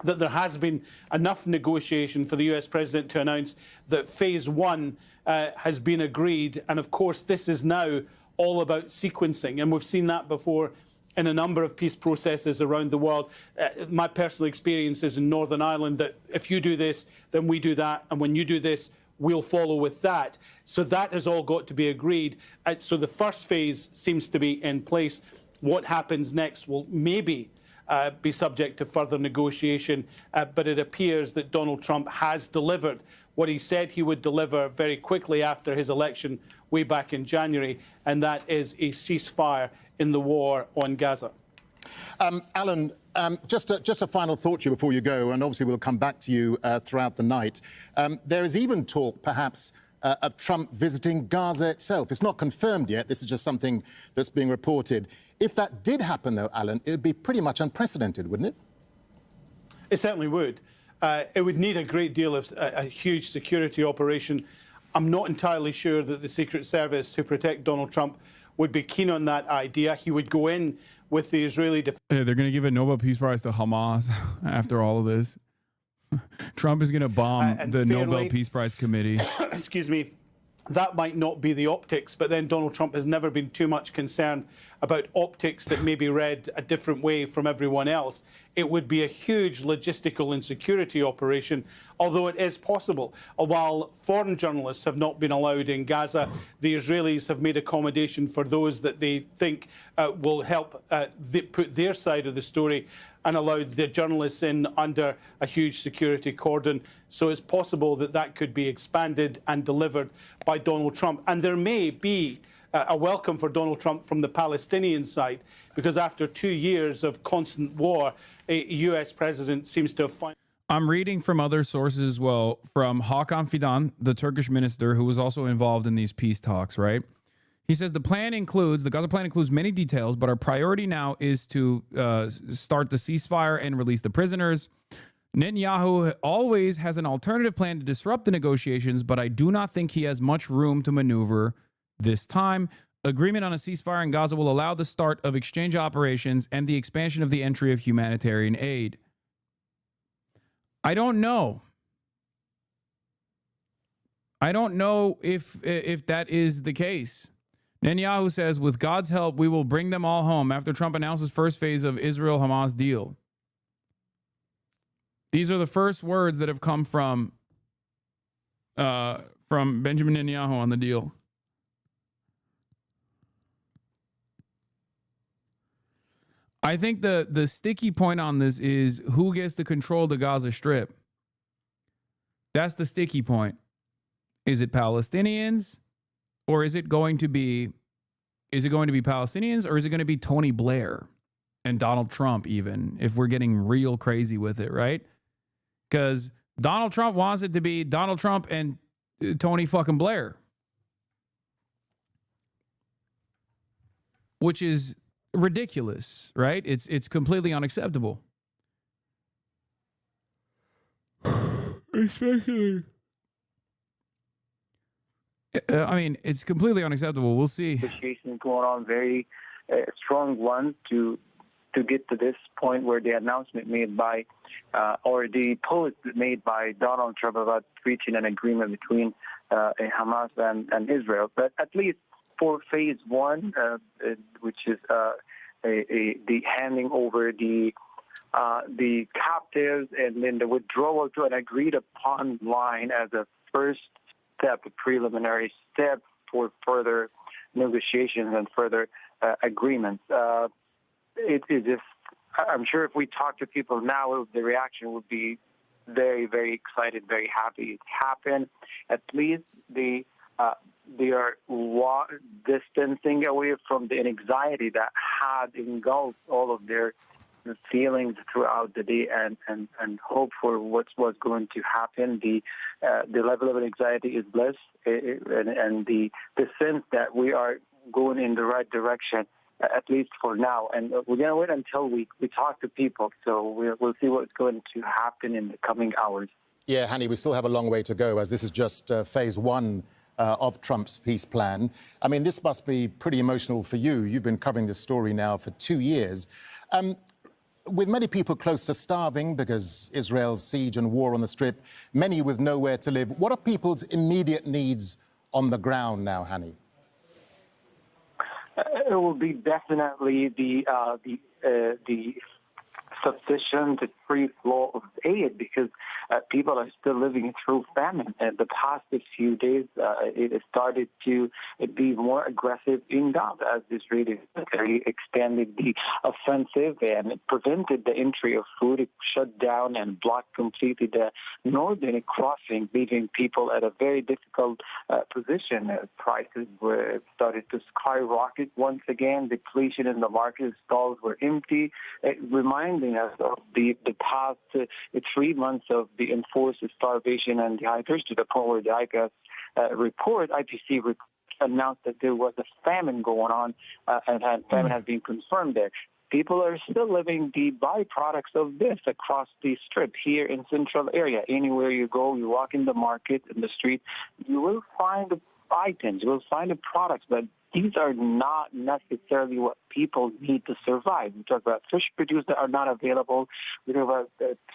that there has been enough negotiation for the US president to announce that phase one has been agreed. And of course, this is now all about sequencing. And we've seen that before in a number of peace processes around the world. My personal experience is in Northern Ireland that if you do this, then we do that. And when you do this, we'll follow with that. So that has all got to be agreed. So the first phase seems to be in place. What happens next will maybe be subject to further negotiation, but it appears that Donald Trump has delivered what he said he would deliver very quickly after his election way back in January, and that is a ceasefire in the war on Gaza. Alan, just a final thought to you before you go, and obviously we'll come back to you throughout the night. There is even talk, perhaps, of Trump visiting Gaza itself. It's not confirmed yet. This is just something that's being reported. If that did happen, though, Alan, it would be pretty much unprecedented, wouldn't it? It certainly would. It would need a great deal of a huge security operation. I'm not entirely sure that the Secret Service, who protect Donald Trump, would be keen on that idea. He would go in with the Israeli defense. They're going to give a Nobel Peace Prize to Hamas after all of this. Trump is going to bomb the Nobel Peace Prize committee. Excuse me. That might not be the optics, but then Donald Trump has never been too much concerned about optics that may be read a different way from everyone else. it would be a huge logistical and security operation, although it is possible. While foreign journalists have not been allowed in Gaza, the Israelis have made accommodation for those that they think will help put their side of the story, and allowed the journalists in under a huge security cordon. So it's possible that that could be expanded and delivered by Donald Trump. And there may be a welcome for Donald Trump from the Palestinian side, because after 2 years of constant war, a U.S. president seems to have found... I'm reading from other sources as well, from Hakan Fidan, the Turkish minister who was also involved in these peace talks, right? He says the Gaza plan includes many details, but our priority now is to start the ceasefire and release the prisoners. Netanyahu always has an alternative plan to disrupt the negotiations, but I do not think he has much room to maneuver this time. Agreement on a ceasefire in Gaza will allow the start of exchange operations and the expansion of the entry of humanitarian aid. I don't know. I don't know if that is the case. Netanyahu says, with God's help, we will bring them all home after Trump announces first phase of Israel-Hamas deal. These are the first words that have come from Benjamin Netanyahu on the deal. I think the sticky point on this is who gets to control the Gaza Strip. That's the sticky point. Is it Palestinians? Or is it going to be Palestinians, or is it going to be Tony Blair and Donald Trump, even if we're getting real crazy with it, right? Because Donald Trump wants it to be Donald Trump and Tony fucking Blair, which is ridiculous, right? It's completely unacceptable. Especially... I mean, it's completely unacceptable. We'll see. Negotiations going on, very strong one to get to this point where the announcement made by, or the post made by Donald Trump about reaching an agreement between Hamas and Israel. But at least for phase one, which is the handing over the captives and then the withdrawal to an agreed upon line as a first step, a preliminary step for further negotiations and further agreements. It is just, I'm sure if we talk to people now, the reaction would be very, very excited, very happy it happened. At least they are distancing away from the anxiety that had engulfed all of their feelings throughout the day and hope for what was going to happen. The level of anxiety is less, and the sense that we are going in the right direction, at least for now. And we're going to wait until we talk to people. So we'll see what's going to happen in the coming hours. Yeah, Hani, we still have a long way to go, as this is just phase one of Trump's peace plan. I mean, this must be pretty emotional for you. You've been covering this story now for 2 years. With many people close to starving because Israel's siege and war on the Strip, many with nowhere to live, what are people's immediate needs on the ground now, Hani? It will be definitely the sufficient free flow of aid, because people are still living through famine. The past few days, it started to be more aggressive in Gaza as the Israeli military extended the offensive and it prevented the entry of food. It shut down and blocked completely the northern crossing, leaving people at a very difficult position. Prices were started to skyrocket once again. Depletion in the market, stalls were empty, reminding us of the past 3 months of the enforced starvation and dehydration, to the point where the IPC report announced that there was a famine going on, and famine has been confirmed there. People are still living the byproducts of this across the Strip here in Central area. Anywhere you go, you walk in the market, in the street, you will find items, you will find the products, but these are not necessarily what people need to survive. We talk about fish produced that are not available. We talk about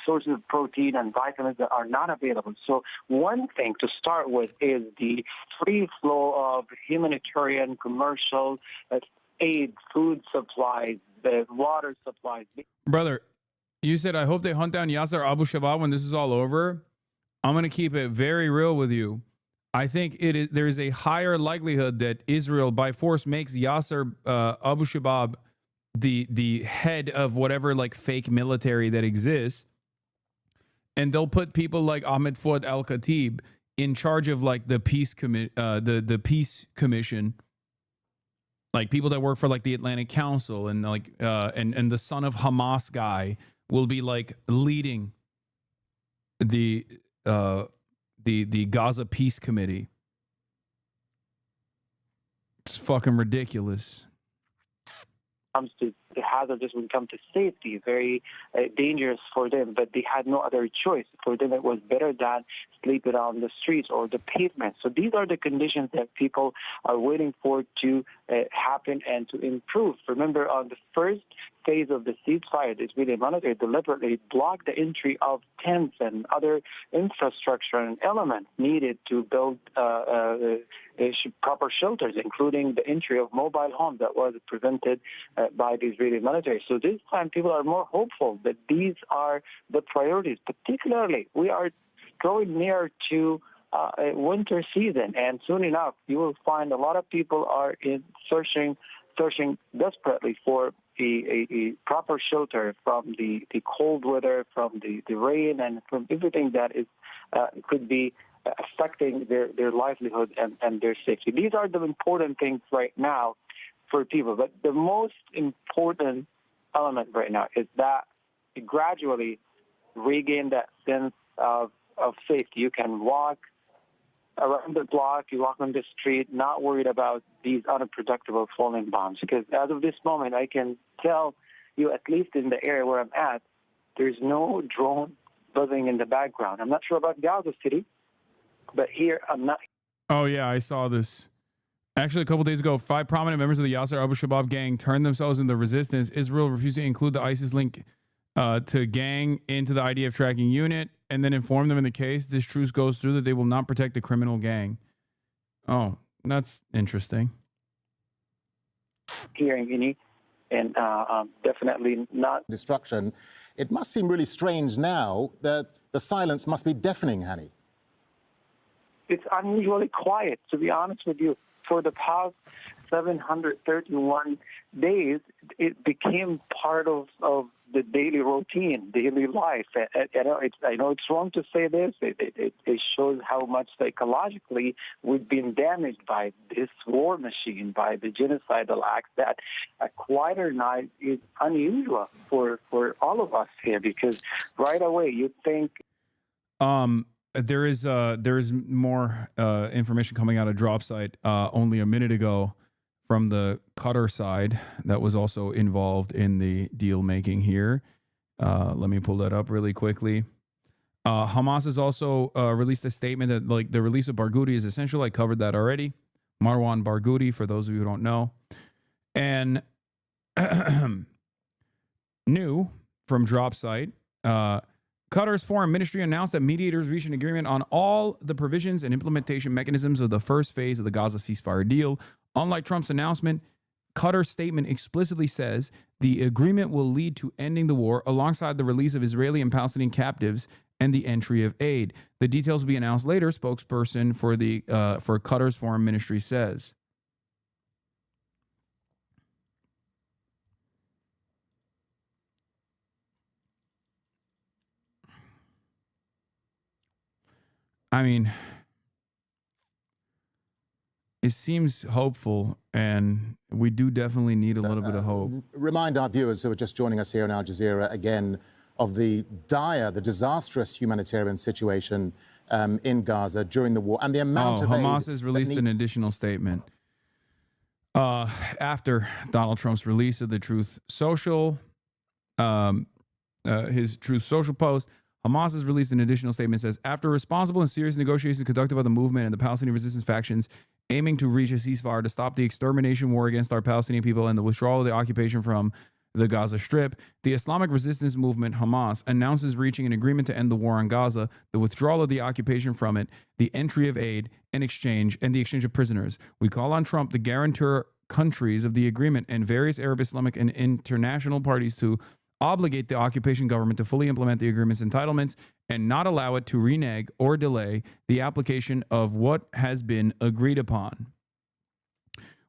sources of protein and vitamins that are not available. So one thing to start with is the free flow of humanitarian, commercial aid, food supplies, water supplies. Brother, You said, I hope they hunt down Yasser Abu Shabaab when this is all over. I'm going to keep it very real with you. I think there is a higher likelihood that Israel by force makes Yasser Abu Shabaab the head of whatever like fake military that exists. And they'll put people like Ahmed Fouad al-Khatib in charge of like the peace peace commission, like people that work for like the Atlantic Council, and like and the son of Hamas guy will be like leading the Gaza Peace Committee. It's fucking ridiculous. Comes to the hazardous when it comes to safety, very dangerous for them, but they had no other choice. For them, it was better than sleeping on the streets or the pavement. So these are the conditions that people are waiting for to happen and to improve. Remember, on the first phase of the ceasefire, the Israeli military deliberately blocked the entry of tents and other infrastructure and elements needed to build proper shelters, including the entry of mobile homes that was prevented by the Israeli military. So this time people are more hopeful that these are the priorities. Particularly, we are drawing near to a winter season, and soon enough you will find a lot of people are searching desperately for a proper shelter from the cold weather, from the rain, and from everything that is could be affecting their livelihood and their safety. These are the important things right now for people. But the most important element right now is that you gradually regain that sense of safety. You can walk around the block, you walk on the street, not worried about these unpredictable falling bombs. Because as of this moment, I can tell you, at least in the area where I'm at, there's no drone buzzing in the background. I'm not sure about Gaza City, but here I'm not. Oh, yeah, I saw this. Actually, a couple days ago, 5 prominent members of the Yasser Abu Shabaab gang turned themselves into resistance. Israel refused to include the ISIS link to gang into the IDF tracking unit, and then informed them in the case this truce goes through that they will not protect the criminal gang. Oh, that's interesting. Hearing any, and definitely not destruction. It must seem really strange now that the silence must be deafening, Hani. It's unusually quiet, to be honest with you. For the past 731 days, it became part of the daily routine, daily life. I know it's wrong to say this. It shows how much psychologically we've been damaged by this war machine, by the genocidal acts, that a quieter night is unusual for all of us here, because right away you think... There is more information coming out of Drop Site only a minute ago from the Qatar side that was also involved in the deal making here. Let me pull that up really quickly. Hamas has also released a statement that like the release of Barghouti is essential. I covered that already. Marwan Barghouti, for those of you who don't know. And new from Drop Site, Qatar's foreign ministry announced that mediators reached an agreement on all the provisions and implementation mechanisms of the first phase of the Gaza ceasefire deal. Unlike Trump's announcement, Qatar's statement explicitly says the agreement will lead to ending the war alongside the release of Israeli and Palestinian captives and the entry of aid. The details will be announced later, spokesperson for Qatar's foreign ministry says. I mean, it seems hopeful, and we do definitely need a little bit of hope. Remind our viewers who are just joining us here on Al Jazeera again of the dire, the disastrous humanitarian situation in Gaza during the war and the amount of Hamas aid has released an additional statement after Donald Trump's release of the Truth Social, his Truth Social post. Hamas has released an additional statement that says, after responsible and serious negotiations conducted by the movement and the Palestinian resistance factions aiming to reach a ceasefire to stop the extermination war against our Palestinian people and the withdrawal of the occupation from the Gaza Strip, the Islamic resistance movement, Hamas, announces reaching an agreement to end the war on Gaza, the withdrawal of the occupation from it, the entry of aid and the exchange of prisoners. We call on Trump, the guarantor countries of the agreement, and various Arab, Islamic, and international parties to obligate the occupation government to fully implement the agreement's entitlements and not allow it to renege or delay the application of what has been agreed upon.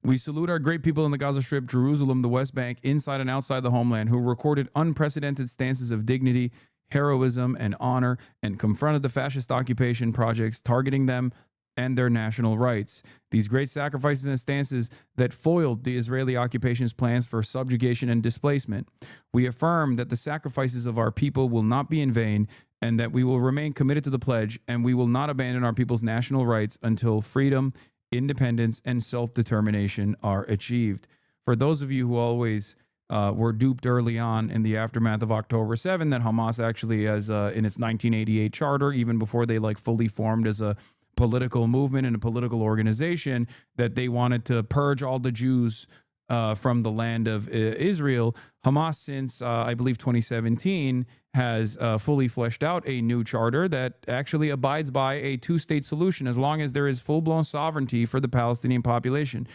We salute our great people in the Gaza Strip, Jerusalem, the West Bank, inside and outside the homeland, who recorded unprecedented stances of dignity, heroism, and honor, and confronted the fascist occupation projects targeting them and their national rights. These great sacrifices and stances that foiled the Israeli occupation's plans for subjugation and displacement. We affirm that the sacrifices of our people will not be in vain, and that we will remain committed to the pledge, and we will not abandon our people's national rights until freedom, independence, and self-determination are achieved. For those of you who always were duped early on in the aftermath of October 7, that Hamas actually has in its 1988 charter, even before they like fully formed as a political movement and a political organization, that they wanted to purge all the Jews from the land of Israel. Hamas, since I believe 2017, has fully fleshed out a new charter that actually abides by a two-state solution as long as there is full-blown sovereignty for the Palestinian population.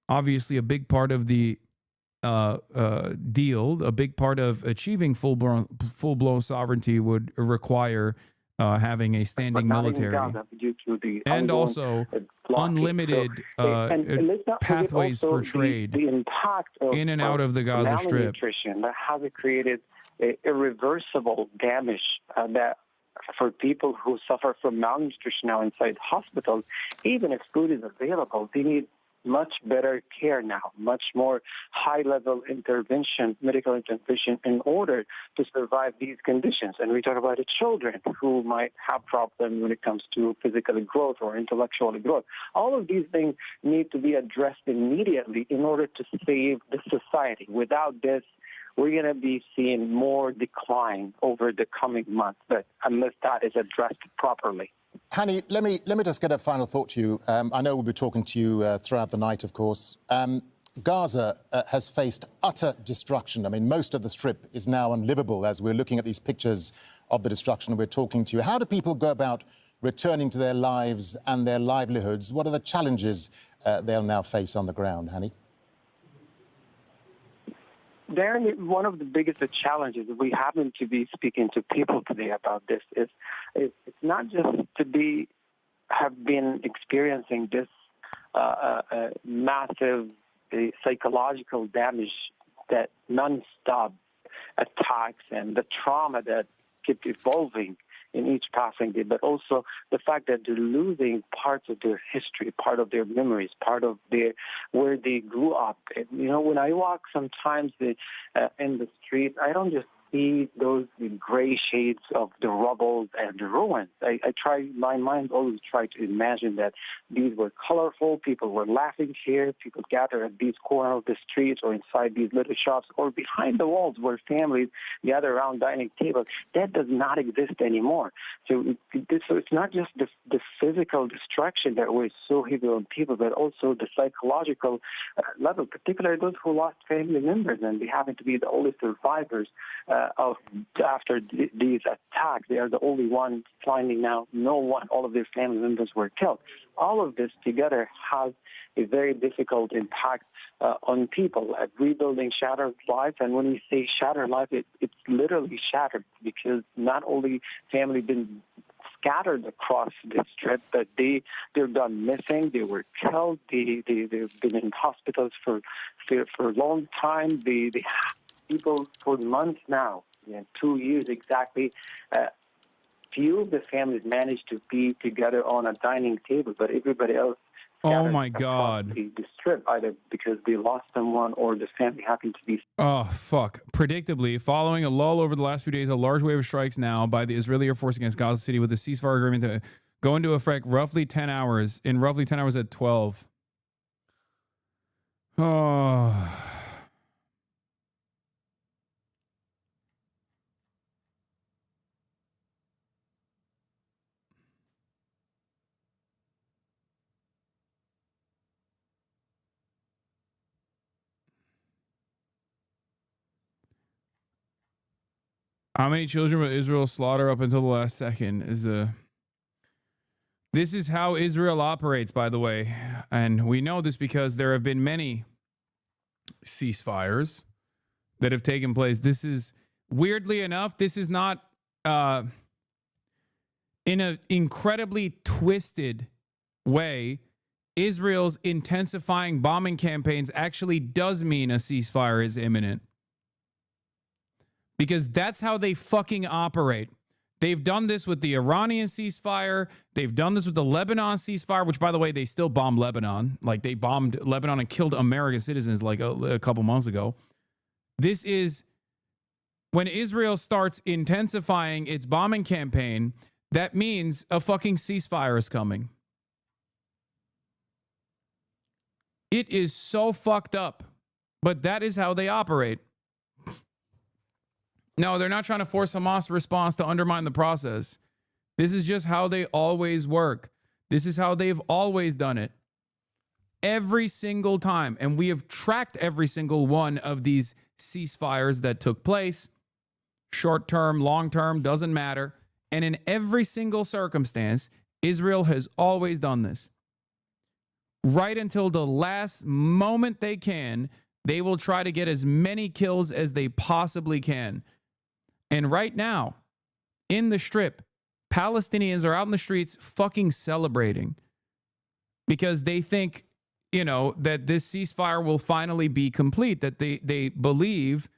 Obviously, a big part of the deal, a big part of achieving full-blown sovereignty would require having a standing military and also unlimited pathways for trade the impact of, in and out of the Gaza Strip. Malnutrition that has created irreversible damage that for people who suffer from malnutrition now inside hospitals, even if food is available, they need much better care now, much more high-level intervention, medical intervention, in order to survive these conditions. And we talk about the children who might have problems when it comes to physical growth or intellectual growth. All of these things need to be addressed immediately in order to save the society. Without this, we're going to be seeing more decline over the coming months, but unless that is addressed properly. Hani, let me just get a final thought to you. I know we'll be talking to you throughout the night, of course. Gaza has faced utter destruction. I mean, most of the Strip is now unlivable as we're looking at these pictures of the destruction. We're talking to you. How do people go about returning to their lives and their livelihoods? What are the challenges they'll now face on the ground, Hani? Darren, one of the biggest challenges we happen to be speaking to people today about this is it's not just to have been experiencing this massive psychological damage, that non-stop attacks and the trauma that keeps evolving in each passing day, but also the fact that they're losing parts of their history, part of their memories, part of where they grew up. And, you know, when I walk sometimes in the street, I don't just see those gray shades of the rubble and the ruins. My mind always try to imagine that these were colorful, people were laughing here, people gather at these corners of the streets or inside these little shops or behind the walls where families gather around dining tables. That does not exist anymore. So it's not just the physical destruction that weighs so heavy on people, but also the psychological level, particularly those who lost family members and they happen to be the only survivors after these attacks. They are the only ones finding now all of their family members were killed. All of this together has a very difficult impact on people at rebuilding shattered lives. And when we say shattered life, it's literally shattered because not only family been scattered across the Strip, but they're gone missing. They were killed. They've been in hospitals for a long time. People for months now, 2 years exactly, few of the families managed to be together on a dining table, but everybody else oh my God, the Strip, either because they lost someone or the family happened to be. Oh, fuck. Predictably, following a lull over the last few days, a large wave of strikes now by the Israeli Air Force against Gaza City with a ceasefire agreement to go into effect roughly 10 hours at 12. Oh. How many children will Israel slaughter up until the last second This is how Israel operates, by the way. And we know this because there have been many ceasefires that have taken place. This is, weirdly enough, this is not in an incredibly twisted way. Israel's intensifying bombing campaigns actually does mean a ceasefire is imminent. Because that's how they fucking operate. They've done this with the Iranian ceasefire. They've done this with the Lebanon ceasefire, which, by the way, they still bombed Lebanon. Like, they bombed Lebanon and killed American citizens like a couple months ago. This is when Israel starts intensifying its bombing campaign, that means a fucking ceasefire is coming. It is so fucked up, but that is how they operate. No, they're not trying to force Hamas' response to undermine the process. This is just how they always work. This is how they've always done it. Every single time. And we have tracked every single one of these ceasefires that took place. Short term, long term, doesn't matter. And in every single circumstance, Israel has always done this. Right until the last moment they can, they will try to get as many kills as they possibly can. And right now, in the Strip, Palestinians are out in the streets fucking celebrating because they think, you know, that this ceasefire will finally be complete, that they believe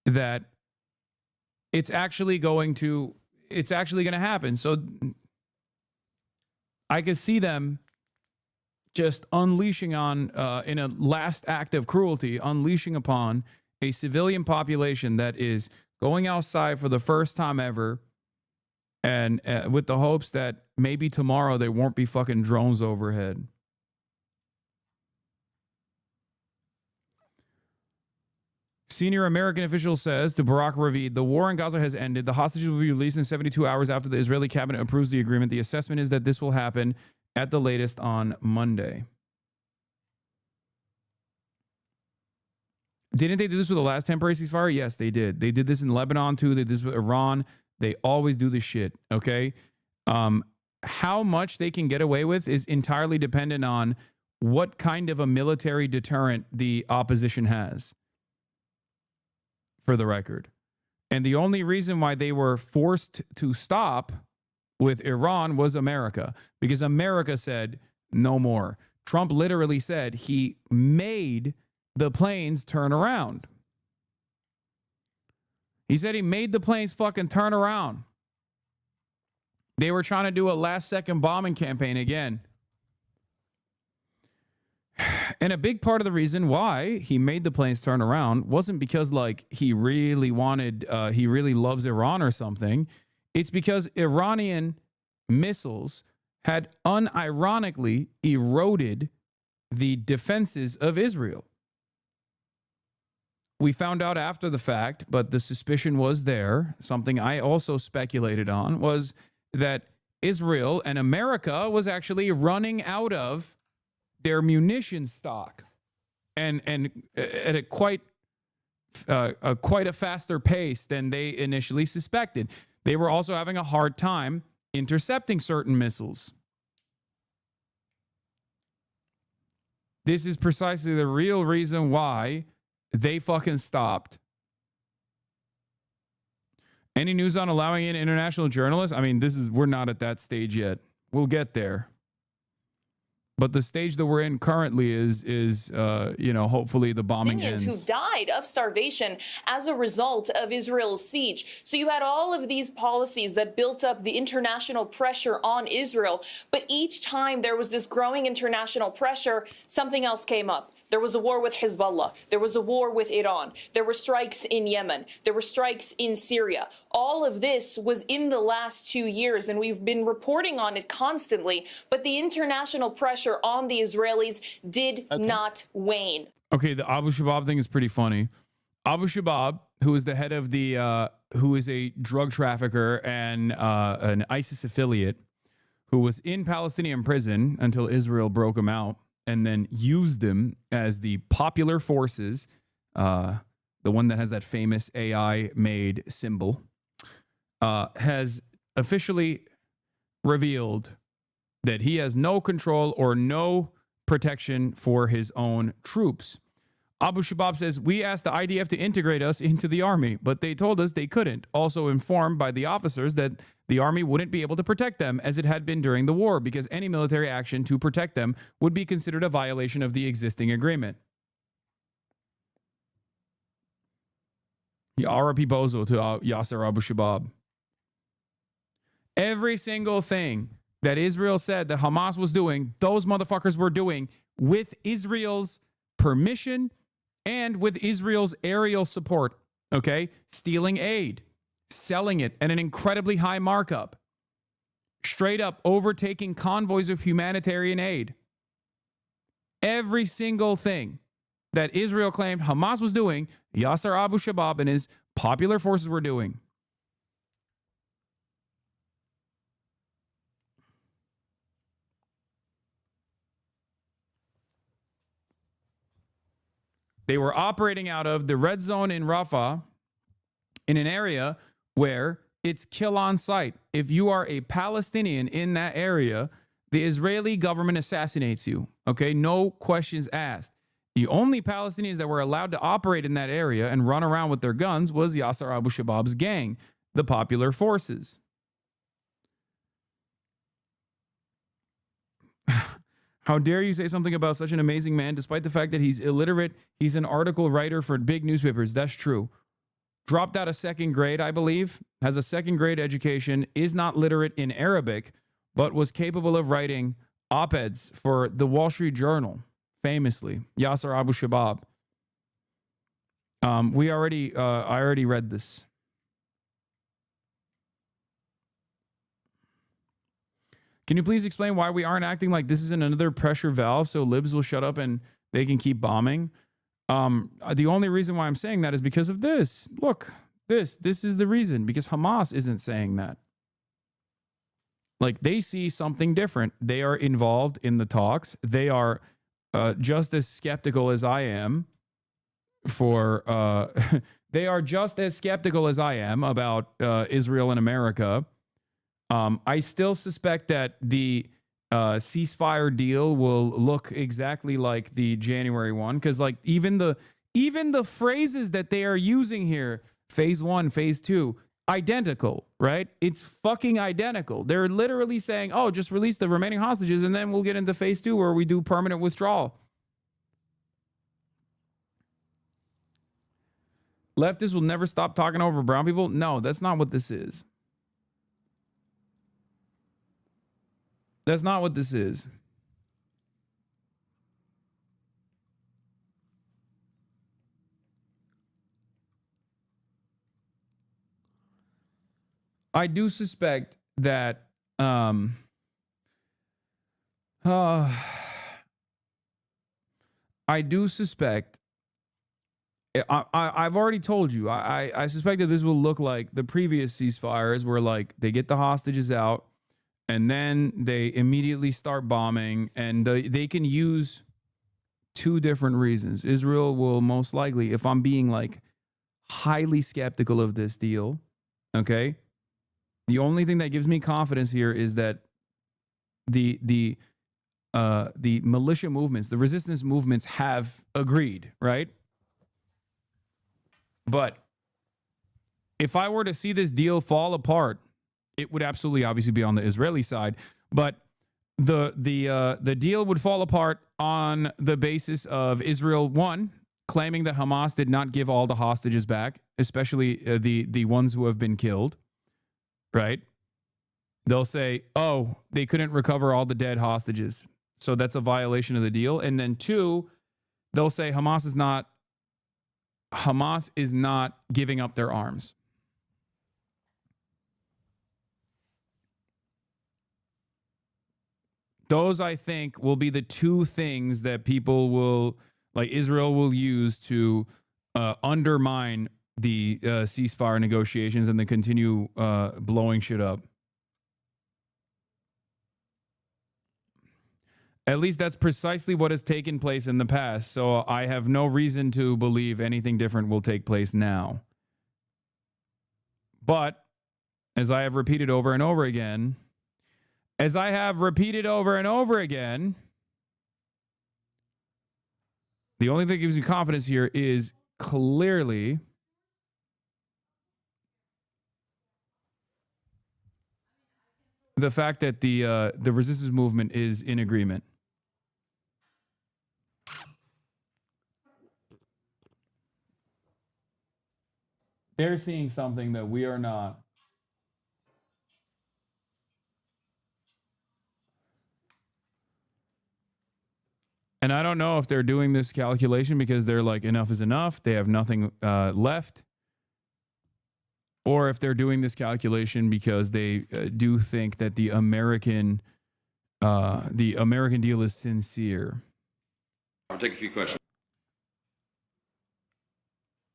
that it's actually going to happen. So I could see them just unleashing on, in a last act of cruelty, unleashing upon a civilian population that is going outside for the first time ever, and with the hopes that maybe tomorrow there won't be fucking drones overhead. Senior American official says to Barak Ravid, the war in Gaza has ended. The hostages will be released in 72 hours after the Israeli cabinet approves the agreement. The assessment is that this will happen at the latest on Monday. Didn't they do this with the last temporary ceasefire? Yes, they did. They did this in Lebanon too. They did this with Iran. They always do this shit, okay? How much they can get away with is entirely dependent on what kind of a military deterrent the opposition has, for the record. And the only reason why they were forced to stop with Iran was America, because America said no more. Trump literally said he made the planes turn around. He said he made the planes fucking turn around. They were trying to do a last second bombing campaign again. And a big part of the reason why he made the planes turn around wasn't because like he really loves Iran or something. It's because Iranian missiles had unironically eroded the defenses of Israel. We found out after the fact, but the suspicion was there. Something I also speculated on was that Israel and America was actually running out of their munition stock, and at a quite a faster pace than they initially suspected. They were also having a hard time intercepting certain missiles. This is precisely the real reason why they fucking stopped. Any news on allowing in international journalists? I mean, we're not at that stage yet. We'll get there. But the stage that we're in currently is hopefully the bombing ends. Who died of starvation as a result of Israel's siege. So you had all of these policies that built up the international pressure on Israel. But each time there was this growing international pressure, something else came up. There was a war with Hezbollah. There was a war with Iran. There were strikes in Yemen. There were strikes in Syria. All of this was in the last 2 years, and we've been reporting on it constantly. But the international pressure on the Israelis did not wane. Okay, the Abu Shabab thing is pretty funny. Abu Shabab, who is the head of who is a drug trafficker and an ISIS affiliate, who was in Palestinian prison until Israel broke him out, and then used him as the popular forces, the one that has that famous AI-made symbol, has officially revealed that he has no control or no protection for his own troops. Abu Shabab says, we asked the IDF to integrate us into the army, but they told us they couldn't. Also informed by the officers that the army wouldn't be able to protect them as it had been during the war because any military action to protect them would be considered a violation of the existing agreement. RP Bozo to Yasser Abu Shabab. Every single thing that Israel said that Hamas was doing, those motherfuckers were doing with Israel's permission and with Israel's aerial support, okay? Stealing aid, selling it at an incredibly high markup, straight up overtaking convoys of humanitarian aid. Every single thing that Israel claimed Hamas was doing, Yasser Abu Shabab and his popular forces were doing. They were operating out of the red zone in Rafah in an area where it's kill on sight. If you are a Palestinian in that area, the Israeli government assassinates you. Okay, no questions asked. The only Palestinians that were allowed to operate in that area and run around with their guns was Yasser Abu Shabab's gang, the Popular Forces. How dare you say something about such an amazing man, despite the fact that he's illiterate? He's an article writer for big newspapers. That's true. Dropped out of second grade, I believe, has a second grade education, is not literate in Arabic, but was capable of writing op-eds for the Wall Street Journal, famously. Yasser Abu Shabab. I already read this. Can you please explain why we aren't acting like this is another pressure valve so libs will shut up and they can keep bombing? The only reason why I'm saying that is because of this. Look, this is the reason, because Hamas isn't saying that. Like, they see something different. They are involved in the talks. They are just as skeptical as I am they are just as skeptical as I am about Israel and America. I still suspect that the ceasefire deal will look exactly like the January one, because like even the phrases that they are using here, phase 1, phase 2, identical, right? It's fucking identical. They're literally saying, oh, just release the remaining hostages and then we'll get into phase 2 where we do permanent withdrawal. Leftists will never stop talking over brown people. No, that's not what this is. That's not what this is. I do suspect that I've already told you, I suspect that this will look like the previous ceasefires where like they get the hostages out and then they immediately start bombing, and they can use two different reasons. Israel will most likely, if I'm being like highly skeptical of this deal, okay, the only thing that gives me confidence here is that the militia movements, the resistance movements have agreed, right? But if I were to see this deal fall apart, it would absolutely obviously be on the Israeli side, but the deal would fall apart on the basis of Israel, one, claiming that Hamas did not give all the hostages back, especially the ones who have been killed, right? They'll say, oh, they couldn't recover all the dead hostages, so that's a violation of the deal. And then two, they'll say Hamas is not giving up their arms. Those, I think, will be the two things that people will, like Israel will use to undermine the ceasefire negotiations and then continue blowing shit up. At least that's precisely what has taken place in the past, so I have no reason to believe anything different will take place now. But, as I have repeated over and over again, The only thing that gives me confidence here is clearly the fact that the resistance movement is in agreement. They're seeing something that we are not. And I don't know if they're doing this calculation because they're like, enough is enough. They have nothing left. Or if they're doing this calculation because they do think that the American deal is sincere. I'll take a few questions.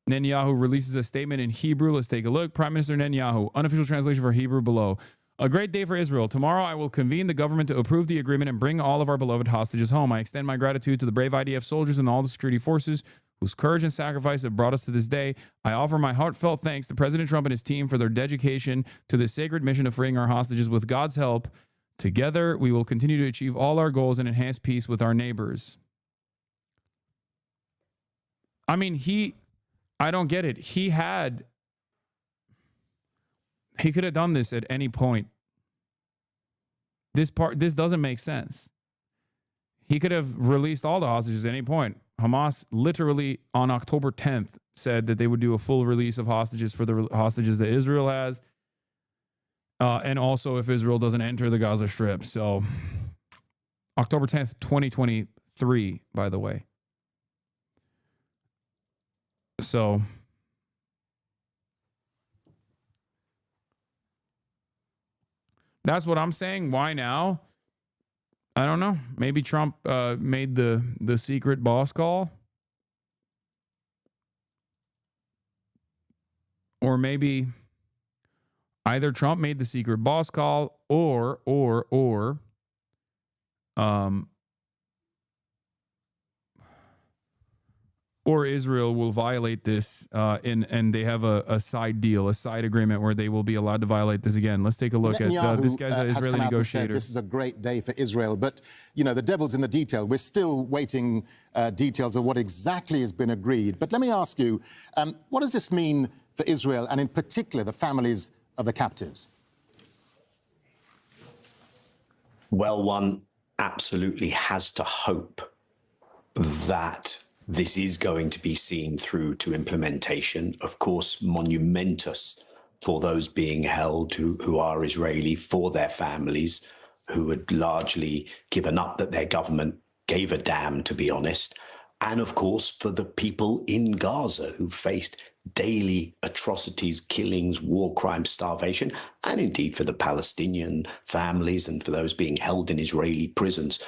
Netanyahu releases a statement in Hebrew. Let's take a look. Prime Minister Netanyahu, unofficial translation for Hebrew below. A great day for Israel. Tomorrow I will convene the government to approve the agreement and bring all of our beloved hostages home. I extend my gratitude to the brave IDF soldiers and all the security forces whose courage and sacrifice have brought us to this day. I offer my heartfelt thanks to President Trump and his team for their dedication to the sacred mission of freeing our hostages. With God's help, together we will continue to achieve all our goals and enhance peace with our neighbors. I mean, I don't get it. He could have done this at any point. This doesn't make sense. He could have released all the hostages at any point. Hamas literally on October 10th said that they would do a full release of hostages for the hostages that Israel has. And also if Israel doesn't enter the Gaza Strip. So October 10th, 2023, by the way. So that's what I'm saying. Why now? I don't know. Maybe Trump made the secret boss call. Or maybe either Trump made the secret boss call or Israel will violate this and they have a side deal, a side agreement where they will be allowed to violate this again. Let's take a look at this guy's an Israeli negotiator. This is a great day for Israel, but you know the devil's in the detail. We're still waiting details of what exactly has been agreed. But let me ask you, what does this mean for Israel and in particular the families of the captives? Well, one absolutely has to hope that this is going to be seen through to implementation. Of course, monumentous for those being held who are Israeli, for their families, who had largely given up that their government gave a damn, to be honest. And of course, for the people in Gaza who faced daily atrocities, killings, war crimes, starvation, and indeed for the Palestinian families and for those being held in Israeli prisons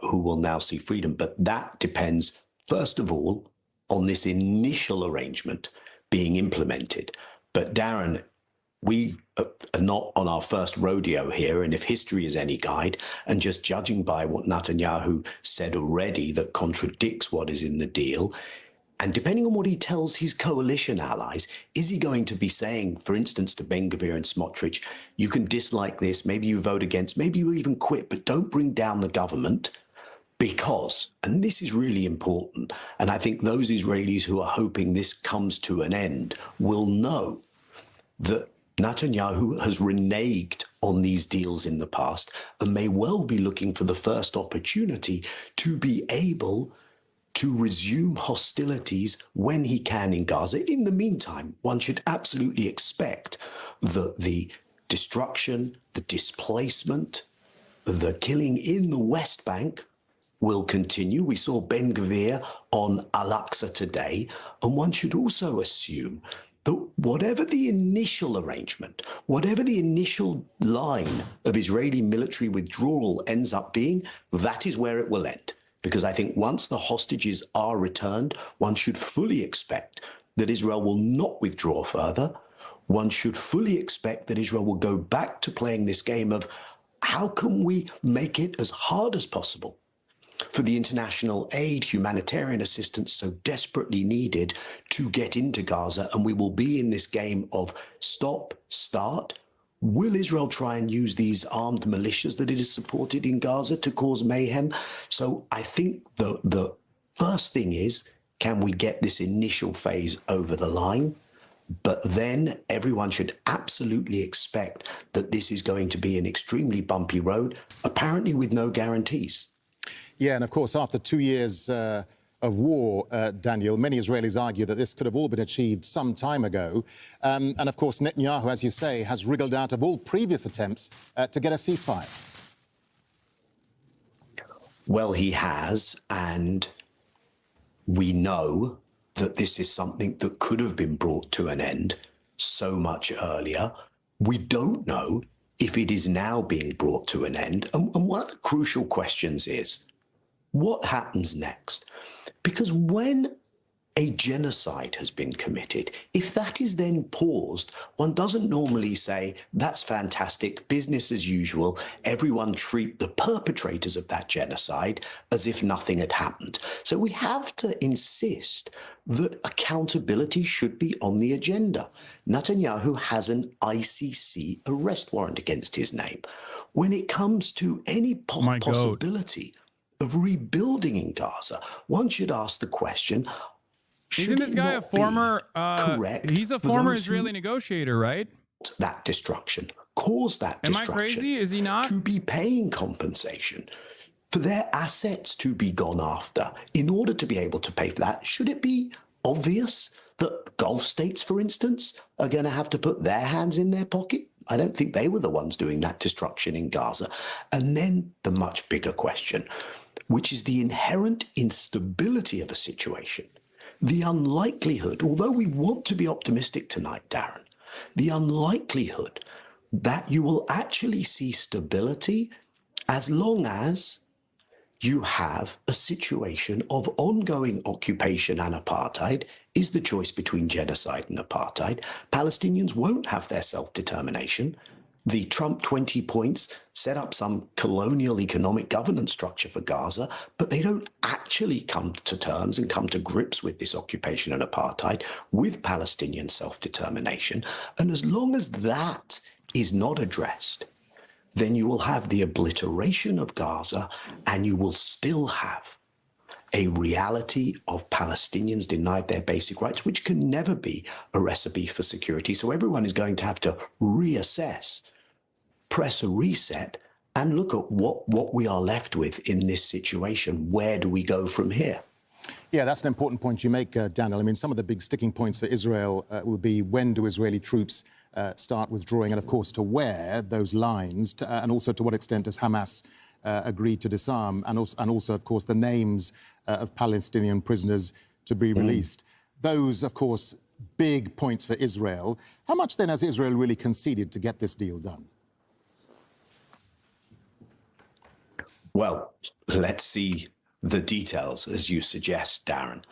who will now see freedom. But that depends, first of all, on this initial arrangement being implemented. But Darren, we are not on our first rodeo here, and if history is any guide, and just judging by what Netanyahu said already that contradicts what is in the deal, and depending on what he tells his coalition allies, is he going to be saying, for instance, to Ben Gvir and Smotrich, you can dislike this, maybe you vote against, maybe you even quit, but don't bring down the government? Because, and this is really important, and I think those Israelis who are hoping this comes to an end will know that Netanyahu has reneged on these deals in the past and may well be looking for the first opportunity to be able to resume hostilities when he can in Gaza. In the meantime, one should absolutely expect that the destruction, the displacement, the killing in the West Bank will continue. We saw Ben Gvir on Al-Aqsa today, and one should also assume that whatever the initial arrangement, whatever the initial line of Israeli military withdrawal ends up being, that is where it will end. Because I think once the hostages are returned, one should fully expect that Israel will not withdraw further. One should fully expect that Israel will go back to playing this game of how can we make it as hard as possible for the international aid, humanitarian assistance so desperately needed to get into Gaza, and we will be in this game of stop, start. Will Israel try and use these armed militias that it has supported in Gaza to cause mayhem? So I think the first thing is, can we get this initial phase over the line? But then everyone should absolutely expect that this is going to be an extremely bumpy road, apparently with no guarantees. Yeah, and of course, after 2 years of war, Daniel, many Israelis argue that this could have all been achieved some time ago. And of course, Netanyahu, as you say, has wriggled out of all previous attempts to get a ceasefire. Well, he has, and we know that this is something that could have been brought to an end so much earlier. We don't know if it is now being brought to an end. And one of the crucial questions is, what happens next? Because when a genocide has been committed, if that is then paused, one doesn't normally say, that's fantastic, business as usual, everyone treat the perpetrators of that genocide as if nothing had happened. So we have to insist that accountability should be on the agenda. Netanyahu has an ICC arrest warrant against his name. When it comes to any possibility of rebuilding in Gaza, one should ask the question, isn't this guy a former, he's a former Israeli negotiator, right? That destruction, cause that destruction. Am I crazy? Is he not? To be paying compensation for their assets to be gone after in order to be able to pay for that. Should it be obvious that Gulf states, for instance, are going to have to put their hands in their pocket? I don't think they were the ones doing that destruction in Gaza. And then the much bigger question, which is the inherent instability of a situation. The unlikelihood, although we want to be optimistic tonight, Darren, the unlikelihood that you will actually see stability as long as you have a situation of ongoing occupation and apartheid is the choice between genocide and apartheid. Palestinians won't have their self-determination. The Trump 20 points set up some colonial economic governance structure for Gaza, but they don't actually come to terms and come to grips with this occupation and apartheid, with Palestinian self-determination. And as long as that is not addressed, then you will have the obliteration of Gaza, and you will still have a reality of Palestinians denied their basic rights, which can never be a recipe for security. So everyone is going to have to reassess, press a reset, and look at what we are left with in this situation. Where do we go from here? Yeah, that's an important point you make, Daniel. I mean, some of the big sticking points for Israel will be, when do Israeli troops start withdrawing, and of course to where those lines, and also to what extent does Hamas agree to disarm, and also of course the names of Palestinian prisoners to be released. Those, of course, big points for Israel. How much then has Israel really conceded to get this deal done? Well, let's see the details, as you suggest, Darren.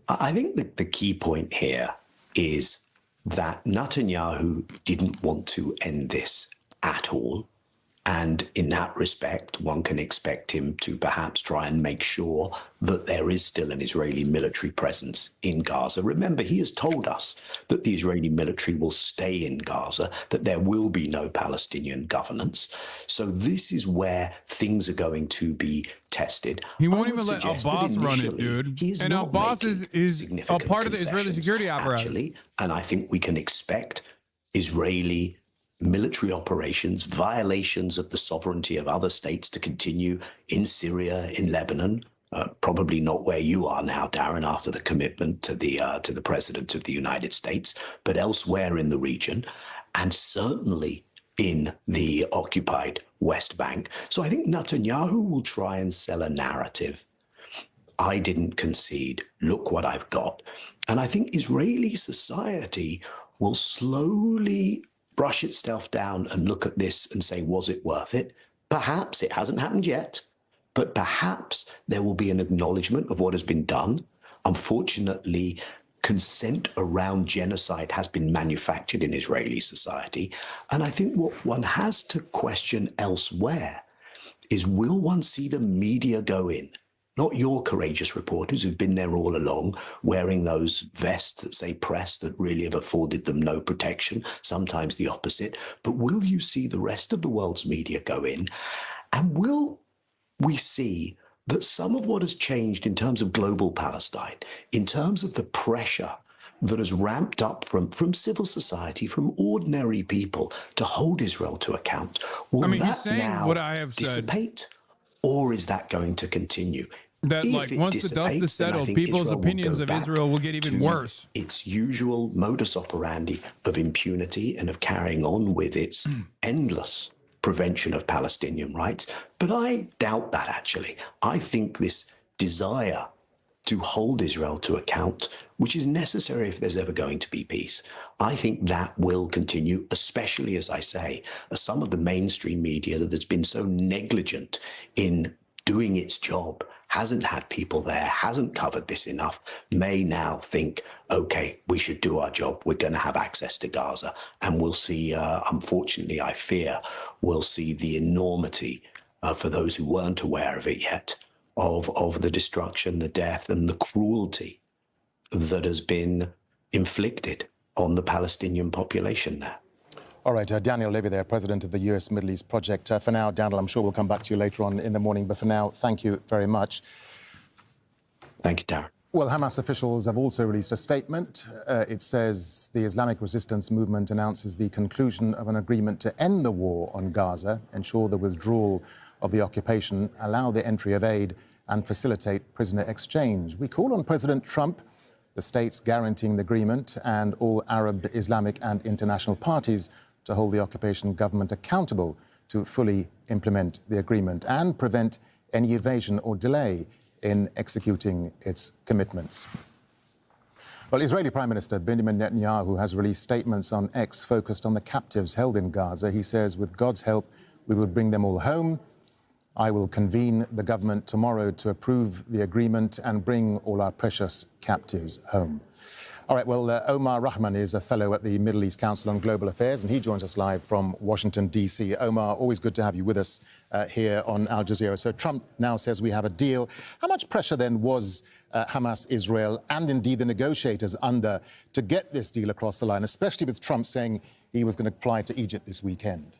I think the key point here is that Netanyahu didn't want to end this at all. And in that respect, one can expect him to perhaps try and make sure that there is still an Israeli military presence in Gaza. Remember, he has told us that the Israeli military will stay in Gaza, that there will be no Palestinian governance. So this is where things are going to be tested. He won't even let Abbas run it, dude. And Abbas is a part of the Israeli security apparatus. Actually, and I think we can expect Israeli military operations, violations of the sovereignty of other states to continue in Syria, in Lebanon, probably not where you are now, Darren, after the commitment to the President of the United States, but elsewhere in the region, and certainly in the occupied West Bank. So I think Netanyahu will try and sell a narrative. I didn't concede. Look what I've got. And I think Israeli society will slowly brush itself down and look at this and say, was it worth it? Perhaps it hasn't happened yet, but perhaps there will be an acknowledgement of what has been done. Unfortunately, consent around genocide has been manufactured in Israeli society. And I think what one has to question elsewhere is, will one see the media go in? Not your courageous reporters who've been there all along, wearing those vests that say press that really have afforded them no protection, sometimes the opposite. But will you see the rest of the world's media go in? And will we see that some of what has changed in terms of global Palestine, in terms of the pressure that has ramped up from civil society, from ordinary people to hold Israel to account, will that now what I have dissipate, or is that going to continue? That, If like, it once the dust is dissipates, then I settled, think people's Israel will opinions go of back Israel will get even to worse. its usual modus operandi of impunity and of carrying on with its endless prevention of Palestinian rights. But I doubt that, actually. I think this desire to hold Israel to account, which is necessary if there's ever going to be peace, I think that will continue, especially, as I say, as some of the mainstream media that has been so negligent in doing its job, hasn't had people there, hasn't covered this enough, may now think, okay, we should do our job. We're going to have access to Gaza. And we'll see, unfortunately, I fear, we'll see the enormity, for those who weren't aware of it yet, of the destruction, the death, and the cruelty that has been inflicted on the Palestinian population there. All right, Daniel Levy there, president of the US Middle East Project. For now, Daniel, I'm sure we'll come back to you later on in the morning, but for now, thank you very much. Thank you, Darren. Well, Hamas officials have also released a statement. It says the Islamic Resistance Movement announces the conclusion of an agreement to end the war on Gaza, ensure the withdrawal of the occupation, allow the entry of aid, and facilitate prisoner exchange. We call on President Trump, the states guaranteeing the agreement, and all Arab, Islamic, and international parties to hold the occupation government accountable to fully implement the agreement and prevent any evasion or delay in executing its commitments. Well, Israeli Prime Minister Benjamin Netanyahu has released statements on X focused on the captives held in Gaza. He says, with God's help, we will bring them all home. I will convene the government tomorrow to approve the agreement and bring all our precious captives home. All right, well, Omar Rahman is a fellow at the Middle East Council on Global Affairs, and he joins us live from Washington, D.C. Omar, always good to have you with us here on Al Jazeera. So Trump now says we have a deal. How much pressure then was Hamas, Israel, and indeed the negotiators under to get this deal across the line, especially with Trump saying he was going to fly to Egypt this weekend?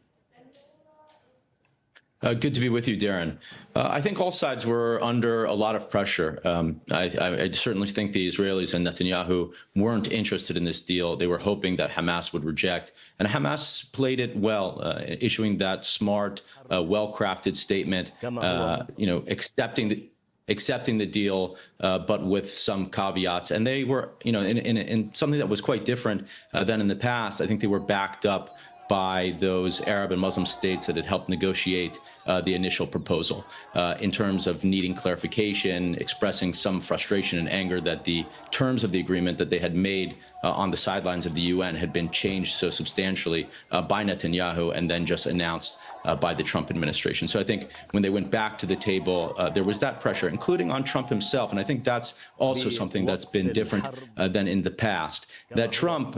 Good to be with you, Darren. I think all sides were under a lot of pressure. I certainly think the Israelis and Netanyahu weren't interested in this deal. They were hoping that Hamas would reject. And Hamas played it well, issuing that smart, well-crafted statement, accepting the deal, but with some caveats. And they were, in something that was quite different than in the past. I think they were backed up by those Arab and Muslim states that had helped negotiate the initial proposal in terms of needing clarification, expressing some frustration and anger that the terms of the agreement that they had made on the sidelines of the UN had been changed so substantially by Netanyahu and then just announced by the Trump administration. So I think when they went back to the table, there was that pressure, including on Trump himself. And I think that's also something that's been different than in the past. That Trump,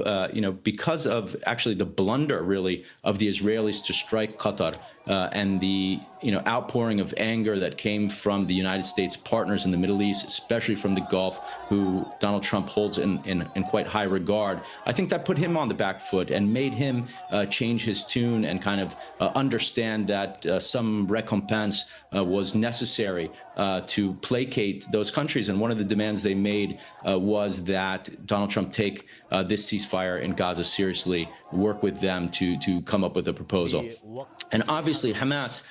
because of actually the blunder, really, of the Israelis to strike Qatar, and the outpouring of anger that came from the United States partners in the Middle East, especially from the Gulf, who Donald Trump holds in quite high regard, I think that put him on the back foot and made him change his tune and kind of understand that some recompense was necessary to placate those countries. And one of the demands they made was that Donald Trump take this ceasefire in Gaza seriously, work with them to come up with a proposal. And obviously, Hamas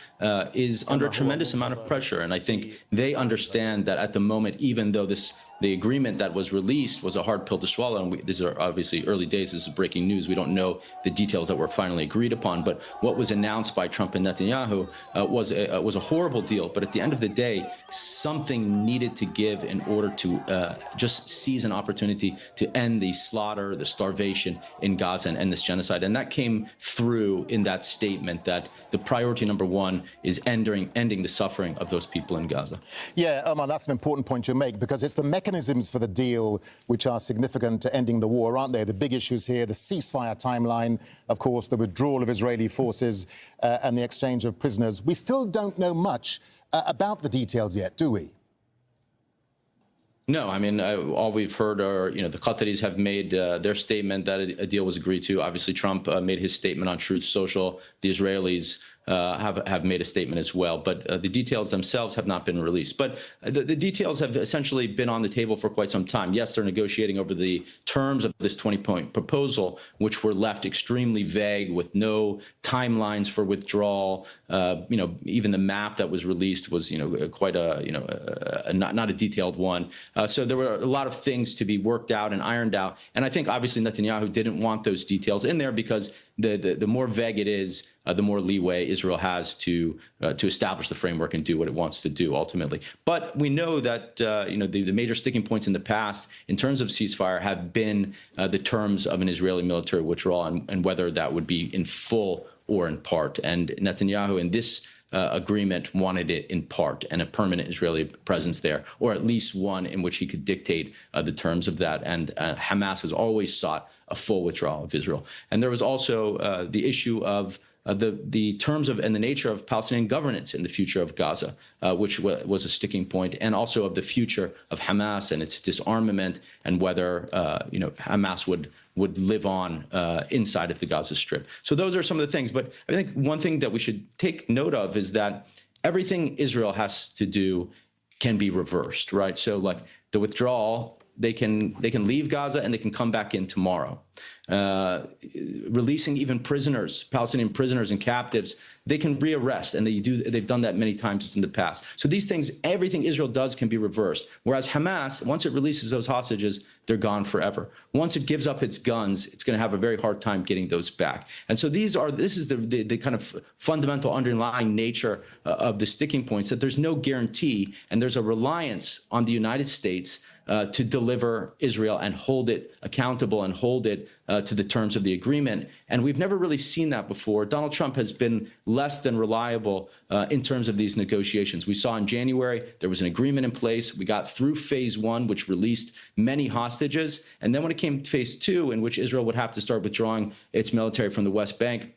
is under a tremendous amount of pressure. And I think they understand that at the moment, even though the agreement that was released was a hard pill to swallow, and these are obviously early days, this is breaking news, we don't know the details that were finally agreed upon, but what was announced by Trump and Netanyahu was a horrible deal. But at the end of the day, something needed to give in order to just seize an opportunity to end the slaughter, the starvation in Gaza and end this genocide. And that came through in that statement that the priority number one is ending the suffering of those people in Gaza. Yeah, Omar, that's an important point you make, because it's the mechanisms for the deal which are significant to ending the war, aren't they? The big issues here, the ceasefire timeline, of course, the withdrawal of Israeli forces and the exchange of prisoners. We still don't know much about the details yet, do we? No, I mean, all we've heard are, the Qataris have made their statement that a deal was agreed to. Obviously, Trump made his statement on Truth Social. The Israelis have made a statement as well, but the details themselves have not been released. But the details have essentially been on the table for quite some time. Yes, they're negotiating over the terms of this 20-point proposal, which were left extremely vague with no timelines for withdrawal. Even the map that was released was, quite not a detailed one. So there were a lot of things to be worked out and ironed out. And I think obviously Netanyahu didn't want those details in there because the more vague it is, the more leeway Israel has to establish the framework and do what it wants to do ultimately. But we know that the major sticking points in the past in terms of ceasefire have been the terms of an Israeli military withdrawal and whether that would be in full or in part. And Netanyahu in this agreement wanted it in part and a permanent Israeli presence there, or at least one in which he could dictate the terms of that. And Hamas has always sought a full withdrawal of Israel. And there was also the issue of the terms of and the nature of Palestinian governance in the future of Gaza, which was a sticking point, and also of the future of Hamas and its disarmament and whether Hamas would live on inside of the Gaza Strip. So those are some of the things. But I think one thing that we should take note of is that everything Israel has to do can be reversed, right? So like the withdrawal, they can leave Gaza and they can come back in tomorrow. Releasing even prisoners, Palestinian prisoners and captives, they can rearrest, and they've done that many times in the past. So these things, everything Israel does can be reversed. Whereas Hamas, once it releases those hostages, they're gone forever. Once it gives up its guns, it's going to have a very hard time getting those back. And so this is the kind of fundamental underlying nature of the sticking points, that there's no guarantee, and there's a reliance on the United States to deliver Israel and hold it accountable and hold it to the terms of the agreement. And we've never really seen that before. Donald Trump has been less than reliable in terms of these negotiations. We saw in January, there was an agreement in place. We got through phase one, which released many hostages. And then when it came to phase two, in which Israel would have to start withdrawing its military from the West Bank,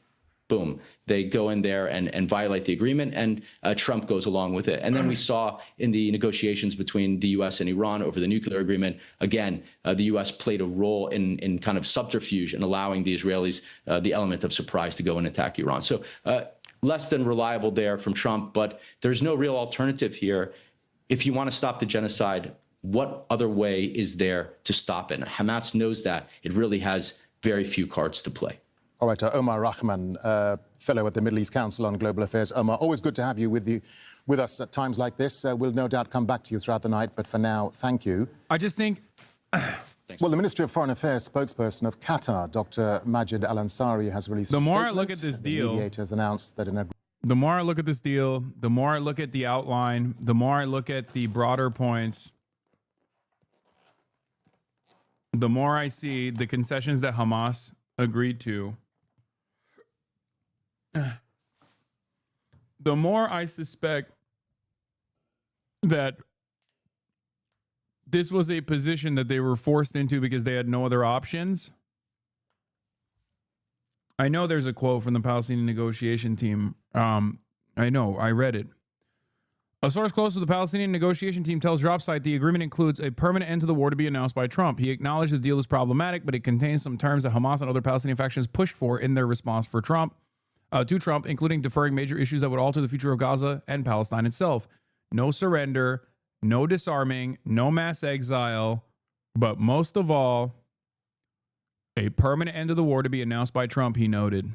boom, they go in there and violate the agreement, and Trump goes along with it. And then we saw in the negotiations between the U.S. and Iran over the nuclear agreement, again, the U.S. played a role in kind of subterfuge and allowing the Israelis the element of surprise to go and attack Iran. So less than reliable there from Trump, but there's no real alternative here. If you want to stop the genocide, what other way is there to stop it? Hamas knows that. It really has very few cards to play. All right, Omar Rahman, fellow at the Middle East Council on Global Affairs. Omar, always good to have you with us at times like this. We'll no doubt come back to you throughout the night, but for now, thank you. I just think... Well, the Ministry of Foreign Affairs spokesperson of Qatar, Dr. Majid Al-Ansari, has released a statement. The more I look at this deal... The mediators announced that the more I look at this deal, the more I look at the outline, the more I look at the broader points, the more I see the concessions that Hamas agreed to, the more I suspect that this was a position that they were forced into because they had no other options. I know there's a quote from the Palestinian negotiation team. I know, I read it. A source close to the Palestinian negotiation team tells Dropsite the agreement includes a permanent end to the war to be announced by Trump. He acknowledged the deal is problematic, but it contains some terms that Hamas and other Palestinian factions pushed for in their response to Trump, including deferring major issues that would alter the future of Gaza and Palestine itself. No surrender, no disarming, no mass exile, but most of all, a permanent end to the war to be announced by Trump, he noted.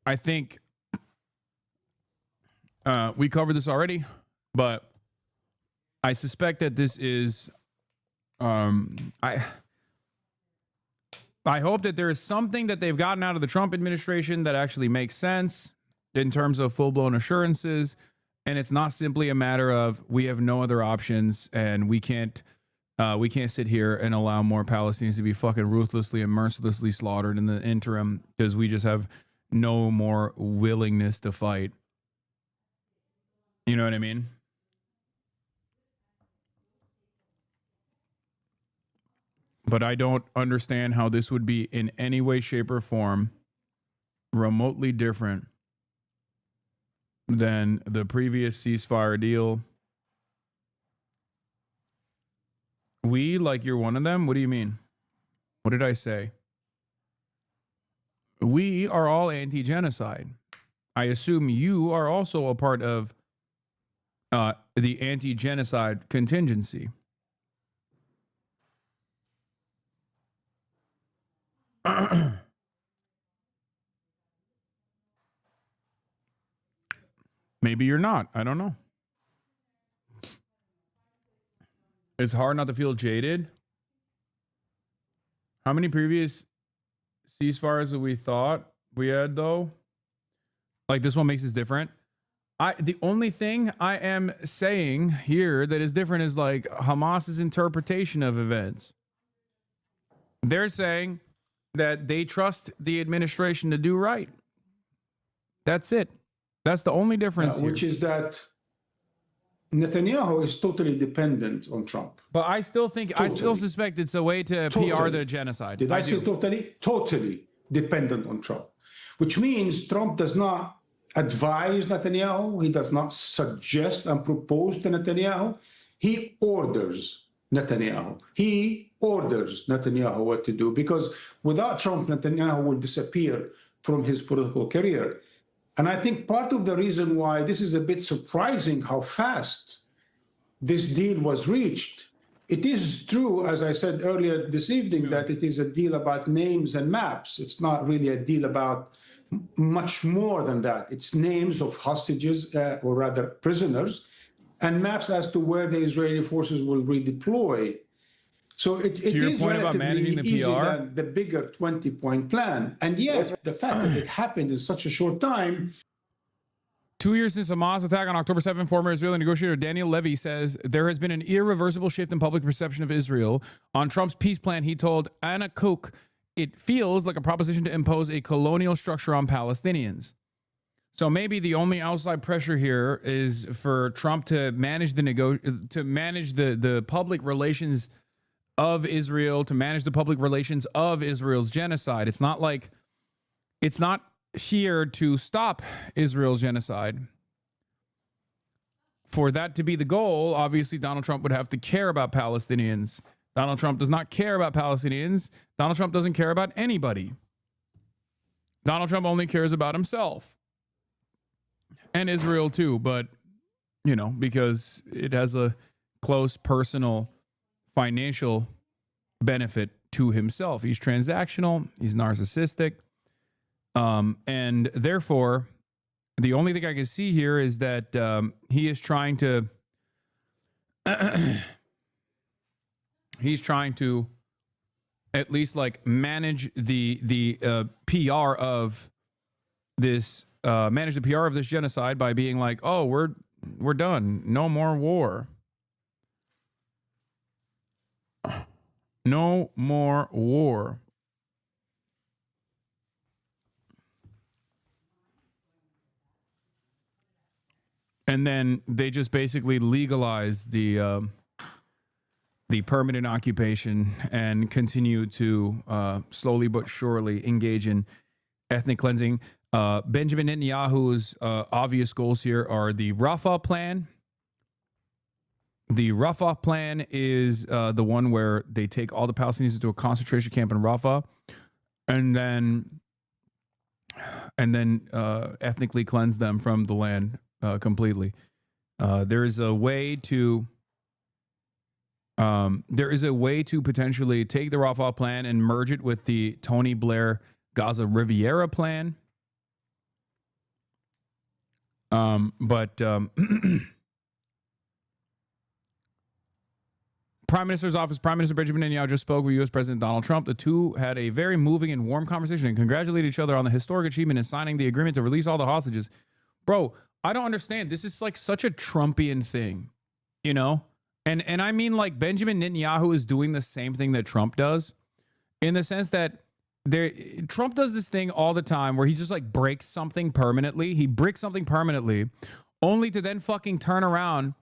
I think we covered this already, but I suspect that this is I hope that there is something that they've gotten out of the Trump administration that actually makes sense in terms of full-blown assurances, and it's not simply a matter of we have no other options and we can't sit here and allow more Palestinians to be fucking ruthlessly and mercilessly slaughtered in the interim because we just have no more willingness to fight. You know what I mean? But I don't understand how this would be in any way, shape, or form remotely different than the previous ceasefire deal. We, like you're one of them? What do you mean? What did I say? We are all anti-genocide. I assume you are also a part of the anti-genocide contingency. Maybe you're not. I don't know. It's hard not to feel jaded. How many previous ceasefires that we thought we had, though? Like, this one makes us different. The only thing I am saying here that is different is, like, Hamas's interpretation of events. They're saying that they trust the administration to do right. That's it. That's the only difference here. Which is that Netanyahu is totally dependent on Trump. But I still think, I still suspect it's a way to PR the genocide. Did I say totally? Totally dependent on Trump. Which means Trump does not advise Netanyahu. He does not suggest and propose to Netanyahu. He orders Netanyahu. He orders Netanyahu what to do, because without Trump, Netanyahu will disappear from his political career. And I think part of the reason why this is a bit surprising how fast this deal was reached. It is true, as I said earlier this evening, that it is a deal about names and maps. It's not really a deal about much more than that. It's names of hostages, or rather prisoners, and maps as to where the Israeli forces will redeploy. So it is relatively easy than the bigger 20-point plan. And yet, the fact that it happened in such a short time. 2 years since Hamas attack on October 7, former Israeli negotiator Daniel Levy says there has been an irreversible shift in public perception of Israel. On Trump's peace plan, he told Anna Koch, it feels like a proposition to impose a colonial structure on Palestinians. So maybe the only outside pressure here is for Trump to manage the public relations of Israel, to manage the public relations of Israel's genocide. It's not here to stop Israel's genocide. For that to be the goal, obviously Donald Trump would have to care about Palestinians. Donald Trump does not care about Palestinians. Donald Trump doesn't care about anybody. Donald Trump only cares about himself. And Israel too, but, you know, because it has a close personal financial benefit to himself. He's transactional. He's narcissistic. And therefore, the only thing I can see here is that he is trying to he's trying to at least like manage the PR of this manage the PR of this genocide by being like, oh, we're done. No more war. No more war. And then they just basically legalize the permanent occupation and continue to slowly but surely engage in ethnic cleansing. Benjamin Netanyahu's obvious goals here are the Rafah plan. The Rafah plan is the one where they take all the Palestinians into a concentration camp in Rafah, and then ethnically cleanse them from the land completely. There is a way to potentially take the Rafah plan and merge it with the Tony Blair Gaza Riviera plan. Prime Minister's office, Prime Minister Benjamin Netanyahu just spoke with U.S. President Donald Trump. The two had a very moving and warm conversation and congratulated each other on the historic achievement in signing the agreement to release all the hostages. Bro, I don't understand. This is like such a Trumpian thing, you know? And I mean, like, Benjamin Netanyahu is doing the same thing that Trump does, in the sense that Trump does this thing all the time where he just like breaks something permanently. He bricks something permanently only to then fucking turn around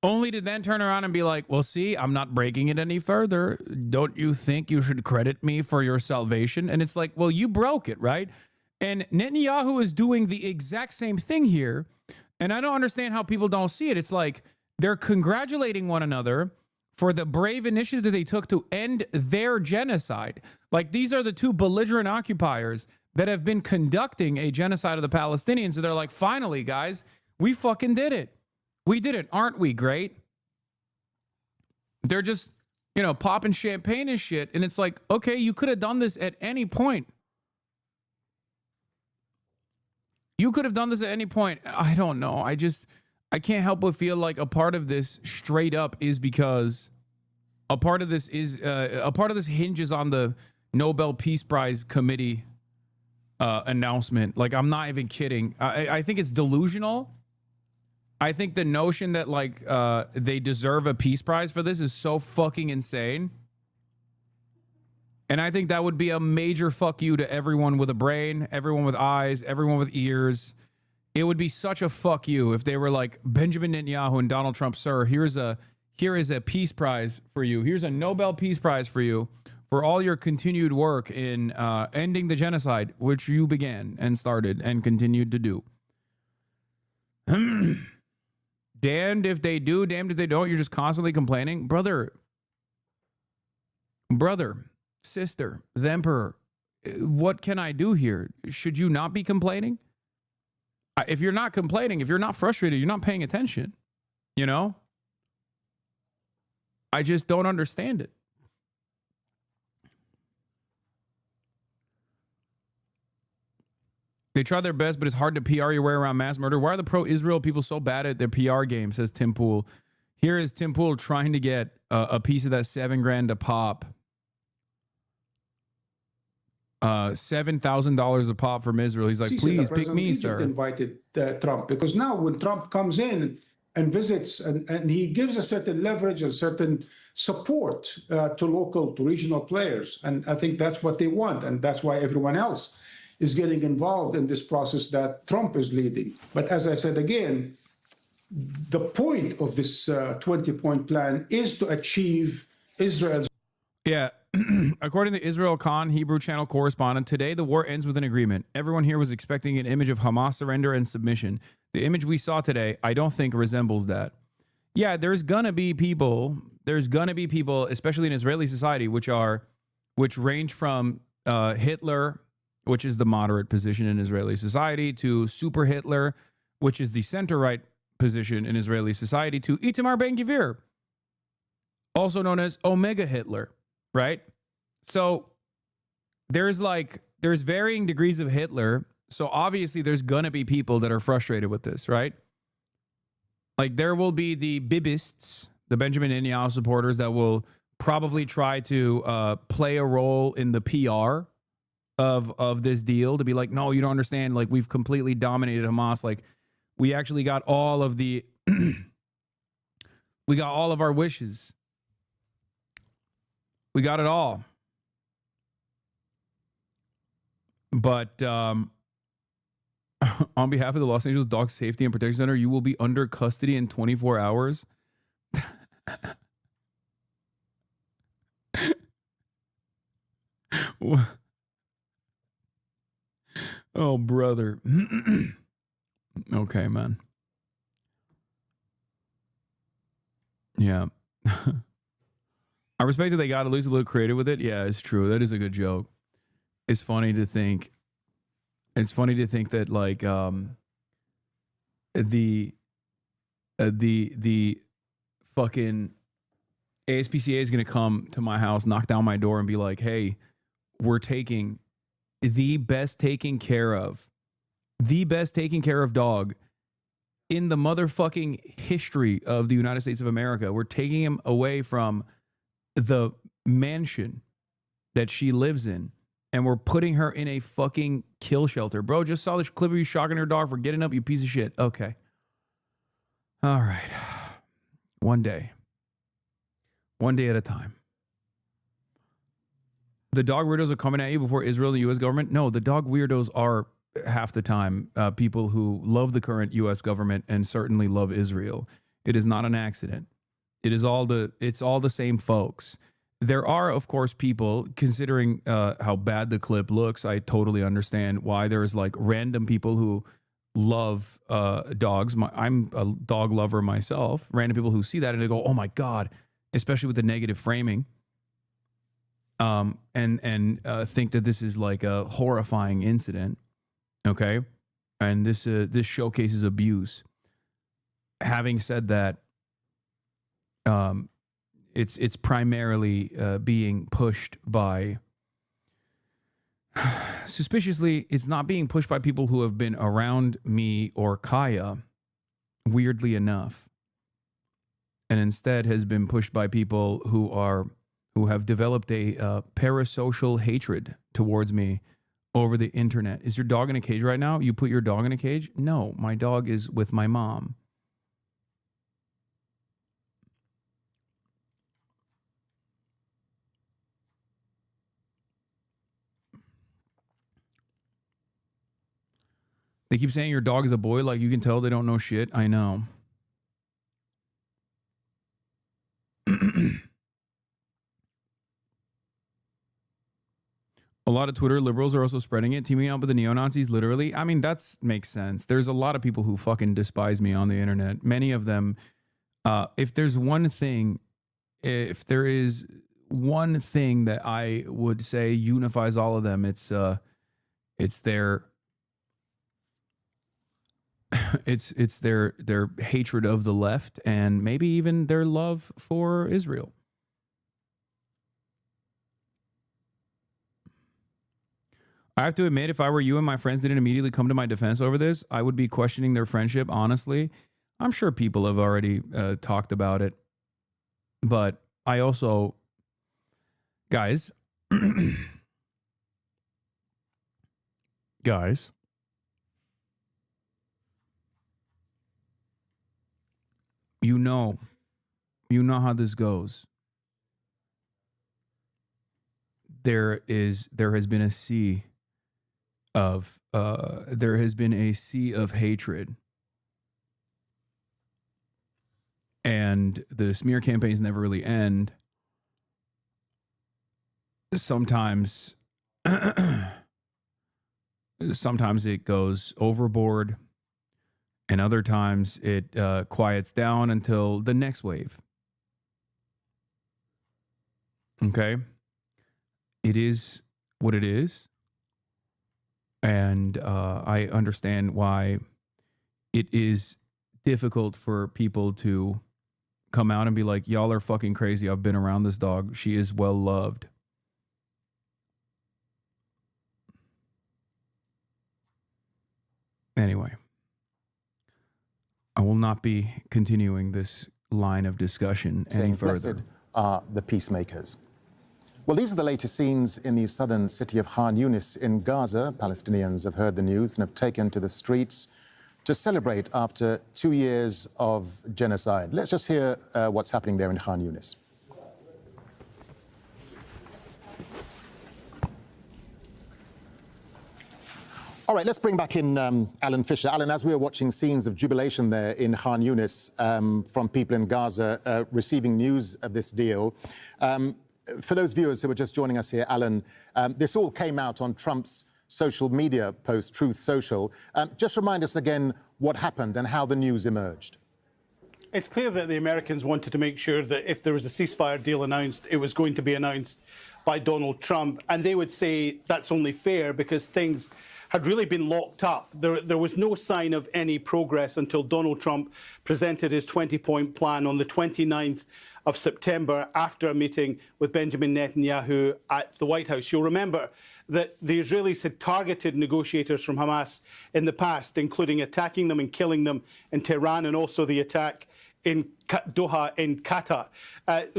and be like, well, see, I'm not breaking it any further. Don't you think you should credit me for your salvation? And it's like, well, you broke it, right? And Netanyahu is doing the exact same thing here. And I don't understand how people don't see it. It's like they're congratulating one another for the brave initiative that they took to end their genocide. Like, these are the two belligerent occupiers that have been conducting a genocide of the Palestinians. So they're like, finally, guys, we fucking did it. We did it. Aren't we great? They're just, popping champagne and shit. And it's like, okay, you could have done this at any point. You could have done this at any point. I don't know. I can't help but feel like a part of this straight up is because a part of this hinges on the Nobel Peace Prize Committee announcement. Like, I'm not even kidding. I think it's delusional. I think the notion that they deserve a peace prize for this is so fucking insane. And I think that would be a major fuck you to everyone with a brain, everyone with eyes, everyone with ears. It would be such a fuck you if they were like, Benjamin Netanyahu and Donald Trump, sir, here is a peace prize for you. Here's a Nobel Peace Prize for you for all your continued work in ending the genocide, which you began and started and continued to do. Damned if they do, damned if they don't. You're just constantly complaining. Brother, sister, the emperor, what can I do here? Should you not be complaining? If you're not complaining, if you're not frustrated, you're not paying attention. I just don't understand it. They try their best, but it's hard to PR your way around mass murder. Why are the pro-Israel people so bad at their PR game, says Tim Pool. Here is Tim Pool trying to get a piece of that $7,000 a pop. $7,000 a pop from Israel. He's like, please pick me, sir. Invited Trump, because now when Trump comes in and visits and he gives a certain leverage, a certain support to local, to regional players. And I think that's what they want. And that's why everyone else is getting involved in this process that Trump is leading. But as I said again, the point of this 20-point plan is to achieve Israel's. Yeah. According to Israel Khan, Hebrew channel correspondent, today the war ends with an agreement. Everyone here was expecting an image of Hamas surrender and submission. The image we saw today, I don't think resembles that. Yeah, there's gonna be people, especially in Israeli society, which range from Hitler, which is the moderate position in Israeli society, to Super Hitler, which is the center-right position in Israeli society, to Itamar Ben-Gvir, also known as Omega Hitler, right? So there's varying degrees of Hitler. So obviously there's going to be people that are frustrated with this, right? Like, there will be the Bibists, the Benjamin Netanyahu supporters, that will probably try to play a role in the PR of this deal, to be like, no, you don't understand. Like, we've completely dominated Hamas. Like, we actually got all of the, we got all of our wishes. We got it all. But on behalf of the Los Angeles Dog Safety and Protection Center, you will be under custody in 24 hours. Oh, brother. Okay, man. Yeah. I respect that they got at least a little creative with it. Yeah, it's true. That is a good joke. It's funny to think that like the fucking ASPCA is going to come to my house, knock down my door and be like, "Hey, we're taking the best taken care of dog in the motherfucking history of the United States of America. We're taking him away from the mansion that she lives in, and we're putting her in a fucking kill shelter." Bro, just saw this clip of you shocking her dog for getting up, you piece of shit. Okay. All right. One day at a time. The dog weirdos are coming at you before Israel and the U.S. government? No, the dog weirdos are half the time people who love the current U.S. government and certainly love Israel. It is not an accident. It's all the same folks. there are, of course, people, considering how bad the clip looks, I totally understand why there's like random people who love dogs. I'm a dog lover myself. Random people who see that and they go, oh my God, especially with the negative framing. And think that this is like a horrifying incident. Okay. And this showcases abuse. Having said that, it's primarily being pushed by, suspiciously, it's not being pushed by people who have been around me or Kaya, weirdly enough, and instead has been pushed by people who have developed a parasocial hatred towards me over the internet. Is your dog in a cage right now? You put your dog in a cage? No, my dog is with my mom. They keep saying your dog is a boy, like you can tell they don't know shit. I know. A lot of Twitter liberals are also spreading it, teaming up with the neo-Nazis, literally. I mean, that makes sense. There's a lot of people who fucking despise me on the internet. Many of them, if there is one thing that I would say unifies all of them, it's their it's their hatred of the left and maybe even their love for Israel. I have to admit, if I were you and my friends didn't immediately come to my defense over this, I would be questioning their friendship, honestly. I'm sure people have already talked about it. But I also, guys, you know how this goes. There has been a sea of hatred, and the smear campaigns never really end. Sometimes it goes overboard, and other times it quiets down until the next wave. Okay? It is what it is. And I understand why it is difficult for people to come out and be like, y'all are fucking crazy. I've been around this dog. She is well loved. Anyway, I will not be continuing this line of discussion any further. Blessed are the peacemakers. Well, these are the latest scenes in the southern city of Khan Yunis in Gaza. Palestinians have heard the news and have taken to the streets to celebrate after 2 years of genocide. Let's just hear what's happening there in Khan Yunis. All right, let's bring back in Alan Fisher. Alan, as we were watching scenes of jubilation there in Khan Yunis from people in Gaza receiving news of this deal, for those viewers who are just joining us here, Alan, this all came out on Trump's social media post, Truth Social. Just remind us again what happened and how the news emerged. It's clear that the Americans wanted to make sure that if there was a ceasefire deal announced, it was going to be announced by Donald Trump. And they would say that's only fair because things had really been locked up. There was no sign of any progress until Donald Trump presented his 20-point plan on the 29th of September after a meeting with Benjamin Netanyahu at the White House. You'll remember that the Israelis had targeted negotiators from Hamas in the past, including attacking them and killing them in Tehran, and also the attack in Doha in Qatar.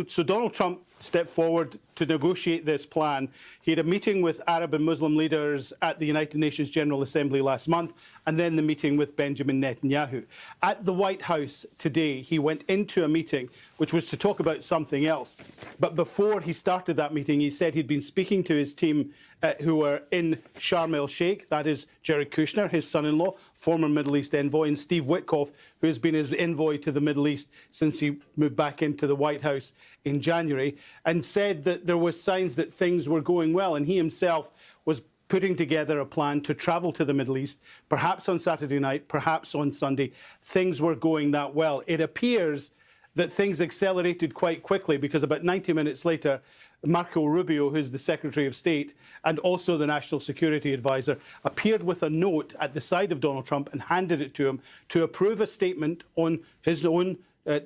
So Donald Trump stepped forward to negotiate this plan. He had a meeting with Arab and Muslim leaders at the United Nations General Assembly last month, and then the meeting with Benjamin Netanyahu. At the White House today, he went into a meeting which was to talk about something else. But before he started that meeting, he said he'd been speaking to his team who were in Sharm el-Sheikh. That is Jared Kushner, his son-in-law, former Middle East envoy, and Steve Witkoff, who has been his envoy to the Middle East since since he moved back into the White House in January, and said that there were signs that things were going well, and he himself was putting together a plan to travel to the Middle East, perhaps on Saturday night, perhaps on Sunday. Things were going that well. It appears that things accelerated quite quickly, because about 90 minutes later, Marco Rubio, who's the Secretary of State and also the National Security Advisor, appeared with a note at the side of Donald Trump and handed it to him to approve a statement on his own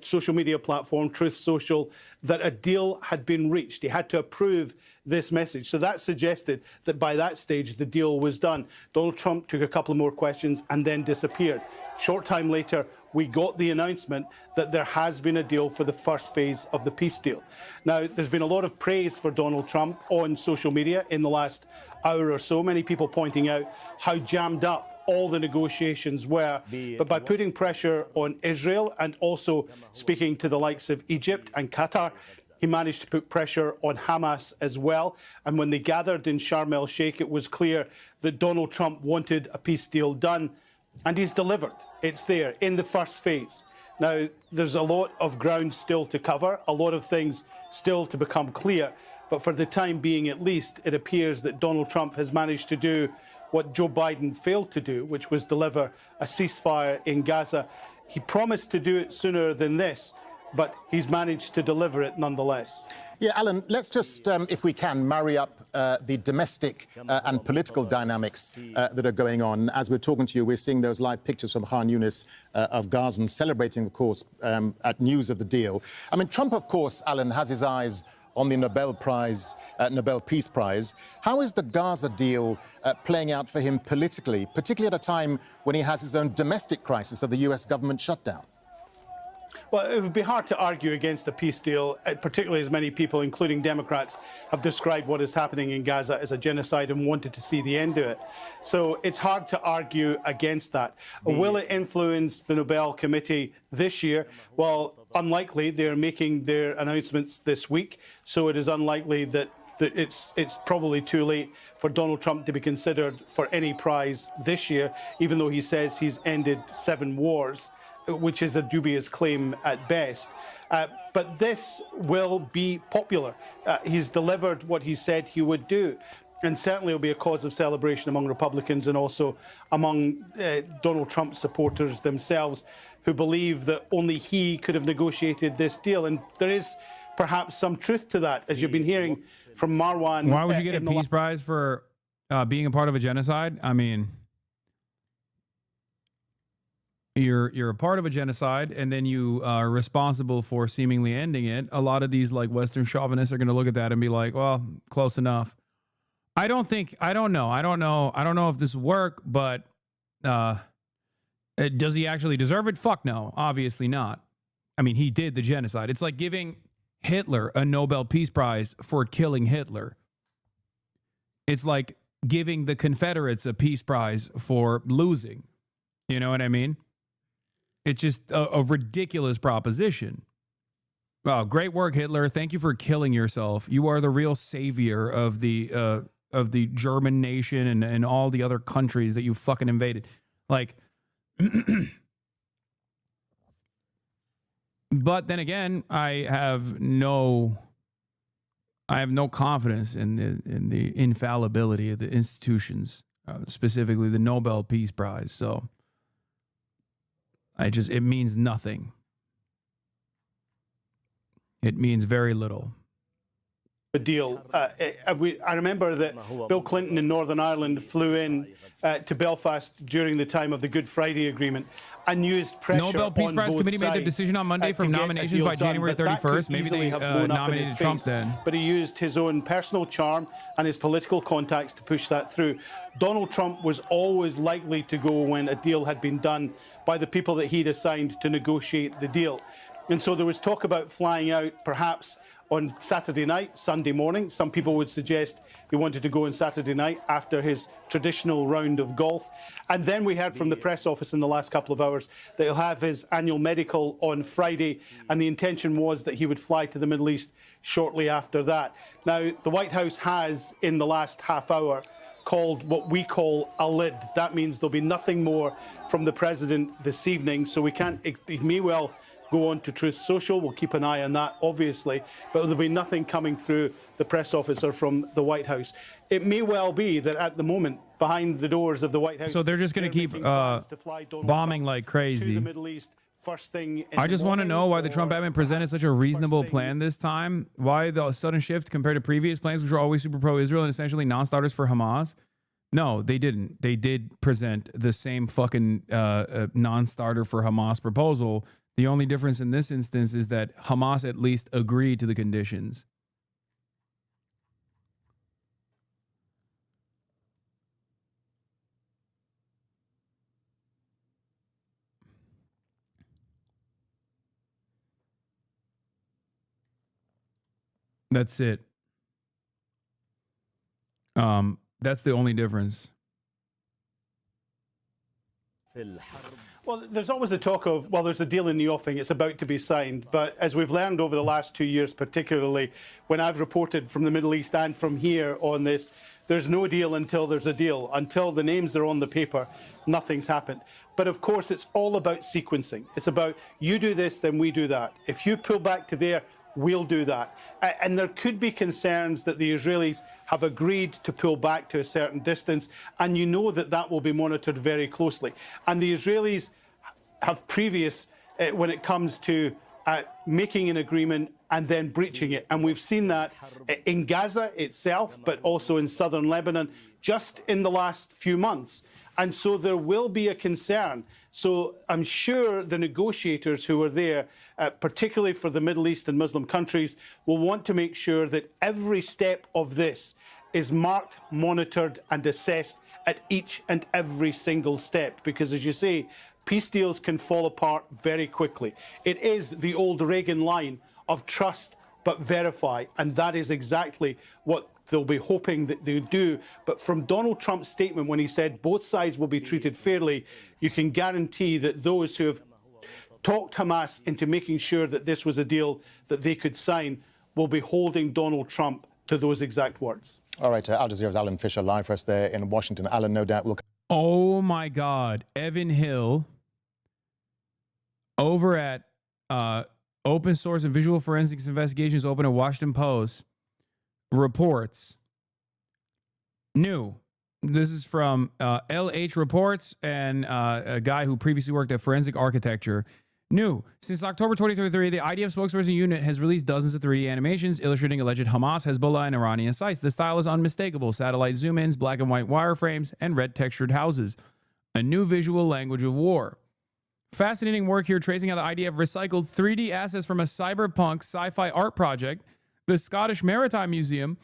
social media platform, Truth Social, that a deal had been reached. He had to approve this message. So that suggested that by that stage, the deal was done. Donald Trump took a couple more questions and then disappeared. Short time later, we got the announcement that there has been a deal for the first phase of the peace deal. Now, there's been a lot of praise for Donald Trump on social media in the last hour or so, many people pointing out how jammed up all the negotiations were. But by putting pressure on Israel and also speaking to the likes of Egypt and Qatar, he managed to put pressure on Hamas as well. And when they gathered in Sharm el-Sheikh, it was clear that Donald Trump wanted a peace deal done, and he's delivered. It's there in the first phase. Now, there's a lot of ground still to cover, a lot of things still to become clear. But for the time being, at least, it appears that Donald Trump has managed to do what Joe Biden failed to do, which was deliver a ceasefire in Gaza. He promised to do it sooner than this, but he's managed to deliver it nonetheless. Yeah, Alan, let's just, if we can, marry up the domestic and political dynamics that are going on. As we're talking to you, we're seeing those live pictures from Khan Yunis of Gazans celebrating, of course, at news of the deal. I mean, Trump, of course, Alan, has his eyes on the Nobel Peace Prize. How is the Gaza deal playing out for him politically, particularly at a time when he has his own domestic crisis of the US government shutdown? Well, it would be hard to argue against a peace deal, particularly as many people, including Democrats, have described what is happening in Gaza as a genocide and wanted to see the end of it. So it's hard to argue against that. Will it influence the Nobel Committee this year? Well, unlikely. They're making their announcements this week, so it is unlikely that it's probably too late for Donald Trump to be considered for any prize this year, even though he says he's ended 7 wars, which is a dubious claim at best. But this will be popular. He's delivered what he said he would do. And certainly will be a cause of celebration among Republicans and also among Donald Trump supporters themselves, who believe that only he could have negotiated this deal. And there is perhaps some truth to that, as you've been hearing from Marwan. Why would you get a peace prize for being a part of a genocide? I mean, you're a part of a genocide, and then you are responsible for seemingly ending it. A lot of these like Western chauvinists are going to look at that and be like, well, close enough. I don't know if this will work, but does he actually deserve it? Fuck no, obviously not. I mean, he did the genocide. It's like giving Hitler a Nobel Peace Prize for killing Hitler. It's like giving the Confederates a peace prize for losing. You know what I mean? It's just a ridiculous proposition. Wow, great work, Hitler. Thank you for killing yourself. You are the real savior of the German nation and all the other countries that you fucking invaded. Like, but then again, I have no confidence in the infallibility of the institutions, specifically the Nobel Peace Prize. So it means nothing. It means very little. The deal. I remember that Bill Clinton in Northern Ireland flew in to Belfast during the time of the Good Friday Agreement and used pressure Nobel Peace on Prize both Committee made their sides, decision on Monday for to get a nominations deal by done, January but that 31st. could Maybe easily they have blown up in nominated his Trump face. then. But he used his own personal charm and his political contacts to push that through. Donald Trump was always likely to go when a deal had been done by the people that he'd assigned to negotiate the deal. And so there was talk about flying out perhaps on Saturday night, Sunday morning. Some people would suggest he wanted to go on Saturday night after his traditional round of golf. And then we heard from the press office in the last couple of hours that he'll have his annual medical on Friday, and the intention was that he would fly to the Middle East shortly after that. Now, the White House has, in the last half hour, called what we call a lid. That means there'll be nothing more from the president this evening, so we can't, he may well go on to Truth Social. We'll keep an eye on that, obviously, but there'll be nothing coming through the press office or from the White House. It may well be that at the moment, behind the doors of the White House, So they're just going to keep bombing like crazy. to the Middle East first thing in I the just want to morning, know why the or Trump admin presented such a reasonable plan this time. Why the sudden shift compared to previous plans, which were always super pro-Israel and essentially non-starters for Hamas? No, they didn't. They did present the same fucking non-starter for Hamas proposal. The only difference in this instance is that Hamas at least agreed to the conditions. That's it. That's the only difference. Well, there's always the talk of, well, there's a deal in the offing, it's about to be signed. But as we've learned over the last 2 years, particularly when I've reported from the Middle East and from here on this, there's no deal until there's a deal. Until the names are on the paper, nothing's happened. But of course, it's all about sequencing. It's about, you do this, then we do that. If you pull back to there, we'll do that. And there could be concerns that the Israelis have agreed to pull back to a certain distance, and you know that that will be monitored very closely. And the Israelis have previous, when it comes to making an agreement and then breaching it. And we've seen that in Gaza itself, but also in southern Lebanon, just in the last few months. And so there will be a concern. So I'm sure the negotiators who are there, particularly for the Middle East and Muslim countries, will want to make sure that every step of this is marked, monitored and assessed at each and every single step. Because as you say, peace deals can fall apart very quickly. It is the old Reagan line of trust but verify, and that is exactly what they'll be hoping that they do. But from Donald Trump's statement when he said both sides will be treated fairly, you can guarantee that those who have talked Hamas into making sure that this was a deal that they could sign will be holding Donald Trump to those exact words. All right, Al Jazeera's Alan Fisher live for us there in Washington. Alan, no doubt will... Oh my God. Evan Hill over at Open Source and Visual Forensics Investigations, open at Washington Post, reports new. This is from LH Reports and a guy who previously worked at Forensic Architecture. New. Since October 2023, the IDF spokesperson unit has released dozens of 3D animations illustrating alleged Hamas, Hezbollah, and Iranian sites. The style is unmistakable. Satellite zoom-ins, black and white wireframes, and red textured houses. A new visual language of war. Fascinating work here tracing how the IDF recycled 3D assets from a cyberpunk sci-fi art project, the Scottish Maritime Museum,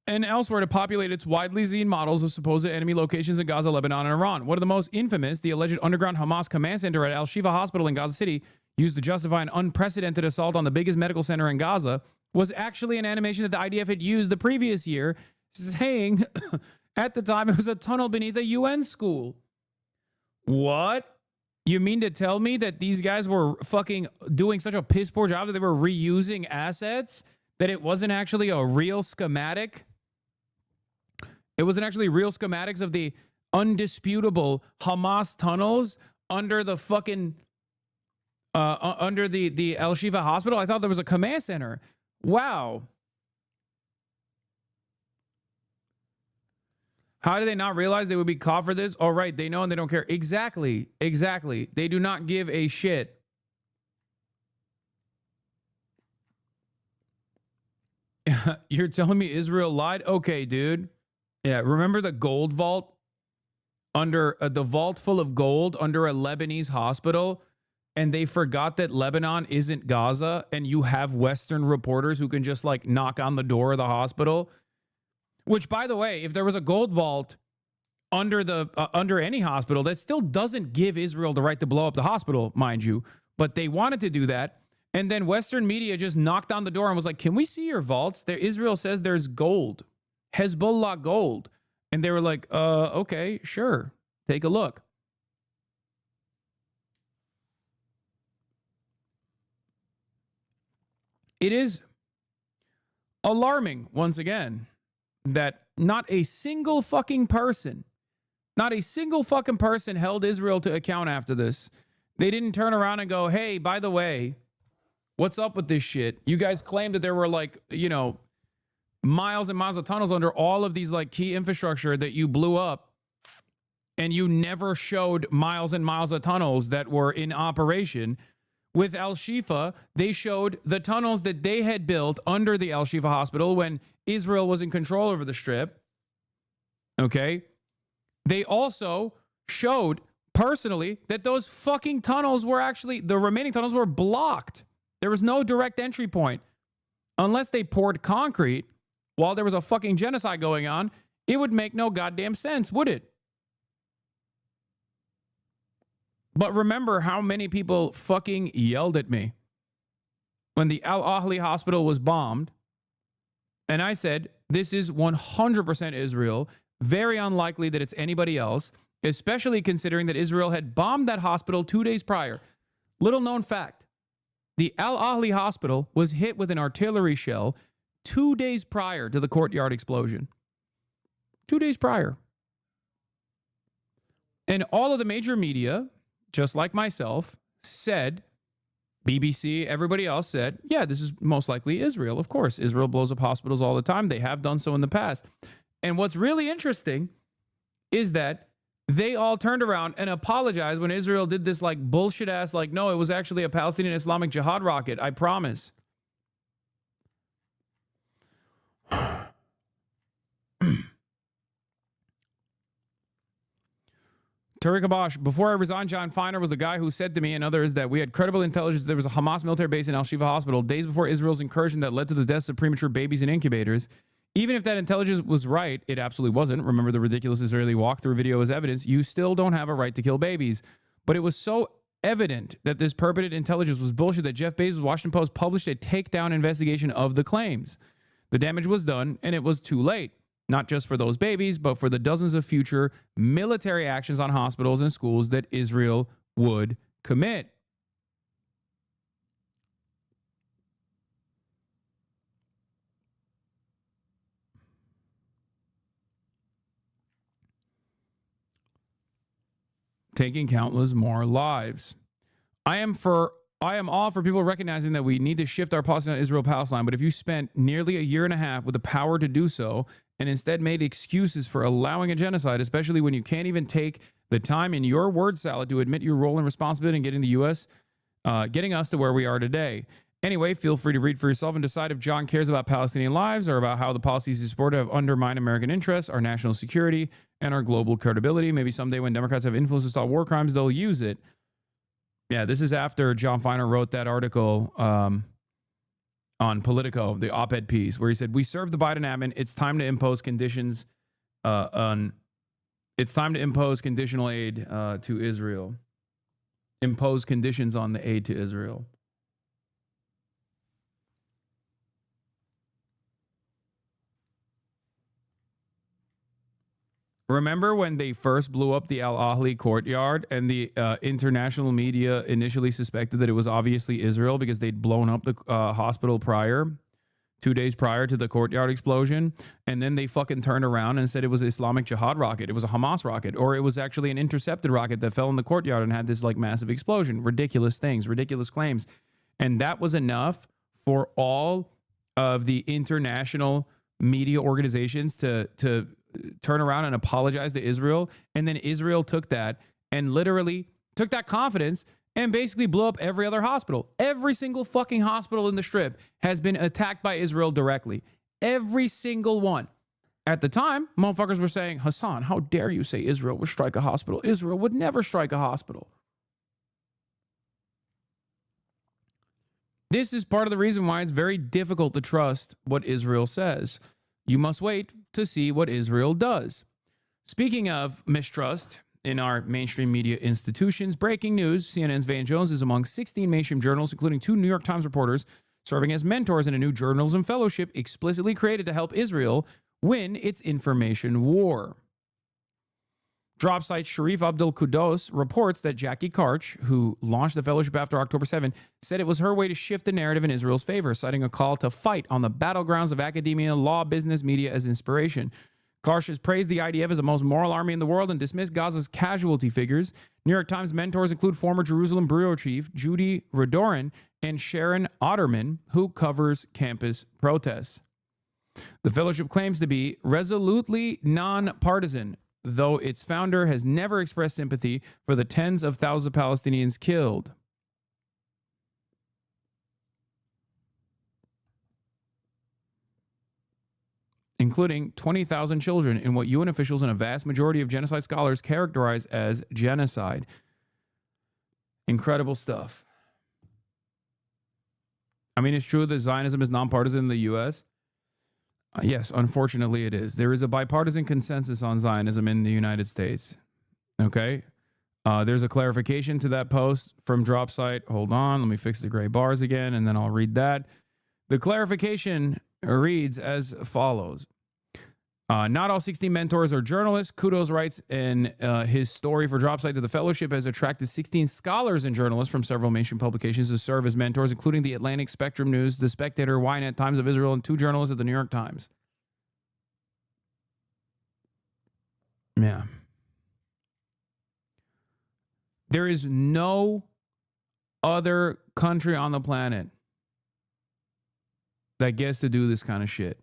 and elsewhere to populate its widely seen models of supposed enemy locations in Gaza, Lebanon, and Iran. One of the most infamous, the alleged underground Hamas command center at Al-Shifa Hospital in Gaza City, used to justify an unprecedented assault on the biggest medical center in Gaza, was actually an animation that the IDF had used the previous year, saying at the time it was a tunnel beneath a UN school. What? You mean to tell me that these guys were fucking doing such a piss poor job that they were reusing assets? That it wasn't actually a real schematic? It wasn't actually real schematics of the undisputable Hamas tunnels under the fucking under the Al-Shifa hospital? I thought there was a command center. Wow. How did they not realize they would be caught for this? Oh, right. They know and they don't care. Exactly. Exactly. They do not give a shit. You're telling me Israel lied? Okay, dude. Yeah, remember the gold vault under the vault full of gold under a Lebanese hospital, and they forgot that Lebanon isn't Gaza, and you have Western reporters who can just like knock on the door of the hospital. Which, by the way, if there was a gold vault under the under any hospital, that still doesn't give Israel the right to blow up the hospital, mind you. But they wanted to do that. And then Western media just knocked on the door and was like, can we see your vaults? There, Israel says there's gold, Hezbollah gold. And they were like, okay, sure. Take a look. It is alarming, once again, that not a single fucking person held Israel to account after this. They didn't turn around and go, hey, by the way, What's up with this shit? You guys claimed that there were like, you know, miles and miles of tunnels under all of these like key infrastructure that you blew up, and you never showed miles and miles of tunnels that were in operation. With Al-Shifa, they showed the tunnels that they had built under the Al-Shifa hospital when Israel was in control over the Strip. Okay? They also showed personally that those fucking tunnels were actually, the remaining tunnels were blocked. There was no direct entry point. Unless they poured concrete while there was a fucking genocide going on, it would make no goddamn sense, would it? But remember how many people fucking yelled at me when the Al-Ahli hospital was bombed. And I said, this is 100% Israel. Very unlikely that it's anybody else, especially considering that Israel had bombed that hospital 2 days prior. Little known fact, the Al-Ahli hospital was hit with an artillery shell 2 days prior to the courtyard explosion. 2 days prior. And all of the major media, just like myself, said, BBC, everybody else said, yeah, this is most likely Israel. Of course, Israel blows up hospitals all the time. They have done so in the past. And what's really interesting is that they all turned around and apologized when Israel did this like bullshit ass, like, no, it was actually a Palestinian Islamic Jihad rocket. I promise. Tariq Abash, before I resigned, John Feiner was the guy who said to me and others that we had credible intelligence there was a Hamas military base in Al-Shifa hospital days before Israel's incursion that led to the deaths of premature babies in incubators. Even if that intelligence was right, it absolutely wasn't. Remember the ridiculous Israeli walkthrough video as evidence. You still don't have a right to kill babies. But it was so evident that this purported intelligence was bullshit that Jeff Bezos' Washington Post published a takedown investigation of the claims. The damage was done, and it was too late. Not just for those babies, but for the dozens of future military actions on hospitals and schools that Israel would commit. Taking countless more lives. I am all for people recognizing that we need to shift our policy on Israel-Palestine, but if you spent nearly a year and a half with the power to do so and instead made excuses for allowing a genocide, especially when you can't even take the time in your word salad to admit your role and responsibility in getting the U.S., getting us to where we are today. Anyway, feel free to read for yourself and decide if John cares about Palestinian lives or about how the policies he supported have undermined American interests, our national security, and our global credibility. Maybe someday when Democrats have influence to stop war crimes, they'll use it. Yeah, this is after John Feiner wrote that article on Politico, the op-ed piece, where he said, we serve the Biden admin. It's time to impose conditions it's time to impose conditional aid to Israel. Impose conditions on the aid to Israel. Remember when they first blew up the Al-Ahli courtyard and the international media initially suspected that it was obviously Israel because they'd blown up the hospital 2 days prior to the courtyard explosion? And then they fucking turned around and said it was an Islamic Jihad rocket. It was a Hamas rocket. Or it was actually an intercepted rocket that fell in the courtyard and had this like massive explosion. Ridiculous things, ridiculous claims. And that was enough for all of the international media organizations to turn around and apologize to Israel. And then Israel took that and literally took that confidence and basically blew up every other hospital. Every single fucking hospital in the Strip has been attacked by Israel directly. Every single one. At the time, motherfuckers were saying, Hassan, how dare you say Israel would strike a hospital? Israel would never strike a hospital. This is part of the reason why it's very difficult to trust what Israel says. You must wait to see what Israel does. Speaking of mistrust in our mainstream media institutions, breaking news, CNN's Van Jones is among 16 mainstream journals, including 2 New York Times reporters, serving as mentors in a new journalism fellowship explicitly created to help Israel win its information war. Drop site Sharif Abdul Quddus reports that Jackie Karch, who launched the fellowship after October 7, said it was her way to shift the narrative in Israel's favor, citing a call to fight on the battlegrounds of academia, law, business, media as inspiration. Karsh has praised the IDF as the most moral army in the world and dismissed Gaza's casualty figures. New York Times mentors include former Jerusalem bureau chief Judy Radorin and Sharon Otterman, who covers campus protests. The fellowship claims to be resolutely nonpartisan, though its founder has never expressed sympathy for the tens of thousands of Palestinians killed. Including 20,000 children in what UN officials and a vast majority of genocide scholars characterize as genocide. Incredible stuff. I mean, it's true that Zionism is nonpartisan in the U.S. Yes, unfortunately it is. There is a bipartisan consensus on Zionism in the United States. Okay? There's a clarification to that post from Dropsite. Hold on, let me fix the gray bars again, and then I'll read that. The clarification reads as follows. Not all 16 mentors are journalists. Kudos writes in his story for Dropsite that the fellowship has attracted 16 scholars and journalists from several mainstream publications to serve as mentors, including The Atlantic, Spectrum News, The Spectator, Ynet, Times of Israel, and 2 journalists at The New York Times. Yeah. There is no other country on the planet that gets to do this kind of shit.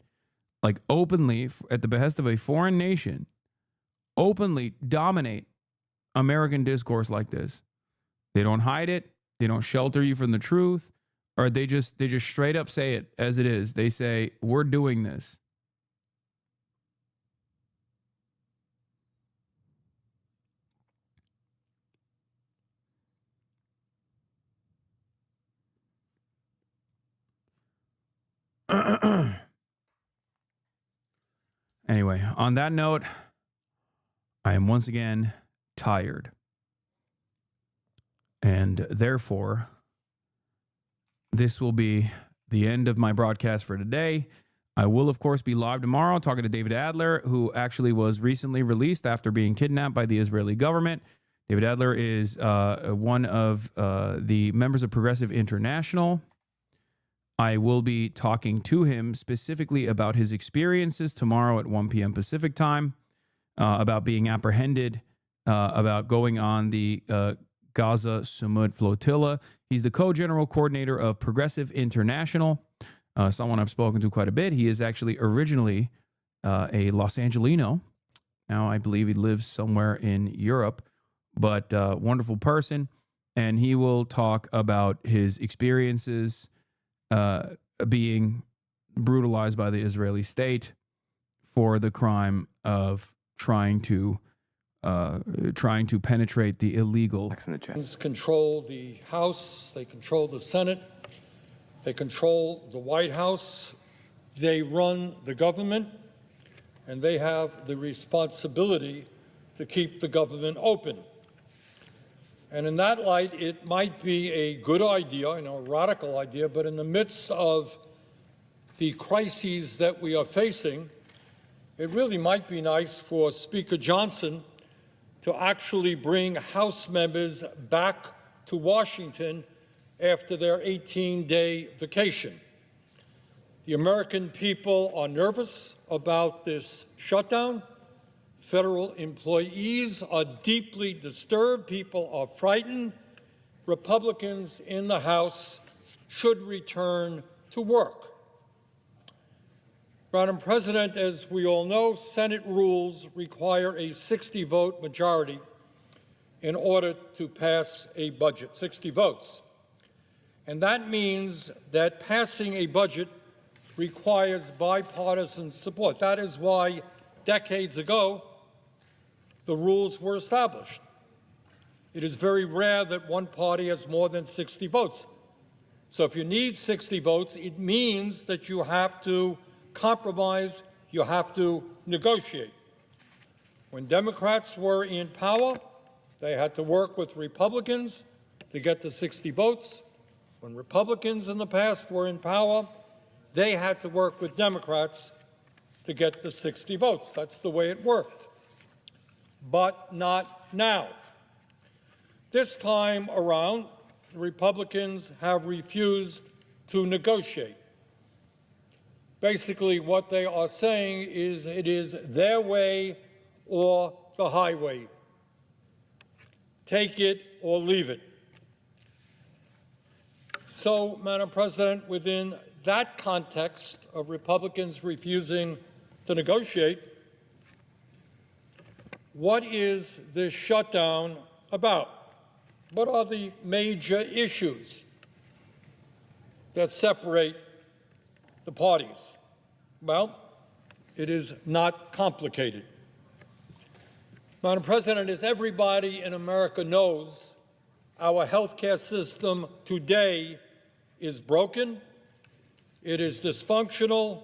Like openly, at the behest of a foreign nation, openly dominate American discourse like this. They don't hide it. They don't shelter you from the truth, or they just straight up say it as it is. They say, we're doing this. Anyway, on that note, I am once again tired. And therefore, this will be the end of my broadcast for today. I will, of course, be live tomorrow talking to David Adler, who actually was recently released after being kidnapped by the Israeli government. David Adler is one of the members of Progressive International. I will be talking to him specifically about his experiences tomorrow at 1 p.m. Pacific time, about being apprehended, about going on the Gaza Sumud flotilla. He's the co-general coordinator of Progressive International, someone I've spoken to quite a bit. He is actually originally a Los Angelino. Now I believe he lives somewhere in Europe, but wonderful person. And he will talk about his experiences being brutalized by the Israeli state for the crime of trying to penetrate the illegal. Control the House, they control the Senate, they control the White House, they run the government, and they have the responsibility to keep the government open. And in that light, it might be a good idea, a radical idea, but in the midst of the crises that we are facing, it really might be nice for Speaker Johnson to actually bring House members back to Washington after their 18-day vacation. The American people are nervous about this shutdown. Federal employees are deeply disturbed. People are frightened. Republicans in the House should return to work. Madam President, as we all know, Senate rules require a 60-vote majority in order to pass a budget, 60 votes. And that means that passing a budget requires bipartisan support. That is why decades ago, the rules were established. It is very rare that one party has more than 60 votes. So if you need 60 votes, it means that you have to compromise, you have to negotiate. When Democrats were in power, they had to work with Republicans to get the 60 votes. When Republicans in the past were in power, they had to work with Democrats to get the 60 votes. That's the way it worked. But not now. This time around, the Republicans have refused to negotiate. Basically, what they are saying is it is their way or the highway. Take it or leave it. So, Madam President, within that context of Republicans refusing to negotiate, what is this shutdown about? What are the major issues that separate the parties? Well, it is not complicated. Madam President, as everybody in America knows, our health care system today is broken, it is dysfunctional,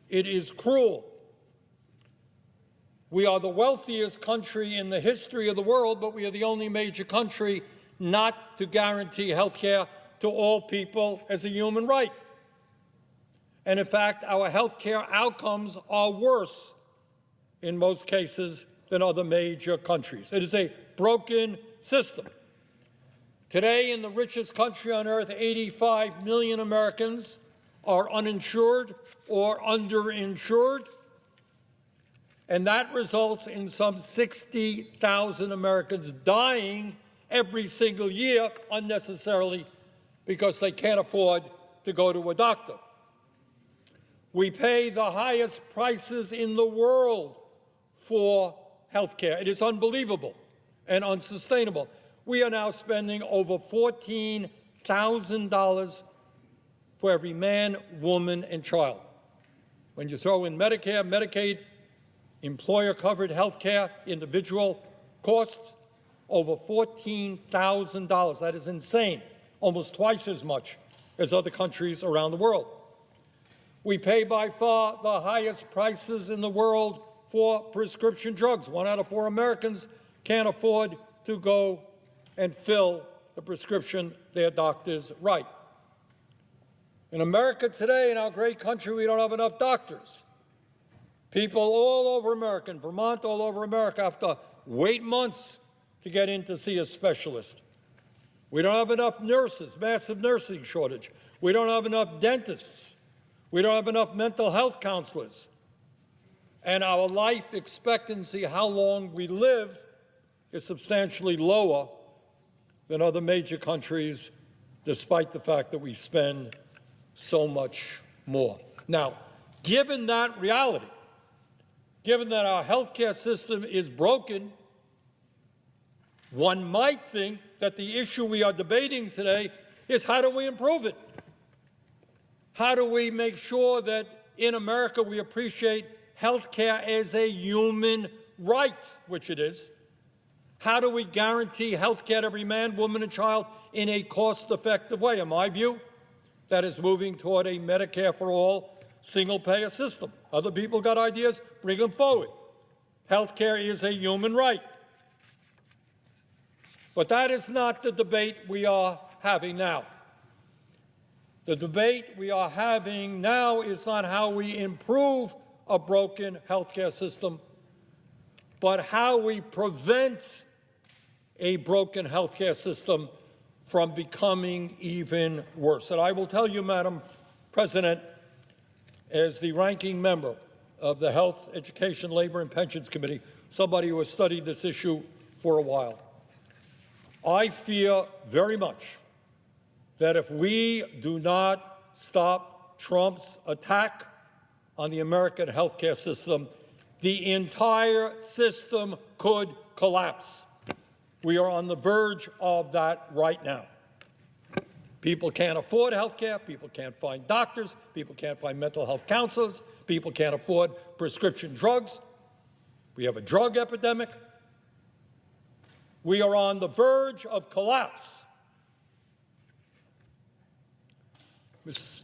it is cruel. We are the wealthiest country in the history of the world, but we are the only major country not to guarantee health care to all people as a human right. And in fact, our health care outcomes are worse in most cases than other major countries. It is a broken system. Today, in the richest country on earth, 85 million Americans are uninsured or underinsured, and that results in some 60,000 Americans dying every single year unnecessarily because they can't afford to go to a doctor. We pay the highest prices in the world for health care. It is unbelievable and unsustainable. We are now spending over $14,000 for every man, woman, and child. When you throw in Medicare, Medicaid, employer-covered health care, individual costs, over $14,000. That is insane, almost twice as much as other countries around the world. We pay by far the highest prices in the world for prescription drugs. 1 out of 4 Americans can't afford to go and fill the prescription their doctors write. In America today, in our great country, we don't have enough doctors. People all over America, in Vermont, all over America, have to wait months to get in to see a specialist. We don't have enough nurses, massive nursing shortage. We don't have enough dentists. We don't have enough mental health counselors. And our life expectancy, how long we live, is substantially lower than other major countries, despite the fact that we spend so much more. Now, given that reality, given that our healthcare system is broken, one might think that the issue we are debating today is how do we improve it? How do we make sure that in America we appreciate health care as a human right, which it is? How do we guarantee health care to every man, woman, and child in a cost-effective way? In my view, that is moving toward a Medicare for all single-payer system. Other people got ideas, bring them forward. Health care is a human right. But that is not the debate we are having now. The debate we are having now is not how we improve a broken healthcare system, but how we prevent a broken healthcare system from becoming even worse. And I will tell you, Madam President, as the ranking member of the Health, Education, Labor, and Pensions Committee, somebody who has studied this issue for a while, I fear very much that if we do not stop Trump's attack on the American healthcare system, the entire system could collapse. We are on the verge of that right now. People can't afford health care, people can't find doctors, people can't find mental health counselors, people can't afford prescription drugs. We have a drug epidemic. We are on the verge of collapse.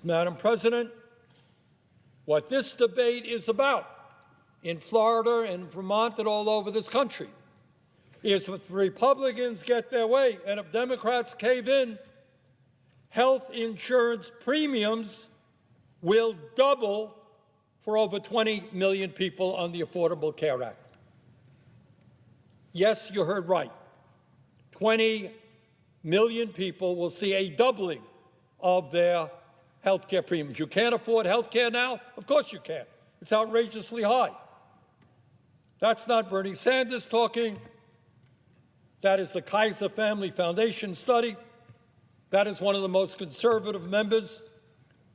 Madam President, what this debate is about in Florida and Vermont and all over this country is if Republicans get their way and if Democrats cave in, health insurance premiums will double for over 20 million people on the Affordable Care Act. Yes, you heard right. 20 million people will see a doubling of their health care premiums. You can't afford health care now? Of course you can. It's outrageously high. That's not Bernie Sanders talking. That is the Kaiser Family Foundation study. That is one of the most conservative members,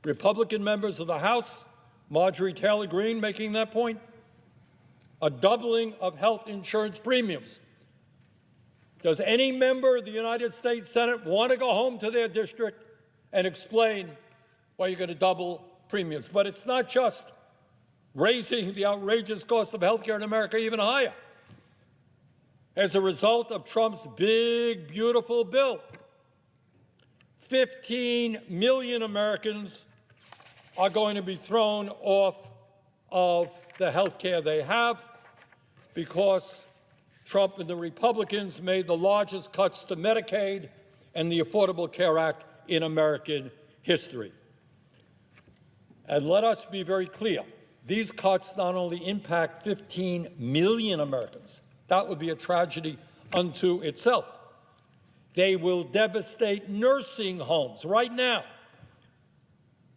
Republican members of the House, Marjorie Taylor Greene, making that point. A doubling of health insurance premiums. Does any member of the United States Senate want to go home to their district and explain why you're going to double premiums? But it's not just raising the outrageous cost of health care in America even higher. As a result of Trump's big, beautiful bill, 15 million Americans are going to be thrown off of the health care they have because Trump and the Republicans made the largest cuts to Medicaid and the Affordable Care Act in American history. And let us be very clear. These cuts not only impact 15 million Americans, that would be a tragedy unto itself. They will devastate nursing homes. Right now,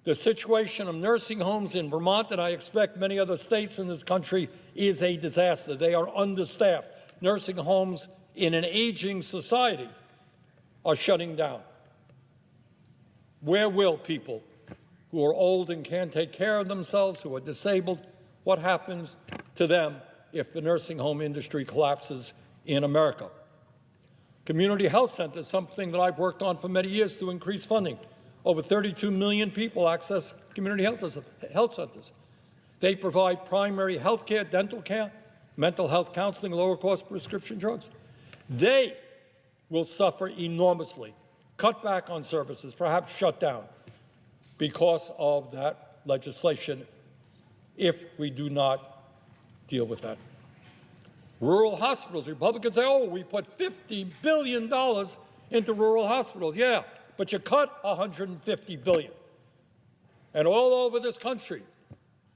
the situation of nursing homes in Vermont, and I expect many other states in this country, is a disaster. They are understaffed. Nursing homes in an aging society are shutting down. Where will people who are old and can't take care of themselves, who are disabled, what happens to them if the nursing home industry collapses in America? Community health centers, something that I've worked on for many years to increase funding. Over 32 million people access community health centers. They provide primary health care, dental care, mental health counseling, lower-cost prescription drugs. They will suffer enormously, cut back on services, perhaps shut down because of that legislation if we do not deal with that. Rural hospitals, Republicans say, oh, we put $50 billion into rural hospitals. Yeah, but you cut $150 billion. And all over this country,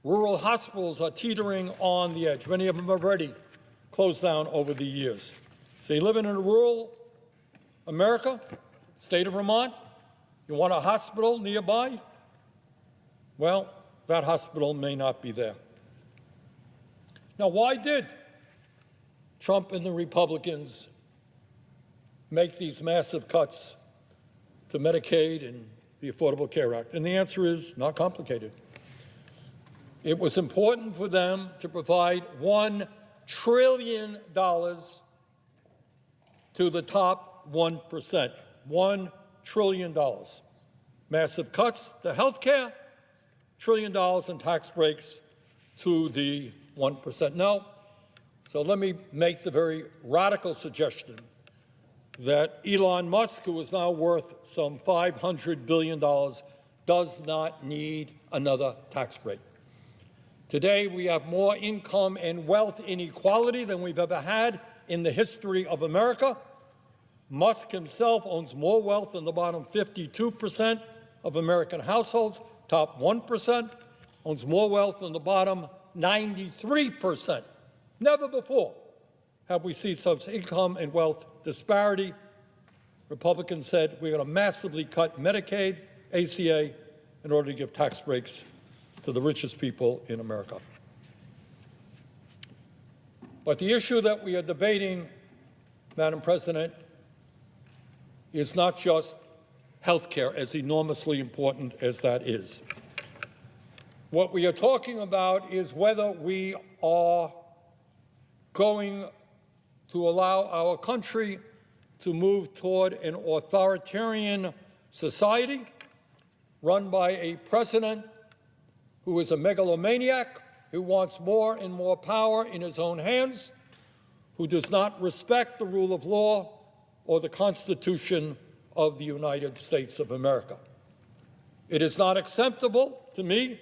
rural hospitals are teetering on the edge. Many of them have already closed down over the years. So you live in a rural America, state of Vermont, you want a hospital nearby? Well, that hospital may not be there. Now, why did Trump and the Republicans make these massive cuts to Medicaid and the Affordable Care Act? And the answer is not complicated. It was important for them to provide $1 trillion to the top 1%. $1 trillion. Massive cuts to health care, $1 trillion in tax breaks to the 1%. Now, so let me make the very radical suggestion that Elon Musk, who is now worth some $500 billion, does not need another tax break. Today, we have more income and wealth inequality than we've ever had in the history of America. Musk himself owns more wealth than the bottom 52% of American households. Top 1% owns more wealth than the bottom 93%. Never before have we seen such income and wealth disparity. Republicans said we're going to massively cut Medicaid, ACA, in order to give tax breaks to the richest people in America. But the issue that we are debating, Madam President, is not just health care, as enormously important as that is. What we are talking about is whether we are going to allow our country to move toward an authoritarian society run by a president who is a megalomaniac, who wants more and more power in his own hands, who does not respect the rule of law or the Constitution of the United States of America. It is not acceptable to me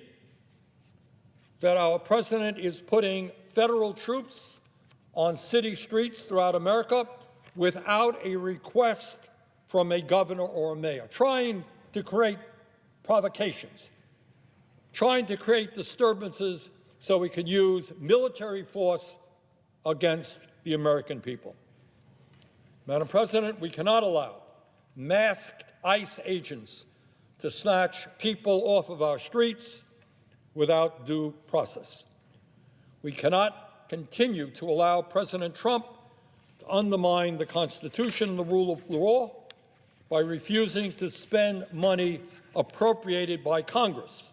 that our president is putting federal troops on city streets throughout America without a request from a governor or a mayor, trying to create provocations, trying to create disturbances so we can use military force against the American people. Madam President, we cannot allow masked ICE agents to snatch people off of our streets without due process. We cannot continue to allow President Trump to undermine the Constitution and the rule of law by refusing to spend money appropriated by Congress.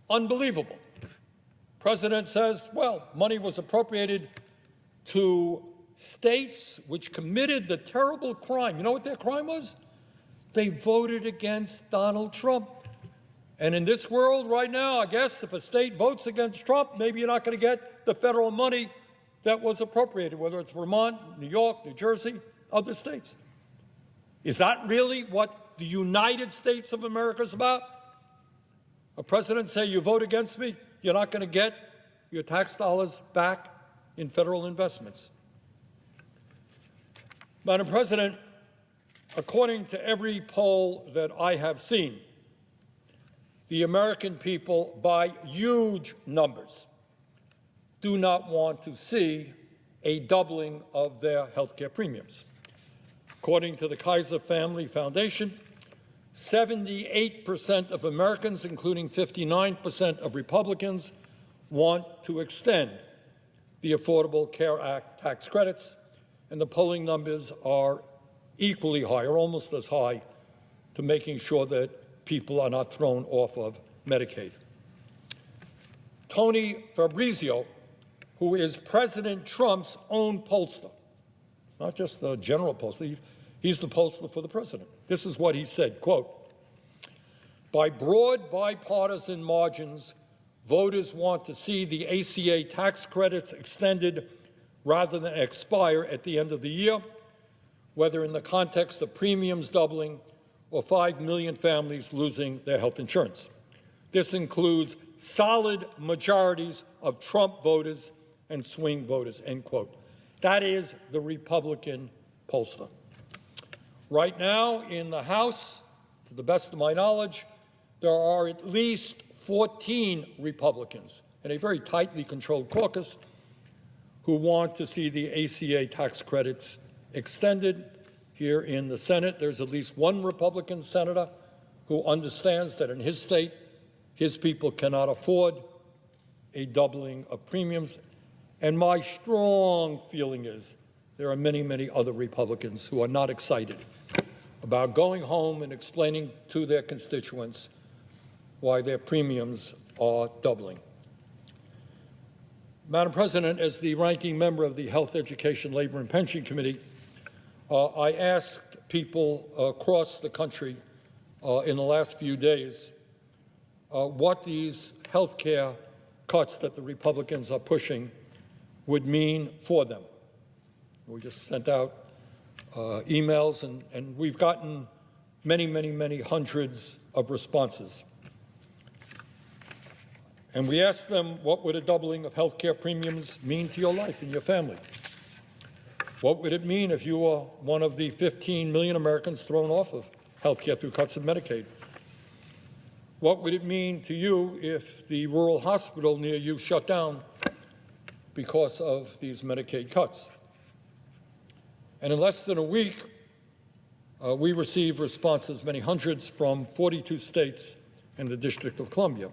Unbelievable. President says, well, money was appropriated to states which committed the terrible crime. You know what their crime was? They voted against Donald Trump. And in this world right now, I guess if a state votes against Trump, maybe you're not going to get the federal money that was appropriated, whether it's Vermont, New York, New Jersey, other states. Is that really what the United States of America is about? A president say, you vote against me, you're not going to get your tax dollars back in federal investments. Madam President, according to every poll that I have seen, the American people, by huge numbers, do not want to see a doubling of their health care premiums. According to the Kaiser Family Foundation, 78% of Americans, including 59% of Republicans, want to extend the Affordable Care Act tax credits, and the polling numbers are equally high, or almost as high, to making sure that people are not thrown off of Medicaid. Tony Fabrizio, who is President Trump's own pollster, it's not just the general pollster, he's the pollster for the president. This is what he said, quote, by broad bipartisan margins, voters want to see the ACA tax credits extended rather than expire at the end of the year, whether in the context of premiums doubling or 5 million families losing their health insurance. This includes solid majorities of Trump voters and swing voters, end quote. That is the Republican pollster. Right now in the House, to the best of my knowledge, there are at least 14 Republicans in a very tightly controlled caucus who want to see the ACA tax credits extended. Here in the Senate, there's at least one Republican senator who understands that in his state, his people cannot afford a doubling of premiums. And my strong feeling is there are many, many other Republicans who are not excited about going home and explaining to their constituents why their premiums are doubling. Madam President, as the ranking member of the Health, Education, Labor, and Pension Committee, I asked people across the country in the last few days what these health care cuts that the Republicans are pushing would mean for them. We just sent out emails, and we've gotten many, many, many hundreds of responses. And we asked them, what would a doubling of health care premiums mean to your life and your family? What would it mean if you were one of the 15 million Americans thrown off of health care through cuts in Medicaid? What would it mean to you if the rural hospital near you shut down because of these Medicaid cuts? And in less than a week, we received responses, many hundreds, from 42 states and the District of Columbia.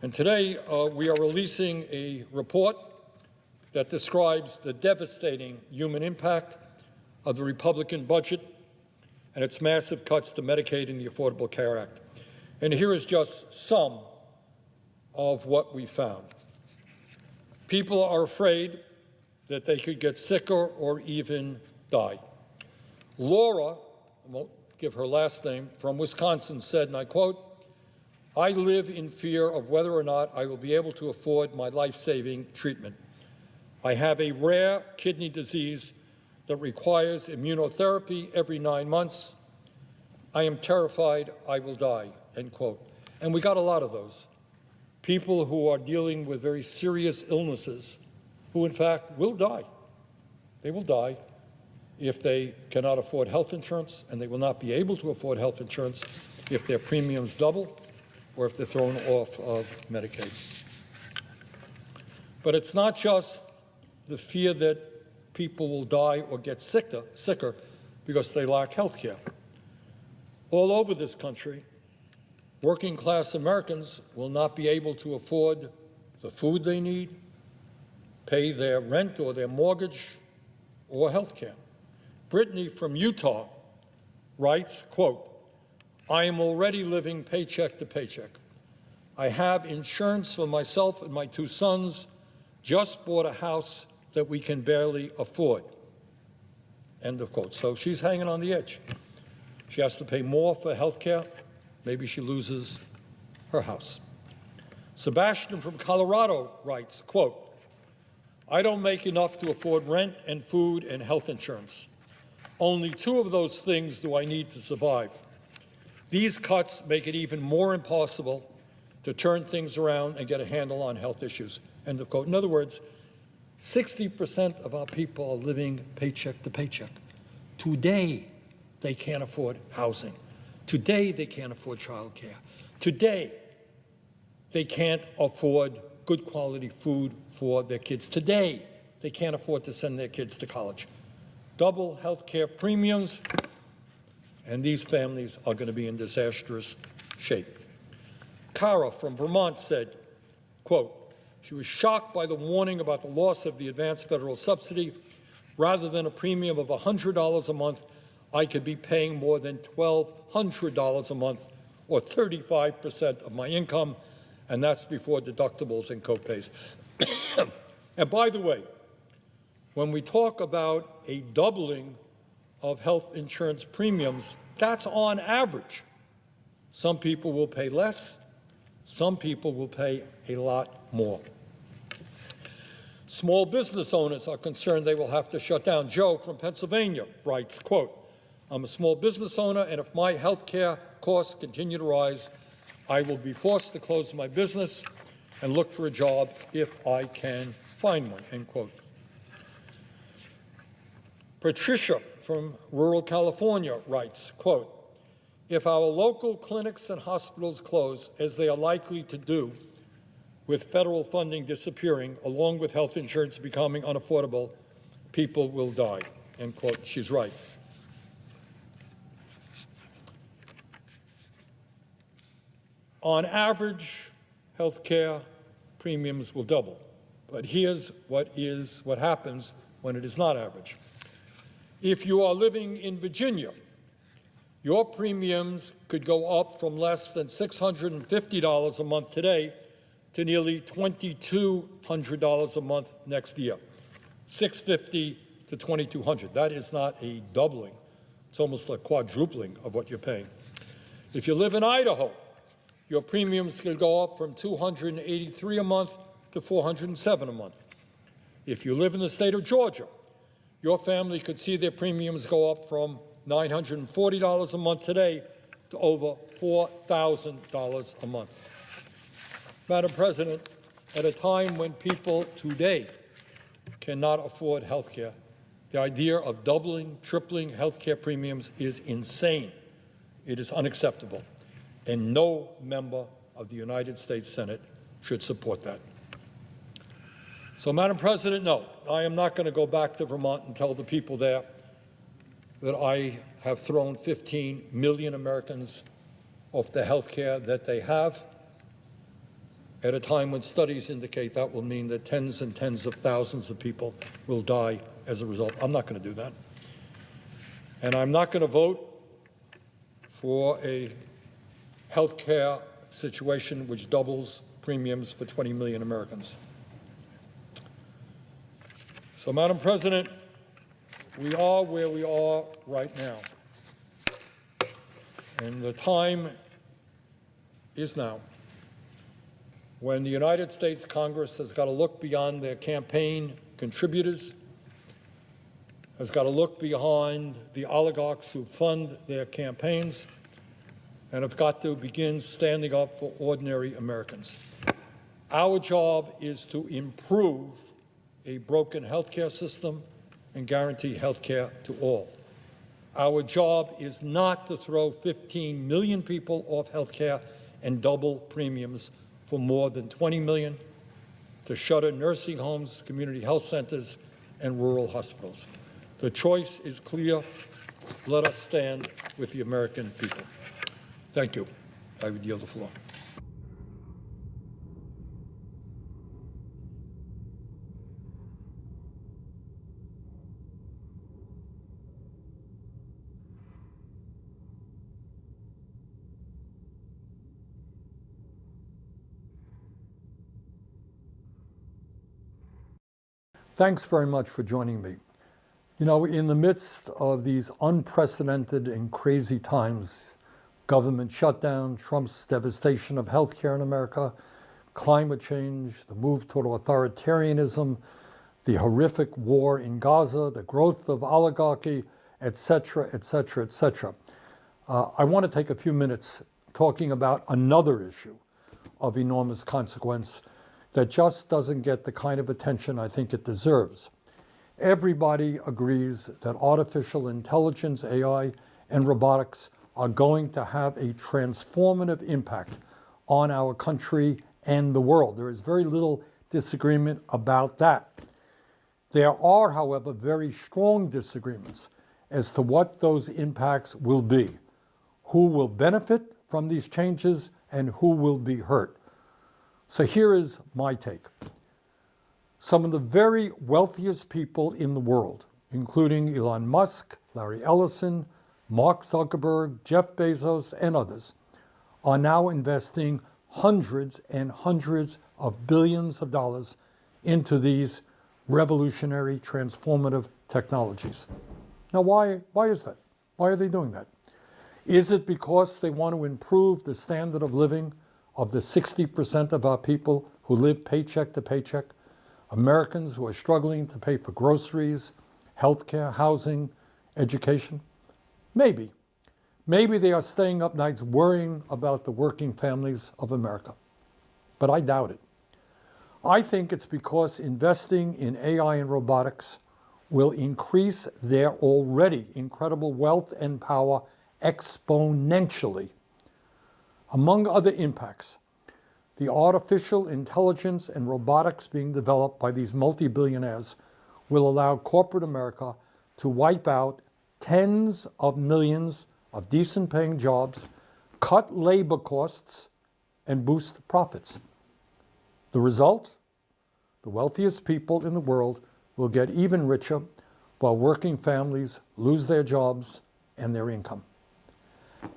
And today, we are releasing a report that describes the devastating human impact of the Republican budget and its massive cuts to Medicaid and the Affordable Care Act. And here is just some of what we found. People are afraid that they could get sicker or even die. Laura, I won't give her last name, from Wisconsin said, and I quote, I live in fear of whether or not I will be able to afford my life-saving treatment. I have a rare kidney disease that requires immunotherapy every 9 months. I am terrified I will die, end quote. And we got a lot of those. People who are dealing with very serious illnesses who, in fact, will die. They will die if they cannot afford health insurance, and they will not be able to afford health insurance if their premiums double or if they're thrown off of Medicaid. But it's not just the fear that people will die or get sicker because they lack health care. All over this country, working class Americans will not be able to afford the food they need, pay their rent or their mortgage, or health care. Brittany from Utah writes, quote, I am already living paycheck to paycheck. I have insurance for myself and my 2 sons, just bought a house that we can barely afford. End of quote. So she's hanging on the edge. She has to pay more for health care. Maybe she loses her house. Sebastian from Colorado writes, quote, I don't make enough to afford rent and food and health insurance. Only 2 of those things do I need to survive. These cuts make it even more impossible to turn things around and get a handle on health issues. End of quote. In other words, 60% of our people are living paycheck to paycheck. Today, they can't afford housing. Today, they can't afford child care. Today, they can't afford good quality food for their kids. Today, they can't afford to send their kids to college. Double health care premiums, and these families are going to be in disastrous shape. Cara from Vermont said, quote, she was shocked by the warning about the loss of the advanced federal subsidy. Rather than a premium of $100 a month, I could be paying more than $1,200 a month, or 35% of my income, and that's before deductibles and copays. And by the way, when we talk about a doubling of health insurance premiums, that's on average. Some people will pay less, some people will pay a lot more. Small business owners are concerned they will have to shut down. Joe from Pennsylvania writes, quote, I'm a small business owner, and if my health care costs continue to rise, I will be forced to close my business and look for a job if I can find one, end quote. Patricia from rural California writes, quote, if our local clinics and hospitals close, as they are likely to do, with federal funding disappearing, along with health insurance becoming unaffordable, people will die, end quote. She's right. On average, health care premiums will double. But here's what happens when it is not average. If you are living in Virginia, your premiums could go up from less than $650 a month today to nearly $2,200 a month next year, $650 to $2,200. That is not a doubling. It's almost a quadrupling of what you're paying. If you live in Idaho, your premiums could go up from $283 a month to $407 a month. If you live in the state of Georgia, your family could see their premiums go up from $940 a month today to over $4,000 a month. Madam President, at a time when people today cannot afford health care, the idea of doubling, tripling health care premiums is insane. It is unacceptable, and no member of the United States Senate should support that. So, Madam President, no, I am not going to go back to Vermont and tell the people there that I have thrown 15 million Americans off the health care that they have, at a time when studies indicate that will mean that tens and tens of thousands of people will die as a result. I'm not going to do that. And I'm not going to vote for a health care situation which doubles premiums for 20 million Americans. So, Madam President, we are where we are right now. And the time is now when the United States Congress has got to look beyond their campaign contributors, has got to look behind the oligarchs who fund their campaigns, and have got to begin standing up for ordinary Americans. Our job is to improve a broken health care system and guarantee health care to all. Our job is not to throw 15 million people off health care and double premiums for more than 20 million, to shutter nursing homes, community health centers, and rural hospitals. The choice is clear. Let us stand with the American people. Thank you. I would yield the floor. Thanks very much for joining me. You know, in the midst of these unprecedented and crazy times, government shutdown, Trump's devastation of healthcare in America, climate change, the move toward authoritarianism, the horrific war in Gaza, the growth of oligarchy, etc., etc., etc. I want to take a few minutes talking about another issue of enormous consequence that just doesn't get the kind of attention I think it deserves. Everybody agrees that artificial intelligence, AI, and robotics are going to have a transformative impact on our country and the world. There is very little disagreement about that. There are, however, very strong disagreements as to what those impacts will be, who will benefit from these changes, and who will be hurt. So here is my take. Some of the very wealthiest people in the world, including Elon Musk, Larry Ellison, Mark Zuckerberg, Jeff Bezos, and others, are now investing hundreds and hundreds of billions of dollars into these revolutionary, transformative technologies. Now, why is that? Why are they doing that? Is it because they want to improve the standard of living of the 60% of our people who live paycheck to paycheck, Americans who are struggling to pay for groceries, healthcare, housing, education? Maybe. Maybe they are staying up nights worrying about the working families of America. But I doubt it. I think it's because investing in AI and robotics will increase their already incredible wealth and power exponentially. Among other impacts, the artificial intelligence and robotics being developed by these multi-billionaires will allow corporate America to wipe out tens of millions of decent-paying jobs, cut labor costs, and boost profits. The result? The wealthiest people in the world will get even richer while working families lose their jobs and their income.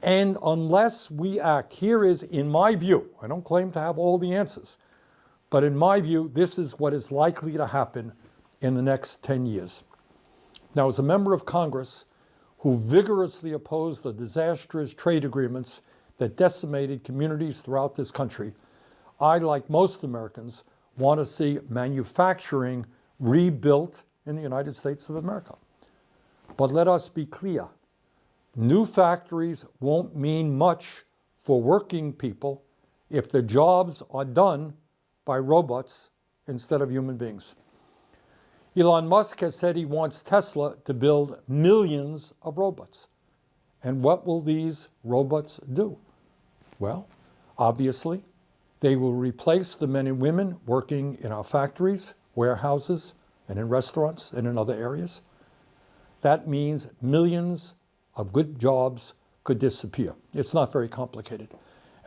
And unless we act, here is, in my view, I don't claim to have all the answers, but in my view, this is what is likely to happen in the next 10 years. Now, as a member of Congress who vigorously opposed the disastrous trade agreements that decimated communities throughout this country, I, like most Americans, want to see manufacturing rebuilt in the United States of America. But let us be clear. New factories won't mean much for working people if the jobs are done by robots instead of human beings. Elon Musk has said he wants Tesla to build millions of robots. And what will these robots do? Well, obviously, they will replace the men and women working in our factories, warehouses, and in restaurants and in other areas. That means millions of good jobs could disappear. It's not very complicated.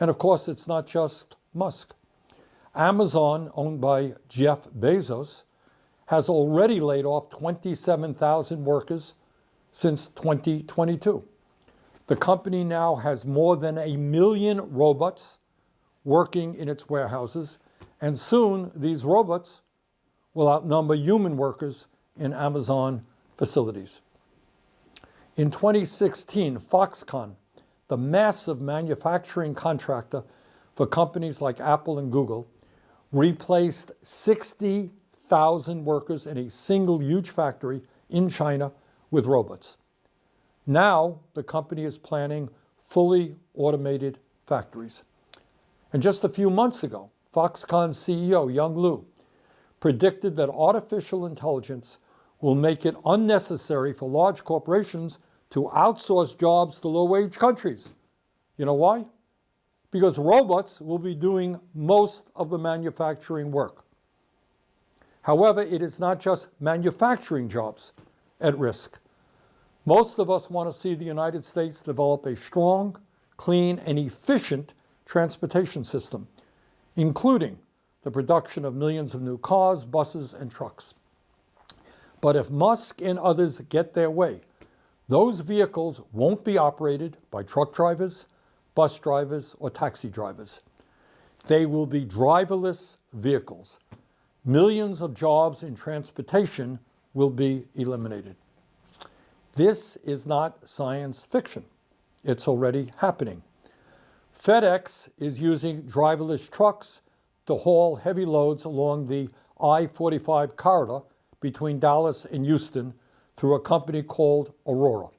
And of course, it's not just Musk. Amazon, owned by Jeff Bezos, has already laid off 27,000 workers since 2022. The company now has more than 1 million robots working in its warehouses, and soon these robots will outnumber human workers in Amazon facilities. In 2016, Foxconn, the massive manufacturing contractor for companies like Apple and Google, replaced 60,000 workers in a single huge factory in China with robots. Now, the company is planning fully automated factories. And just a few months ago, Foxconn CEO Young Liu predicted that artificial intelligence will make it unnecessary for large corporations to outsource jobs to low-wage countries. You know why? Because robots will be doing most of the manufacturing work. However, it is not just manufacturing jobs at risk. Most of us want to see the United States develop a strong, clean, and efficient transportation system, including the production of millions of new cars, buses, and trucks. But if Musk and others get their way, those vehicles won't be operated by truck drivers, bus drivers, or taxi drivers. They will be driverless vehicles. Millions of jobs in transportation will be eliminated. This is not science fiction. It's already happening. FedEx is using driverless trucks to haul heavy loads along the I-45 corridor between Dallas and Houston through a company called Aurora.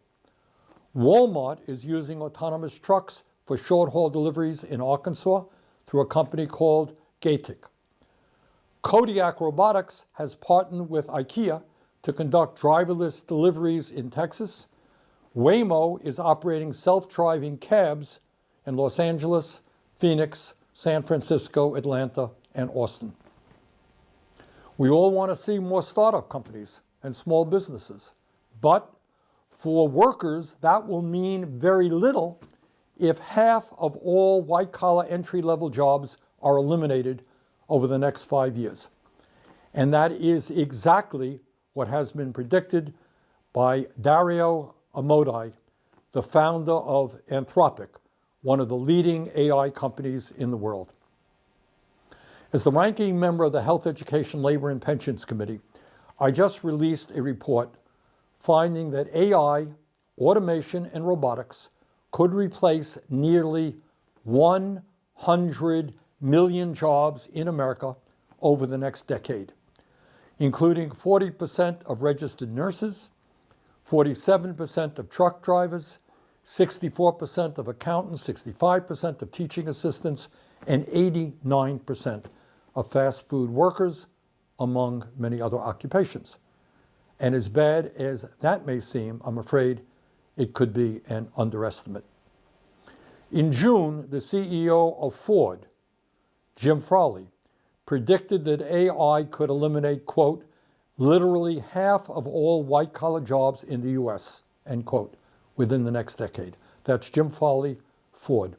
Walmart is using autonomous trucks for short-haul deliveries in Arkansas through a company called Gatik. Kodiak Robotics has partnered with IKEA to conduct driverless deliveries in Texas. Waymo is operating self-driving cabs in Los Angeles, Phoenix, San Francisco, Atlanta, and Austin. We all want to see more startup companies and small businesses, but for workers, that will mean very little if half of all white-collar entry-level jobs are eliminated over the next 5 years. And that is exactly what has been predicted by Dario Amodei, the founder of Anthropic, one of the leading AI companies in the world. As the ranking member of the Health, Education, Labor, and Pensions Committee, I just released a report finding that AI, automation, and robotics could replace nearly 100 million jobs in America over the next decade, including 40% of registered nurses, 47% of truck drivers, 64% of accountants, 65% of teaching assistants, and 89% of fast food workers, among many other occupations. And as bad as that may seem, I'm afraid it could be an underestimate. In June, the CEO of Ford, Jim Farley, predicted that AI could eliminate, quote, literally half of all white-collar jobs in the U.S., end quote, within the next decade. That's Jim Farley, Ford.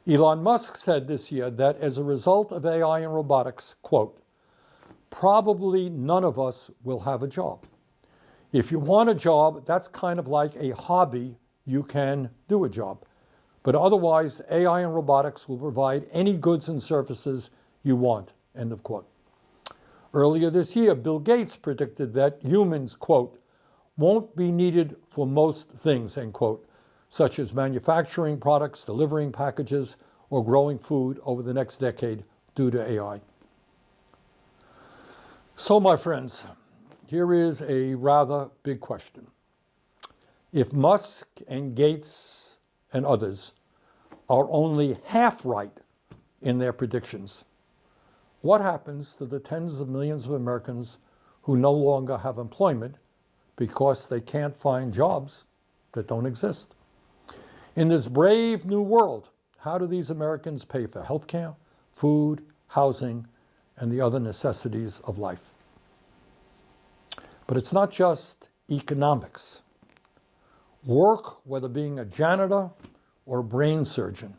Elon Musk said this year that as a result of AI and robotics, quote, probably none of us will have a job. If you want a job, that's kind of like a hobby. You can do a job. But otherwise, AI and robotics will provide any goods and services you want, end of quote. Earlier this year, Bill Gates predicted that humans, quote, won't be needed for most things, end quote, such as manufacturing products, delivering packages, or growing food over the next decade due to AI. So, my friends, here is a rather big question. If Musk and Gates and others are only half right in their predictions, what happens to the tens of millions of Americans who no longer have employment because they can't find jobs that don't exist? In this brave new world, how do these Americans pay for health care, food, housing, and the other necessities of life? But it's not just economics. Work, whether being a janitor or a brain surgeon,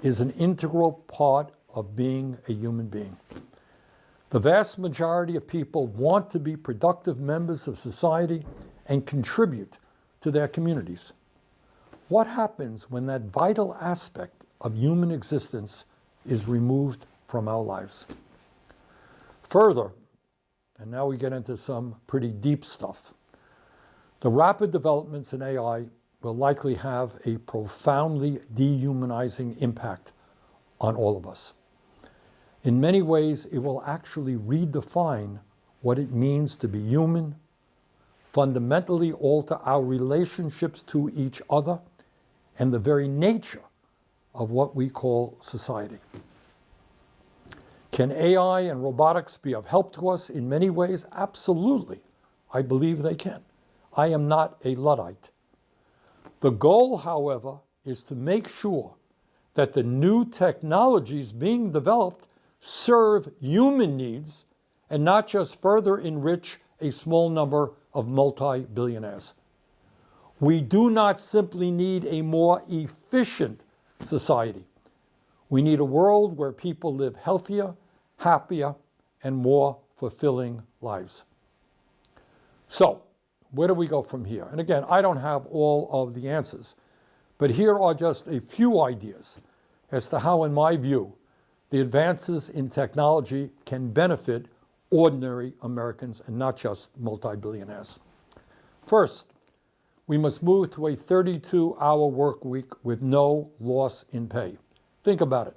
is an integral part of being a human being. The vast majority of people want to be productive members of society and contribute to their communities. What happens when that vital aspect of human existence is removed from our lives? Further, and now we get into some pretty deep stuff, the rapid developments in AI will likely have a profoundly dehumanizing impact on all of us. In many ways, it will actually redefine what it means to be human, fundamentally alter our relationships to each other, and the very nature of what we call society. Can AI and robotics be of help to us in many ways? Absolutely. I believe they can. I am not a Luddite. The goal, however, is to make sure that the new technologies being developed serve human needs and not just further enrich a small number of multi-billionaires. We do not simply need a more efficient society. We need a world where people live healthier, happier, and more fulfilling lives. So, where do we go from here? And again, I don't have all of the answers, but here are just a few ideas as to how, in my view, the advances in technology can benefit ordinary Americans and not just multi-billionaires. First, we must move to a 32-hour work week with no loss in pay. Think about it.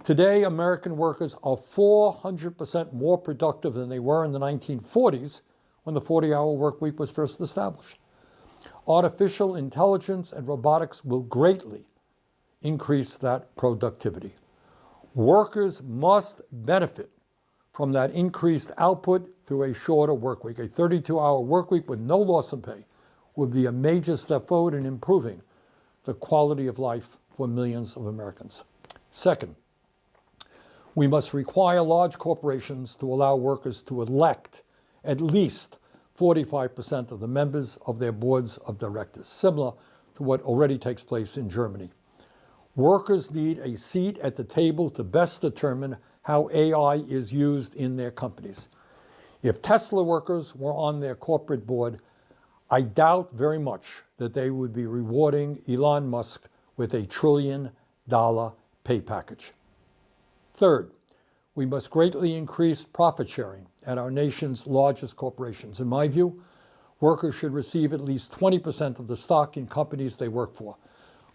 Today, American workers are 400% more productive than they were in the 1940s when the 40-hour work week was first established. Artificial intelligence and robotics will greatly increase that productivity. Workers must benefit from that increased output through a shorter work week. A 32-hour work week with no loss in pay would be a major step forward in improving the quality of life for millions of Americans. Second, we must require large corporations to allow workers to elect at least 45% of the members of their boards of directors, similar to what already takes place in Germany. Workers need a seat at the table to best determine how AI is used in their companies. If Tesla workers were on their corporate board, I doubt very much that they would be rewarding Elon Musk with $1 trillion pay package. Third, we must greatly increase profit sharing at our nation's largest corporations. In my view, workers should receive at least 20% of the stock in companies they work for.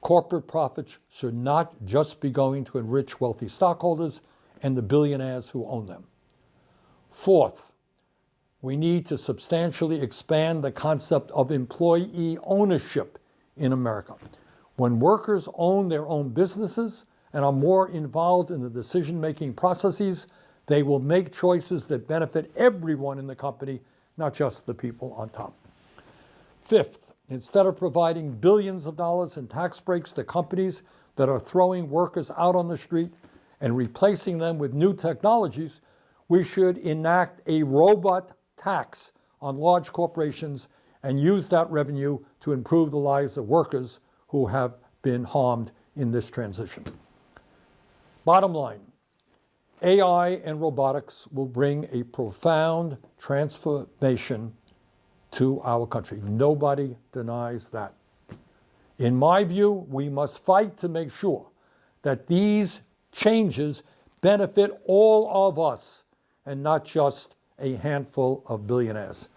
Corporate profits should not just be going to enrich wealthy stockholders and the billionaires who own them. Fourth, we need to substantially expand the concept of employee ownership in America. When workers own their own businesses and are more involved in the decision-making processes, they will make choices that benefit everyone in the company, not just the people on top. Fifth, instead of providing billions of dollars in tax breaks to companies that are throwing workers out on the street and replacing them with new technologies, we should enact a robot tax on large corporations and use that revenue to improve the lives of workers who have been harmed in this transition. Bottom line, AI and robotics will bring a profound transformation to our country. Nobody denies that. In my view, we must fight to make sure that these changes benefit all of us and not just a handful of billionaires.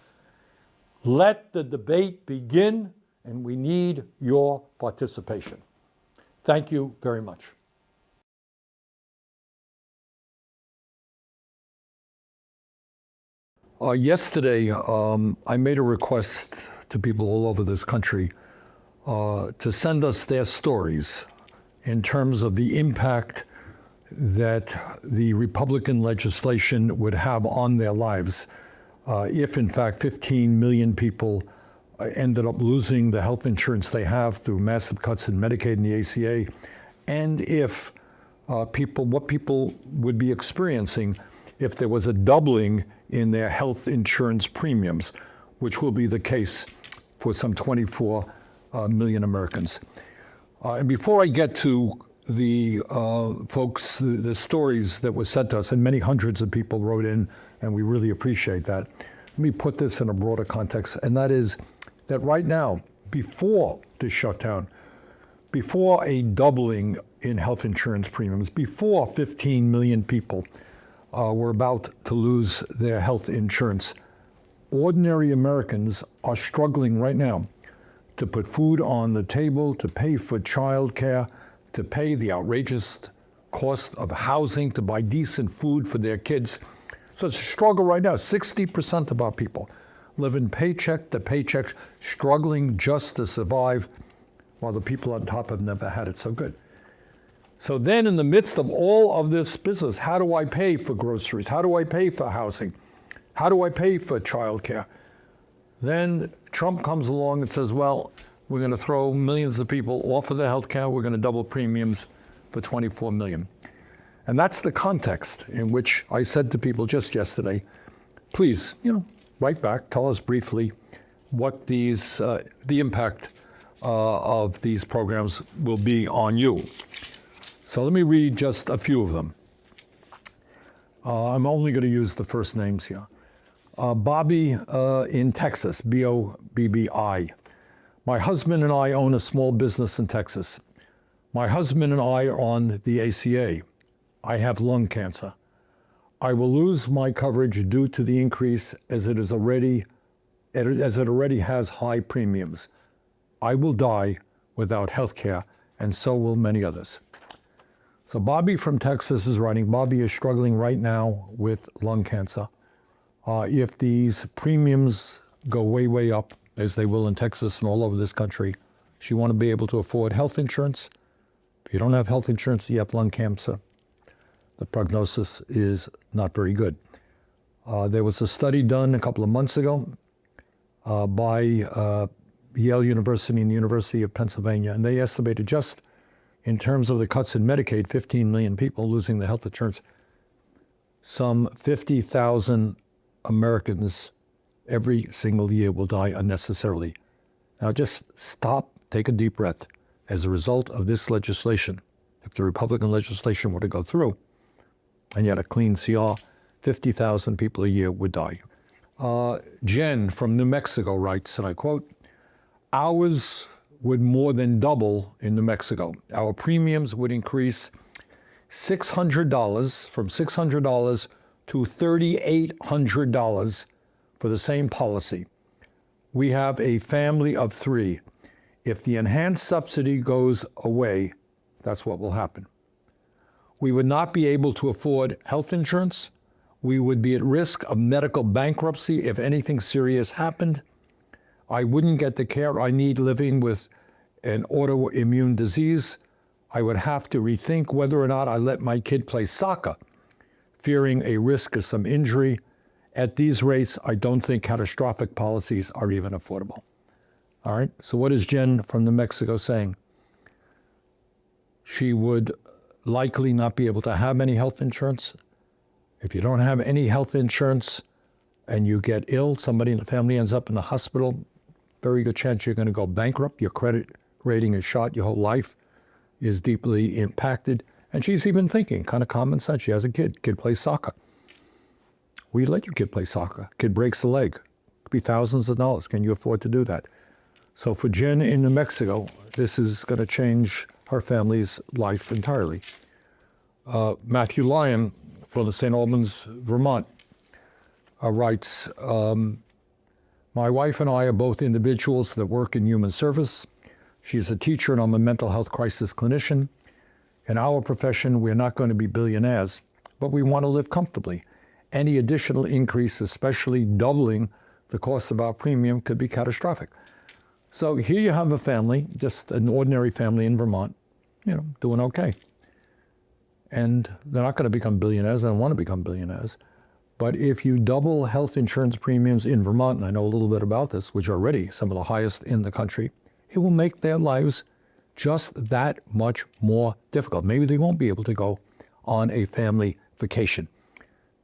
Let the debate begin, and we need your participation. Thank you very much. Yesterday, I made a request to people all over this country to send us their stories in terms of the impact that the Republican legislation would have on their lives if, in fact, 15 million people ended up losing the health insurance they have through massive cuts in Medicaid and the ACA, and if what people would be experiencing if there was a doubling in their health insurance premiums, which will be the case for some 24 million Americans. And before I get to the folks, the stories that were sent to us, and many hundreds of people wrote in, and we really appreciate that, let me put this in a broader context, and that is that right now, before the shutdown, before a doubling in health insurance premiums, before 15 million people were about to lose their health insurance, ordinary Americans are struggling right now to put food on the table, to pay for child care, to pay the outrageous cost of housing, to buy decent food for their kids. So it's a struggle right now. 60% of our people living paycheck to paycheck, struggling just to survive, while the people on top have never had it so good. So then in the midst of all of this business, how do I pay for groceries? How do I pay for housing? How do I pay for childcare? Then Trump comes along and says, well, we're going to throw millions of people off of their health care. We're going to double premiums for 24 million. And that's the context in which I said to people just yesterday, please, write back, tell us briefly what these, the impact of these programs will be on you. So let me read just a few of them. I'm only going to use the first names here. Bobby in Texas, B-O-B-B-I. My husband and I own a small business in Texas. My husband and I are on the ACA. I have lung cancer. I will lose my coverage due to the increase as it already has high premiums. I will die without health care, and so will many others. So Bobby from Texas is writing. Bobby is struggling right now with lung cancer. If these premiums go way, way up, as they will in Texas and all over this country, she want to be able to afford health insurance. If you don't have health insurance, you have lung cancer. The prognosis is not very good. There was a study done a couple of months ago by Yale University and the University of Pennsylvania, and they estimated just in terms of the cuts in Medicaid, 15 million people losing their health insurance, some 50,000 Americans every single year will die unnecessarily. Now just stop, take a deep breath. As a result of this legislation, if the Republican legislation were to go through, and you had a clean CR, 50,000 people a year would die. Jen from New Mexico writes, and I quote, "Ours would more than double in New Mexico. Our premiums would increase $600, from $600 to $3,800 for the same policy. We have a family of 3. If the enhanced subsidy goes away, that's what will happen. We would not be able to afford health insurance. We would be at risk of medical bankruptcy if anything serious happened. I wouldn't get the care I need living with an autoimmune disease. I would have to rethink whether or not I let my kid play soccer, fearing a risk of some injury. At these rates, I don't think catastrophic policies are even affordable." All right, so what is Jen from New Mexico saying? She would likely not be able to have any health insurance. If you don't have any health insurance and you get ill, somebody in the family ends up in the hospital, very good chance you're going to go bankrupt. Your credit rating is shot. Your whole life is deeply impacted. And she's even thinking, kind of common sense. She has a kid. Kid plays soccer. Will you let your kid play soccer? Kid breaks a leg. Could be thousands of dollars. Can you afford to do that? So for Jen in New Mexico, this is going to change her family's life entirely. Matthew Lyon from the St. Albans, Vermont, writes, "My wife and I are both individuals that work in human service. She's a teacher and I'm a mental health crisis clinician. In our profession, we're not going to be billionaires, but we want to live comfortably. Any additional increase, especially doubling the cost of our premium, could be catastrophic." So here you have a family, just an ordinary family in Vermont, doing okay. And they're not going to become billionaires. They don't want to become billionaires. But if you double health insurance premiums in Vermont, and I know a little bit about this, which are already some of the highest in the country, it will make their lives just that much more difficult. Maybe they won't be able to go on a family vacation.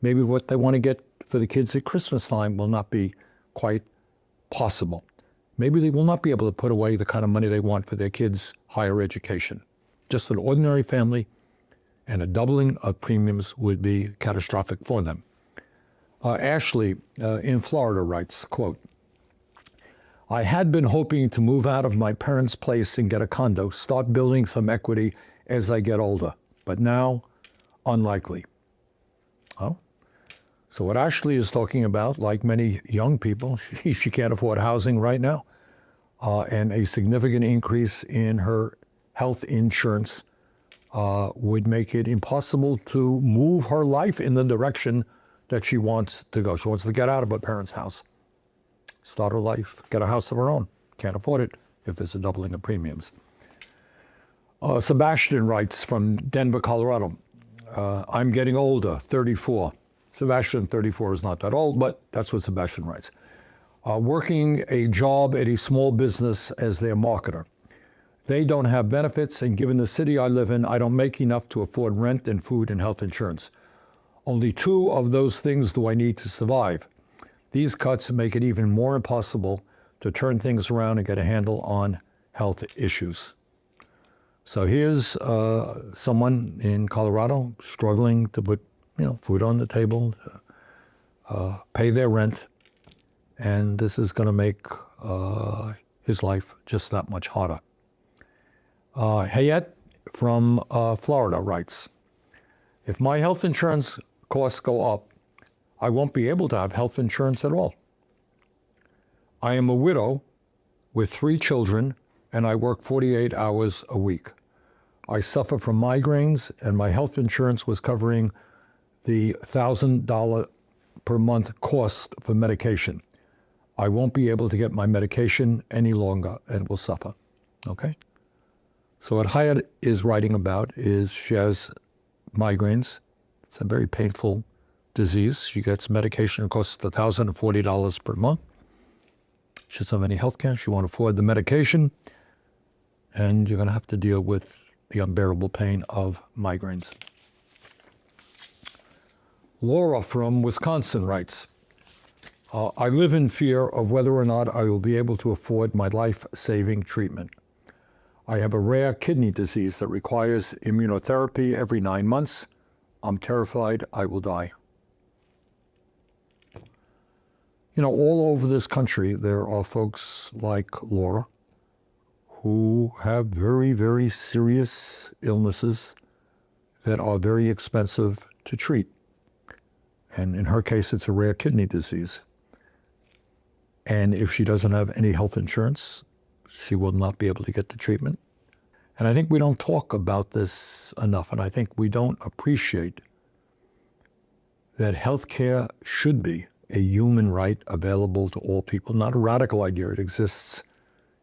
Maybe what they want to get for the kids at Christmas time will not be quite possible. Maybe they will not be able to put away the kind of money they want for their kids' higher education. Just an ordinary family, and a doubling of premiums would be catastrophic for them. Ashley in Florida writes, quote, "I had been hoping to move out of my parents' place and get a condo, start building some equity as I get older, but now unlikely." Oh, so what Ashley is talking about, like many young people, she can't afford housing right now, and a significant increase in her health insurance would make it impossible to move her life in the direction that she wants to go. She wants to get out of her parents' house, start her life, get a house of her own. Can't afford it if there's a doubling of premiums. Sebastian writes from Denver, Colorado, "I'm getting older, 34. Sebastian, 34 is not that old, but that's what Sebastian writes. Working a job at a small business as their marketer. They don't have benefits, and given the city I live in, I don't make enough to afford rent and food and health insurance. Only 2 of those things do I need to survive. These cuts make it even more impossible to turn things around and get a handle on health issues. So here's someone in Colorado struggling to put, food on the table, pay their rent, and this is going to make his life just that much harder. Hayet from Florida writes, if my health insurance costs go up, I won't be able to have health insurance at all. I am a widow with 3 children, and I work 48 hours a week. I suffer from migraines, and my health insurance was covering the $1,000 per month cost for medication. I won't be able to get my medication any longer and will suffer. Okay? So what Hyatt is writing about is she has migraines. It's a very painful disease. She gets medication. It costs $1,040 per month. She doesn't have any health care. She won't afford the medication. And you're going to have to deal with the unbearable pain of migraines. Laura from Wisconsin writes, I live in fear of whether or not I will be able to afford my life-saving treatment. I have a rare kidney disease that requires immunotherapy every 9 months. I'm terrified I will die. All over this country, there are folks like Laura who have very, very serious illnesses that are very expensive to treat. And in her case, it's a rare kidney disease. And if she doesn't have any health insurance, she will not be able to get the treatment. And I think we don't talk about this enough, and I think we don't appreciate that health care should be a human right available to all people, not a radical idea. It exists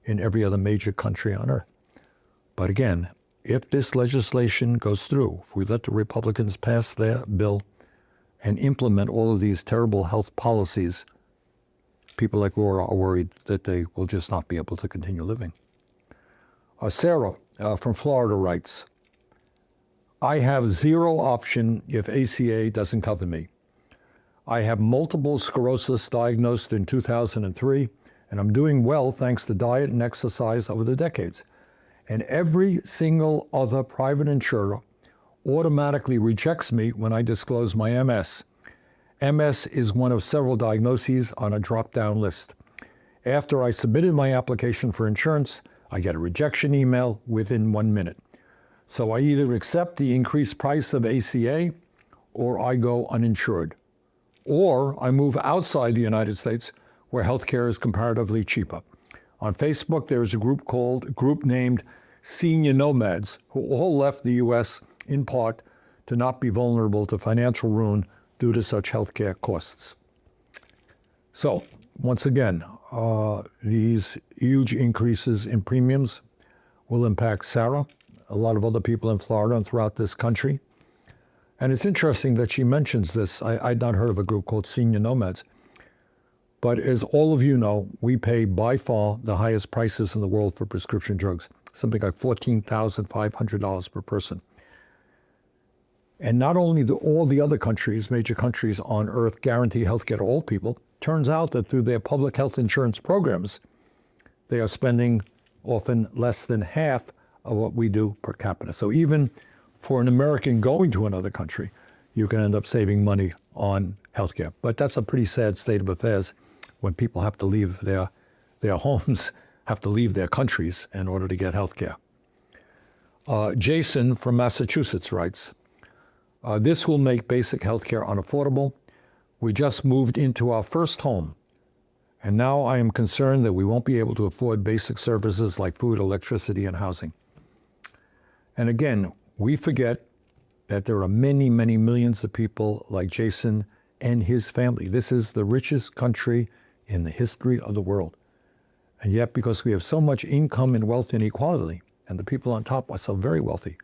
in every other major country on earth. But again, if this legislation goes through, if we let the Republicans pass their bill and implement all of these terrible health policies, people like Laura are worried that they will just not be able to continue living. Sarah from Florida writes, I have zero option if ACA doesn't cover me. I have multiple sclerosis diagnosed in 2003, and I'm doing well thanks to diet and exercise over the decades. And every single other private insurer automatically rejects me when I disclose my MS. MS is one of several diagnoses on a drop-down list. After I submitted my application for insurance, I get a rejection email within 1 minute. So I either accept the increased price of ACA or I go uninsured. Or I move outside the United States where healthcare is comparatively cheaper. On Facebook, there is a group named Senior Nomads who all left the US in part to not be vulnerable to financial ruin due to such healthcare costs. So once again, these huge increases in premiums will impact Sarah, a lot of other people in Florida and throughout this country. And it's interesting that she mentions this. I'd not heard of a group called Senior Nomads. But as all of you know, we pay by far the highest prices in the world for prescription drugs, something like $14,500 per person. And not only do all the other countries, major countries on earth, guarantee health care to all people, turns out that through their public health insurance programs, they are spending often less than half of what we do per capita. So even for an American going to another country, you can end up saving money on healthcare. But that's a pretty sad state of affairs when people have to leave their homes, have to leave their countries in order to get healthcare. Jason from Massachusetts writes, this will make basic healthcare unaffordable. We just moved into our first home, and now I am concerned that we won't be able to afford basic services like food, electricity, and housing. And again, we forget that there are many, many millions of people like Jason and his family. This is the richest country in the history of the world. And yet, because we have so much income and wealth inequality, and the people on top are so very wealthy,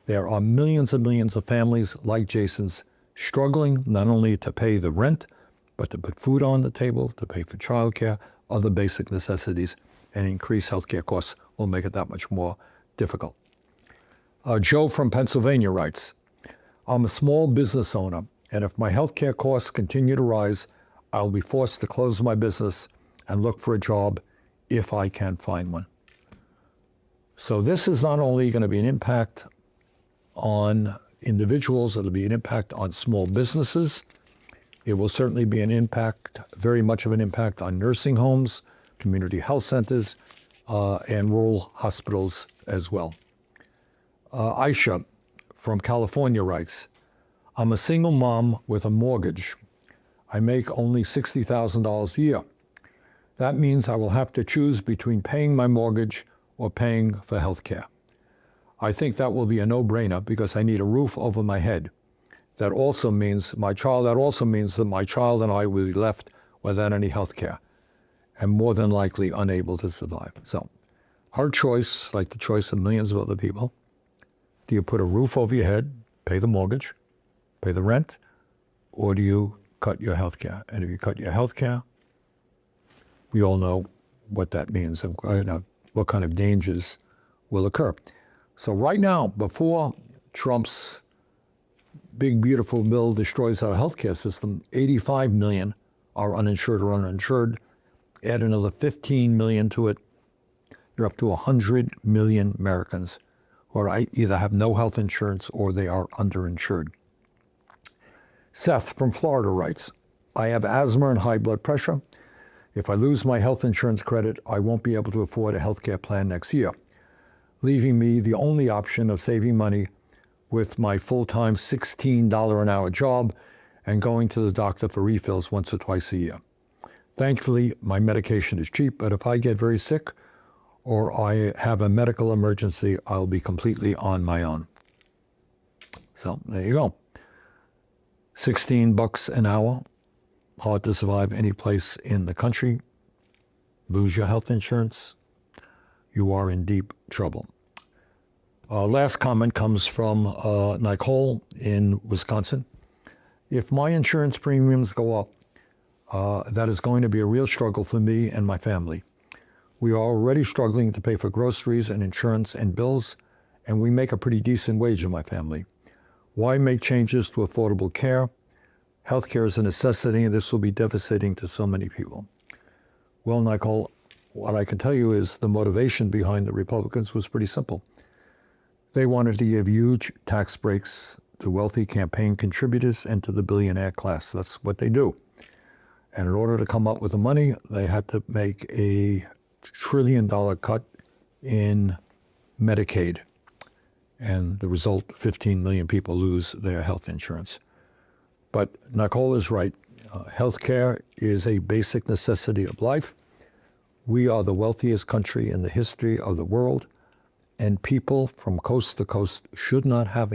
there are millions and millions of families like Jason's struggling not only to pay the rent, but to put food on the table, to pay for childcare, other basic necessities, and increased healthcare costs will make it that much more difficult. Joe from Pennsylvania writes, I'm a small business owner, and if my healthcare costs continue to rise, I'll be forced to close my business and look for a job if I can find one. So this is not only going to be an impact on individuals, it'll be an impact on small businesses. It will certainly be an impact, very much of an impact on nursing homes, community health centers, and rural hospitals as well. Aisha from California writes, I'm a single mom with a mortgage. I make only $60,000 a year. That means I will have to choose between paying my mortgage or paying for health care. I think that will be a no-brainer because I need a roof over my head. That also means that my child and I will be left without any health care and more than likely unable to survive. So, hard choice, like the choice of millions of other people. Do you put a roof over your head, pay the mortgage, pay the rent, or do you cut your health care? And if you cut your health care, we all know what that means and what kind of dangers will occur. So right now, before Trump's big, beautiful bill destroys our healthcare system, 85 million are uninsured or underinsured. Add another 15 million to it, you're up to 100 million Americans who either have no health insurance or they are underinsured. Seth from Florida writes, I have asthma and high blood pressure. If I lose my health insurance credit, I won't be able to afford a healthcare plan next year, leaving me the only option of saving money with my full-time $16 an hour job and going to the doctor for refills once or twice a year. Thankfully, my medication is cheap, but if I get very sick or I have a medical emergency, I'll be completely on my own. So there you go. $16 an hour, hard to survive any place in the country. Lose your health insurance, you are in deep trouble. Last comment comes from Nicole in Wisconsin. If my insurance premiums go up, that is going to be a real struggle for me and my family. We are already struggling to pay for groceries and insurance and bills, and we make a pretty decent wage in my family. Why make changes to affordable care? Healthcare is a necessity, and this will be devastating to so many people. Well, Nicole, what I can tell you is the motivation behind the Republicans was pretty simple. They wanted to give huge tax breaks to wealthy campaign contributors and to the billionaire class. That's what they do. And in order to come up with the money, they had to make a $1 trillion cut in Medicaid. And the result, 15 million people lose their health insurance. But Nicole is right. Healthcare is a basic necessity of life. We are the wealthiest country in the history of the world, and people from coast to coast should not have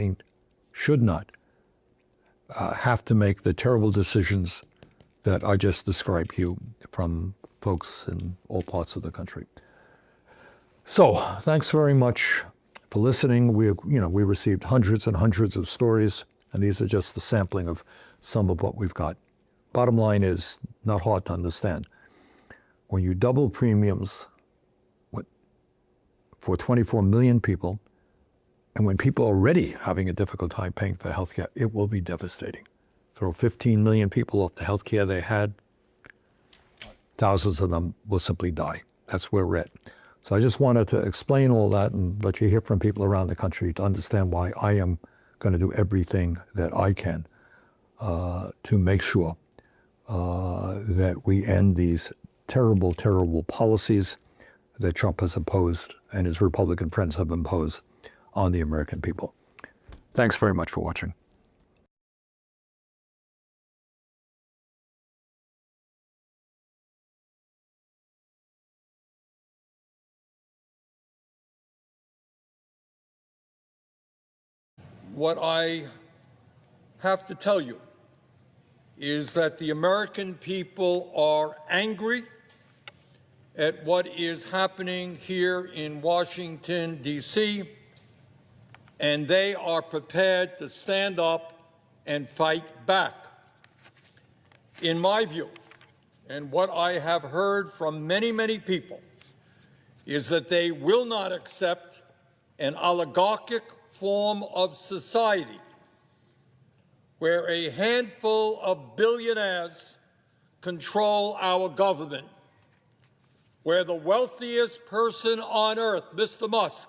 to make the terrible decisions that I just described to you from folks in all parts of the country. So thanks very much for listening. We received hundreds and hundreds of stories, and these are just the sampling of some of what we've got. Bottom line is not hard to understand. When you double premiums for 24 million people, and when people are already having a difficult time paying for healthcare, it will be devastating. Throw 15 million people off the healthcare they had, thousands of them will simply die. That's where we're at. So I just wanted to explain all that and let you hear from people around the country to understand why I am going to do everything that I can to make sure that we end these terrible, terrible policies that Trump has imposed and his Republican friends have imposed on the American people. Thanks very much for watching. What I have to tell you is that the American people are angry at what is happening here in Washington, D.C., and they are prepared to stand up and fight back. In my view, and what I have heard from many, many people, is that they will not accept an oligarchic form of society where a handful of billionaires control our government where the wealthiest person on earth, Mr. Musk,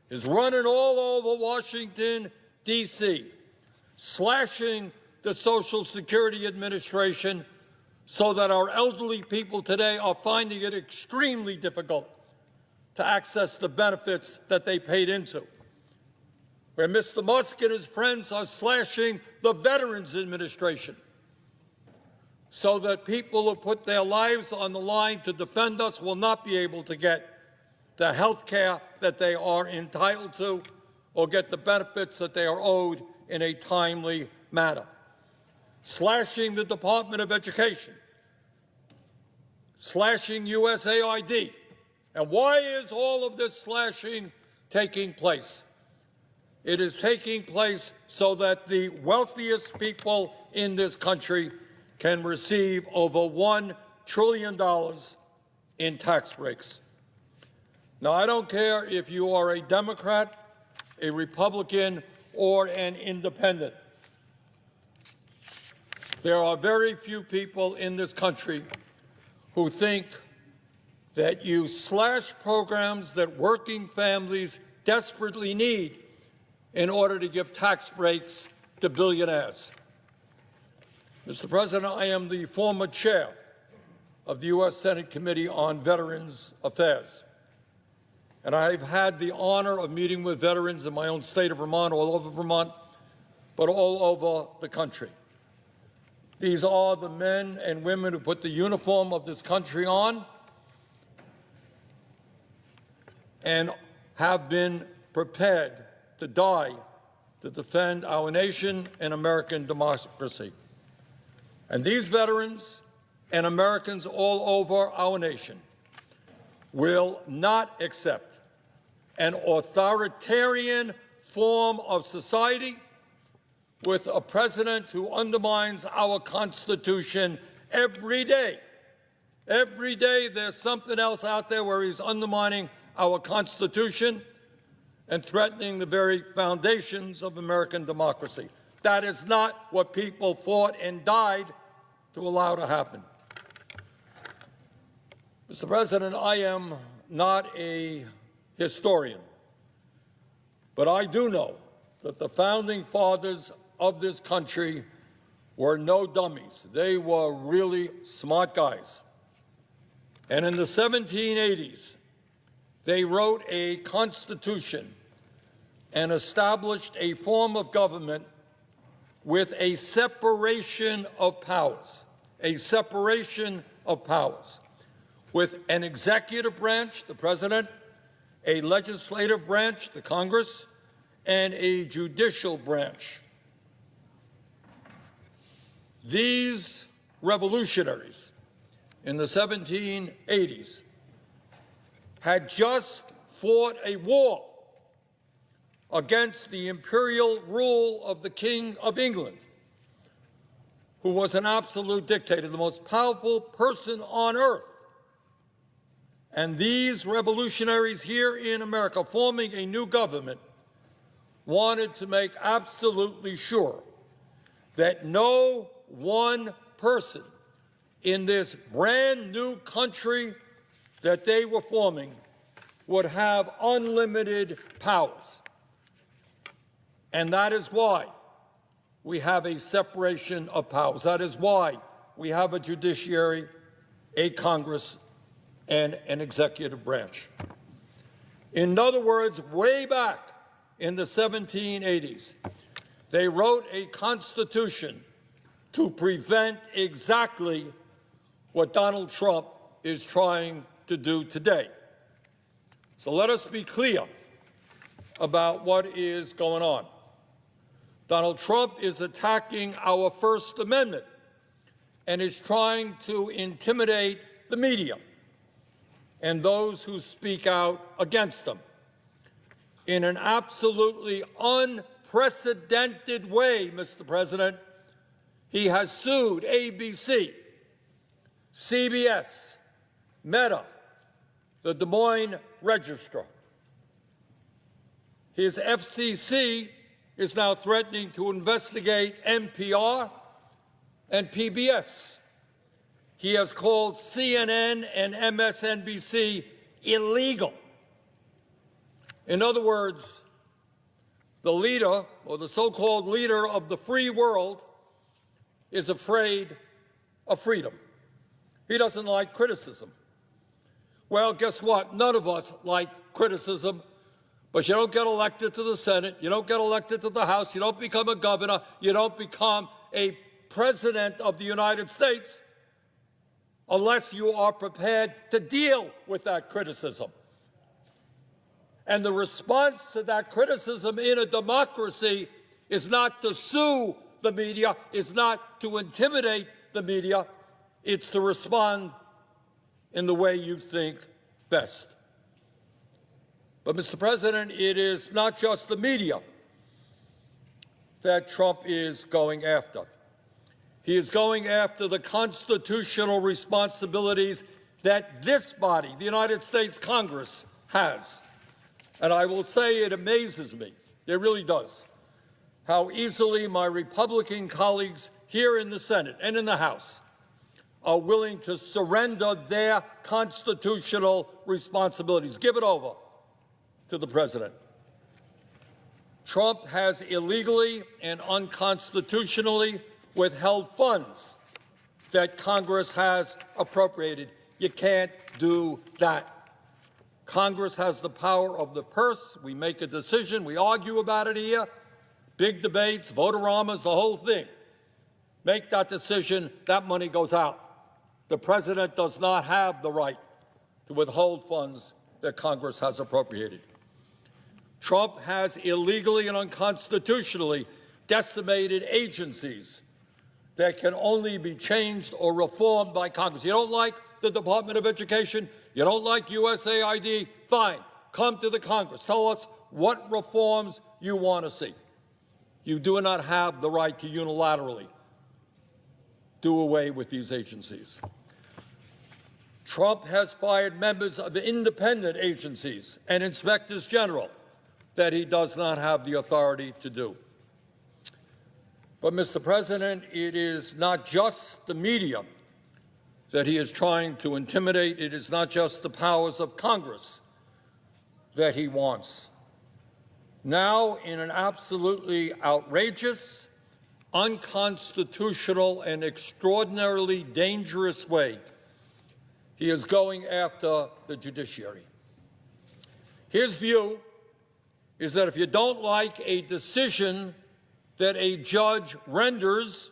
is running all over Washington, D.C., slashing the Social Security Administration so that our elderly people today are finding it extremely difficult to access the benefits that they paid into. Where Mr. Musk and his friends are slashing the Veterans Administration so that people who put their lives on the line to defend us will not be able to get the health care that they are entitled to or get the benefits that they are owed in a timely manner. Slashing the Department of Education, slashing USAID. And why is all of this slashing taking place? It is taking place so that the wealthiest people in this country can receive over $1 trillion in tax breaks. Now, I don't care if you are a Democrat, a Republican, or an independent. There are very few people in this country who think that you slash programs that working families desperately need in order to give tax breaks to billionaires. Mr. President, I am the former chair of the U.S. Senate Committee on Veterans Affairs. And I've had the honor of meeting with veterans in my own state of Vermont, all over Vermont, but all over the country. These are the men and women who put the uniform of this country on and have been prepared to die to defend our nation and American democracy. And these veterans and Americans all over our nation will not accept an authoritarian form of society with a president who undermines our Constitution every day. Every day there's something else out there where he's undermining our Constitution and threatening the very foundations of American democracy. That is not what people fought and died to allow to happen. Mr. President, I am not a historian, but I do know that the founding fathers of this country were no dummies. They were really smart guys. And in the 1780s, they wrote a constitution and established a form of government with a separation of powers, with an executive branch, the president, a legislative branch, the Congress, and a judicial branch. These revolutionaries in the 1780s had just fought a war against the imperial rule of the King of England, who was an absolute dictator, the most powerful person on earth. And these revolutionaries here in America, forming a new government, wanted to make absolutely sure that no one person in this brand new country that they were forming would have unlimited powers. And that is why we have a separation of powers. That is why we have a judiciary, a Congress, and an executive branch. In other words, way back in the 1780s, they wrote a constitution to prevent exactly what Donald Trump is trying to do today. So let us be clear about what is going on. Donald Trump is attacking our First Amendment and is trying to intimidate the media and those who speak out against them in an absolutely unprecedented way, Mr. President. He has sued ABC, CBS, Meta, the Des Moines Register. His FCC is now threatening to investigate NPR and PBS. He has called CNN and MSNBC illegal. In other words, the leader, or the so-called leader of the free world, is afraid of freedom. He doesn't like criticism. Well, guess what? None of us like criticism, but you don't get elected to the Senate, you don't get elected to the House, you don't become a governor, you don't become a president of the United States unless you are prepared to deal with that criticism. And the response to that criticism in a democracy is not to sue the media, is not to intimidate the media, it's to respond in the way you think best. But, Mr. President, it is not just the media that Trump is going after. He is going after the constitutional responsibilities that this body, the United States Congress, has. And I will say it amazes me, it really does, how easily my Republican colleagues here in the Senate and in the House are willing to surrender their constitutional responsibilities, give it over to the president. Trump has illegally and unconstitutionally withheld funds that Congress has appropriated. You can't do that. Congress has the power of the purse. We make a decision. We argue about it here. Big debates, vote-a-ramas, the whole thing. Make that decision. That money goes out. The president does not have the right to withhold funds that Congress has appropriated. Trump has illegally and unconstitutionally decimated agencies that can only be changed or reformed by Congress. You don't like the Department of Education? You don't like USAID? Fine. Come to the Congress. Tell us what reforms you want to see. You do not have the right to unilaterally do away with these agencies. Trump has fired members of independent agencies and inspectors general that he does not have the authority to do. But, Mr. President, it is not just the media that he is trying to intimidate. It is not just the powers of Congress that he wants. Now, in an absolutely outrageous, unconstitutional, and extraordinarily dangerous way, he is going after the judiciary. His view is that if you don't like a decision that a judge renders,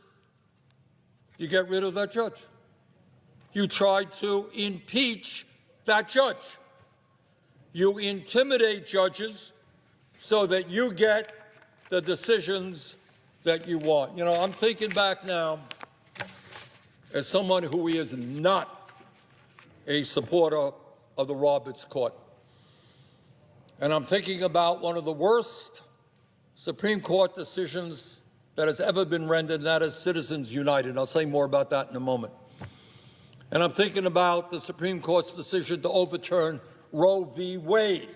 you get rid of that judge. You try to impeach that judge. You intimidate judges so that you get the decisions that you want. You know, I'm thinking back now as someone who is not a supporter of the Roberts Court. And I'm thinking about one of the worst Supreme Court decisions that has ever been rendered, and that is Citizens United. I'll say more about that in a moment. And I'm thinking about the Supreme Court's decision to overturn Roe v. Wade,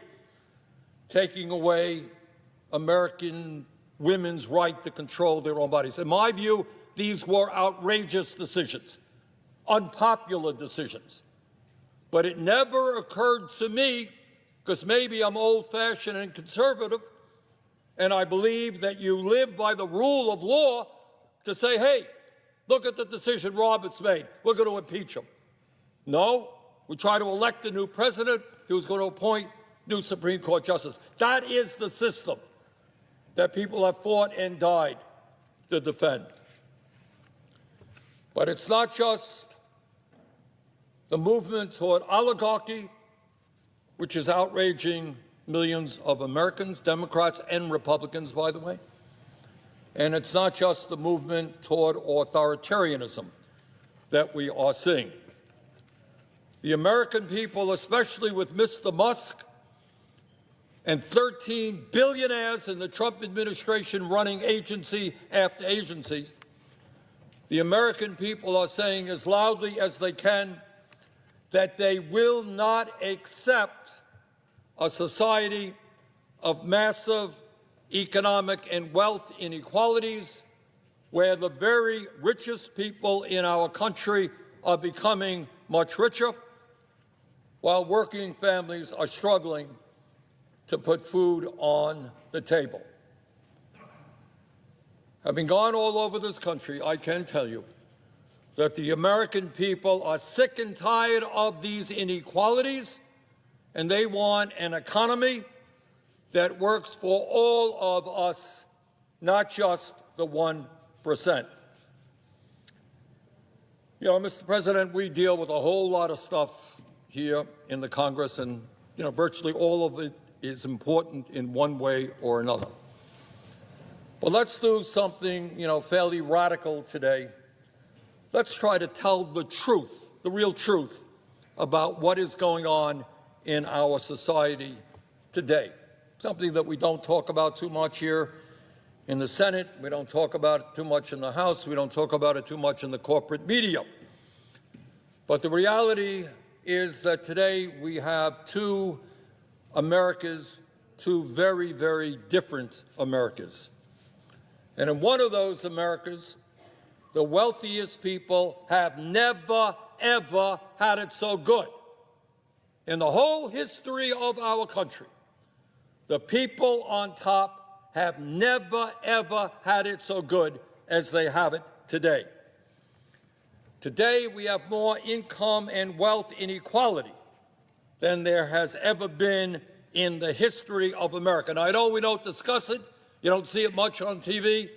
taking away American women's right to control their own bodies. In my view, these were outrageous decisions, unpopular decisions. But it never occurred to me, because maybe I'm old-fashioned and conservative, and I believe that you live by the rule of law, to say, hey, look at the decision Roberts made. We're going to impeach him. No, we try to elect a new president who's going to appoint new Supreme Court justice. That is the system that people have fought and died to defend. But it's not just the movement toward oligarchy, which is outraging millions of Americans, Democrats and Republicans, by the way. And it's not just the movement toward authoritarianism that we are seeing. The American people, especially with Mr. Musk and 13 billionaires in the Trump administration running agency after agency, the American people are saying as loudly as they can that they will not accept a society of massive economic and wealth inequalities where the very richest people in our country are becoming much richer, while working families are struggling to put food on the table. Having gone all over this country, I can tell you that the American people are sick and tired of these inequalities, and they want an economy that works for all of us, not just the 1%. You know, Mr. President, we deal with a whole lot of stuff here in the Congress, and, you know, virtually all of it is important in one way or another. But let's do something, you know, fairly radical today. Let's try to tell the truth, the real truth, about what is going on in our society today. Something that we don't talk about too much here in the Senate. We don't talk about it too much in the House. We don't talk about it too much in the corporate media. But the reality is that today we have two Americas, two very, very different Americas. And in one of those Americas, the wealthiest people have never, ever had it so good. In the whole history of our country, the people on top have never, ever had it so good as they have it today. Today, we have more income and wealth inequality than there has ever been in the history of America. Now, I know we don't discuss it. You don't see it much on TV.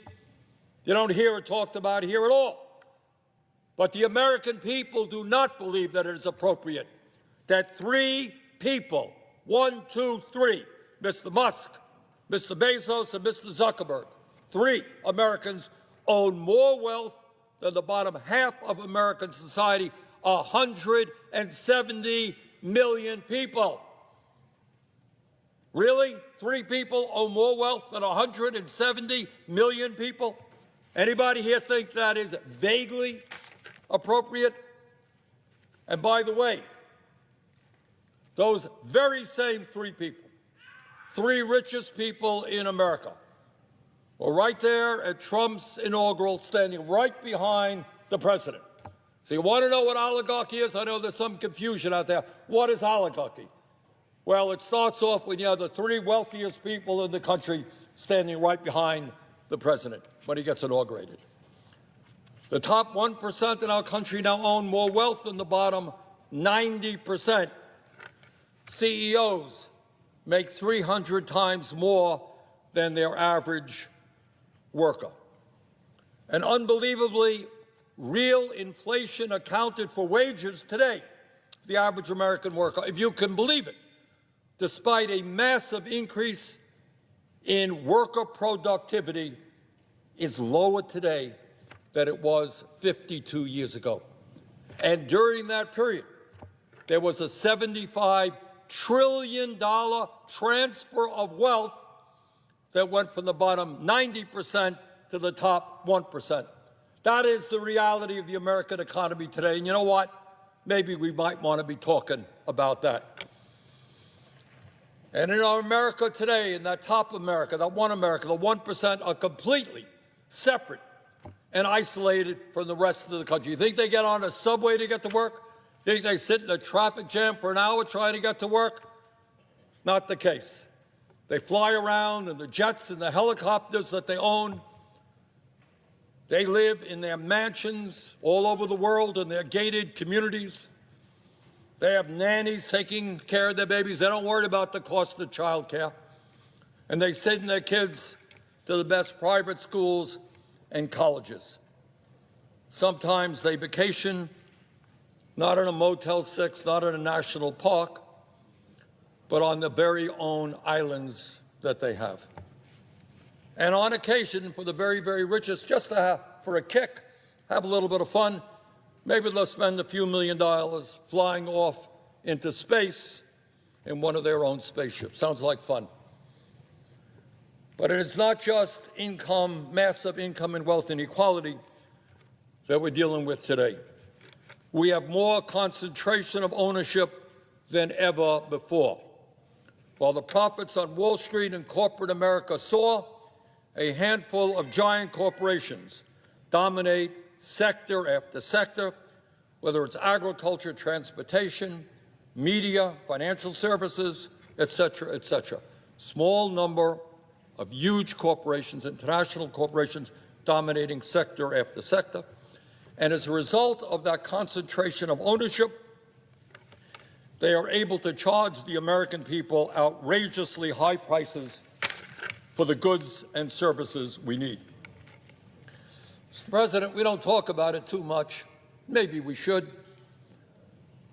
You don't hear it talked about here at all. But the American people do not believe that it is appropriate that three people, 1, 2, 3, Mr. Musk, Mr. Bezos, and Mr. Zuckerberg, three Americans own more wealth than the bottom half of American society, 170 million people. Really? Three people own more wealth than 170 million people? Anybody here think that is vaguely appropriate? And by the way, those very same three people, three richest people in America, were right there at Trump's inaugural, standing right behind the president. So you want to know what oligarchy is? I know there's some confusion out there. What is oligarchy? Well, it starts off when you have the three wealthiest people in the country standing right behind the president when he gets inaugurated. The top 1% in our country now own more wealth than the bottom 90%. CEOs make 300 times more than their average worker. And unbelievably, real inflation accounted for wages today, the average American worker, if you can believe it, despite a massive increase in worker productivity, is lower today than it was 52 years ago. And during that period, there was a $75 trillion transfer of wealth that went from the bottom 90% to the top 1%. That is the reality of the American economy today. And you know what? Maybe we might want to be talking about that. And in our America today, in that top America, that one America, the 1% are completely separate and isolated from the rest of the country. You think they get on a subway to get to work? You think they sit in a traffic jam for an hour trying to get to work? Not the case. They fly around in the jets and the helicopters that they own. They live in their mansions all over the world in their gated communities. They have nannies taking care of their babies. They don't worry about the cost of child care. And they send their kids to the best private schools and colleges. Sometimes they vacation, not in a Motel 6, not in a national park, but on the very own islands that they have. And on occasion, for the very, very richest, just to have, for a kick, have a little bit of fun, maybe they'll spend a few $1 million flying off into space in one of their own spaceships. Sounds like fun. But it's not just income, massive income and wealth inequality that we're dealing with today. We have more concentration of ownership than ever before. While the profits on Wall Street and corporate America soar, a handful of giant corporations dominate sector after sector, whether it's agriculture, transportation, media, financial services, et cetera, et cetera. Small number of huge corporations, international corporations, dominating sector after sector. And as a result of that concentration of ownership, they are able to charge the American people outrageously high prices for the goods and services we need. Mr. President, we don't talk about it too much. Maybe we should.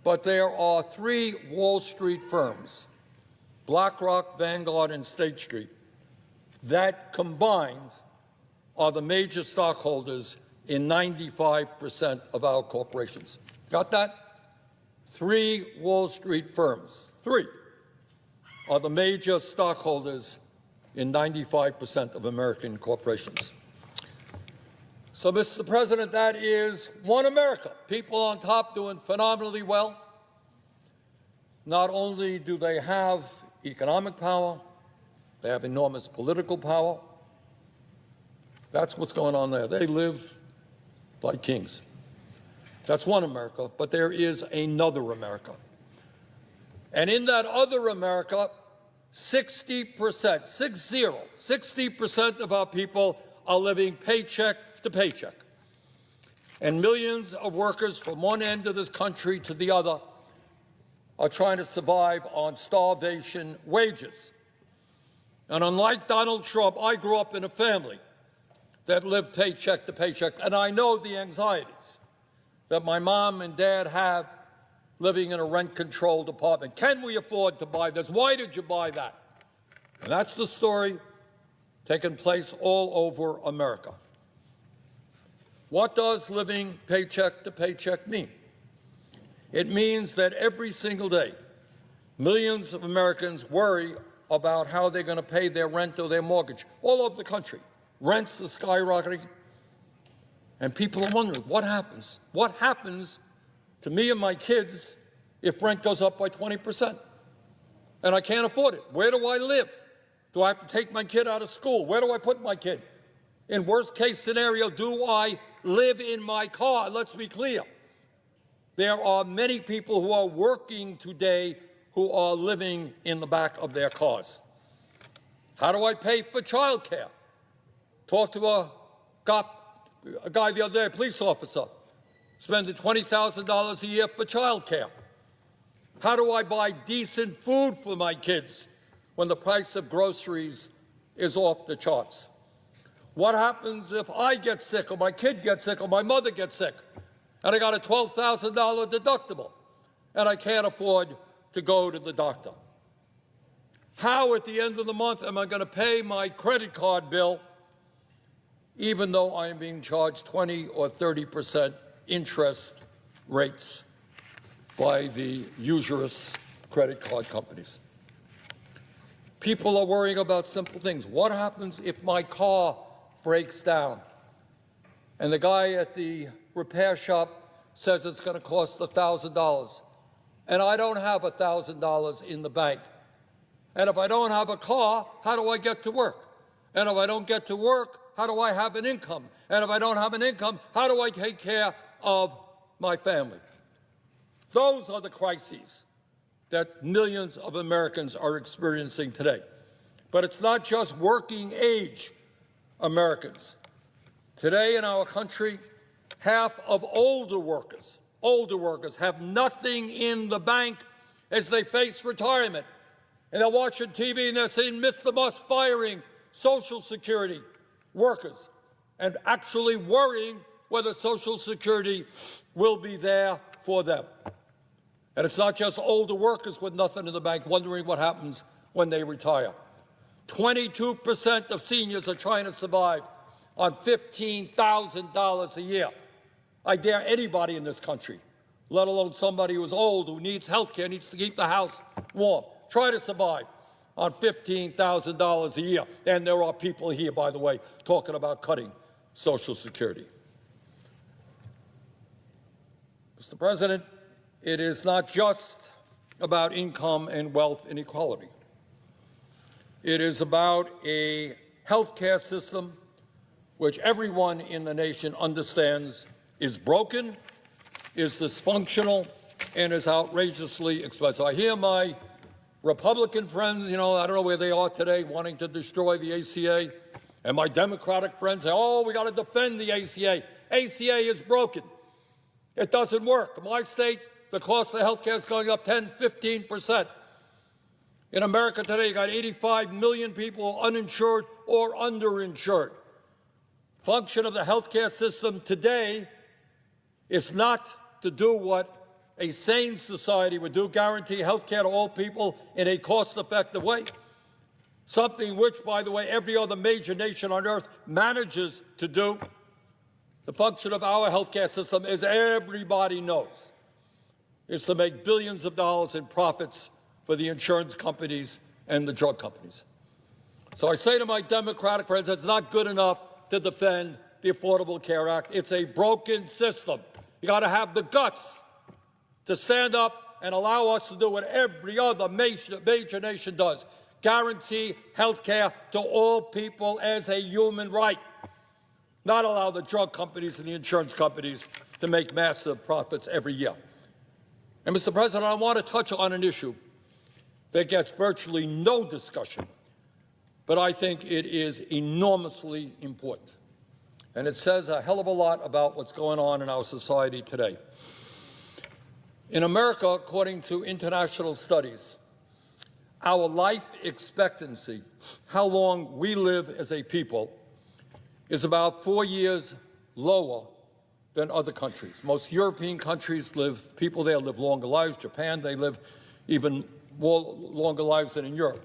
But there are 3 Wall Street firms, BlackRock, Vanguard, and State Street, that combined are the major stockholders in 95% of our corporations. Got that? 3 Wall Street firms, 3, are the major stockholders in 95% of American corporations. So, Mr. President, that is one America. People on top doing phenomenally well. Not only do they have economic power, they have enormous political power. That's what's going on there. They live like kings. That's one America, but there is another America. And in that other America, 60% of our people are living paycheck to paycheck. And millions of workers from one end of this country to the other are trying to survive on starvation wages. And unlike Donald Trump, I grew up in a family that lived paycheck to paycheck, and I know the anxieties that my mom and dad have living in a rent-controlled apartment. Can we afford to buy this? Why did you buy that? And that's the story taking place all over America. What does living paycheck to paycheck mean? It means that every single day, millions of Americans worry about how they're going to pay their rent or their mortgage all over the country. Rents are skyrocketing, and people are wondering, what happens? What happens to me and my kids if rent goes up by 20%? And I can't afford it. Where do I live? Do I have to take my kid out of school? Where do I put my kid? In worst case scenario, do I live in my car? Let's be clear. There are many people who are working today who are living in the back of their cars. How do I pay for child care? Talked to a guy the other day, a police officer, spending $20,000 a year for child care. How do I buy decent food for my kids when the price of groceries is off the charts? What happens if I get sick or my kid gets sick or my mother gets sick and I got a $12,000 deductible and I can't afford to go to the doctor? How at the end of the month am I going to pay my credit card bill even though I am being charged 20 or 30% interest rates by the usurious credit card companies? People are worrying about simple things. What happens if my car breaks down and the guy at the repair shop says it's going to cost $1,000 and I don't have $1,000 in the bank? And if I don't have a car, how do I get to work? And if I don't get to work, how do I have an income? And if I don't have an income, how do I take care of my family? Those are the crises that millions of Americans are experiencing today. But it's not just working age Americans. Today in our country, half of older workers have nothing in the bank as they face retirement. And they're watching TV and they're saying, Mr. Musk firing Social Security workers and actually worrying whether Social Security will be there for them. And it's not just older workers with nothing in the bank wondering what happens when they retire. 22% of seniors are trying to survive on $15,000 a year. I dare anybody in this country, let alone somebody who's old, who needs health care, needs to keep the house warm, try to survive on $15,000 a year. And there are people here, by the way, talking about cutting Social Security. Mr. President, it is not just about income and wealth inequality. It is about a health care system which everyone in the nation understands is broken is dysfunctional and is outrageously expensive. I hear my Republican friends, I don't know where they are today, wanting to destroy the ACA. And my Democratic friends say, oh, we got to defend the ACA. ACA is broken. It doesn't work. In my state, the cost of health care is going up 10, 15%. In America today, you got 85 million people uninsured or underinsured. Function of the health care system today is not to do what a sane society would do, guarantee health care to all people in a cost-effective way. Something which, by the way, every other major nation on earth manages to do. The function of our health care system, as everybody knows, is to make billions of dollars in profits for the insurance companies and the drug companies. So I say to my Democratic friends, it's not good enough to defend the Affordable Care Act. It's a broken system. You got to have the guts to stand up and allow us to do what every other major nation does, guarantee health care to all people as a human right, not allow the drug companies and the insurance companies to make massive profits every year. And, Mr. President, I want to touch on an issue that gets virtually no discussion, but I think it is enormously important. And it says a hell of a lot about what's going on in our society today. In America, according to international studies, our life expectancy, how long we live as a people, is about 4 years lower than other countries. Most European countries people there live longer lives. Japan, they live even more longer lives than in Europe.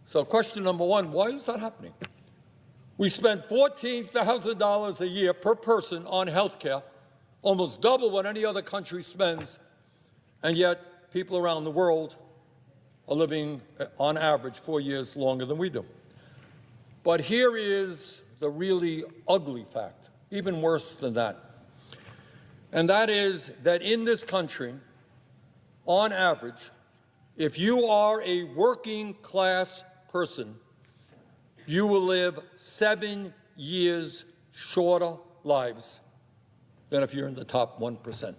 So question number one, why is that happening? We spend $14,000 a year per person on health care, almost double what any other country spends, and yet people around the world are living, on average, 4 years longer than we do. But here is the really ugly fact, even worse than that. And that is that in this country, on average, if you are a working class person, you will live 7 years shorter lives than if you're in the top 1%.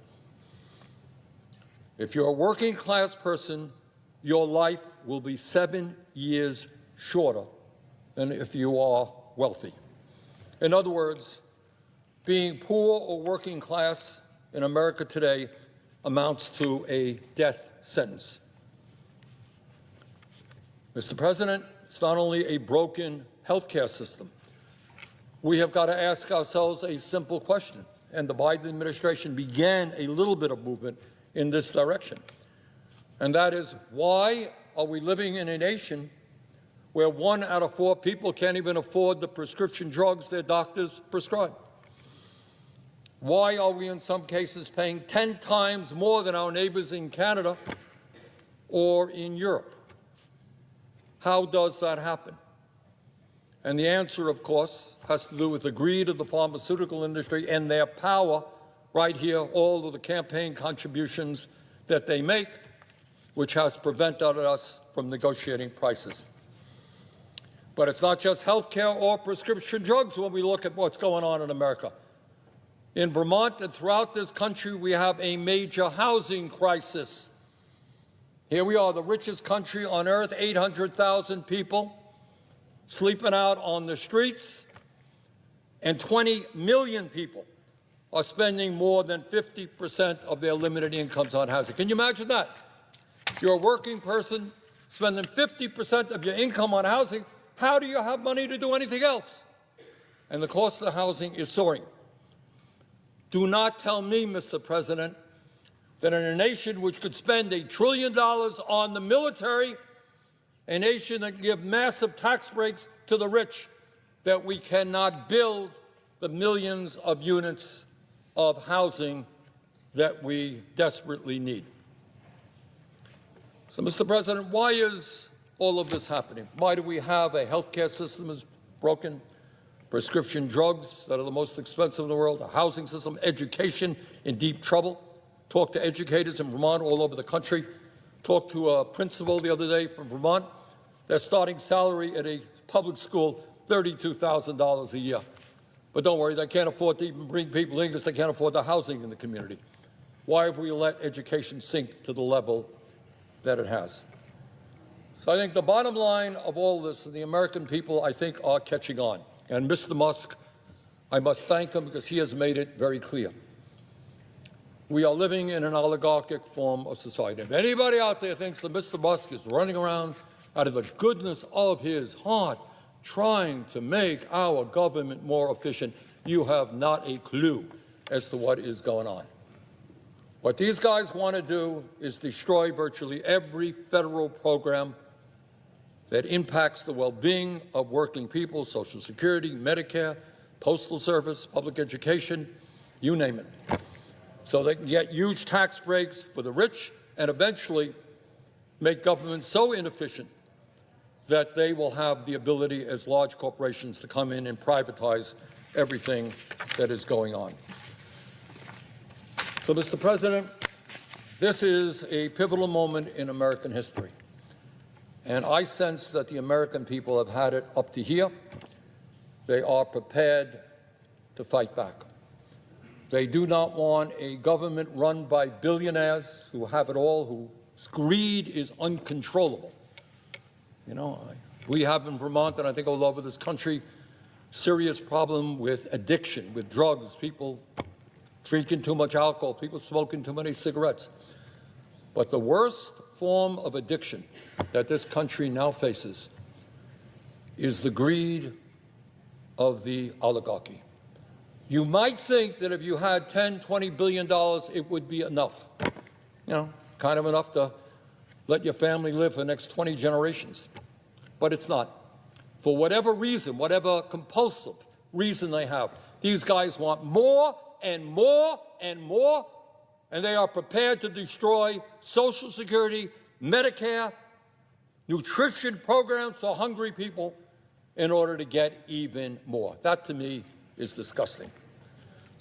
If you're a working class person, your life will be 7 years shorter than if you are wealthy. In other words, being poor or working class in America today amounts to a death sentence. Mr. President, it's not only a broken healthcare system. We have got to ask ourselves a simple question, and the Biden administration began a little bit of movement in this direction. And that is, why are we living in a nation where 1 out of 4 people can't even afford the prescription drugs their doctors prescribe? Why are we in some cases paying 10 times more than our neighbors in Canada or in Europe? How does that happen? And the answer, of course, has to do with the greed of the pharmaceutical industry and their power right here, all of the campaign contributions that they make, which has prevented us from negotiating prices. But it's not just health care or prescription drugs when we look at what's going on in America. In Vermont and throughout this country, we have a major housing crisis. Here we are, the richest country on earth, 800,000 people sleeping out on the streets, and 20 million people are spending more than 50% of their limited incomes on housing. Can you imagine that? You're a working person spending 50% of your income on housing. How do you have money to do anything else? And the cost of housing is soaring. Do not tell me, Mr. President, that in a nation which could spend $1 trillion on the military, a nation that can give massive tax breaks to the rich, that we cannot build the millions of units of housing that we desperately need. So, Mr. President, why is all of this happening? Why do we have a healthcare system that's broken, prescription drugs that are the most expensive in the world, a housing system, education in deep trouble? Talked to educators in Vermont all over the country. Talked to a principal the other day from Vermont. Their starting salary at a public school, $32,000 a year. But don't worry, they can't afford to even bring people in because they can't afford the housing in the community. Why have we let education sink to the level that it has? So I think the bottom line of all this, the American people, I think, are catching on. And Mr. Musk, I must thank him because he has made it very clear. We are living in an oligarchic form of society. If anybody out there thinks that Mr. Musk is running around out of the goodness of his heart, trying to make our government more efficient, you have not a clue as to what is going on. What these guys want to do is destroy virtually every federal program that impacts the well-being of working people, Social Security, Medicare, Postal Service, public education, you name it. So they can get huge tax breaks for the rich and eventually make government so inefficient that they will have the ability as large corporations to come in and privatize everything that is going on. So, Mr. President, this is a pivotal moment in American history. And I sense that the American people have had it up to here. They are prepared to fight back. They do not want a government run by billionaires who have it all, whose greed is uncontrollable. You know, we have in Vermont, and I think all over this country, serious problem with addiction, with drugs, people drinking too much alcohol, people smoking too many cigarettes. But the worst form of addiction that this country now faces is the greed of the oligarchy. You might think that if you had $10, $20 billion, it would be enough. You know, kind of enough to let your family live for the next 20 generations. But it's not. For whatever reason, whatever compulsive reason they have, these guys want more and more and more, and they are prepared to destroy Social Security, Medicare, nutrition programs for hungry people in order to get even more. That, to me, is disgusting.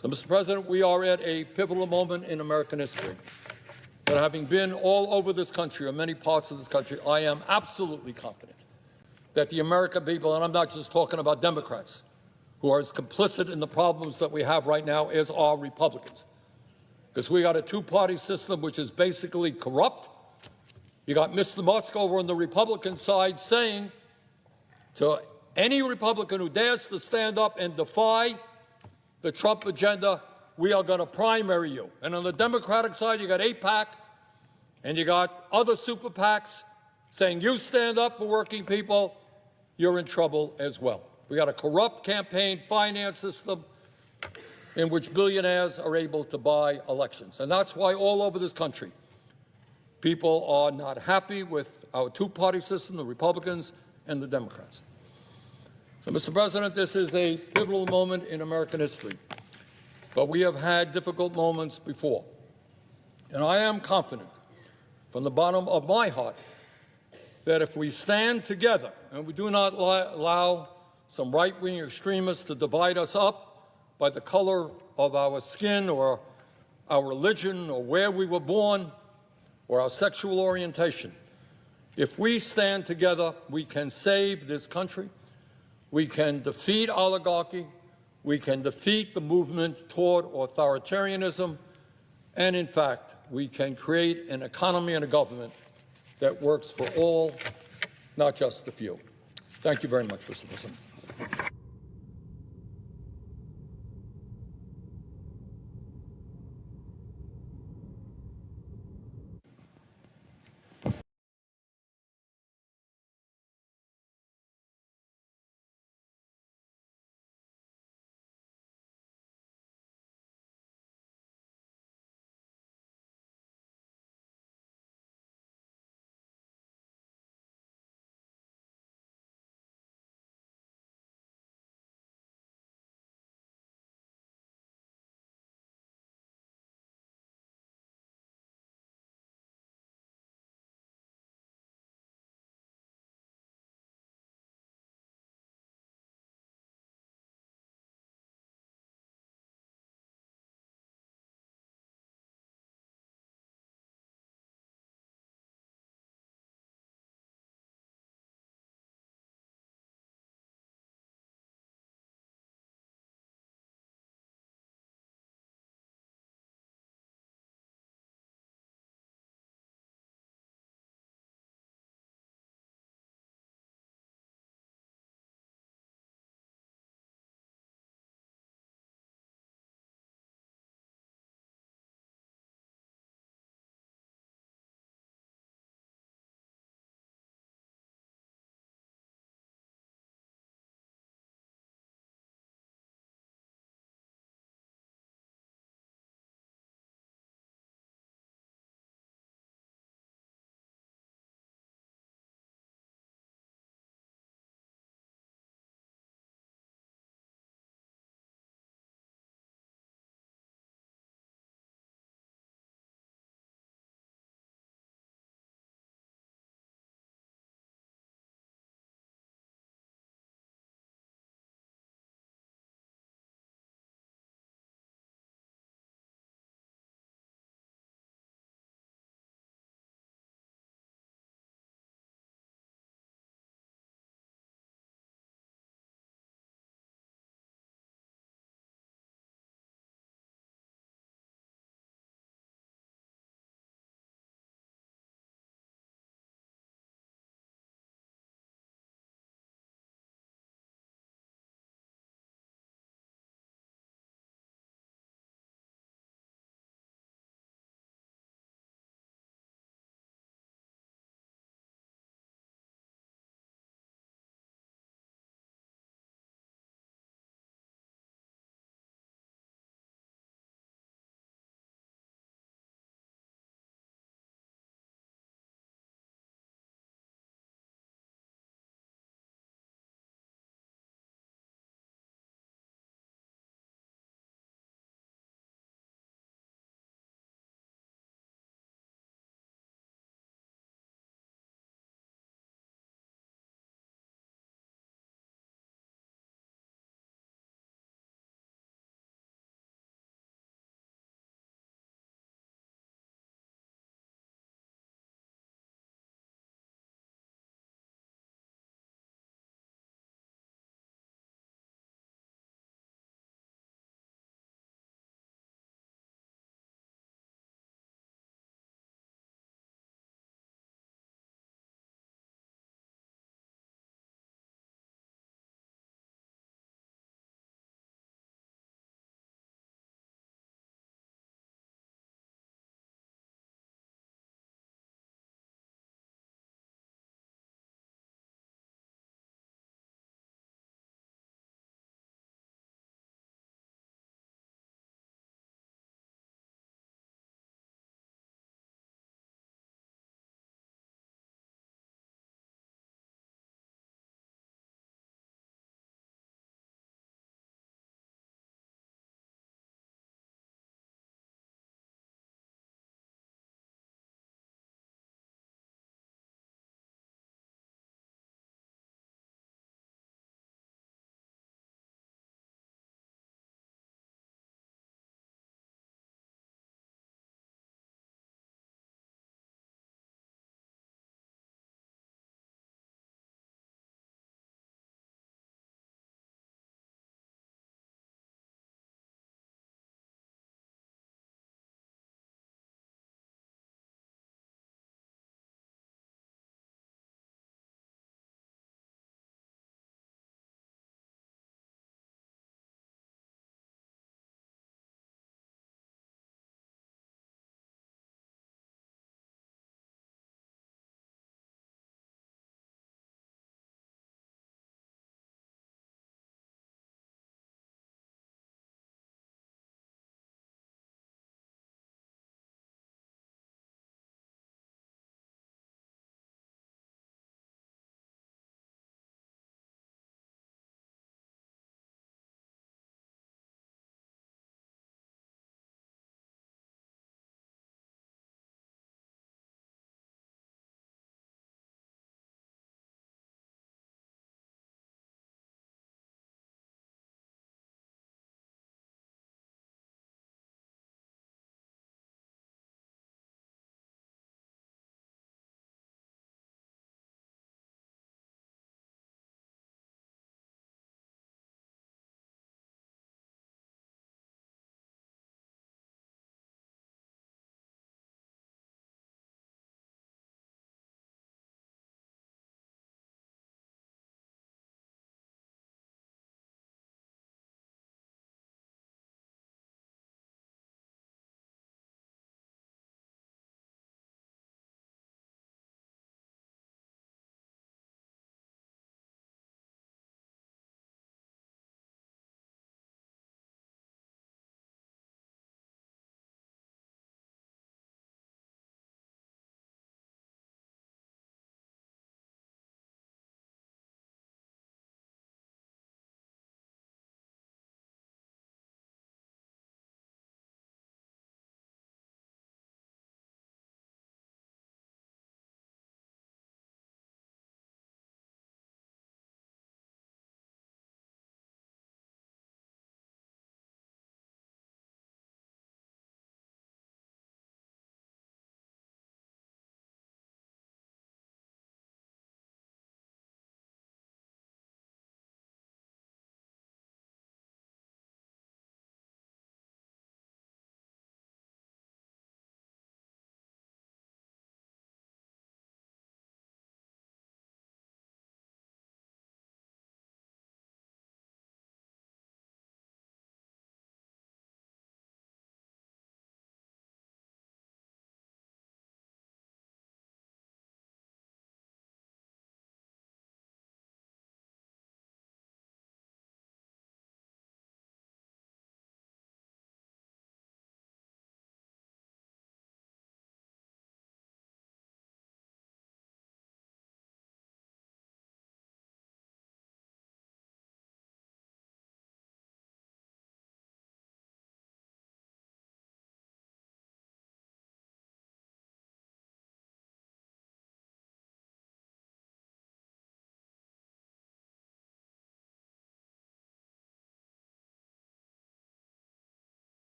So, Mr. President, we are at a pivotal moment in American history. But having been all over this country, or many parts of this country, I am absolutely confident that the American people, and I'm not just talking about Democrats, who are as complicit in the problems that we have right now as are Republicans. Because we got a two-party system which is basically corrupt. You got Mr. Musk over on the Republican side saying to any Republican who dares to stand up and defy the Trump agenda, we are going to primary you. And on the Democratic side, you got AIPAC and you got other super PACs saying you stand up for working people, you're in trouble as well. We got a corrupt campaign finance system in which billionaires are able to buy elections. And that's why all over this country, people are not happy with our two-party system, the Republicans and the Democrats. So, Mr. President, this is a pivotal moment in American history. But we have had difficult moments before. And I am confident from the bottom of my heart that if we stand together and we do not allow some right-wing extremists to divide us up by the color of our skin or our religion or where we were born or our sexual orientation, if we stand together, we can save this country, we can defeat oligarchy, we can defeat the movement toward authoritarianism, and in fact, we can create an economy and a government that works for all, not just the few. Thank you very much, Mr. President.